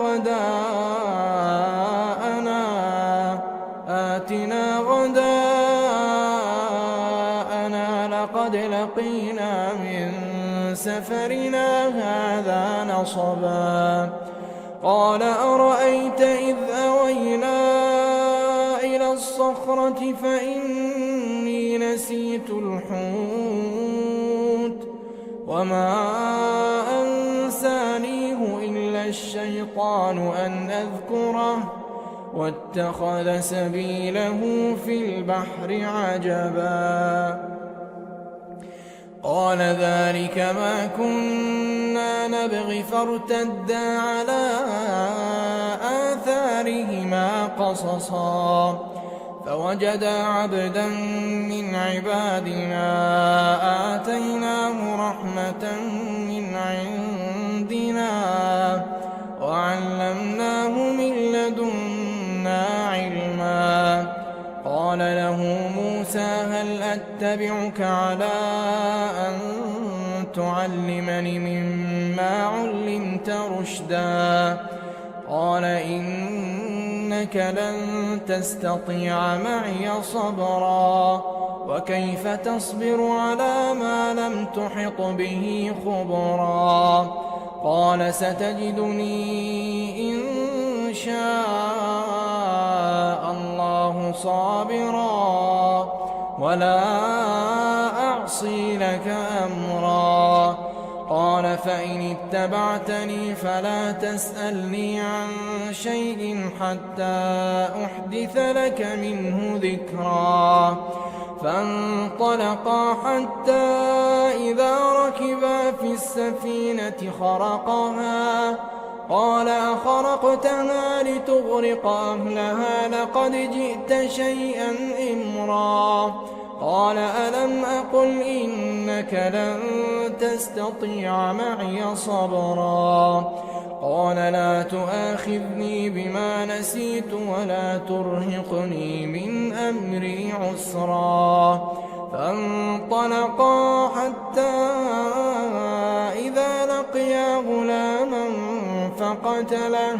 غداءنا لقد لقينا من سفرنا هذا نصبا قال أرأيت إذ أوينا إلى الصخرة فإني نسيت الحوت وما أنسانيه إلا الشيطان أن أذكره واتخذ سبيله في البحر عجبا قال ذلك ما كنا نبغي فارتدا على آثارهما قصصا فوجدا عبدا من عبادنا آتيناه رحمة من عندنا وعلمناه من لدنا علما قال له موسى هل أتبعك على أن تعلمني مما علمت رشدا قال إنك لن تستطيع معي صبرا وكيف تصبر على ما لم تحط به خبرا قال ستجدني إن شاء الله صابرا ولا أعصي لك أمرا قال فإن اتبعتني فلا تسألني عن شيء حتى أحدث لك منه ذكرا فانطلقا حتى إذا ركبا في السفينة خرقها قال أخرقتها لتغرق أهلها لقد جئت شيئا إمرا قال ألم أقل إنك لن تستطيع معي صبرا قال لا تؤاخذني بما نسيت ولا ترهقني من أمري عسرا فانطلقا حتى إذا لقيا غلاما فقتله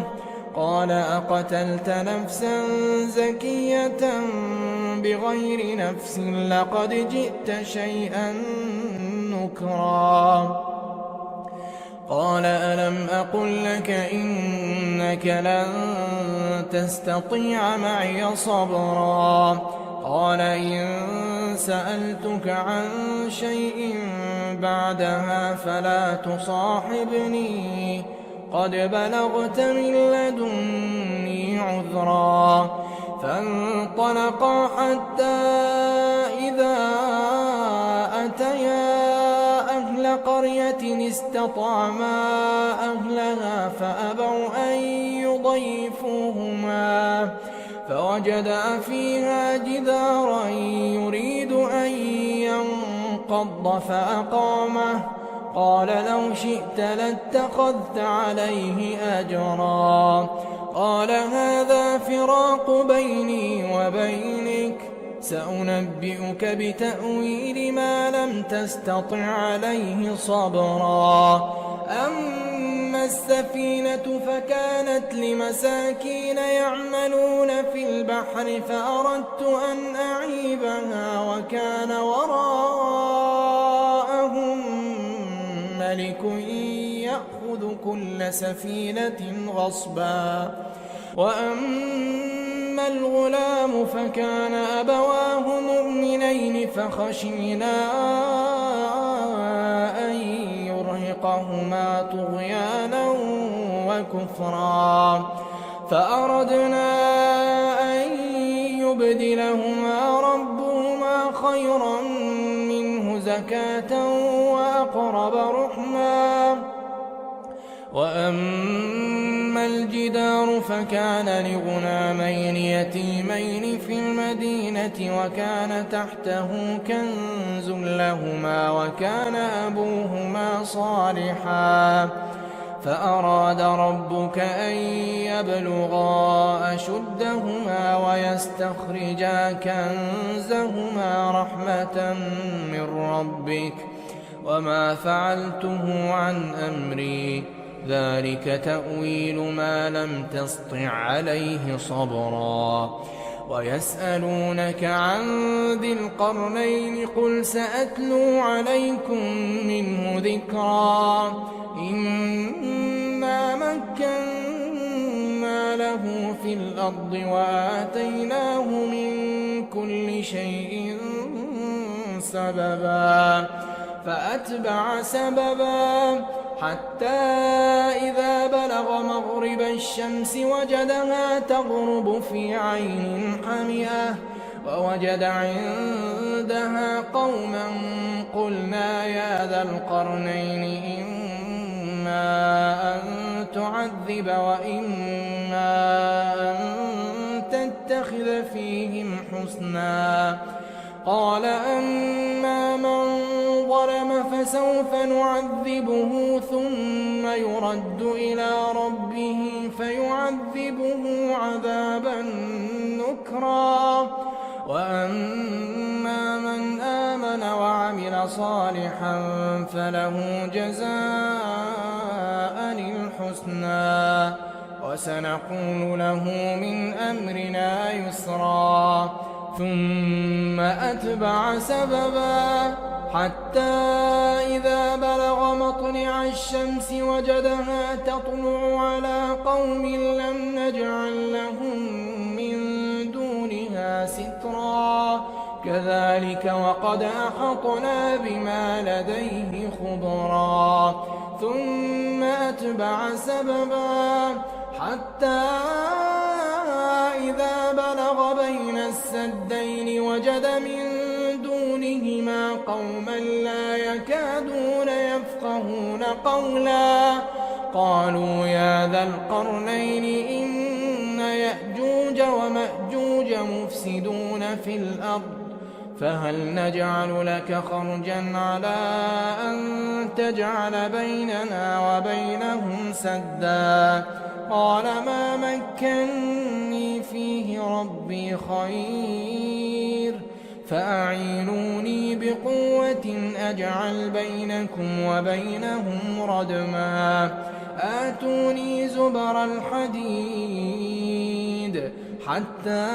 قال أقتلت نفسا زكية بغير نفس لقد جئت شيئا نكرا قال ألم أقل لك إنك لن تستطيع معي صبرا قال إن سألتك عن شيء بعدها فلا تصاحبني قد بلغت من لدني عذرا فانطلقا حتى إذا أتيا أهل قرية استطعما أهلها فأبوا أن يضيفوهما فوجدا فيها جدارا يريد أن ينقض فأقامه قال لو شئت لاتخذت عليه أجرا قال هذا فراق بيني وبينك سأنبئك بتأويل ما لم تستطع عليه صبرا أما السفينة فكانت لمساكين يعملون في البحر فأردت أن أعيبها وكان وراءهم ملك يأخذ كل سفينة غصبا وأما الغلام فكان أبواه مؤمنين فخشينا أن يرهقهما طغيانا وكفرا فأردنا أن يبدلهما ربهما خيرا منه زكاة وأقرب رحما وأما الجدار فكان لغلامين يتيمين في المدينة وكان تحته كنز لهما وكان أبوهما صالحا فأراد ربك أن يبلغا أشدهما ويستخرجا كنزهما رحمة من ربك وما فعلته عن أمري ذلك تأويل ما لم تسطع عليه صبرا ويسألونك عن ذي القرنين قل سأتلو عليكم منه ذكرا إنا مكنا له في الأرض وآتيناه من كل شيء سببا فأتبع سببا حتى إذا بلغ مغرب الشمس وجدها تغرب في عين حمئة ووجد عندها قوما قلنا يا ذا القرنين إما أن تعذب وإما أن تتخذ فيهم حسنا قال أما من ظلم فسوف نعذبه ثم يرد إلى ربه فيعذبه عذابا نكرا وأما من آمن وعمل صالحا فله جزاء الحسنى وسنقول له من أمرنا يسرا ثم أتبع سببا حتى إذا بلغ مطلع الشمس وجدها تطلع على قوم لم نجعل لهم من دونها سترا كذلك وقد أحطنا بما لديه خبرا ثم أتبع سببا حتى إذا بلغ بين السدين وجد من دونهما قوما لا يكادون يفقهون قولا قالوا يا ذا القرنين إن يأجوج ومأجوج مفسدون في الأرض فهل نجعل لك خرجا على أن تجعل بيننا وبينهم سدا قال ما مكني فيه ربي خير فأعينوني بقوة أجعل بينكم وبينهم ردما آتوني زبر الحديد حتى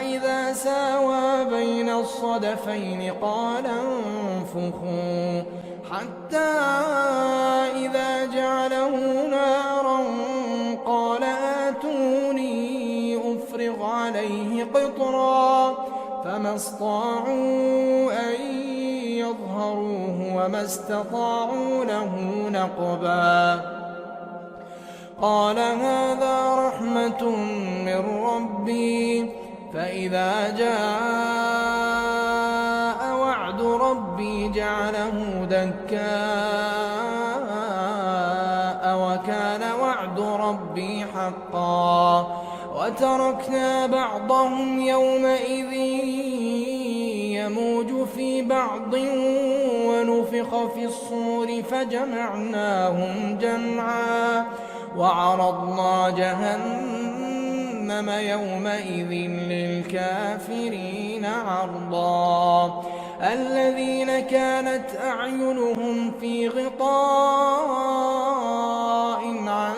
إذا ساوى بين الصدفين قال انفخوا حتى إذا جعله نارا قال آتوني أفرغ عليه قطرا فما استطاعوا أن يظهروه وما استطاعوا له نقبا قال هذا رحمة من ربي فإذا جاء وعد ربي جعله دكاء وكان وعد ربي حقا وتركنا بعضهم يومئذ يموج في بعض ونفخ في الصور فجمعناهم جمعا وعرضنا جهنم يومئذ للكافرين عرضا الذين كانت أعينهم في غطاء عن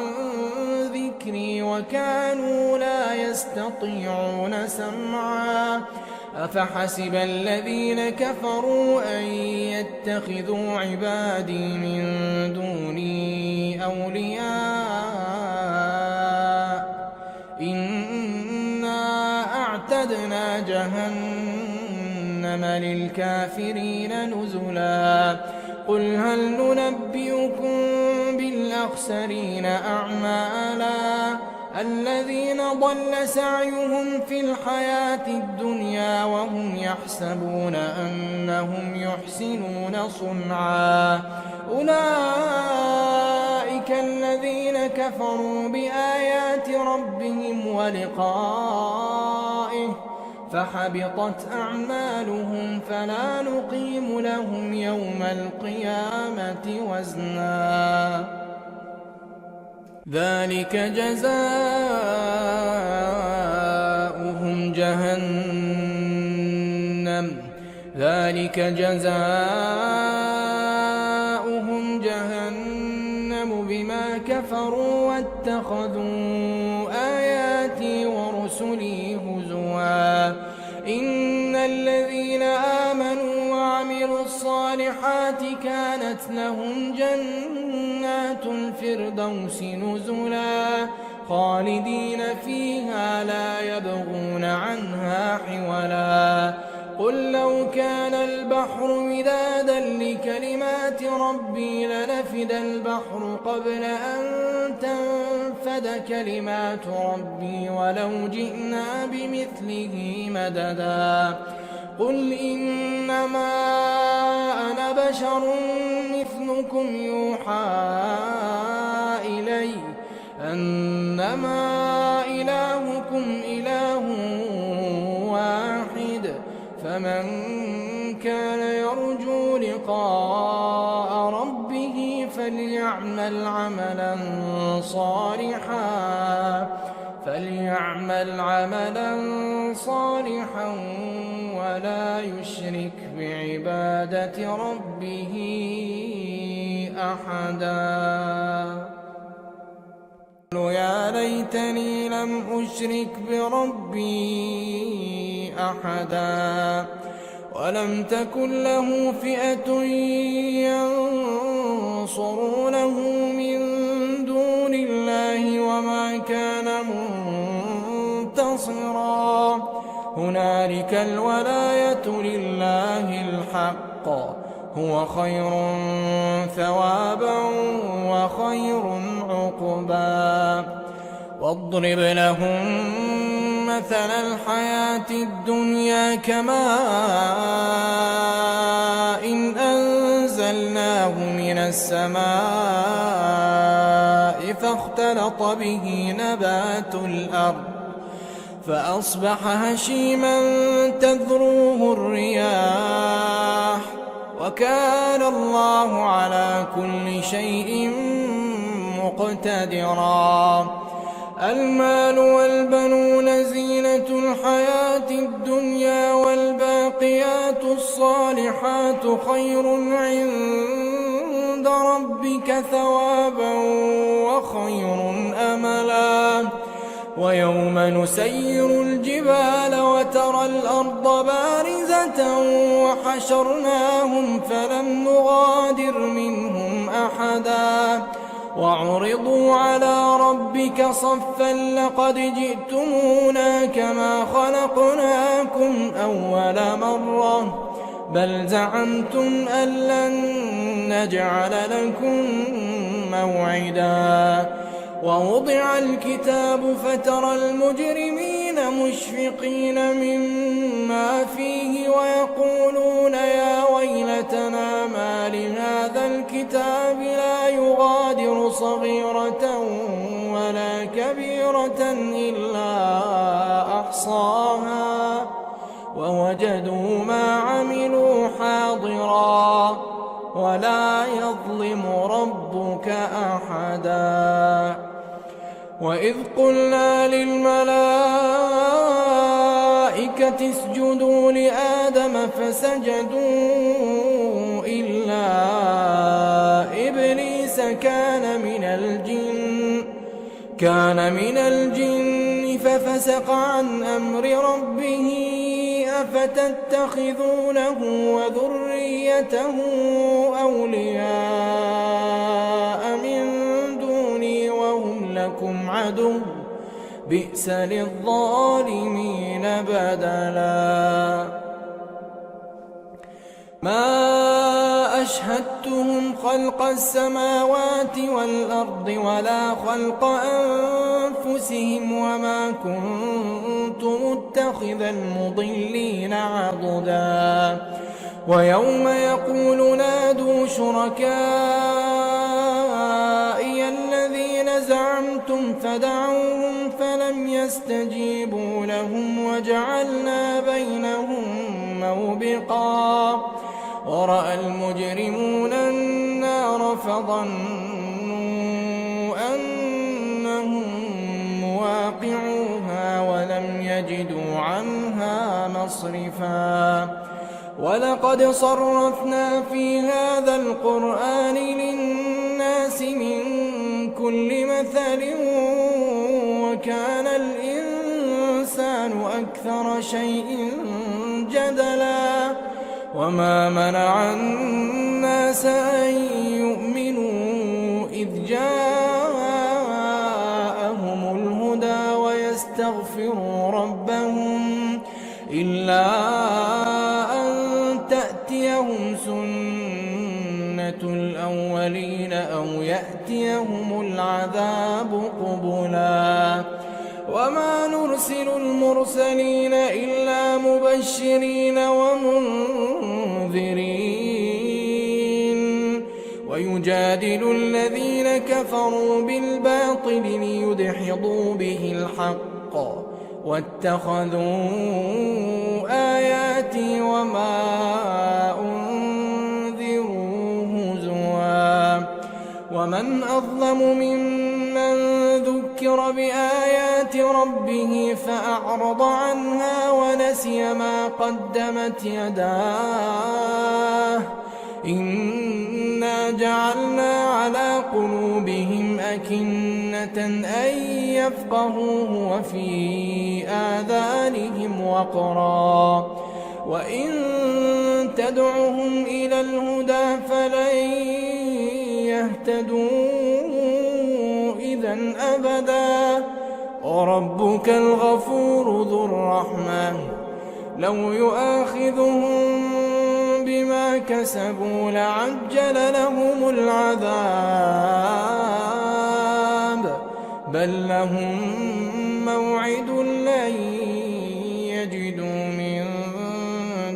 ذكري وكانوا لا يستطيعون سمعا أفحسب الذين كفروا أن يتخذوا عبادي من دوني أولياء إنا أعتدنا جهنم للكافرين نزلا قل هل ننبئكم بالأخسرين أعمالا الذين ضل سعيهم في الحياة الدنيا وهم يحسبون أنهم يحسنون صنعا أولئك الذين كفروا بآيات ربهم ولقائه فحبطت أعمالهم فلا نقيم لهم يوم القيامة وزنا ذلك جزاؤهم جهنم بما كفروا واتخذوا آياتي ورسلي هزوا إن الذين آمنوا وعملوا الصالحات كانت لهم جنات الفردوس نزلا خالدين فيها لا يبغون عنها حولا قل لو كان البحر مدادا لكلمات ربي لنفد البحر قبل أن تنفد كلمات ربي ولو جئنا بمثله مددا قل إنما أنا بشر مثلكم يوحى إلي أنما إلهكم إله واحد فمن كان يرجو لقاء ربه فليعمل عملا صالحا ولا يشرك بعبادة ربه أحدا يا ليتني لم أشرك بربي أحدا ولم تكن له فئة ينصرونه من دون الله وما كان منتصرا هنالك الولاية لله الحق هو خير ثوابا وخير عقبا واضرب لهم مثل الحياة الدنيا كماء إن أنزلناه من السماء فاختلط به نبات الأرض فأصبح هشيما تذروه الرياح وكان الله على كل شيء مقتدرا المال والبنون زينة الحياة الدنيا والبنون الصالحات خير عند ربك ثوابا وخير أملا ويوم نسير الجبال وترى الأرض بارزة وحشرناهم فلم نغادر منهم أحدا وعرضوا على ربك صفا لقد جئتمونا كما خلقناكم أول مرة بل زعمتم أن لن نجعل لكم موعدا ووضع الكتاب فترى المجرمين مشفقين مما فيه ويقولون يا ويلتنا ما لهذا الكتاب لا يغادر صغيرة ولا كبيرة إلا أحصاها ووجدوا ما عملوا حاضرا ولا يظلم ربك أحدا وإذ قلنا للملائكة اسجدوا لآدم فسجدوا إلا إبليس كان من الجن ففسق عن أمر ربه أفتتخذونه وذريته أولياء من دوني وهم لكم عدو بئس للظالمين بدلا ما أشهدتهم خلق السماوات والأرض ولا خلق أنفسهم وما كنت متخذ المضلين عضدا ويوم يقول نادوا شركائي الذين زعمتم فدعوهم فلم يستجيبوا لهم وجعلنا بينهم موبقا ورأى المجرمون النار فظنوا أنهم مواقعوها ولم يجدوا عنها مصرفا ولقد صرفنا في هذا القرآن للناس من كل مثل وكان الإنسان أكثر شيء جدلا وما منع الناس أن يؤمنوا إذ جاءهم الهدى ويستغفروا ربهم إلا أن تأتيهم سنة الأولين أو يأتيهم العذاب قبلا وما نرسل المرسلين إلا مبشرين ومنذرين ويجادل الذين كفروا بالباطل ليدحضوا به الحق واتخذوا آياتي وما أنذروا هزوا ومن أظلم ممن ذكر بآيات ربه فأعرض عنها ونسي ما قدمت يداه إنا جعلنا على قلوبهم أكنة أن يفقهوه وفي آذانهم وقرا وإن تدعهم إلى الهدى فلن يهتدوا إذن أبدا وربك الغفور ذو الرحمة لو يؤاخذهم بما كسبوا لعجل لهم العذاب بل لهم موعد لن يجدوا من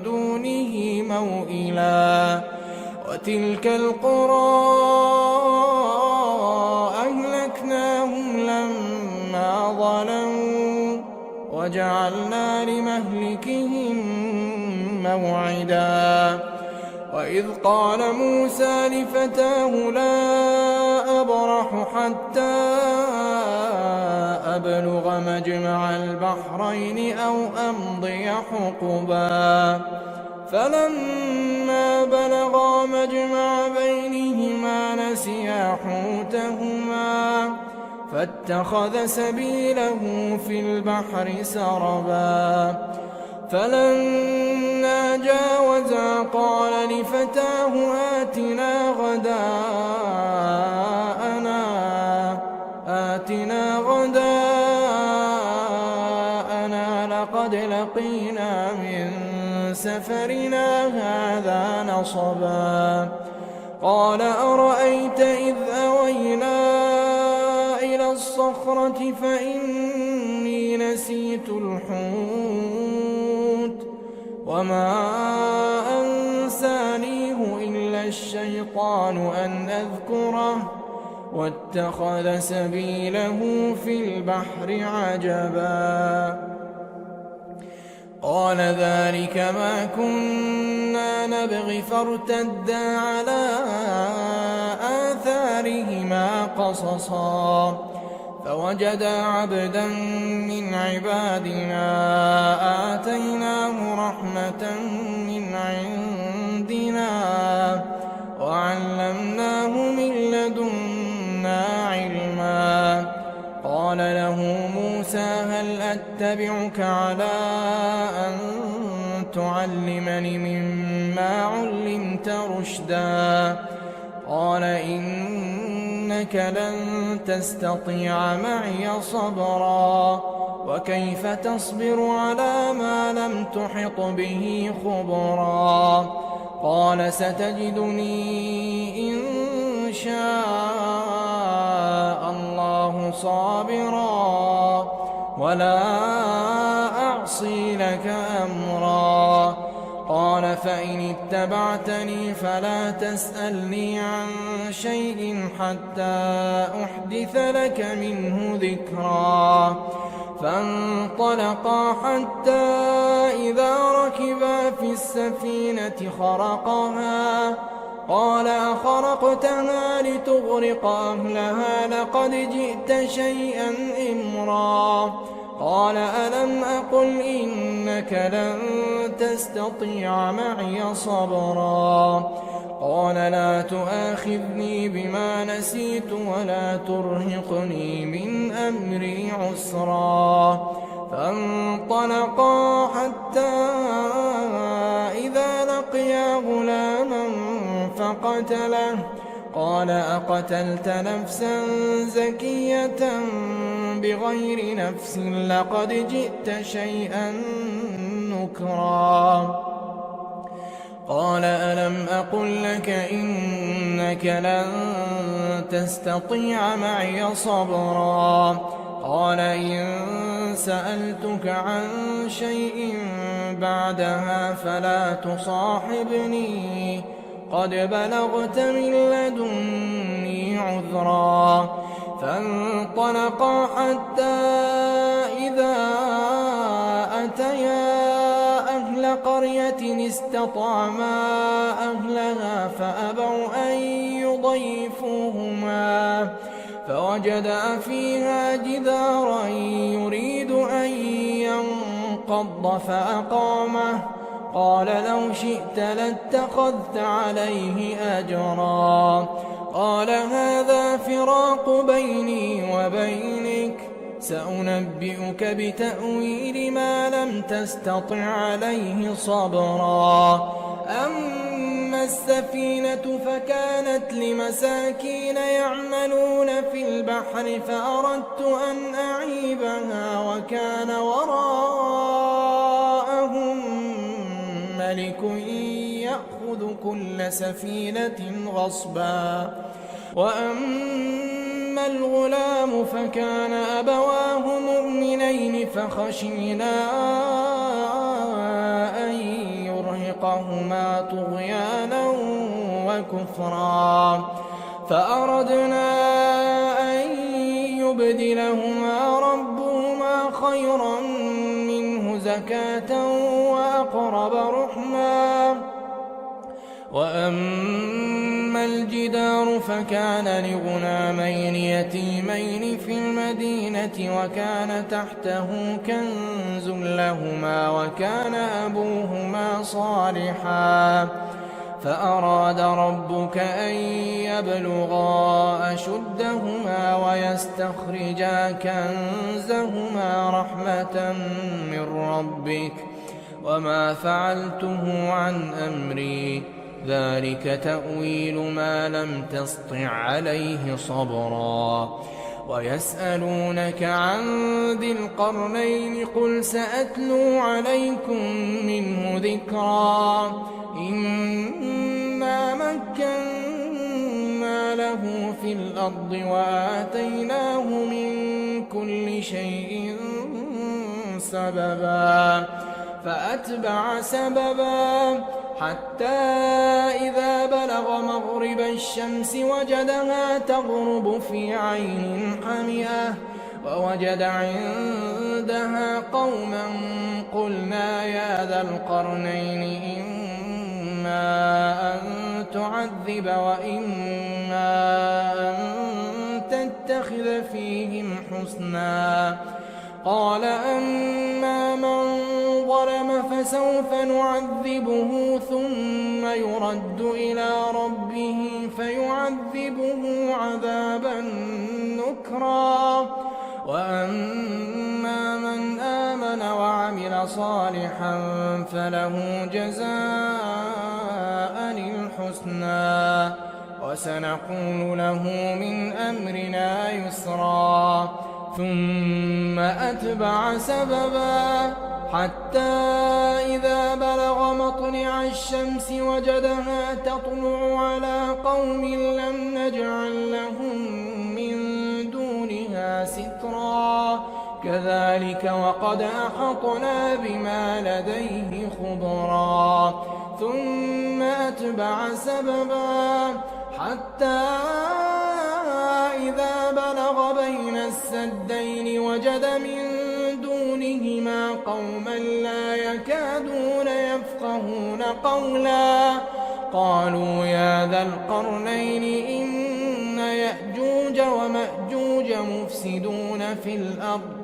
دونه موئلا وتلك القرى أهلكناهم لما ظلموا وجعلنا لمهلكهم موعدا وإذ قال موسى لفتاه لا أبرح حتى أبلغ مجمع البحرين أو أمضي حقبا فلما بلغا مجمع بينهما نسيا حوتهما فاتخذ سبيله في البحر سربا فلما جاوزا قال لفتاه آتنا غداءنا لقد لقينا من سفرنا هذا نصبا قال أرأيت إذ أوينا إلى الصخرة فإني نسيت الحوت وما أنسانيه إلا الشيطان أن أذكره واتخذ سبيله في البحر عجبا قال ذلك ما كنا نبغي فارتدا على آثارهما قصصا فوجدا عبدا من عبادنا آتيناه رحمة من عندنا وعلمناه من لدنا علما قال له موسى هل أتبعك على أن تعلمني مما علمت رشدا قال إنك لن تستطيع معي صبرا وكيف تصبر على ما لم تحط به خبرا قال ستجدني إن شاء الله صابرا ولا أعصي لك أمرا قال فإن اتبعتني فلا تسألني عن شيء حتى أحدث لك منه ذكرا فانطلقا حتى إذا ركبا في السفينة خرقها قال أخرقتها لتغرق أهلها لقد جئت شيئا إمرا قال ألم أقل إنك لن تستطيع معي صبرا قال لا تؤاخذني بما نسيت ولا ترهقني من أمري عسرا فانطلقا حتى إذا لقيا غلاما فقتله قال أقتلت نفسا زكية بغير نفس لقد جئت شيئا نكرا قال ألم أقل لك إنك لن تستطيع معي صبرا قال إن سألتك عن شيء بعدها فلا تصاحبني قد بلغت من لدني عذرا فانطلقا حتى إذا أتيا أهل قرية استطعما أهلها فأبوا أن يضيفوهما فوجدا فيها جدارا يريد أن ينقض فأقامه قال لو شئت لاتخذت عليه أجرا قال هذا فراق بيني وبينك سأنبئك بتأويل ما لم تستطع عليه صبرا أما السفينة فكانت لمساكين يعملون في البحر فأردت أن أعيبها وكان وراءهم ملك يأخذ كل سفينة غصبا وأما الغلام فكان أبواه مؤمنين فخشينا أن يرهقهما طغيانا وكفرا فأردنا أن يبدلهما ربهما خيرا منه زكاة وأقرب رحما وأما وأما الجدار فكان لغلامين يتيمين في المدينة وكان تحته كنز لهما وكان أبوهما صالحا فأراد ربك أن يبلغا أشدهما ويستخرجا كنزهما رحمة من ربك وما فعلته عن أمري ذلك تأويل ما لم تسطع عليه صبرا ويسألونك عن ذي القرنين قل سأتلو عليكم منه ذكرا إنا مكنا له في الأرض وآتيناه من كل شيء سببا فأتبع سببا حتى إذا بلغ مغرب الشمس وجدها تغرب في عين حمئة ووجد عندها قوما قلنا يا ذا القرنين إما أن تعذب وإما أن تتخذ فيهم حسنا قال أما من ظلم فسوف نعذبه ثم يرد إلى ربه فيعذبه عذابا نكرا وأما من آمن وعمل صالحا فله جزاء الحسنى وسنقول له من أمرنا يسرا ثم أتبع سببا حتى إذا بلغ مطلع الشمس وجدها تطلع على قوم لم نجعل لهم من دونها سترا كذلك وقد أحطنا بما لديه خبرا ثم أتبع سببا حتى إذا بلغ بين السدين وجد من دونهما قوما لا يكادون يفقهون قولا قالوا يا ذا القرنين إن يأجوج ومأجوج مفسدون في الأرض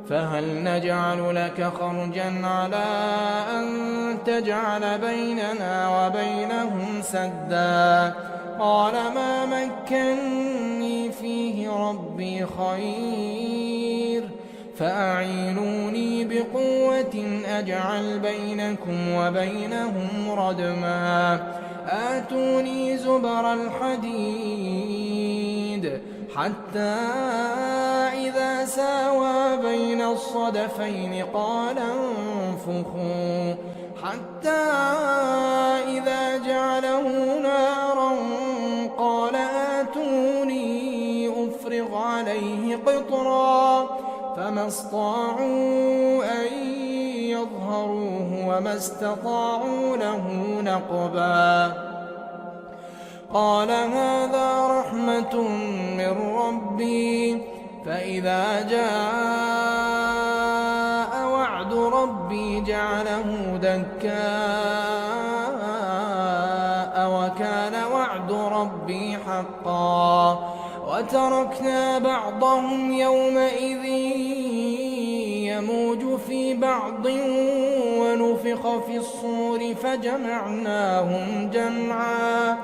فهل نجعل لك خرجا على أن تجعل بيننا وبينهم سدا قال ما مكني فيه ربي خير فأعينوني بقوة أجعل بينكم وبينهم ردما آتوني زبر الحديد حتى إذا ساوى بين الصدفين قال انفخوا حتى إذا جعله نارا قال آتوني أفرغ عليه قطرا فما استطاعوا أن يظهروه وما استطاعوا له نقبا قال هذا رحمة من ربي فإذا جاء وعد ربي جعله دكاء وكان وعد ربي حقا وتركنا بعضهم يومئذ يموج في بعض ونفخ في الصور فجمعناهم جمعا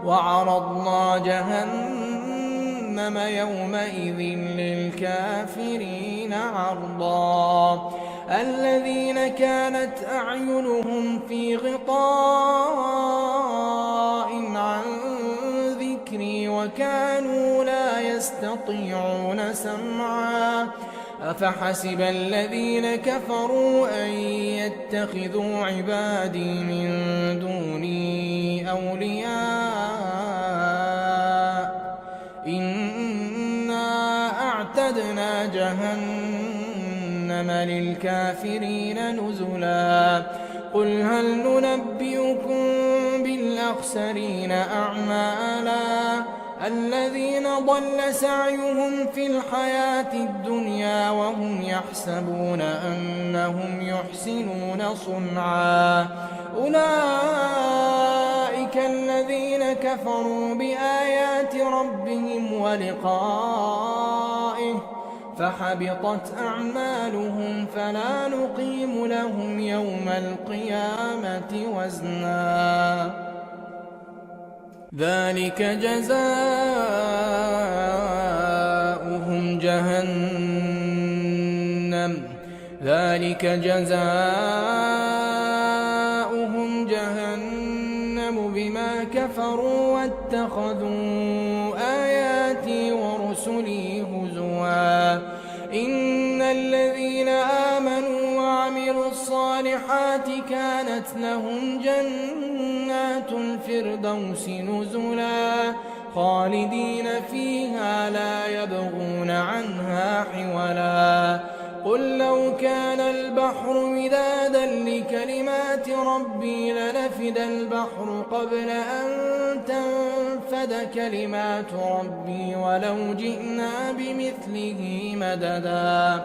وعرضنا جهنم يومئذ للكافرين عرضا الذين كانت أعينهم في غطاء عن ذكري وكانوا لا يستطيعون سمعا أفحسب الذين كفروا أن يتخذوا عبادي من دوني أولياء إنا أعتدنا جهنم للكافرين نزلا قل هل ننبئكم بالأخسرين أعمالا الذين ضل سعيهم في الحياة الدنيا وهم يحسبون أنهم يحسنون صنعا أولئك الذين الذين كفروا بآيات ربهم ولقائه فحبطت أعمالهم فلا نقيم لهم يوم القيامة وزنا ذلك جزاؤهم جهنم بما كفروا واتخذوا آياتي ورسلي هزوا إن الذين آمنوا وعملوا الصالحات كانت لهم جنات الفردوس نزلا خالدين فيها لا يبغون عنها حولا قل لو كان البحر مدادا لكلمات ربي لنفد البحر قبل أن تنفد كلمات ربي ولو جئنا بمثله مددا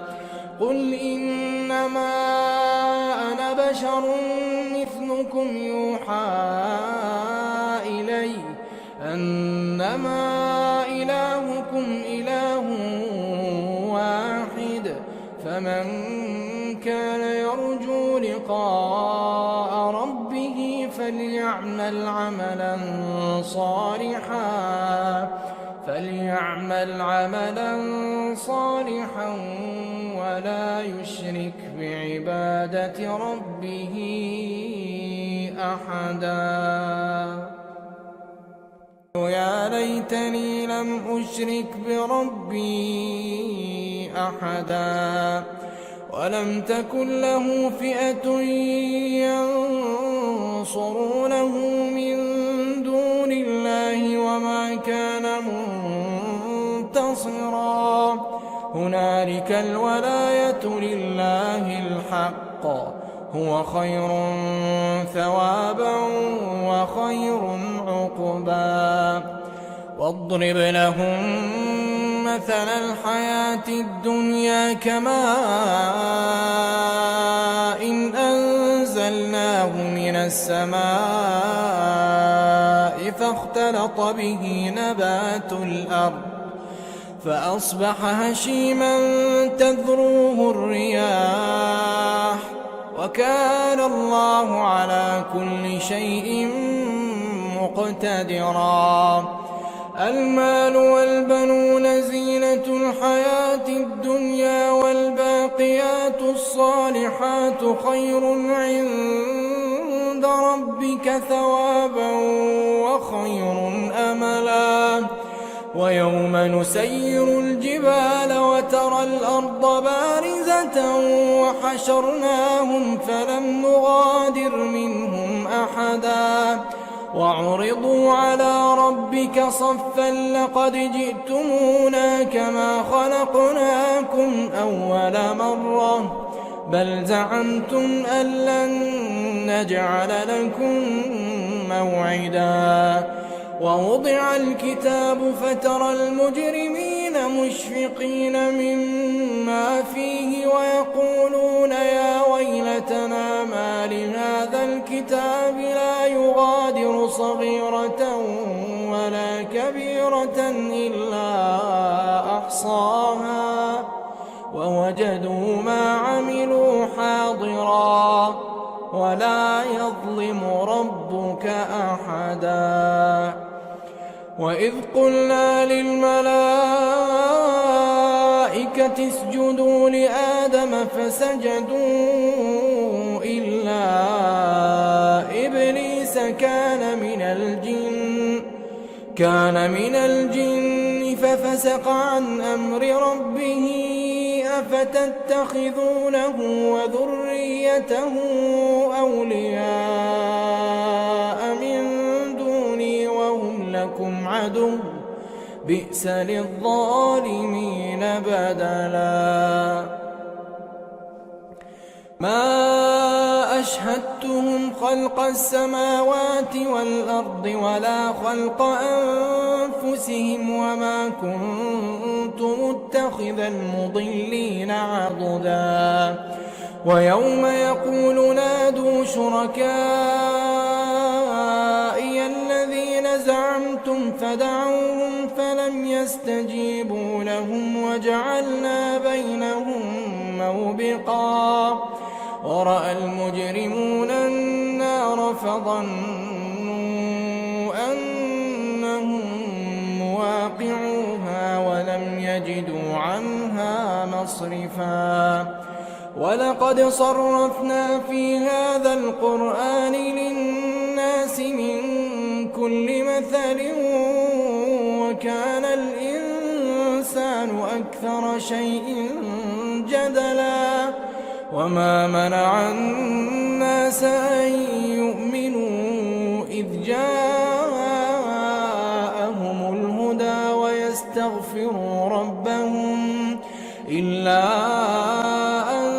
قل إنما أنا بشر مثلكم يوحى إلي أنما إلهكم إله واحد فمن كان يرجو لقاء ربه فليعمل عملا صالحا ولا يشرك بعبادة ربه أحدا يا ليتني لم أشرك بربي أحدا ولم تكن له فئة ينصرونه من دون الله وما كان منتصرا هنالك الولاية لله الحق هو خير ثوابا وخير عقبا واضرب لهم مثل الحياة الدنيا كماء إن أنزلناه من السماء فاختلط به نبات الأرض فأصبح هشيما تذروه الرياح وكان الله على كل شيء مقتدرا المال والبنون زينة الحياة الدنيا والباقيات الصالحات خير عند ربك ثوابا وخير أملا ويوم نسير الجبال وترى الأرض بارزة وحشرناهم فلم نغادر منهم أحدا وعرضوا على ربك صفا لقد جئتمونا كما خلقناكم أول مرة بل زعمتم أن لن نجعل لكم موعدا ووضع الكتاب فترى المجرمين مشفقين مما فيه ويقولون يا ويلتنا ما لهذا الكتاب لا يغادر صغيرة ولا كبيرة إلا أحصاها ووجدوا ما عملوا حاضرا ولا يظلم ربك أحدا وإذ قلنا للملائكة اسجدوا لآدم فسجدوا إلا إبليس كان من الجن ففسق عن أمر ربه أفتتخذونه وذريته أولياء من دوني وهم لكم عدو بئس للظالمين بدلا ما أشهدتهم خلق السماوات والأرض ولا خلق أنفسهم وما كنت متخذ المضلين عضدا ويوم يقول نادوا شركائي الذين زعمتم فدعوهم فلم يستجيبوا لهم وجعلنا بينهم موبقا ورأى المجرمون النار فظنوا أنهم مواقعوها ولم يجدوا عنها مصرفا ولقد صرفنا في هذا القرآن للناس من كل مثل وكان الإنسان أكثر شيء جدلا وما منع الناس أن يؤمنوا إذ جاءهم الهدى ويستغفروا ربهم إلا أن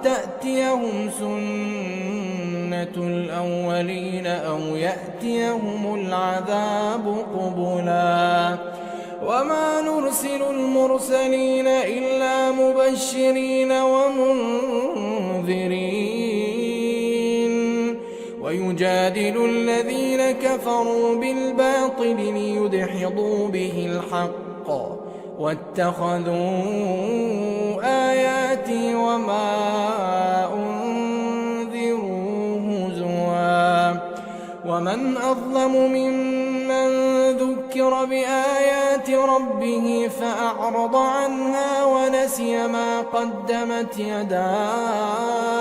تأتيهم سنة الأولين أو يأتيهم العذاب قبلا وما نرسل المرسلين إلا مبشرين ومنذرين ويجادل الذين كفروا بالباطل ليدحضوا به الحق واتخذوا آياتي وما أنذروا هزوا ومن أظلم ممن ذكر بآيات ربه فأعرض عنها ونسي ما قدمت يداه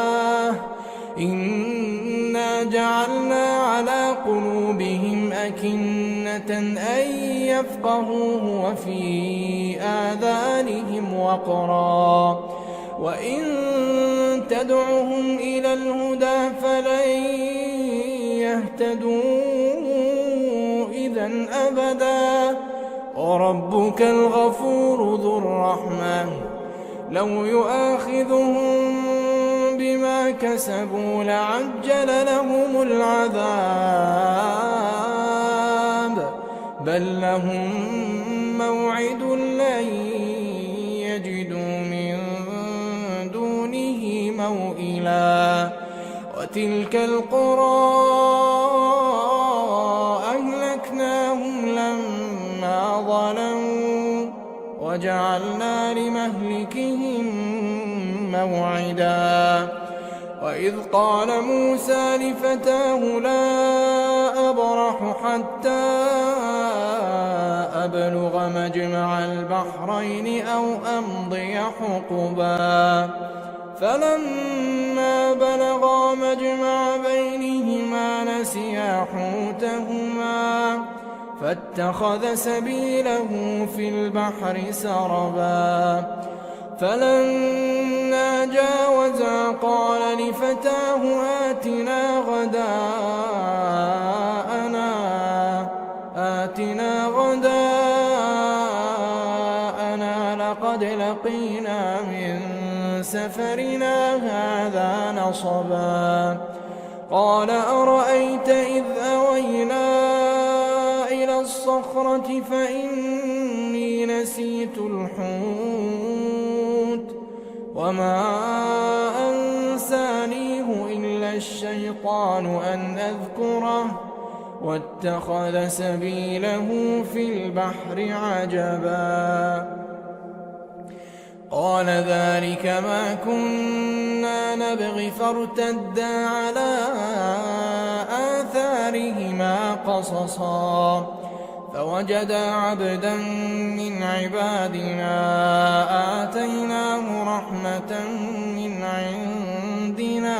إنا جعلنا على قلوبهم أكنة أن يفقهوه وفي آذانهم وقرا وإن تدعهم إلى الهدى فلن يهتدوا إذا أبدا وربك الغفور ذو الرحمة لو يؤاخذهم بما كسبوا لعجل لهم العذاب بل لهم موعد لن يجدوا من دونه موئلا وتلك القرى أهلكناهم لما ظلموا وجعلنا لمهلكهم موعدا وإذ قال موسى لفتاه لا أبرح حتى أبلغ مجمع البحرين أو أمضي حقبا فلما بلغا مجمع بينهما نسيا حوتهما فاتخذ سبيله في البحر سربا فلما جاوزا قال لفتاه آتنا غداءنا لقد لقينا من سفرنا هذا نصبا قال أرأيت إذ أوينا إلى الصخرة فإني نسيت الحوت وما أنسانيه إلا الشيطان أن أذكره واتخذ سبيله في البحر عجبا قال ذلك ما كنا نبغي فارتدا على آثارهما قصصا فوجدا عبدا من عبادنا آتيناه رحمة من عندنا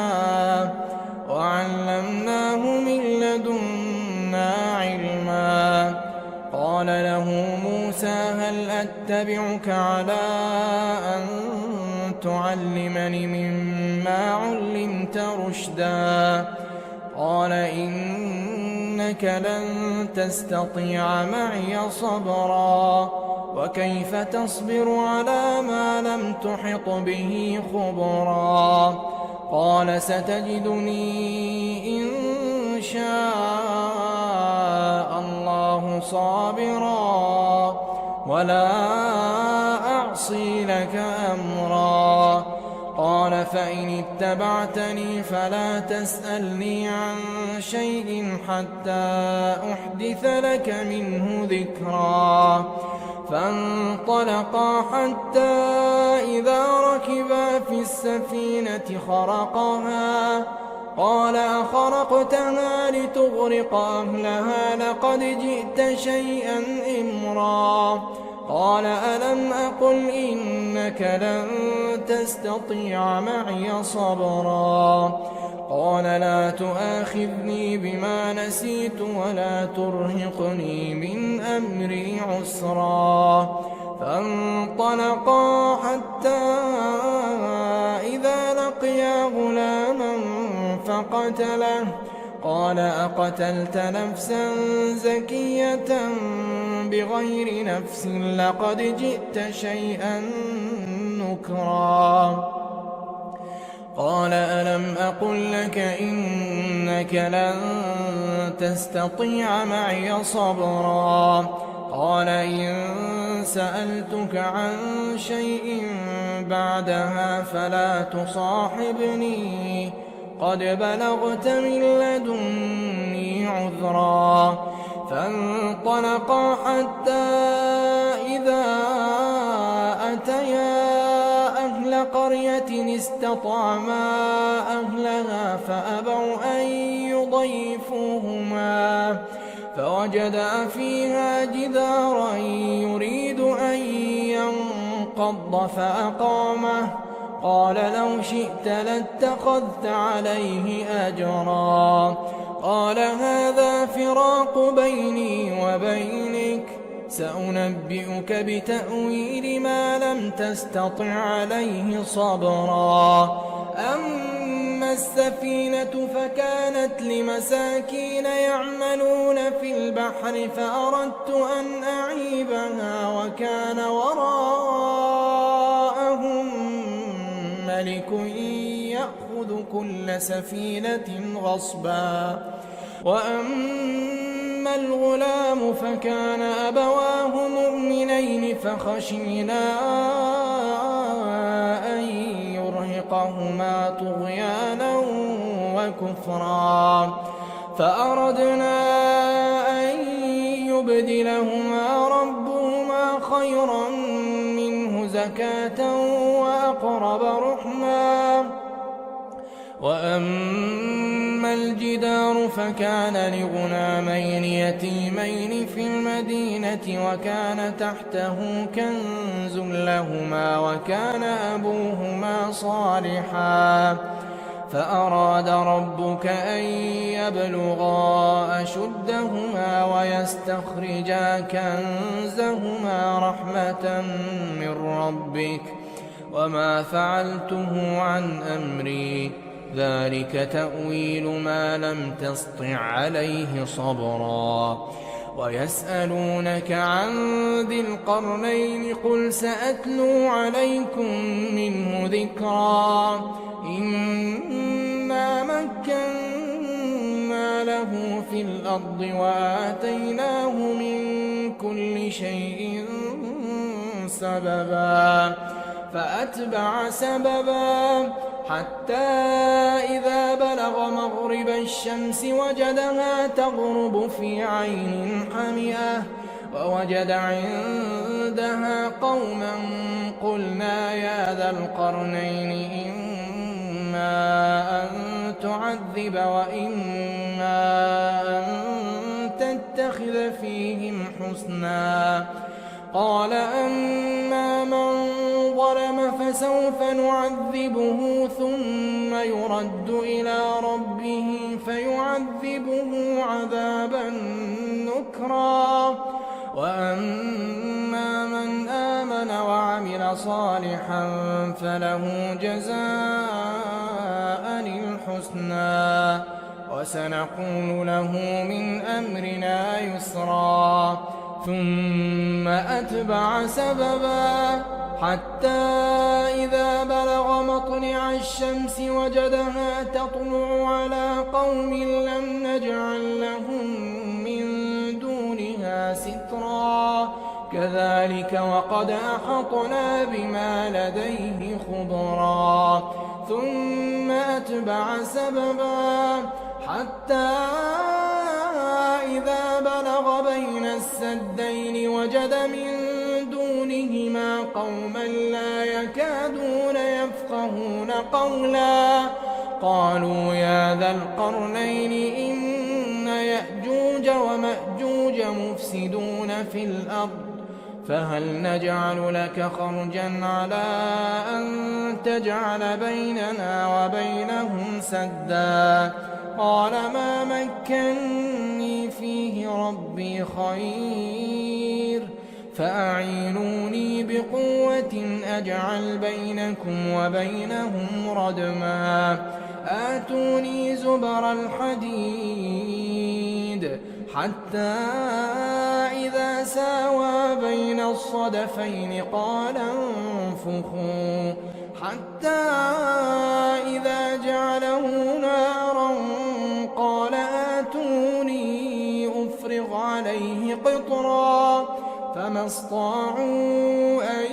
وعلمناه من لدنا علما قال له موسى هل أتبعك على أن تعلمني مما علمت رشدا قال إنك لن تستطيع معي صبرا وكيف تصبر على ما لم تحط به خبرا قال ستجدني إن شاء الله صابرا ولا أعصي لك أمرا قال فإن اتبعتني فلا تسألني عن شيء حتى أحدث لك منه ذكرا. فانطلقا حتى إذا ركبا في السفينة خرقها قال أخرقتها لتغرق أهلها لقد جئت شيئا إمرا. قال ألم أقل إنك لن تستطيع معي صبرا. قال لا تؤاخذني بما نسيت ولا ترهقني من أمري عسرا. فانطلقا حتى إذا لقيا غلاما فقتله قال أقتلت نفسا زكية بغير نفس لقد جئت شيئا نكرا. قال ألم أقل لك إنك لن تستطيع معي صبرا. قال إن سألتك عن شيء بعدها فلا تصاحبني قد بلغت من لدني عذرا. فانطلقا حتى إذا أتيا أهل قرية استطعما أهلها فأبوا أن يضيفوهما فوجدا فيها جدارا يريد أن ينقض فأقامه. قال لو شئت لاتخذت عليه أجرا. قال هذا فراق بيني وبينك سأنبئك بتأويل ما لم تستطع عليه صبرا. أما السفينة فكانت لمساكين يعملون في البحر فأردت أن أعيبها وكان وراءهم ملك يأخذ كل سفينة غصبا. وأما الغلام فكان أبواه مؤمنين فخشينا أن يرهقهما طغيانا وكفرا. فأردنا أن يبدلهما ربهما خيرا منه زكاة وأقرب رحما. وأما الجدار فكان لغلامين يتيمين في المدينة وكان تحته كنز لهما وكان أبوهما صالحا. فأراد ربك أن يبلغا أشدهما ويستخرجا كنزهما رحمة من ربك وما فعلته عن أمري ذلك تأويل ما لم تسطع عليه صبرا. ويسألونك عن ذي القرنين قل سأتلو عليكم منه ذكرا. إنا مكنا له في الأرض وآتيناه من كل شيء سببا. فأتبع سببا حتى إذا بلغ مغرب الشمس وجدها تغرب في عين حمئة ووجد عندها قوما قلنا يا ذا القرنين إما أن تعذب وإما أن تتخذ فيهم حسنا. قال أما من ظلم فسوف نعذبه ثم يرد إلى ربه فيعذبه عذابا نكرا. وأما من آمن وعمل صالحا فله جزاء الحسنى وسنقول له من أمرنا يسرا. ثم أتبع سببا حتى إذا بلغ مطلع الشمس وجدها تطلع على قوم لم نجعل لهم من دونها سترا. كذلك وقد أحطنا بما لديه خبرا ثم أتبع سببا حتى إذا بلغ بين السدين وجد من دونهما قوما لا يكادون يفقهون قولا قالوا يا ذا القرنين إن يأجوج ومأجوج مفسدون في الأرض فهل نجعل لك خرجا على أن تجعل بيننا وبينهم سدا قال ما مكني فيه ربي خير فأعينوني بقوة أجعل بينكم وبينهم ردما آتوني زبر الحديد حتى إذا ساوى بين الصدفين قال انفخوا حتى إذا جعله نارا قال آتوني أفرغ عليه قطرا فما استطاعوا أن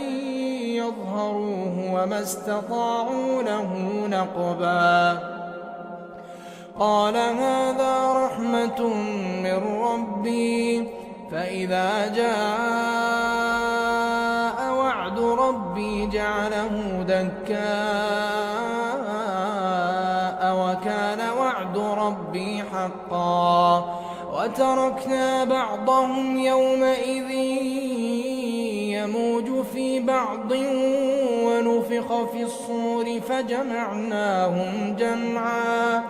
يظهروه وما استطاعوا له نقبا قال هذا رحمة من ربي فإذا جاء وعد ربي جعله دكاء وكان وعد ربي حقا وتركنا بعضهم يومئذ يموج في بعض ونفخ في الصور فجمعناهم جمعا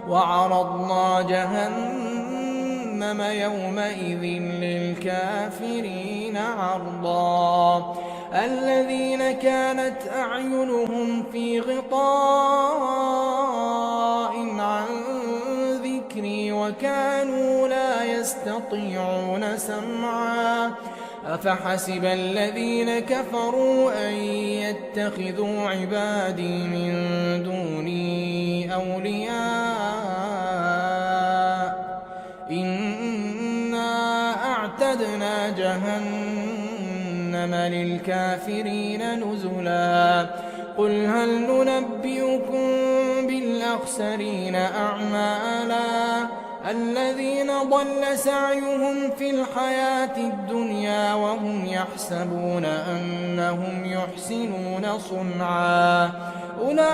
وعرضنا جهنم يومئذ للكافرين عرضا الذين كانت أعينهم في غطاء عن ذكري وكانوا لا يستطيعون سمعا أفحسب الذين كفروا أن يتخذوا عبادي من دوني أولياء إنا أعتدنا جهنم للكافرين نزلا قل هل ننبئكم بالأخسرين أعمالا الذين ضل سعيهم في الحياة الدنيا وهم يحسبون أنهم يحسنون صنعا أولئك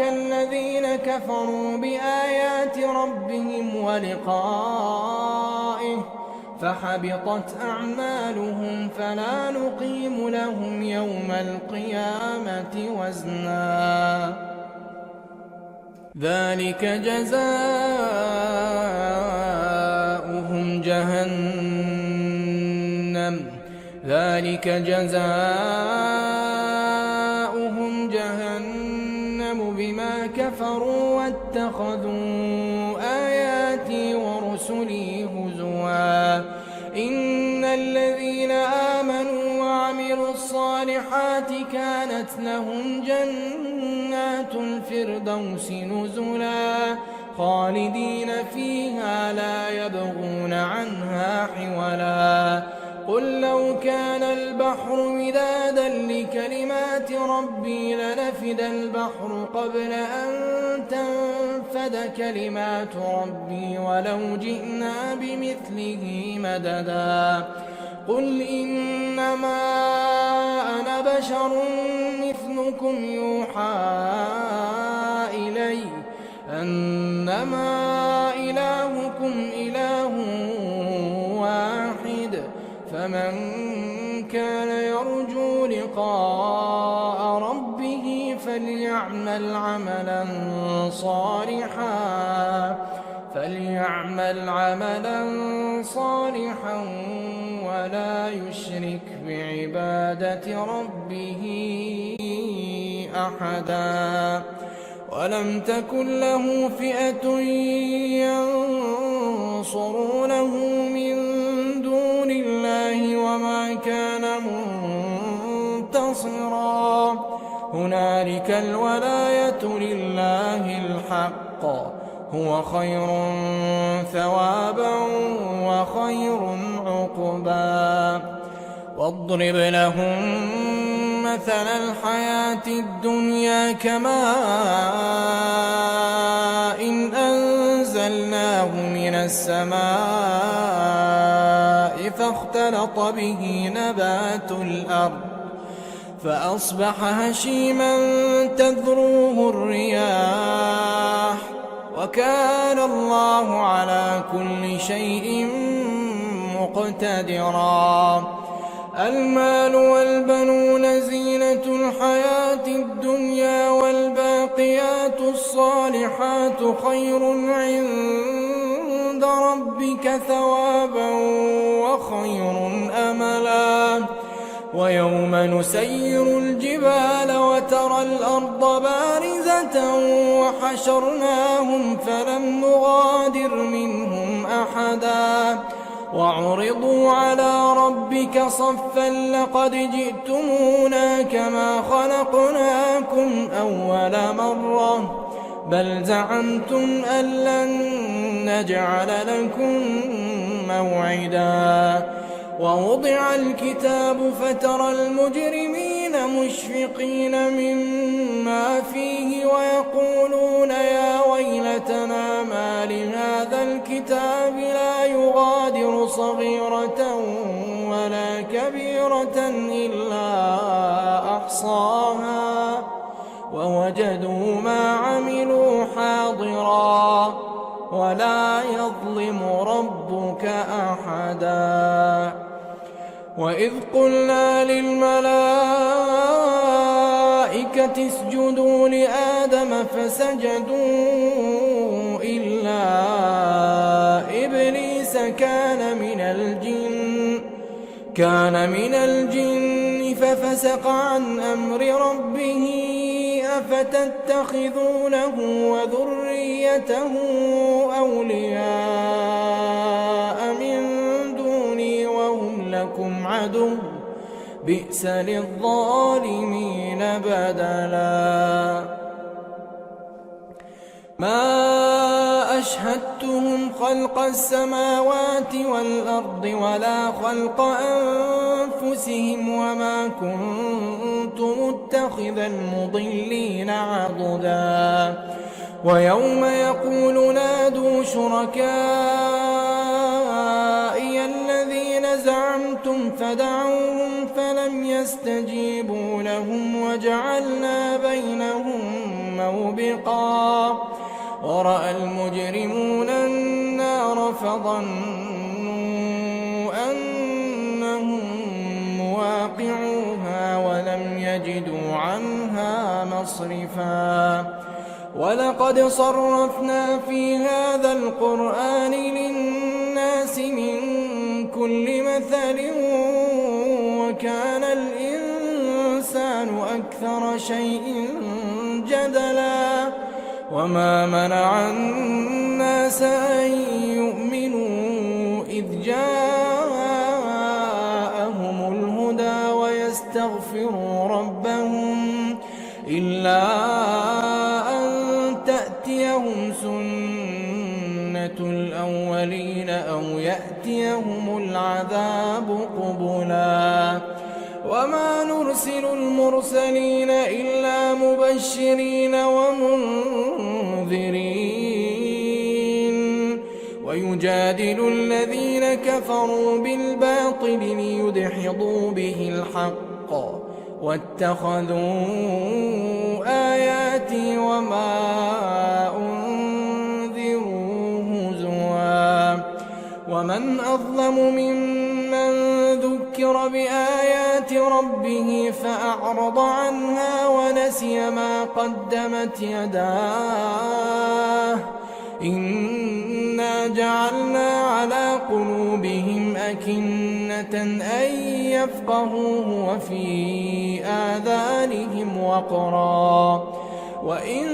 الذين كفروا بآيات ربهم ولقائه فحبطت أعمالهم فلا نقيم لهم يوم القيامة وزنا ذلك جزاؤهم جهنم بما كفروا واتخذوا آياتي ورسلي هزوا إن الذين آمنوا وعملوا الصالحات كانت لهم جنات الفردوس نزلا خالدين فيها لا يبغون عنها حولا قل لو كان البحر مدادا لكلمات ربي لنفد البحر قبل أن تنفد كلمات ربي ولو جئنا بمثله مددا قل إنما أنا بشر مثلكم يوحى إلي أنما إلهكم إله واحد فمن كان يرجو لقاء ربه فليعمل عملا صالحا ولا يشرك بعبادة ربه أحدا ولم تكن له فئة ينصرونه من دون الله وما كان منتصرا هنالك الولاية لله الحق هو خير ثوابا وخير عقبا عقبا واضرب لهم مثل الحياة الدنيا كماء إن أنزلناه من السماء فاختلط به نبات الأرض فأصبح هشيما تذروه الرياح وكان الله على كل شيء مقتدرا المال والبنون زينة الحياة الدنيا والباقيات الصالحات خير عند ربك ثوابا وخير أملا ويوم نسير الجبال وترى الأرض بارزة وحشرناهم فلم نغادر منهم أحدا وعرضوا على ربك صفا لقد جئتمونا كما خلقناكم أول مرة بل زعمتم أن لن نجعل لكم موعدا ووضع الكتاب فترى المجرمين مشفقين مما فيه ويقولون يا ويلتنا ما لهذا الكتاب لا يغادر صغيرة ولا كبيرة إلا أحصاها ووجدوا ما عملوا حاضرا ولا يظلم ربك أحدا وإذ قلنا للملائكة اسجدوا لآدم فسجدوا إلا إبليس كان من الجن ففسق عن أمر ربه أفتتخذونه وذريته أولياء من دوني وهم لكم عدو بئس للظالمين بدلا ما أشهدتهم خلق السماوات والأرض ولا خلق أنفسهم وما كنت متخذ المضلين عضدا ويوم يقول نادوا شركائي الذين زعمتم فدعوهم فلم يستجيبوا لهم وجعلنا بينهم موبقا ورأى المجرمون النار فظنوا أنهم مواقعوها ولم يجدوا عنها مصرفا ولقد صرفنا في هذا القرآن للناس من كل مثل وكان الإنسان أكثر شيء جدلا وما منع الناس أن يؤمنوا إذ جاءهم الهدى ويستغفروا ربهم إلا أن تأتيهم سنة الأولين أو يأتيهم العذاب قبلا وما نرسل المرسلين إلا مبشرين ومنذرين ويجادل الذين كفروا بالباطل ليدحضوا به الحق واتخذوا آياتي وما أنذروا هزوا ومن أظلم ممن ذكر بآيات ربه فأعرض عنها ونسي ما قدمت يداه إنا جعلنا على قلوبهم أكنة أن يفقهوه وفي آذانهم وقرا وإن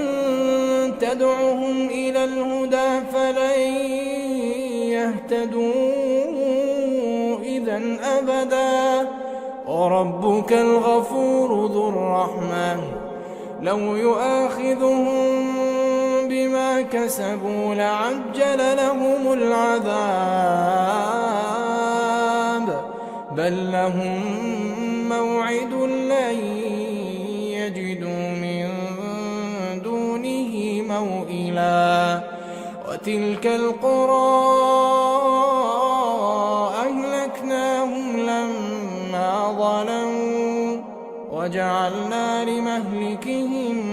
تدعهم إلى الهدى فلن يهتدوا إذا أبدا وربك الغفور ذو الرحمة لو يؤاخذهم بما كسبوا لعجل لهم العذاب بل لهم موعد لن يجدوا من دونه موئلا وتلك القرى أهلكناهم لما ظلموا وجعلنا لمهلكهم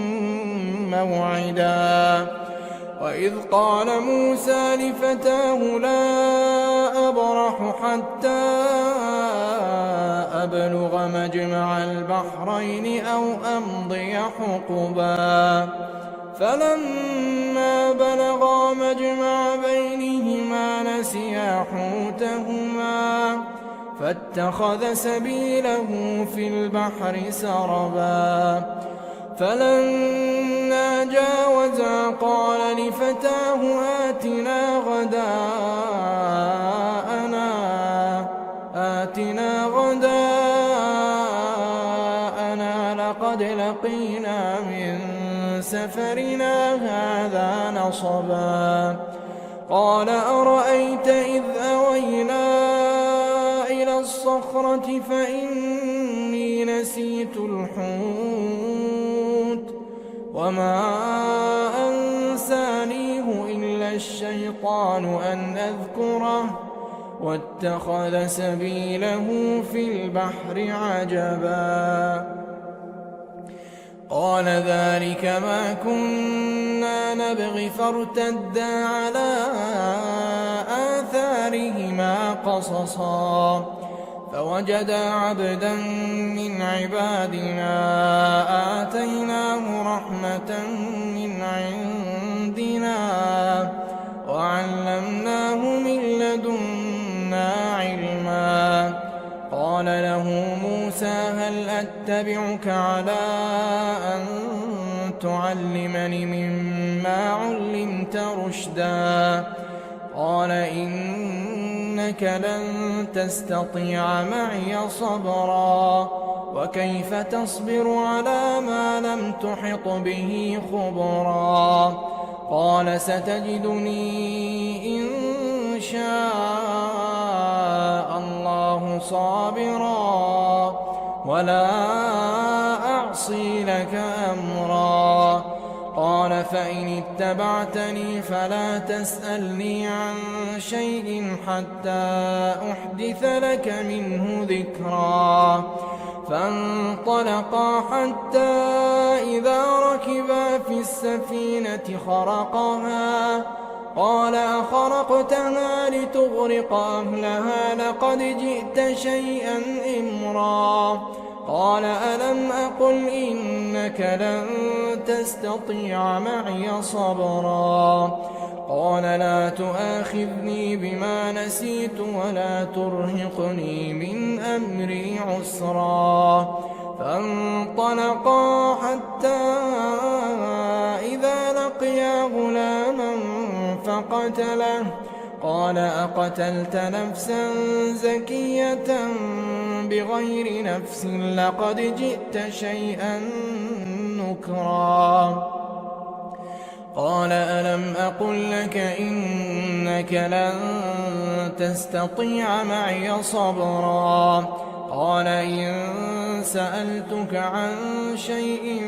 موعدا وإذ قال موسى لفتاه لا أبرح حتى أبلغ مجمع البحرين أو أمضي حقبا فلما بلغا مجمع بينهما نسيا حوتهما فاتخذ سبيله في البحر سربا فلما جاوزا قال لفتاه آتنا غداءنا لقد لقينا من سفرنا هذا نصبا قال أرأيت إذ أوينا إلى الصخرة فإني نسيت الحوت وما أنسانيه إلا الشيطان أن أذكره واتخذ سبيله في البحر عجبا قال ذلك ما كنا نبغي فارتدا على آثارهما قصصا فوجدا عبدا من عبادنا آتيناه رحمة من عندنا وعلمناه من لدنا علما قال له موسى هل أتبعك على أن تعلمني مما علمت رشدا قال إنك لن تستطيع معي صبرا وكيف تصبر على ما لم تحط به خبرا قال ستجدني إن شاء الله صابرا ولا أعصي لك أمرا قال فإن اتبعتني فلا تسألني عن شيء حتى أحدث لك منه ذكرا فانطلقا حتى إذا ركبا في السفينة خرقها قال أخرقتها لتغرق أهلها لقد جئت شيئا إمرا قال ألم أقل إنك لن تستطيع معي صبرا قال لا تؤاخذني بما نسيت ولا ترهقني من أمري عسرا فانطلقا حتى إذا لقيا غلاما فقتله قال أقتلت نفسا زكية بغير نفس لقد جئت شيئا نكرا قال ألم أقل لك إنك لن تستطيع معي صبرا قال إن سألتك عن شيء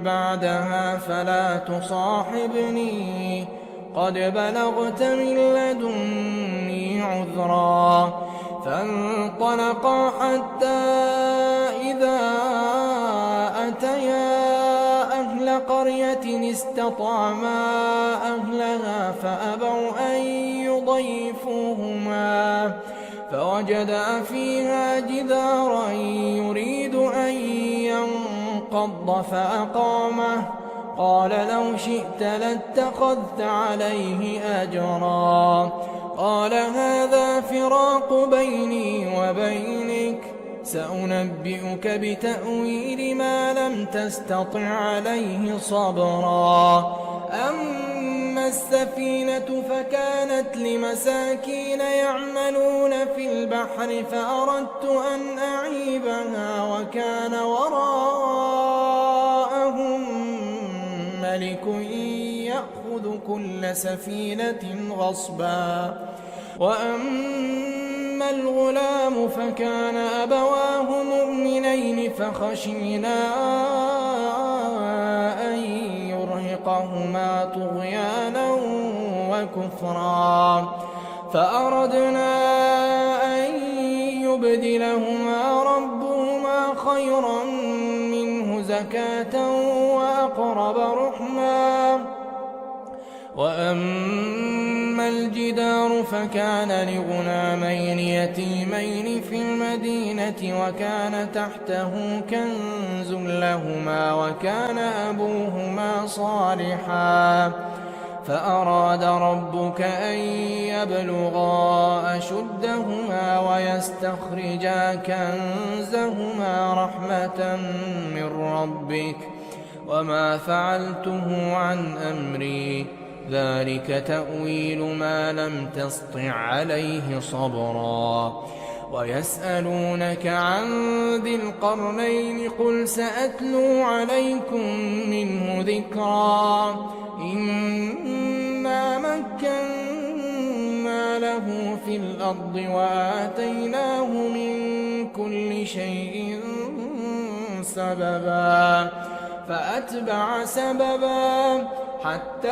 بعدها فلا تصاحبني قد بلغت من لدني عذرا فانطلقا حتى إذا أتيا أهل قرية استطعما أهلها فأبوا أن يضيفوهما فوجدا فيها جدارا يريد أن ينقض فأقامه قال لو شئت لاتخذت عليه أجرا قال هذا فراق بيني وبينك سأنبئك بتأويل ما لم تستطع عليه صبرا أما السفينة فكانت لمساكين يعملون في البحر فأردت أن أعيبها وكان وراءهم ملك يأخذ كل سفينة غصبا وأما أما الغلام فكان أبواه مؤمنين فخشينا أن يرهقهما طغيانا وكفرا فأردنا أن يبدلهما ربهما خيرا منه زكاة وأقرب رحما. وأما الجدار فكان لغلامين يتيمين في المدينة وكان تحته كنز لهما وكان أبوهما صالحا فأراد ربك أن يبلغا أشدهما ويستخرجا كنزهما رحمة من ربك وما فعلته عن أمري ذلك تأويل ما لم تسطع عليه صبرا. ويسألونك عن ذي القرنين قل سأتلو عليكم منه ذكرا إنا مكنا له في الأرض وآتيناه من كل شيء سببا فأتبع سببا حتى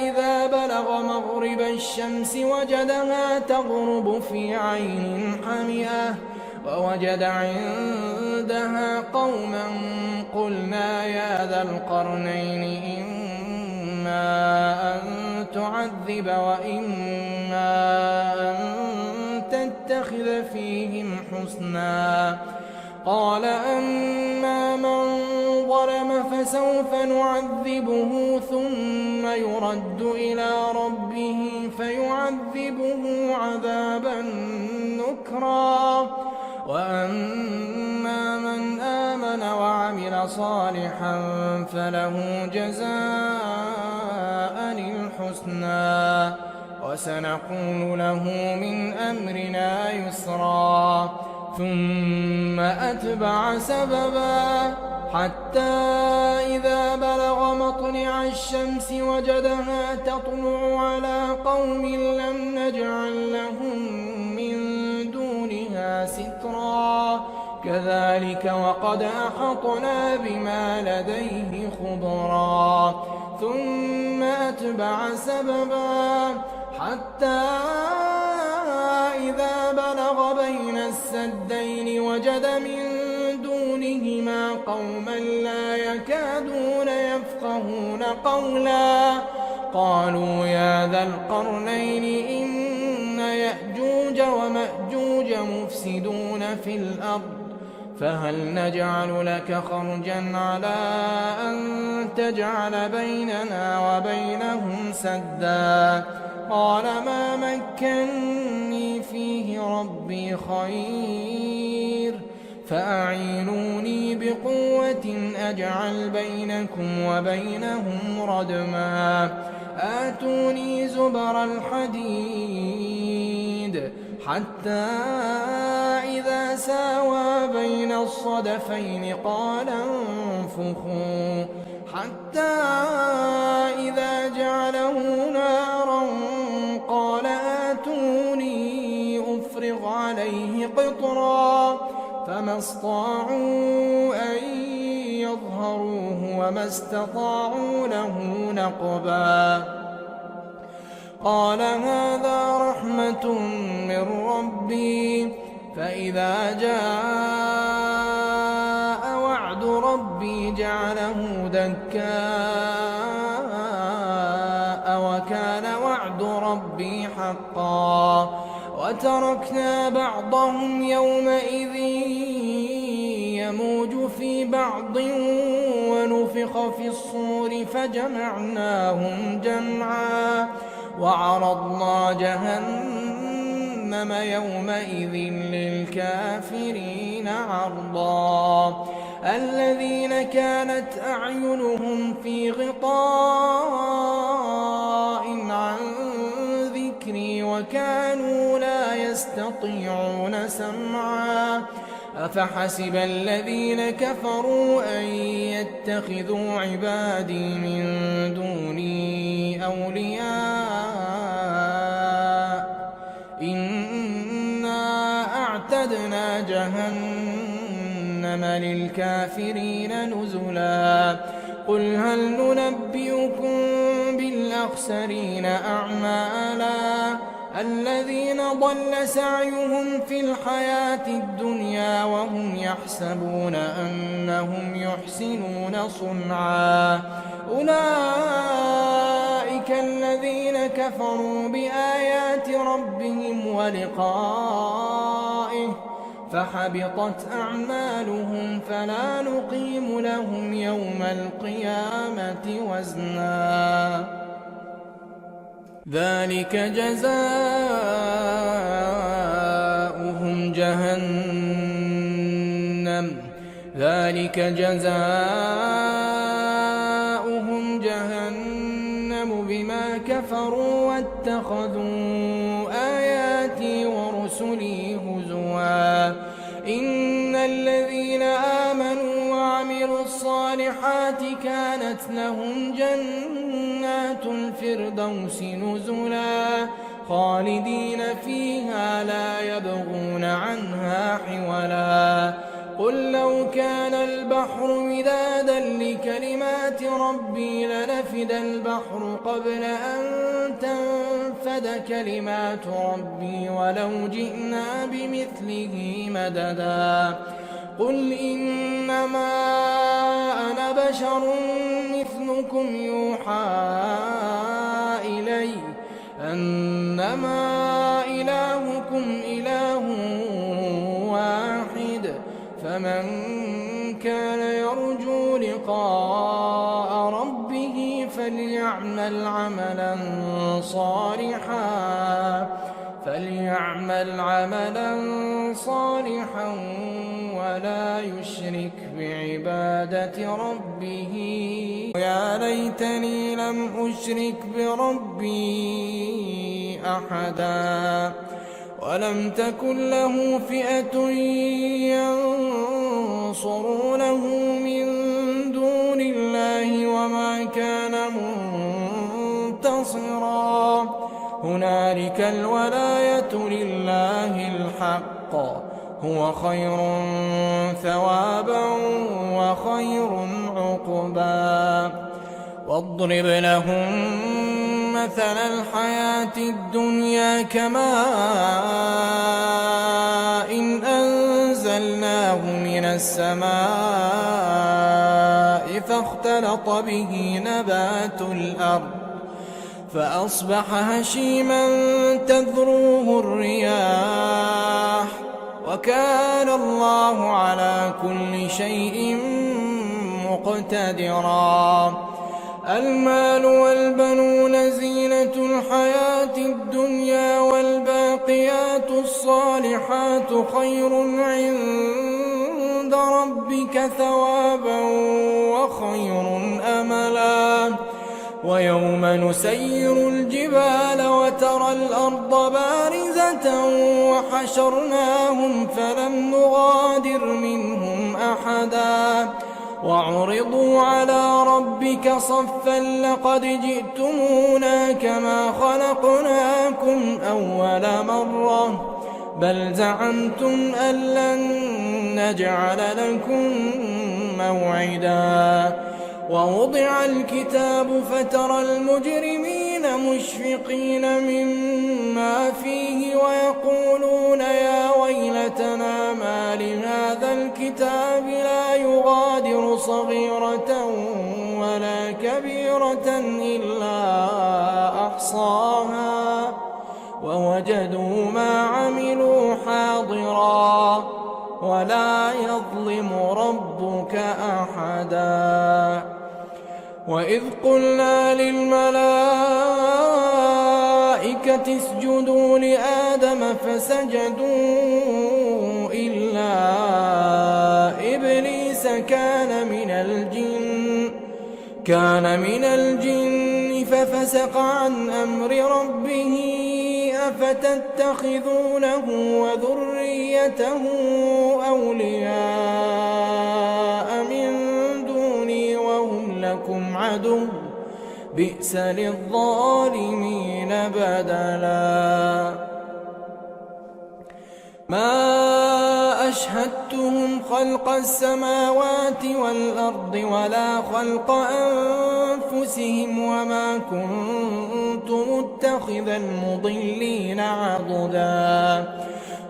إذا بلغ مغرب الشمس وجدها تغرب في عين حمئة ووجد عندها قوما قلنا يا ذا القرنين إما أن تعذب وإما أن تتخذ فيهم حسنا قال أما من ظلم فسوف نعذبه ثم يرد إلى ربه فيعذبه عذابا نكرا وأما من آمن وعمل صالحا فله جزاء الحسنى وسنقول له من أمرنا يسرا ثم أتبع سببا حتى إذا بلغ مطلع الشمس وجدها تطلع على قوم لم نجعل لهم من دونها سترا كذلك وقد أحطنا بما لديه خبرا ثم أتبع سببا حتى إذا بلغ بين السدين وجد من دونهما قوما لا يكادون يفقهون قولا قالوا يا ذا القرنين إن يأجوج ومأجوج مفسدون في الأرض فهل نجعل لك خرجا على أن تجعل بيننا وبينهم سدا قال ما مكني فيه ربي خير فأعينوني بقوة أجعل بينكم وبينهم ردما آتوني زبر الحديد حتى إذا ساوى بين الصدفين قال انفخوا حتى إذا جعله نارا قال آتوني أفرغ عليه قطرا فما استطاعوا أن يظهروه وما استطاعوا له نقبا قال هذا رحمة من ربي فإذا جاء وعد ربي جعله دكاء وكان وعد ربي حقا وتركنا بعضهم يومئذ يموج في بعض ونفخ في الصور فجمعناهم جمعا وعرضنا جهنم يومئذ للكافرين عرضا الذين كانت أعينهم في غطاء عن ذكري وكانوا لا يستطيعون سمعا أفحسب الذين كفروا أن يتخذوا عبادي من دوني أولياء إنا للكافرين نزلا قل هل ننبئكم بالأخسرين أعمالا الذين ضل سعيهم في الحياة الدنيا وهم يحسبون أنهم يحسنون صنعا أولئك الذين كفروا بآيات ربهم ولقائه فحبطت أعمالهم فلا نقيم لهم يوم القيامة وزنا ذلك جزاؤهم جهنم بما كفروا واتخذوا آياتي ورسلي هزوا إن الذين آمنوا وعملوا الصالحات كانت لهم جنات الفردوس نزلا خالدين فيها لا يبغون عنها حولا قل لو كان البحر مدادا لكلمات ربي لنفد البحر قبل أن تنفد كلمات ربي ولو جئنا بمثله مددا قل إنما أنا بشر مثلكم يوحى إلي أنما إلهكم إله واحد فمن كان يرجو لقاء ربه فليعمل عملا صالحا ولا يشرك بعبادة ربه يا ليتني لم أشرك بربي أحدا ولم تكن له فئة ينصرونه من دون الله وما كان منتصرا هنالك الولاية لله الحق هو خير ثوابا وخير عقبا واضرب لهم مثل الحياة الدنيا كماء إن أنزلناه من السماء فاختلط به نبات الأرض فأصبح هشيما تذروه الرياح وكان الله على كل شيء مقتدرا المال والبنون زينة الحياة الدنيا والباقيات الصالحات خير عند ربك ثوابا وخير أملا ويوم نسير الجبال وترى الأرض بارزة وحشرناهم فلم نغادر منهم أحدا وعرضوا على ربك صفا لقد جئتمونا كما خلقناكم أول مرة بل زعمتم أن لن نجعل لكم موعدا ووضع الكتاب فترى المجرمين مشفقين مما فيه ويقولون يا ويلتنا ما لهذا الكتاب لا يغادر صغيرة ولا كبيرة إلا أحصاها ووجدوا ما عملوا حاضرا ولا يظلم ربك أحدا وإذ قلنا للملائكة اسجدوا لآدم فسجدوا إلا إبليس كان من الجن ففسق عن أمر ربه أفتتخذونه وذريته أولياء من دوني وهم لكم عدو بئس للظالمين بدلا ما شاهدتهم خلق السماوات والأرض ولا خلق أنفسهم وما كنت متخذ المضلين عضدا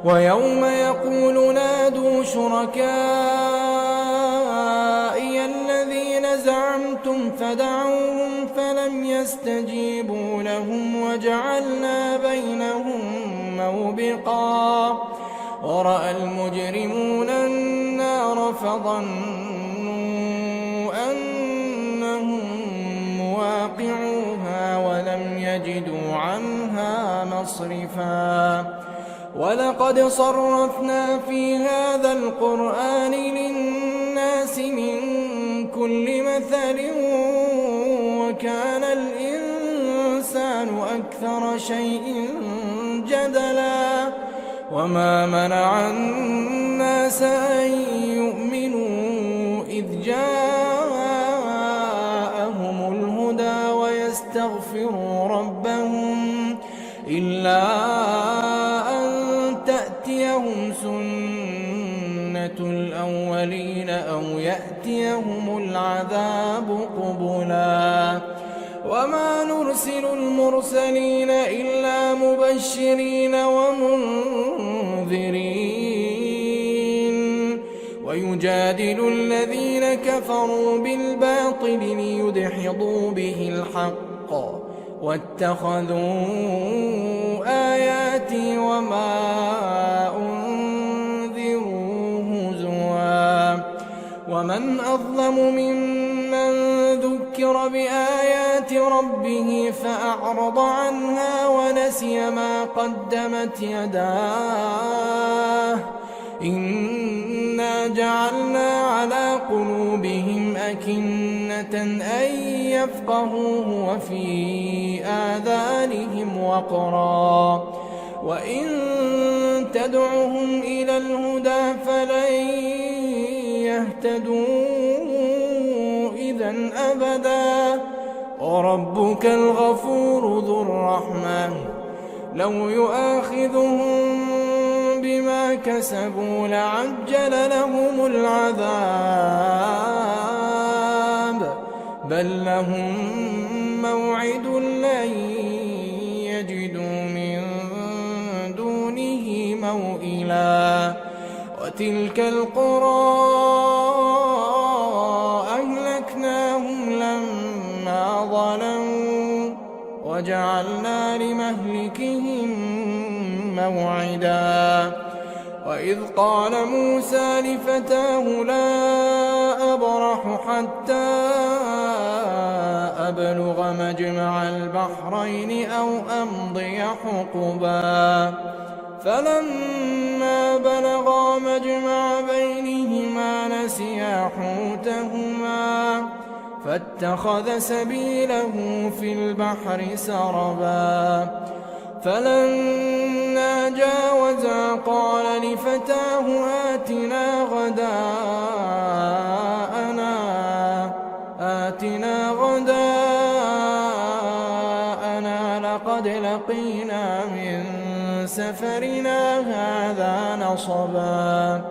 ويوم يقول نادوا شركائي الذين زعمتم فدعوهم فلم يستجيبوا لهم وجعلنا بينهم موبقا ورأى المجرمون النار فظنوا أنهم مواقعوها ولم يجدوا عنها مصرفا ولقد صرفنا في هذا القرآن للناس من كل مثل وكان الإنسان أكثر شيء جدلا وما منع الناس أن يؤمنوا إذ جاءهم الهدى ويستغفروا ربهم إلا أن تأتيهم سنة الأولين أو يأتيهم العذاب قبلا وما نرسل المرسلين إلا مبشرين ومنذرين ويجادل الذين كفروا بالباطل ليدحضوا به الحق واتخذوا آياتي وما أنذروا هزوا ومن أظلم ممن ذكر بآيات ربه فأعرض عنها ونسي ما قدمت يداه إنا جعلنا على قلوبهم أكنة أن يفقهوه وفي آذانهم وقرا وإن تدعهم إلى الهدى فلن يهتدوا إذا أبدا وربك الغفور ذو الرحمة لو يؤاخذهم بما كسبوا لعجل لهم العذاب بل لهم موعد لن يجدوا من دونه موئلا وتلك القرى أهلكناهم لما ظلموا وجعلنا لمهلكهم موعدا وإذ قال موسى لفتاه لا أبرح حتى أبلغ مجمع البحرين أو أمضي حقبا فلما بلغا مجمع بينهما نسيا حوتهما فاتخذ سبيله في البحر سربا فلما جاوزا قال لفتاه آتنا غداءنا لقد لقينا من سفرنا هذا نصبا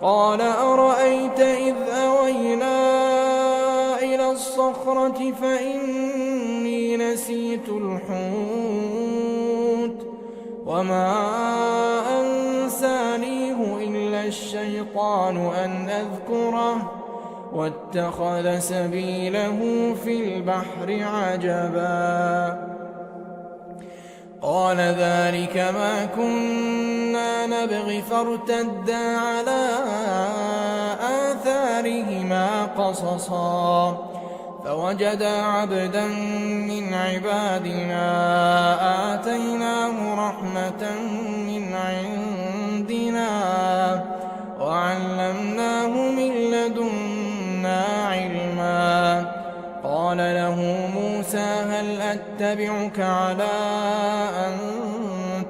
قال أرأيت إذ أوينا إلى الصخرة فإني نسيت الحوت وما أنسانيه إلا الشيطان أن أذكره واتخذ سبيله في البحر عجبا قال ذلك ما كنا نبغي فارتدا على آثارهما قصصا فوجدا عبدا من عبادنا آتيناه رحمة من عندنا وعلمناه من لدنا علما قال له موسى هل أتبعك على أن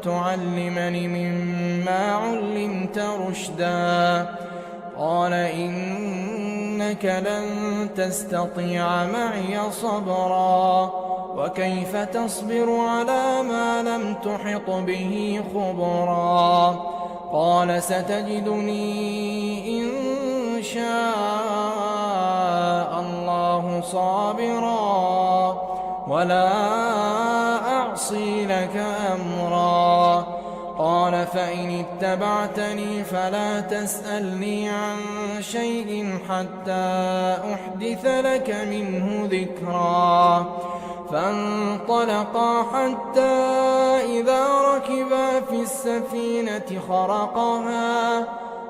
تعلمني مما علمت رشدا قال إنك لن تستطيع معي صبرا وكيف تصبر على ما لم تحط به خبرا قال ستجدني إن شاء الله صابرا ولا أعصي لك أمرا. قال فإن اتبعتني فلا تسألني عن شيء حتى أحدث لك منه ذكرا. فانطلقا حتى إذا ركبا في السفينة خرقها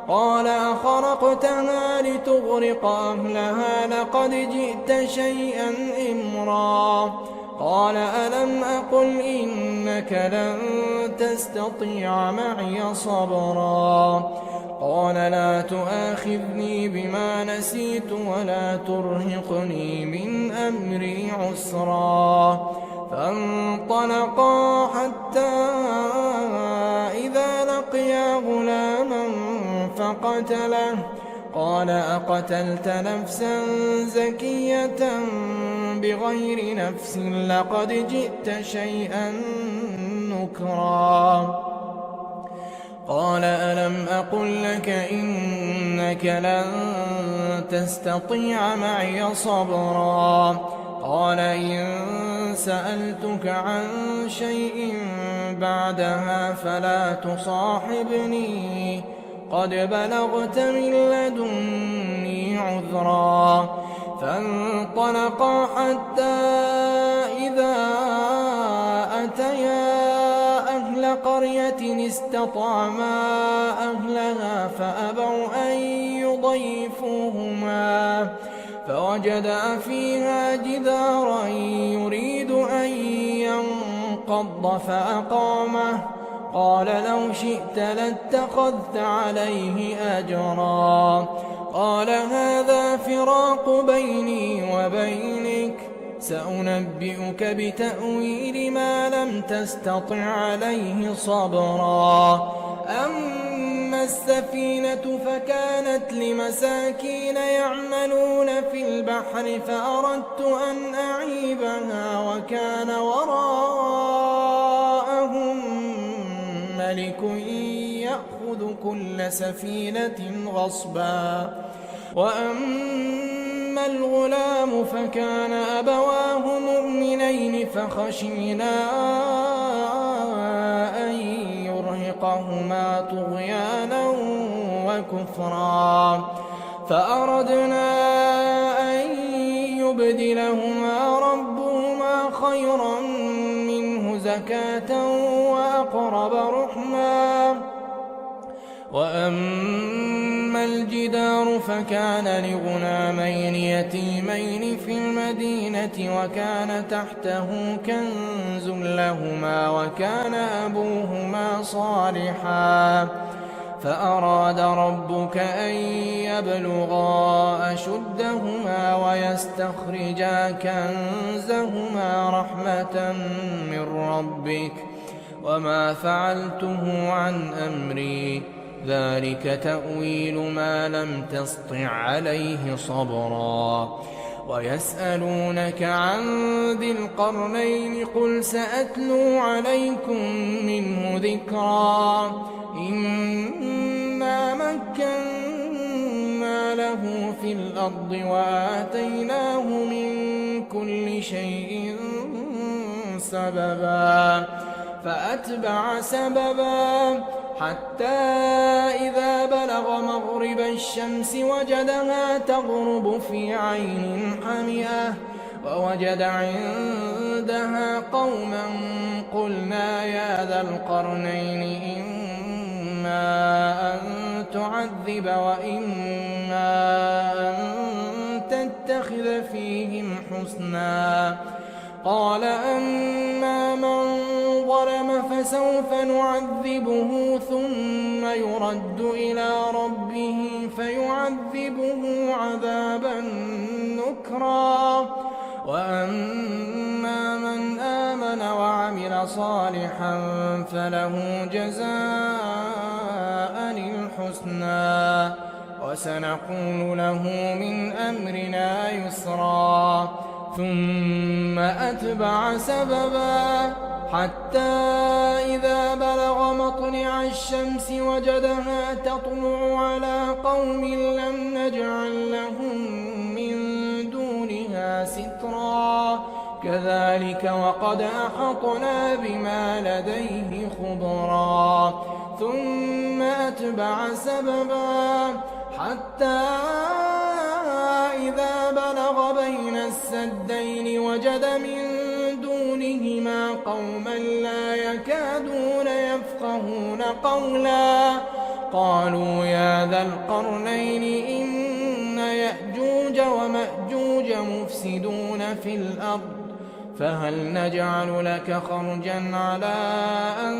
قال أخرقتها لتغرق أهلها لقد جئت شيئا إمرا. قال ألم أقل إنك لن تستطيع معي صبرا. قال لا تؤاخذني بما نسيت ولا ترهقني من أمري عسرا. فانطلقا حتى إذا لقيا غلاما فقتله قال أقتلت نفسا زكية بغير نفس لقد جئت شيئا نكرا. قال ألم أقل لك إنك لن تستطيع معي صبرا. قال إن سألتك عن شيء بعدها فلا تصاحبني قد بلغت من لدني عذرا. فانطلقا حتى إذا أتيا أهل قرية استطعما أهلها فأبوا أن يضيفوهما فوجدا فيها جدارا يريد أن ينقض فأقامه. قال لو شئت لاتخذت عليه أجرا. قال هذا فراق بيني وبينك سأنبئك بتأويل ما لم تستطع عليه صبرا. أما السفينة فكانت لمساكين يعملون في البحر فأردت أن أعيبها وكان وراءهم ملك يأخذ كل سفينة غصبا. وأما الغلام فكان أبواه مؤمنين فخشينا أن يرهقهما طغيانا وكفرا. فأردنا أن يبدلهما ربهما خيرا منه زكاة وأقرب رحما. وأما الجدار فكان لغلامين يتيمين في المدينة وكان تحته كنز لهما وكان أبوهما صالحا. فأراد ربك أن يبلغا أشدهما ويستخرجا كنزهما رحمة من ربك وما فعلته عن أمري ذلك تأويل ما لم تسطع عليه صبرا. ويسألونك عن ذي القرنين قل سأتلو عليكم منه ذكرا. إنا مكنا له في الأرض وآتيناه من كل شيء سببا. فأتبع سببا حتى إذا بلغ مغرب الشمس وجدها تغرب في عين حمئة ووجد عندها قوما قلنا يا ذا القرنين إما أن تعذب وإما أن تتخذ فيهم حسنا. قال أما من ظلم فسوف نعذبه ثم يرد إلى ربه فيعذبه عذابا نكرا. وأما من آمن وعمل صالحا فله جزاء الحسنى وسنقول له من أمرنا يسرا. ثم أتبع سببا حتى إذا بلغ مطلع الشمس وجدها تطلع على قوم لم نجعل لهم من دونها سترا كذلك وقد أحطنا بما لديه خبرا ثم أتبع سببا حتى إذا بلغ بين السدين وجد من دونهما قوما لا يكادون يفقهون قولا قالوا يا ذا القرنين إن يأجوج ومأجوج مفسدون في الأرض فهل نجعل لك خرجا على أن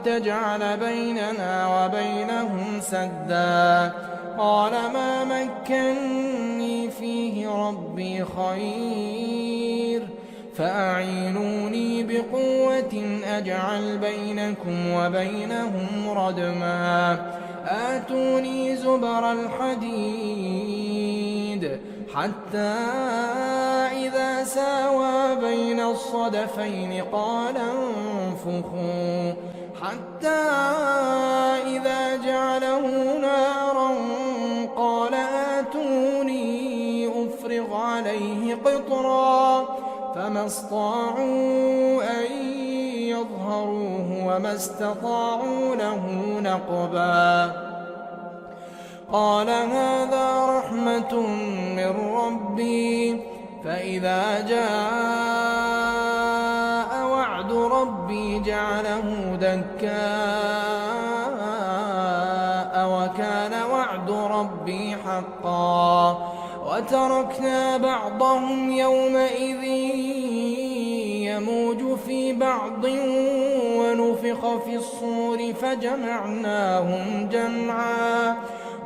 تجعل بيننا وبينهم سدا قال ما مكني فيه ربي خير فأعينوني بقوة أجعل بينكم وبينهم ردما آتوني زبر الحديد حتى إذا ساوى بين الصدفين قال انفخوا حتى إذا جعله نارا قال آتوني أفرغ عليه قطرا فما استطاعوا أن يظهروه وما استطاعوا له نقبا قال هذا رحمة من ربي فإذا جاء وعد ربي جعله دكاء وكان وعد ربي حقا وتركنا بعضهم يومئذ يموج في بعض ونفخ في الصور فجمعناهم جمعا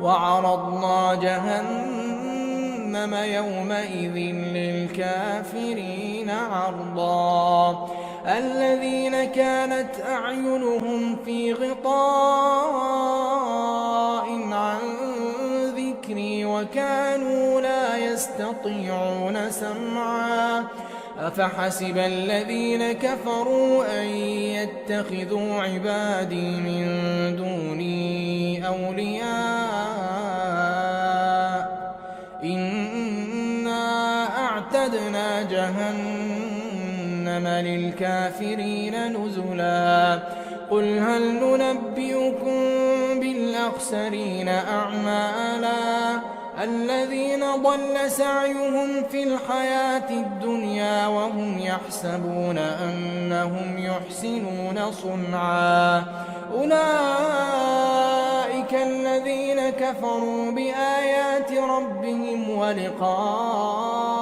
وعرضنا جهنم يومئذ للكافرين عرضا الذين كانت أعينهم في غطاء عن ذكري وكانوا لا يستطيعون سمعا أفحسب الذين كفروا أن يتخذوا عبادي من دوني أولياء إنا أعتدنا جهنم للكافرين نزلا قل هل ننبئكم بالأخسرين أعمالا الذين ضل سعيهم في الحياة الدنيا وهم يحسبون أنهم يحسنون صنعا أولئك الذين كفروا بآيات ربهم ولقائه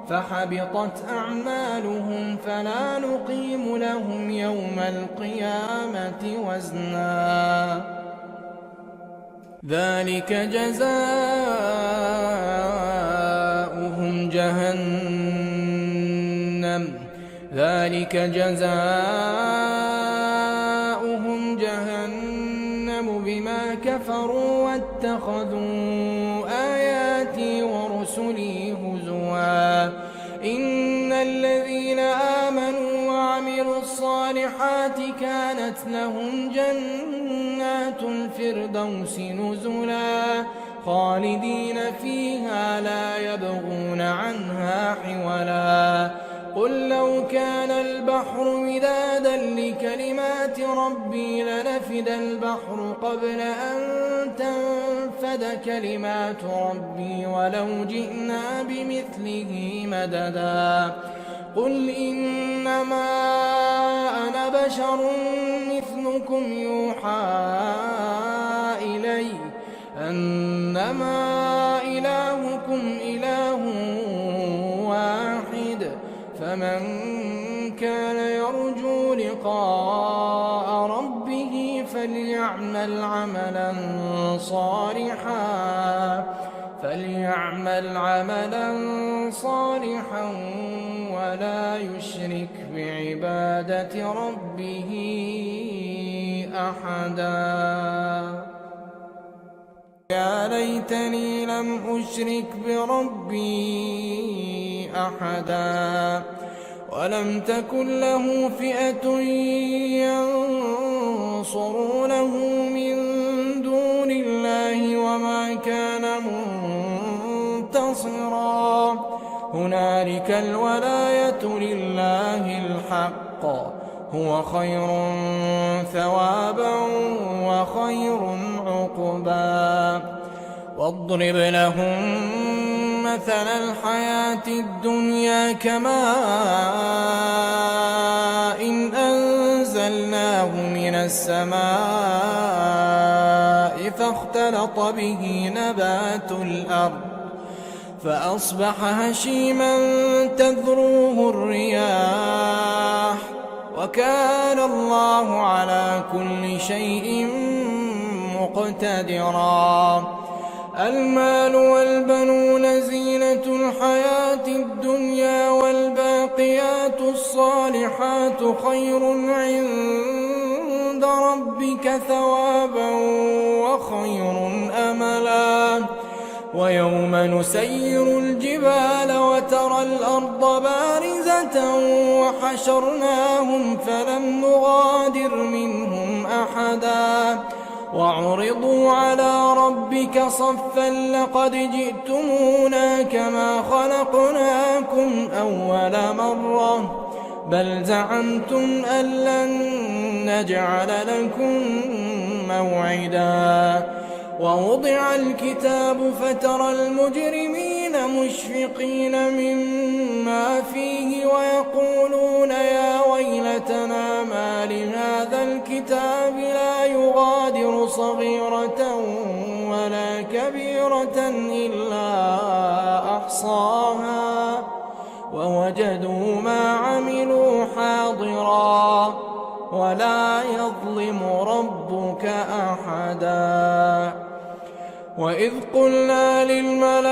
فحبطت أعمالهم فلا نقيم لهم يوم القيامة وزنا ذلك جزاؤهم جهنم بما كفروا واتخذوا آياتي ورسلي هزوا إن الذين آمنوا وعملوا الصالحات كانت لهم جنات الفردوس نزلا خالدين فيها لا يبغون عنها حولا قل لو كان البحر مدادا لكلمات ربي لنفد البحر قبل أن تنفد كلمات ربي ولو جئنا بمثله مددا قل إنما أنا بشر مثلكم يوحى إلي أنما إلهكم إله واحد فمن كان يرجو لقاء ربه فليعمل عملا صالحا ولا يشرك بعبادة ربه أحدا يا ليتني لم أشرك بربي أحدا ولم تكن له فئة ينصرونه من دون الله وما كان منتصرا هنالك الولاية لله الحق هو خير ثوابا وخير عقبا واضرب لهم مثل الحياة الدنيا كماء إن أنزلناه من السماء فاختلط به نبات الأرض فأصبح هشيما تذروه الرياح وكان الله على كل شيء مقتدرا المال والبنون زينة الحياة الدنيا والباقيات الصالحات خير عند ربك ثوابا وخير أملا ويوم نسير الجبال وترى الأرض بارزة وحشرناهم فلم نغادر منهم أحدا وعرضوا على ربك صفا لقد جئتمونا كما خلقناكم أول مرة بل زعمتم أن لن نجعل لكم موعدا ووضع الكتاب فترى المجرمين مشفقين مما فيه ويقولون يا ويلتنا ما لهذا الكتاب لا يغادر صغيرة ولا كبيرة إلا أحصاها ووجدوا ما عملوا حاضرا ولا يظلم ربك أحدا وإذ قلنا للملائكة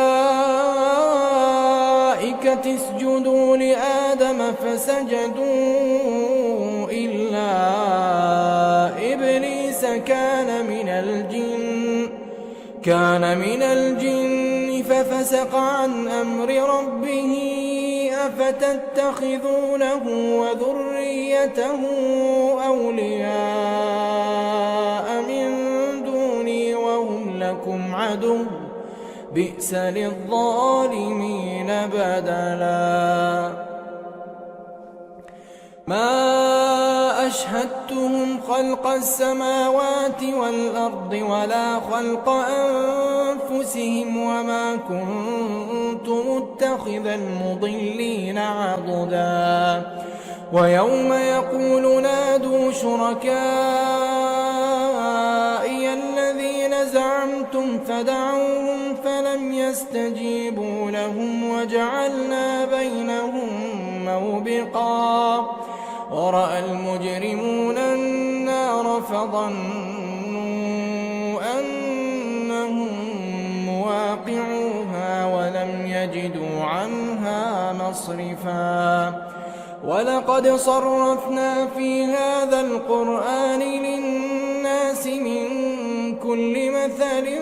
اسجدوا لآدم فسجدوا إلا إبليس كان من الجن ففسق عن أمر ربه أفتتخذونه وذريته أولياء من دوني وهم لكم عدو بئس للظالمين بدلا ما أشهدتهم خلق السماوات والأرض ولا خلق أنفسهم وما كنت متخذ المضلين عضدا ويوم يقول نادوا شركائي الذين زعمتم فدعوهم فلم يستجيبوا لهم وجعلنا بينهم موبقا ورأى المجرمون النار فظنوا أنهم مواقعوها ولم يجدوا عنها مصرفا ولقد صرفنا في هذا القرآن للناس من كل مثل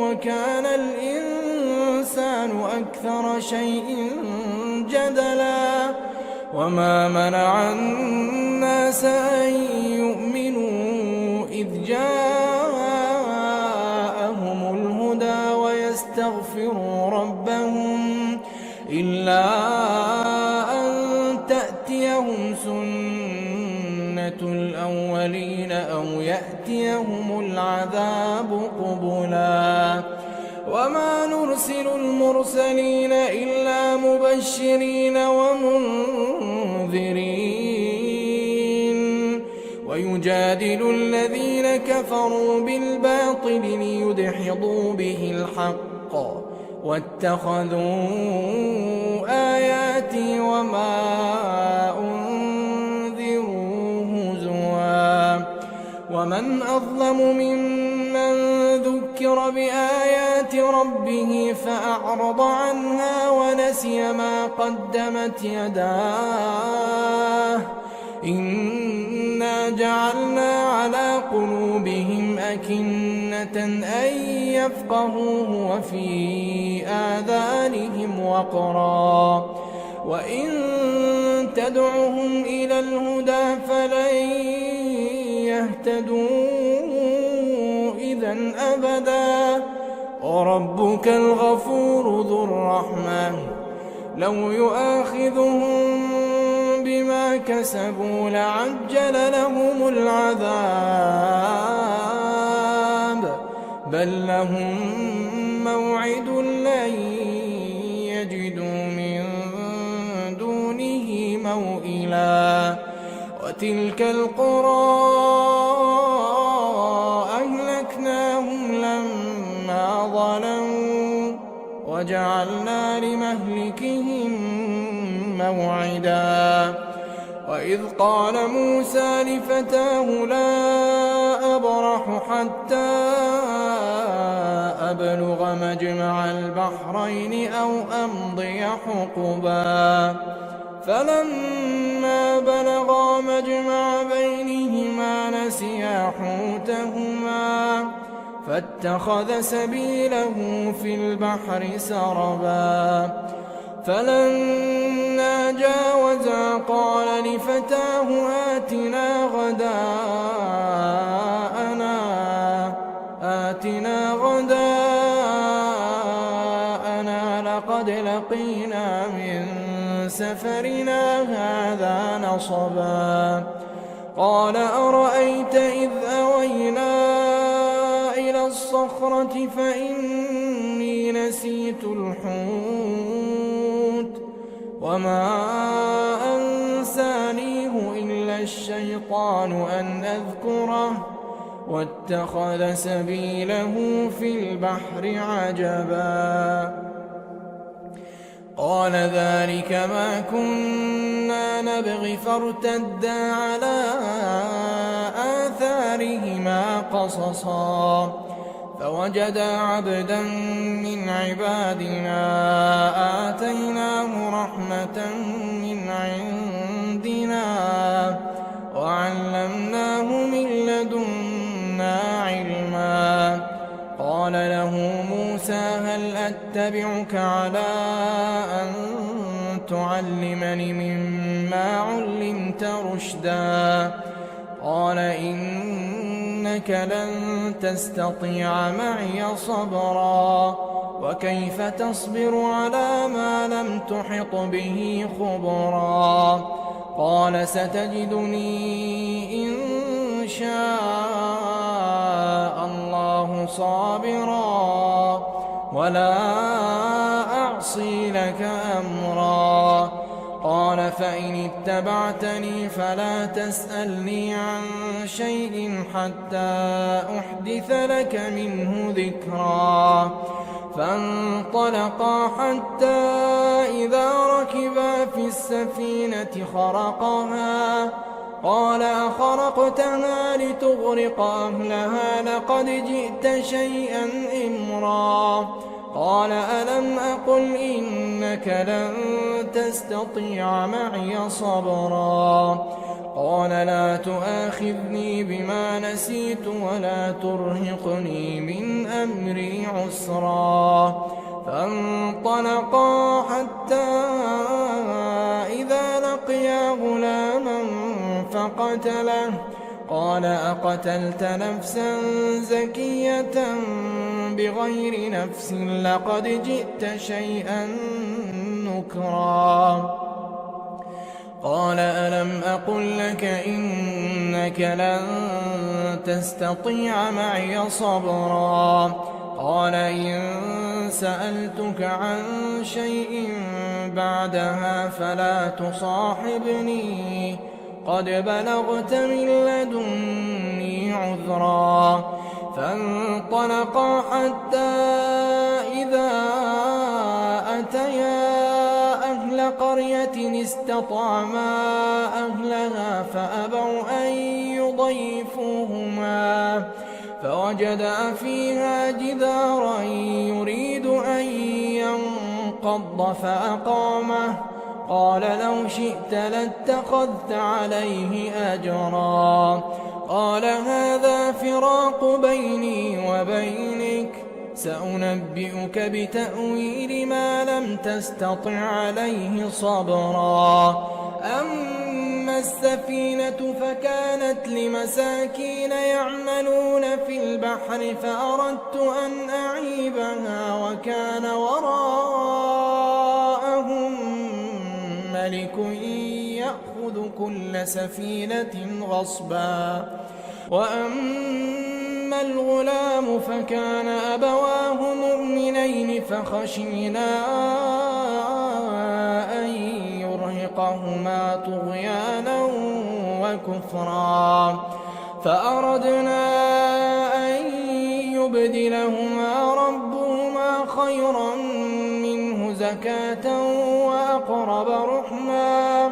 وكان الإنسان أكثر شيء جدلا وما منع الناس أن يؤمنوا إذ جاءهم الهدى ويستغفروا ربهم إلا أن تأتيهم سنة الأولين أو يأتيهم العذاب قبلا وما نرسل المرسلين إلا مبشرين ومنذرين ويجادل الذين كفروا بالباطل ليدحضوا به الحق واتخذوا آياتي وما أنذروا هزوا ومن أظلم ممن ذكر بآيات ربه فأعرض عنها ونسي ما قدمت يداه إنا جعلنا على قلوبهم أكنة أن ليفقهوه وفي آذانهم وقرا وإن تدعهم إلى الهدى فلن يهتدوا إذا أبدا وربك الغفور ذو الرحمة لو يؤاخذهم بما كسبوا لعجل لهم العذاب بل لهم موعد لن يجدوا من دونه موئلا وتلك القرى أهلكناهم لما ظلموا وجعلنا لمهلكهم موعدا وإذ قال موسى لفتاه لا أبرح حتى أبلغ مجمع البحرين أو أمضي حقبا فلما بلغا مجمع بينهما نسيا حوتهما فاتخذ سبيله في البحر سربا فلما جاوزا قال لفتاه آتنا غداءنا لقد لقينا من سفرنا هذا نصبا قال أرأيت إذ أوينا إلى الصخرة فإني نسيت الحوت وما أنسانيه إلا الشيطان أن أذكره واتخذ سبيله في البحر عجبا قال ذلك ما كنا نبغي فارتدا على آثارهما قصصا فوجدا عبدا من عبادنا آتيناه رحمة من عندنا وعلمناه من لدنا علما قال له موسى هل أتبعك على أن تعلمني مما علمت رشدا قال إنك لن تستطيع معي صبرا وكيف تصبر على ما لم تحط به خبرا قال ستجدني إن شاء الله صابرا ولا أعصي لك أمرا قال فإن اتبعتني فلا تسألني عن شيء حتى أحدث لك منه ذكرا فانطلقا حتى إذا ركبا في السفينة خرقها قال أخرقتها لتغرق أهلها لقد جئت شيئا إمرا قال ألم أقل إنك لن تستطيع معي صبرا قال لا تؤاخذني بما نسيت ولا ترهقني من أمري عسرا فانطلقا حتى إذا لقيا غلاما فقتله قال أقتلت نفسا زكية بغير نفس لقد جئت شيئا نكرا قال ألم أقل لك إنك لن تستطيع معي صبرا قال إن سألتك عن شيء بعدها فلا تصاحبني قد بلغت من لدني عذرا فانطلقا حتى إذا أتيا أهل قرية استطعما أهلها فأبوا أن يضيفوهما فوجدا فيها جدارا يريد أن ينقض فأقامه قال لو شئت لاتخذت عليه أجرا قال هذا فراق بيني وبينك سأنبئك بتأويل ما لم تستطع عليه صبرا. أما السفينة فكانت لمساكين يعملون في البحر فأردت أن أعيبها وكان وراءهم ملك يأخذ كل سفينة غصبا. وأما الغلام فكان أبواه مؤمنين فخشينا أن يرهقهما طغيانا وكفرا فأردنا أن يبدلهما ربهما خيرا منه زكاة وأقرب رحما.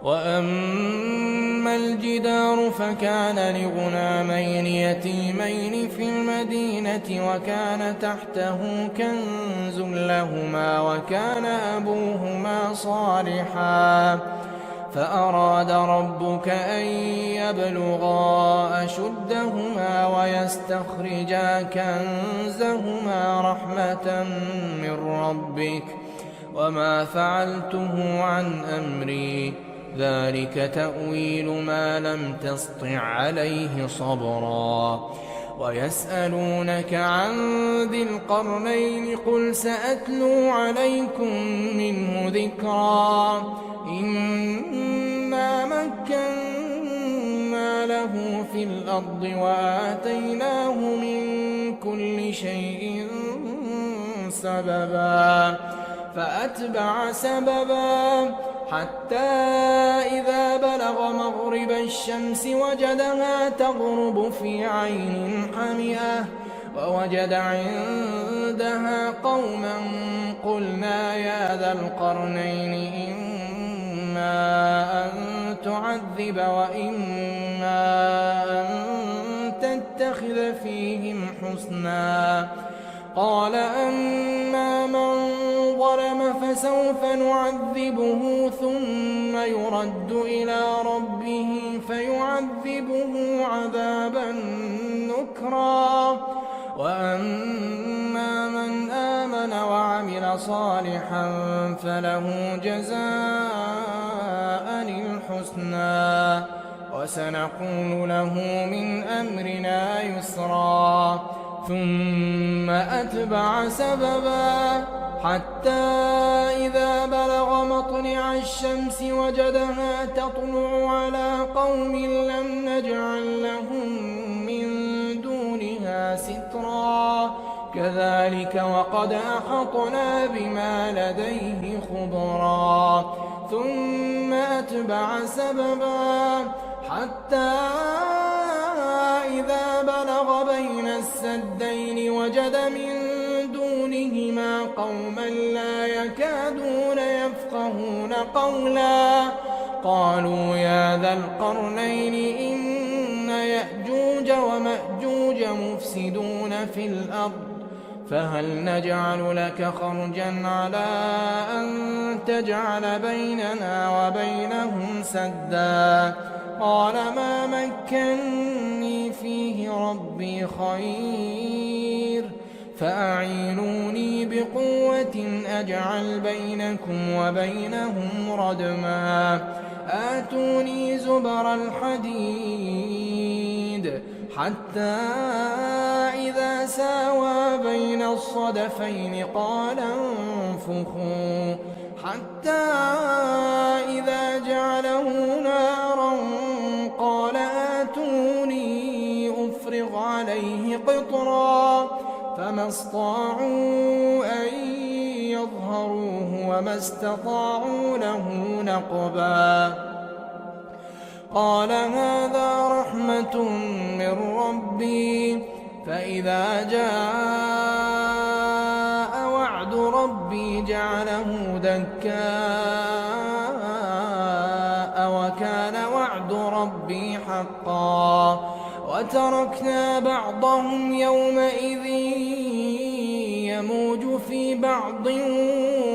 وأما الجدار فكان لغلامين يتيمين في المدينة وكان تحته كنز لهما وكان أبوهما صالحا فأراد ربك أن يبلغا أشدهما ويستخرجا كنزهما رحمة من ربك وما فعلته عن أمري ذلك تأويل ما لم تسطع عليه صبرا. ويسألونك عن ذي القرنين قل سأتلو عليكم منه ذكرا. إنا مكنا له في الأرض وآتيناه من كل شيء سببا فأتبع سببا حتى إذا بلغ مغرب الشمس وجدها تغرب في عين حمئة ووجد عندها قوما قلنا يا ذا القرنين إما أن تعذب وإما أن تتخذ فيهم حسنا. قال أما من ظلم فسوف نعذبه ثم يرد إلى ربه فيعذبه عذابا نكرا. وأما من آمن وعمل صالحا فله جزاء الحسنى وسنقول له من أمرنا يسرا. ثم أتبع سببا حتى إذا بلغ مطلع الشمس وجدها تطلع على قوم لم نجعل لهم من دونها سترا كذلك وقد أحطنا بما لديه خبرا. ثم أتبع سببا حتى إذا بلغ بين السدين وجد من دونهما قوما لا يكادون يفقهون قولا. قالوا يا ذا القرنين إن يأجوج ومأجوج مفسدون في الأرض فهل نجعل لك خرجا على أن تجعل بيننا وبينهم سدا. قال ما مكني فيه ربي خير فأعينوني بقوة أجعل بينكم وبينهم ردما. آتوني زبر الحديد حتى إذا ساوى بين الصدفين قال انفخوا حتى إذا جعله نارا قال آتوني أفرغ عليه قطرا فما استطاعوا أن يظهروه وما استطاعوا له نقبا. قال هذا رحمة من ربي فإذا جاء وعد ربي جعله دكاء وكان وعد ربي حقا. وتركنا بعضهم يومئذ يموج في بعض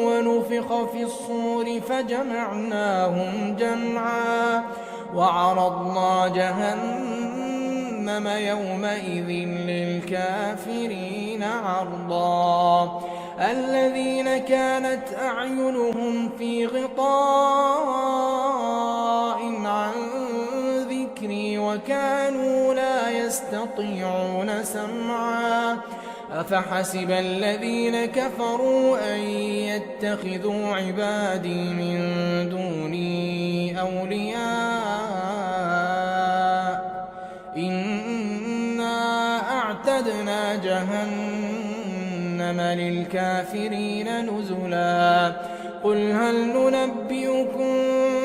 ونفخ في الصور فجمعناهم جمعا وعرضنا جهنم جهنم يومئذ للكافرين عرضا الذين كانت أعينهم في غطاء عن ذكري وكانوا لا يستطيعون سمعا أفحسب الذين كفروا أن يتخذوا عبادي من دوني أولياء إنا أعتدنا جهنم للكافرين نزلا قل هل ننبئكم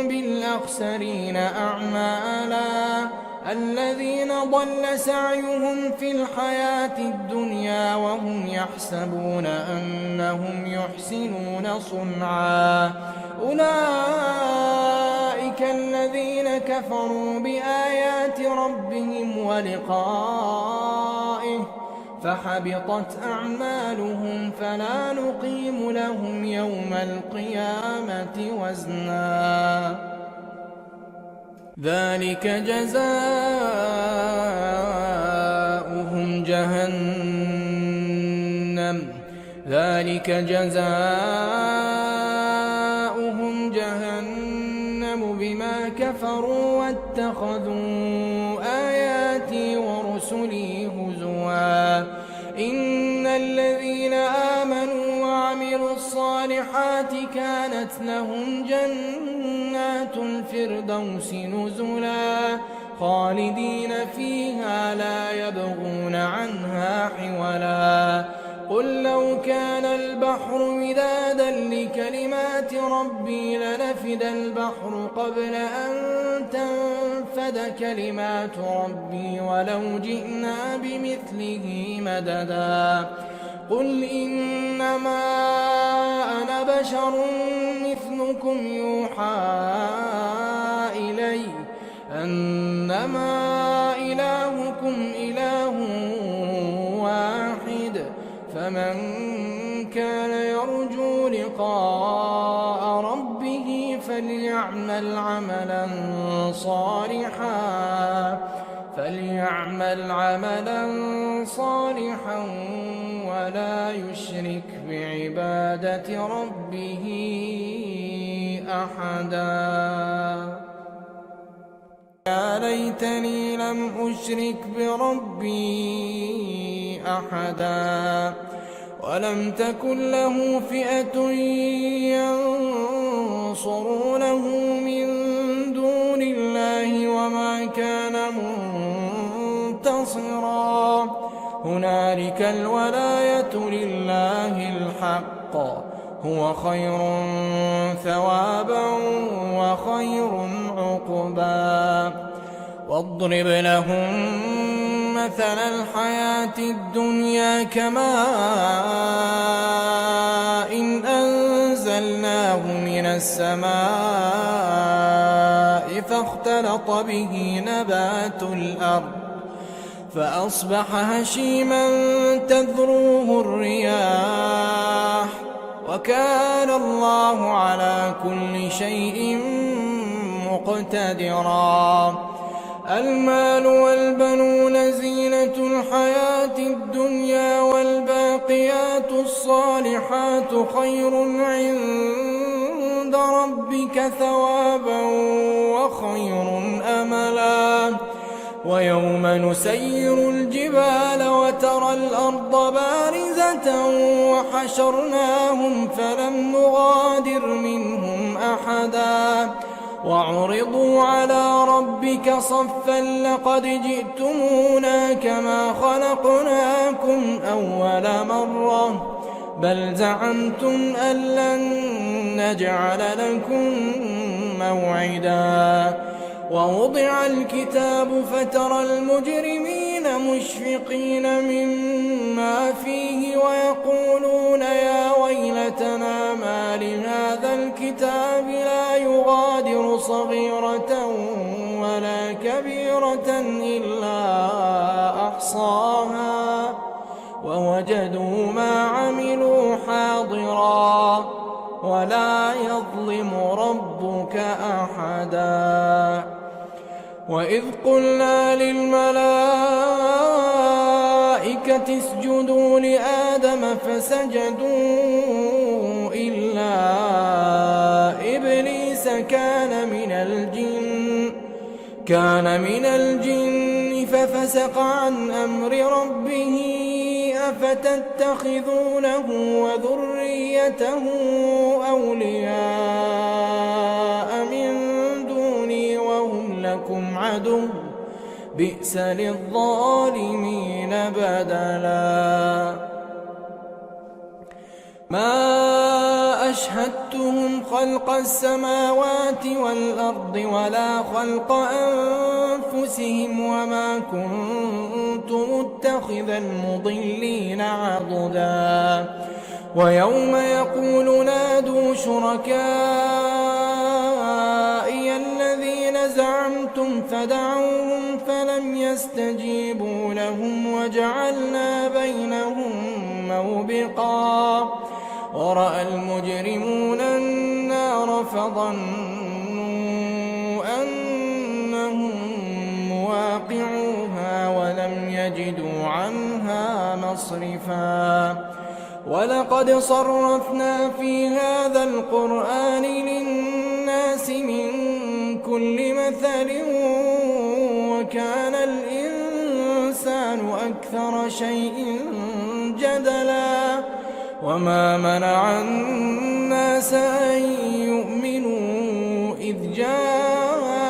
بالأخسرين أعمالا الذين ضل سعيهم في الحياة الدنيا وهم يحسبون أنهم يحسنون صنعا أولئك الذين كفروا بآيات ربهم ولقائه فحبطت أعمالهم فلا نقيم لهم يوم القيامة وزنا ذلك جزاؤهم جهنم بما كفروا واتخذوا آياتي ورسلي هزوا إن الذين آمنوا وعملوا الصالحات كانت لهم جنات الفردوس نزلا خالدين فيها لا يبغون عنها حولا قل لو كان البحر مدادا لكلمات ربي لنفد البحر قبل أن تنفد كلمات ربي ولو جئنا بمثله مددا قل إنما أنا بشر مثلكم يوحى إلي أنما إلهكم إله واحد فمن كان يرجو لقاء ربه فليعمل عملا صالحا ولا يشرك بعبادة ربه أحدا يا ليتني لم أشرك بربي أحدا ولم تكن له فئة ينصرونه من دون الله وما كان منتصرا هنالك الولاية لله الحق هو خير ثوابا وخير عقبا واضرب لهم مثل الحياة الدنيا كماء إن أنزلناه من السماء فاختلط به نبات الأرض فأصبح هشيما تذروه الرياح وكان الله على كل شيء مقتدرا المال والبنون زينة الحياة الدنيا والباقيات الصالحات خير عند ربك ثوابا وخير أملا ويوم نسير الجبال وترى الأرض بارزة وحشرناهم فلم نغادر منهم أحدا وعرضوا على ربك صفا لقد جئتمونا كما خلقناكم أول مرة بل زعمتم أن لن نجعل لكم موعدا ووضع الكتاب فترى المجرمين مشفقين مما فيه ويقولون يا ويلتنا ما لهذا الكتاب لا يغادر صغيرة ولا كبيرة إلا أحصاها ووجدوا ما عملوا حاضرا ولا يظلم ربك أحدا وإذ قلنا للملائكة اسجدوا لآدم فسجدوا إلا إبليس كان من الجن ففسق عن أمر ربه أفتتخذونه وذريته أولياء من دوني وهم لكم عدو بئس للظالمين بدلا ما أشهدتهم خلق السماوات والأرض ولا خلق أنفسهم وما كنت متخذ المضلين عضدا ويوم يقول نادوا شركائي الذين زعمتم فدعوهم فلم يستجيبوا لهم وجعلنا بينهم موبقا ورأى المجرمون النار فظنوا أنهم مواقعوها ولم يجدوا عنها مصرفا ولقد صرفنا في هذا القرآن للناس من كل مثل وكان الإنسان أكثر شيء جدلا وما منع الناس أن يؤمنوا إذ جاءهم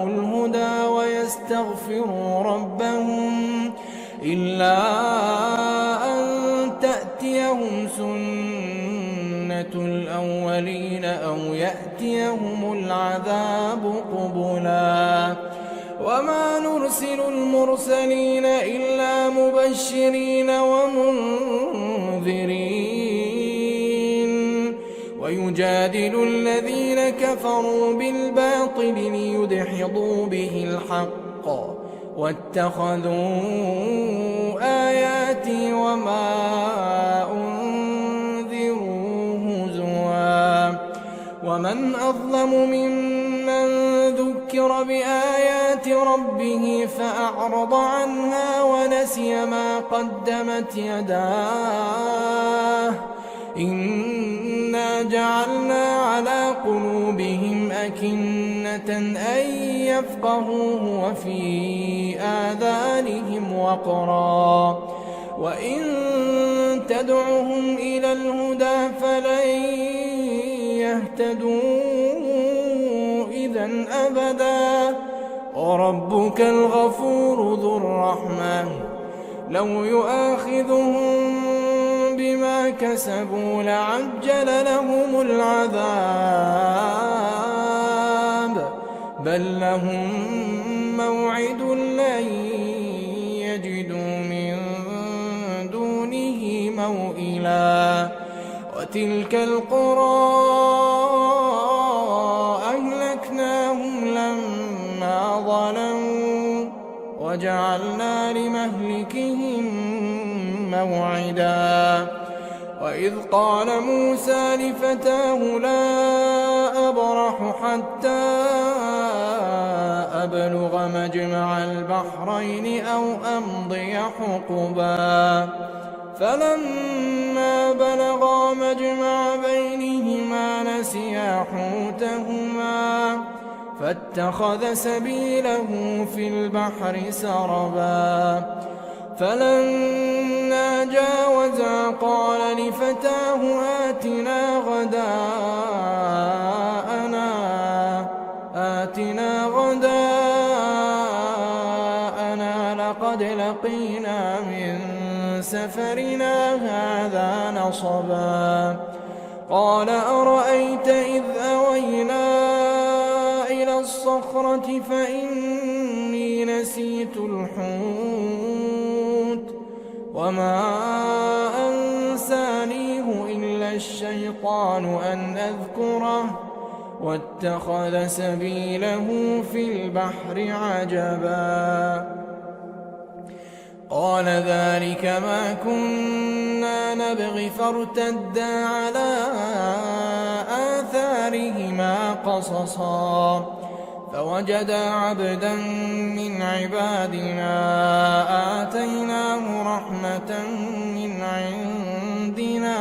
الهدى ويستغفروا ربهم إلا أن تأتيهم سنة الأولين أو يأتيهم العذاب قبلا وما نرسل المرسلين إلا مبشرين ومنذرين ويجادل الذين كفروا بالباطل ليدحضوا به الحق واتخذوا آياتي وما أنذروا هزوا ومن أظلم ممن ذكر بآيات ربه فأعرض عنها ونسي ما قدمت يداه إنا جعلنا على قلوبهم أكنة أن يفقهوه وفي آذانهم وقرا وإن تدعهم إلى الهدى فلن يهتدوا إذا أبدا وربك الغفور ذو الرحمة لو يؤاخذهم بما كسبوا لعجل لهم العذاب بل لهم موعد لن يجدوا من دونه موئلا وتلك القرى أهلكناهم لما ظلموا وجعلنا لمهلكهم موعدا وإذ قال موسى لفتاه لا أبرح حتى أبلغ مجمع البحرين أو أمضي حقبا فلما بلغا مجمع بينهما نسيا حوتهما فاتخذ سبيله في البحر سربا فلما جاوزا قال لفتاه آتنا غداءنا لقد لقينا من سفرنا هذا نصبا قال أرأيت إذ أوينا إلى الصخرة فإني نسيت الحوت وما أنسانيه إلا الشيطان أن أذكره واتخذ سبيله في البحر عجبا قال ذلك ما كنا نبغي فارتدا على آثارهما قصصا فوجدا عبدا من عبادنا آتيناه رحمة من عندنا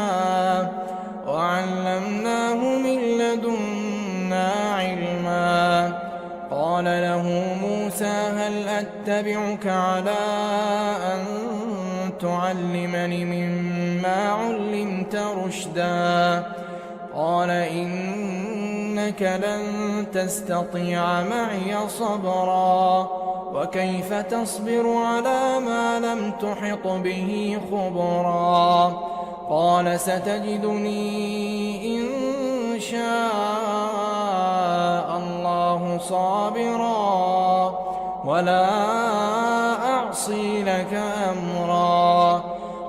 وعلمناه من لدنا علما. قال له موسى هل أتبعك على أن تعلمني مما علمت رشدا؟ قال إنك لن تستطيع معي صبرا وكيف تصبر على ما لم تحط به خبرا؟ قال ستجدني إن شاء الله صابرا ولا أعصي لك أمرا.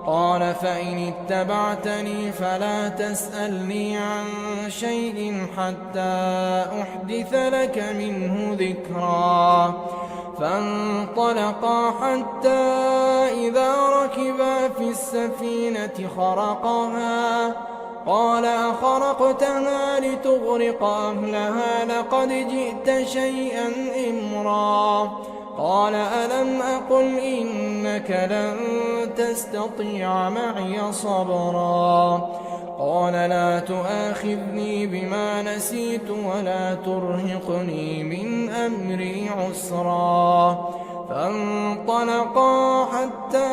قال فإن اتبعتني فلا تسألني عن شيء حتى أحدث لك منه ذكرا. فانطلقا حتى إذا ركبا في السفينة خرقها قال أخرقتها لتغرق أهلها لقد جئت شيئا إمرا. قال ألم أقل إنك لن تستطيع معي صبرا؟ قال لا تؤاخذني بما نسيت ولا ترهقني من أمري عسرا. فانطلقا حتى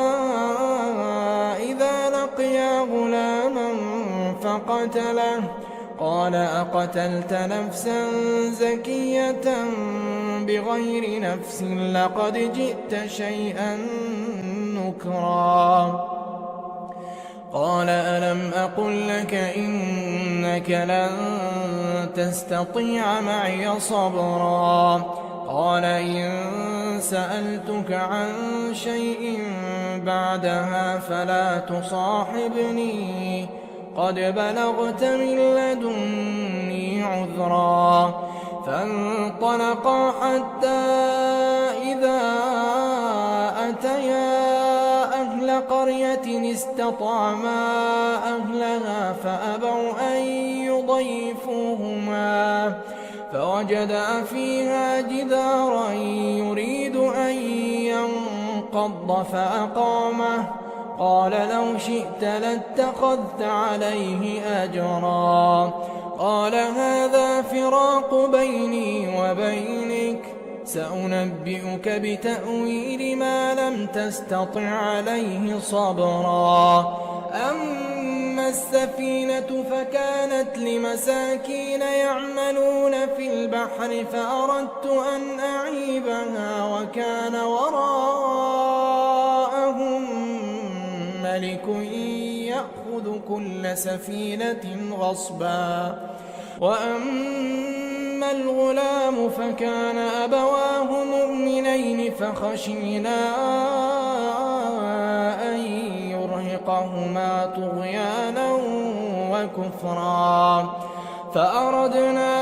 إذا لقيا غلاما فقتله. قال أقتلت نفسا زكية بغير نفس لقد جئت شيئا نكرا. قال ألم أقل لك إنك لن تستطيع معي صبرا؟ قال إن سألتك عن شيء بعدها فلا تصاحبني قد بلغت من لدني عذرا. فانطلقا حتى إذا أتيا أهل قرية استطعما أهلها فأبوا أن يضيفوهما فوجدا فيها جدارا يريد أن ينقض فأقامه. قال لو شئت لاتخذت عليه أجرا. قال هذا فراق بيني وبينك سأنبئك بتأويل ما لم تستطع عليه صبرا. أما السفينة فكانت لمساكين يعملون في البحر فأردت أن أعيبها وكان وراءهم ملك يأخذ كل سفينة غصبا. وأما الغلام فكان أبواه مؤمنين فخشينا أن يرهقهما طغيانا وكفرا فأردنا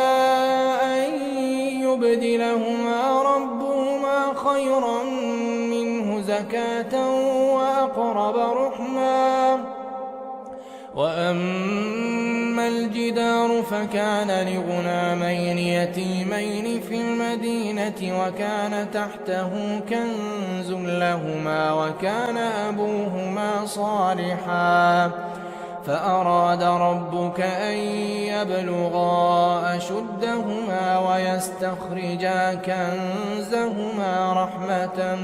أن يبدلهما ربهما خيرا منه زكاة وأقرب رحما. وأما الجدار فكان لغلامين يتيمين في المدينة وكان تحته كنز لهما وكان أبوهما صالحا فأراد ربك أن يبلغا أشدهما ويستخرجا كنزهما رحمة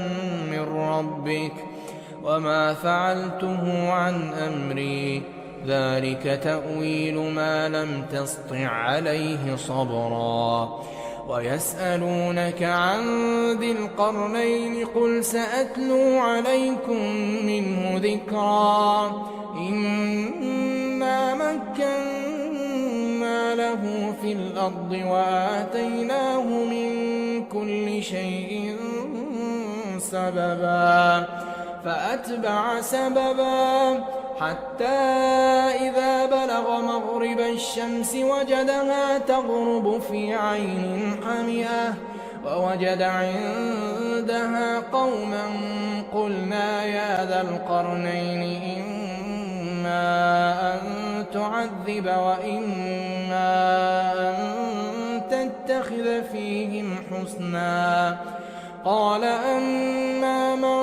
من ربك وما فعلته عن أمري ذلك تأويل ما لم تسطع عليه صبرا. ويسألونك عن ذي القرنين قل سأتلو عليكم منه ذكرا. إنا مكنا له في الأرض وآتيناه من كل شيء سببا فأتبع سببا حتى إذا بلغ مغرب الشمس وجدها تغرب في عين حمئة ووجد عندها قوما قلنا يا ذا القرنين إما أن تعذب وإما أن نتخذ فيهم حسنا. قال أما من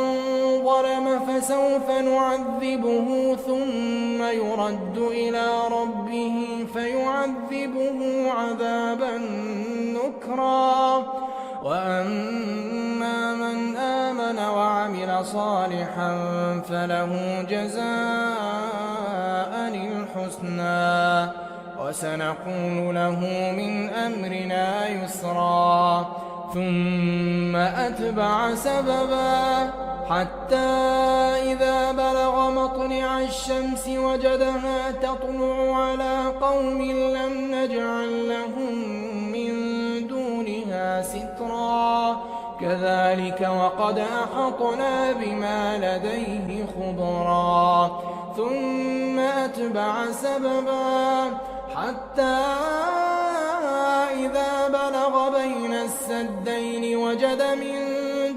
ظلم فسوف نعذبه ثم يرد إلى ربه فيعذبه عذابا نكرا، وأما من آمن وعمل صالحا فله جزاء الحسنى وسنقول له من أمرنا يسرا. ثم أتبع سببا حتى إذا بلغ مطلع الشمس وجدها تطلع على قوم لم نجعل لهم من دونها سترا، كذلك وقد أحطنا بما لديه خبرا. ثم أتبع سببا حتى إذا بلغ بين السدين وجد من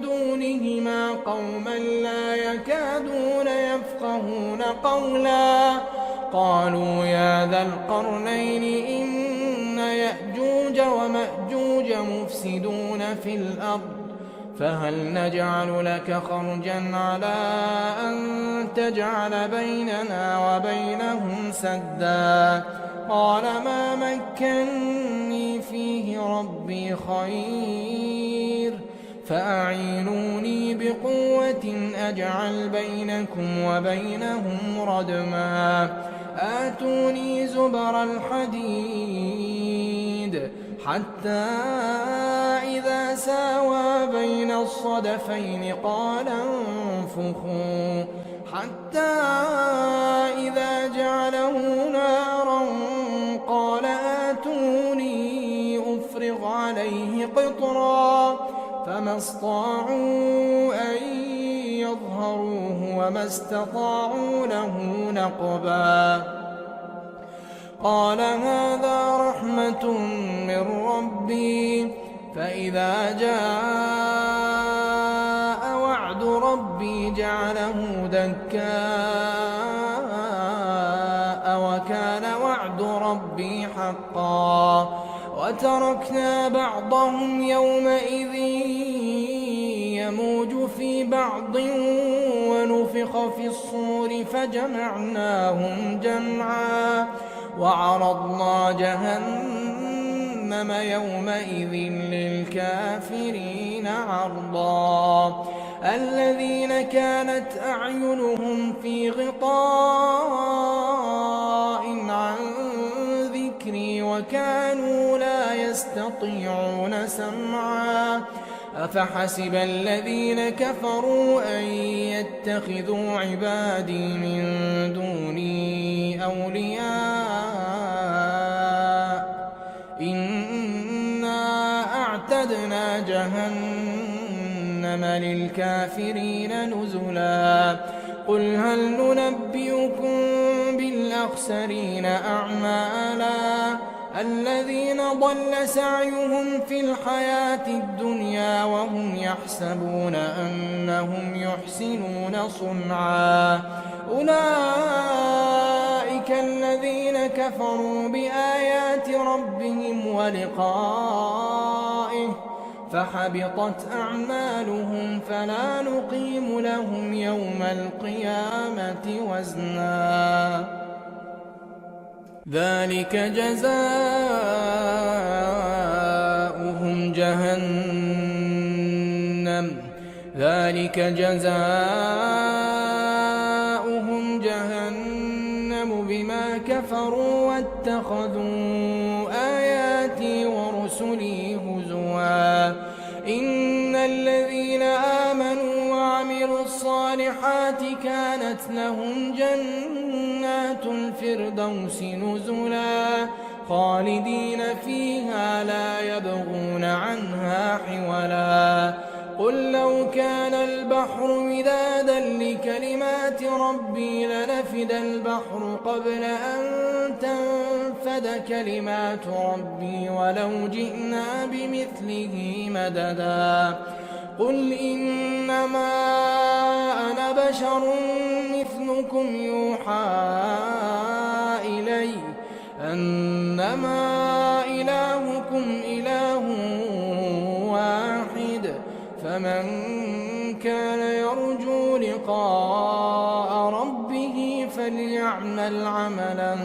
دونهما قوما لا يكادون يفقهون قولا. قالوا يا ذا القرنين إن يأجوج ومأجوج مفسدون في الأرض فهل نجعل لك خرجا على أن تجعل بيننا وبينهم سدا؟ قال ما مكني فيه ربي خير فأعينوني بقوة أجعل بينكم وبينهم ردما. آتوني زبر الحديد حتى إذا ساوى بين الصدفين قال انفخوا حتى إذا جعله نارا قال آتوني أفرغ عليه قطرا، فما استطاعوا أن يظهروه وما استطاعوا له نقبا. قال هذا رحمة من ربي فإذا جاء وعد ربي جعله دكاء وكان وعد ربي حقا. وتركنا بعضهم يومئذ يموج في بعض ونفخ في الصور فجمعناهم جمعا وعرضنا جهنم يومئذ للكافرين عرضا. الذين كانت أعينهم في غطاء عن ذكري وكانوا لا يستطيعون سمعا. أفحسب الذين كفروا أن يتخذوا عبادي من دوني أولياء إنا أعتدنا جهنم للكافرين نزلا. قل هل ننبئكم بالأخسرين أعمالا الذين ضل سعيهم في الحياة الدنيا وهم يحسبون أنهم يحسنون صنعا. أولئك الذين كفروا بآيات ربهم ولقائه فحبطت أعمالهم فلا نقيم لهم يوم القيامة وزنا. ذلك جزاؤهم جهنم بما كفروا واتخذوا آياتي ورسلي هزوا. إن الذين آمنوا وعملوا الصالحات كانت لهم جنات الفردوس نزلا خالدين فيها لا يبغون عنها حولا. قل لو كان البحر مدادا لكلمات ربي لنفد البحر قبل أن تنفد كلمات ربي ولو جئنا بمثله مددا. قل إنما أنا بشر مثلكم يوحى إلي أنما إلهكم إله كان يرجو لقاء ربه فليعمل عملا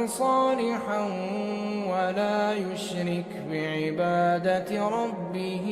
صالحا ولا يشرك بعبادة ربه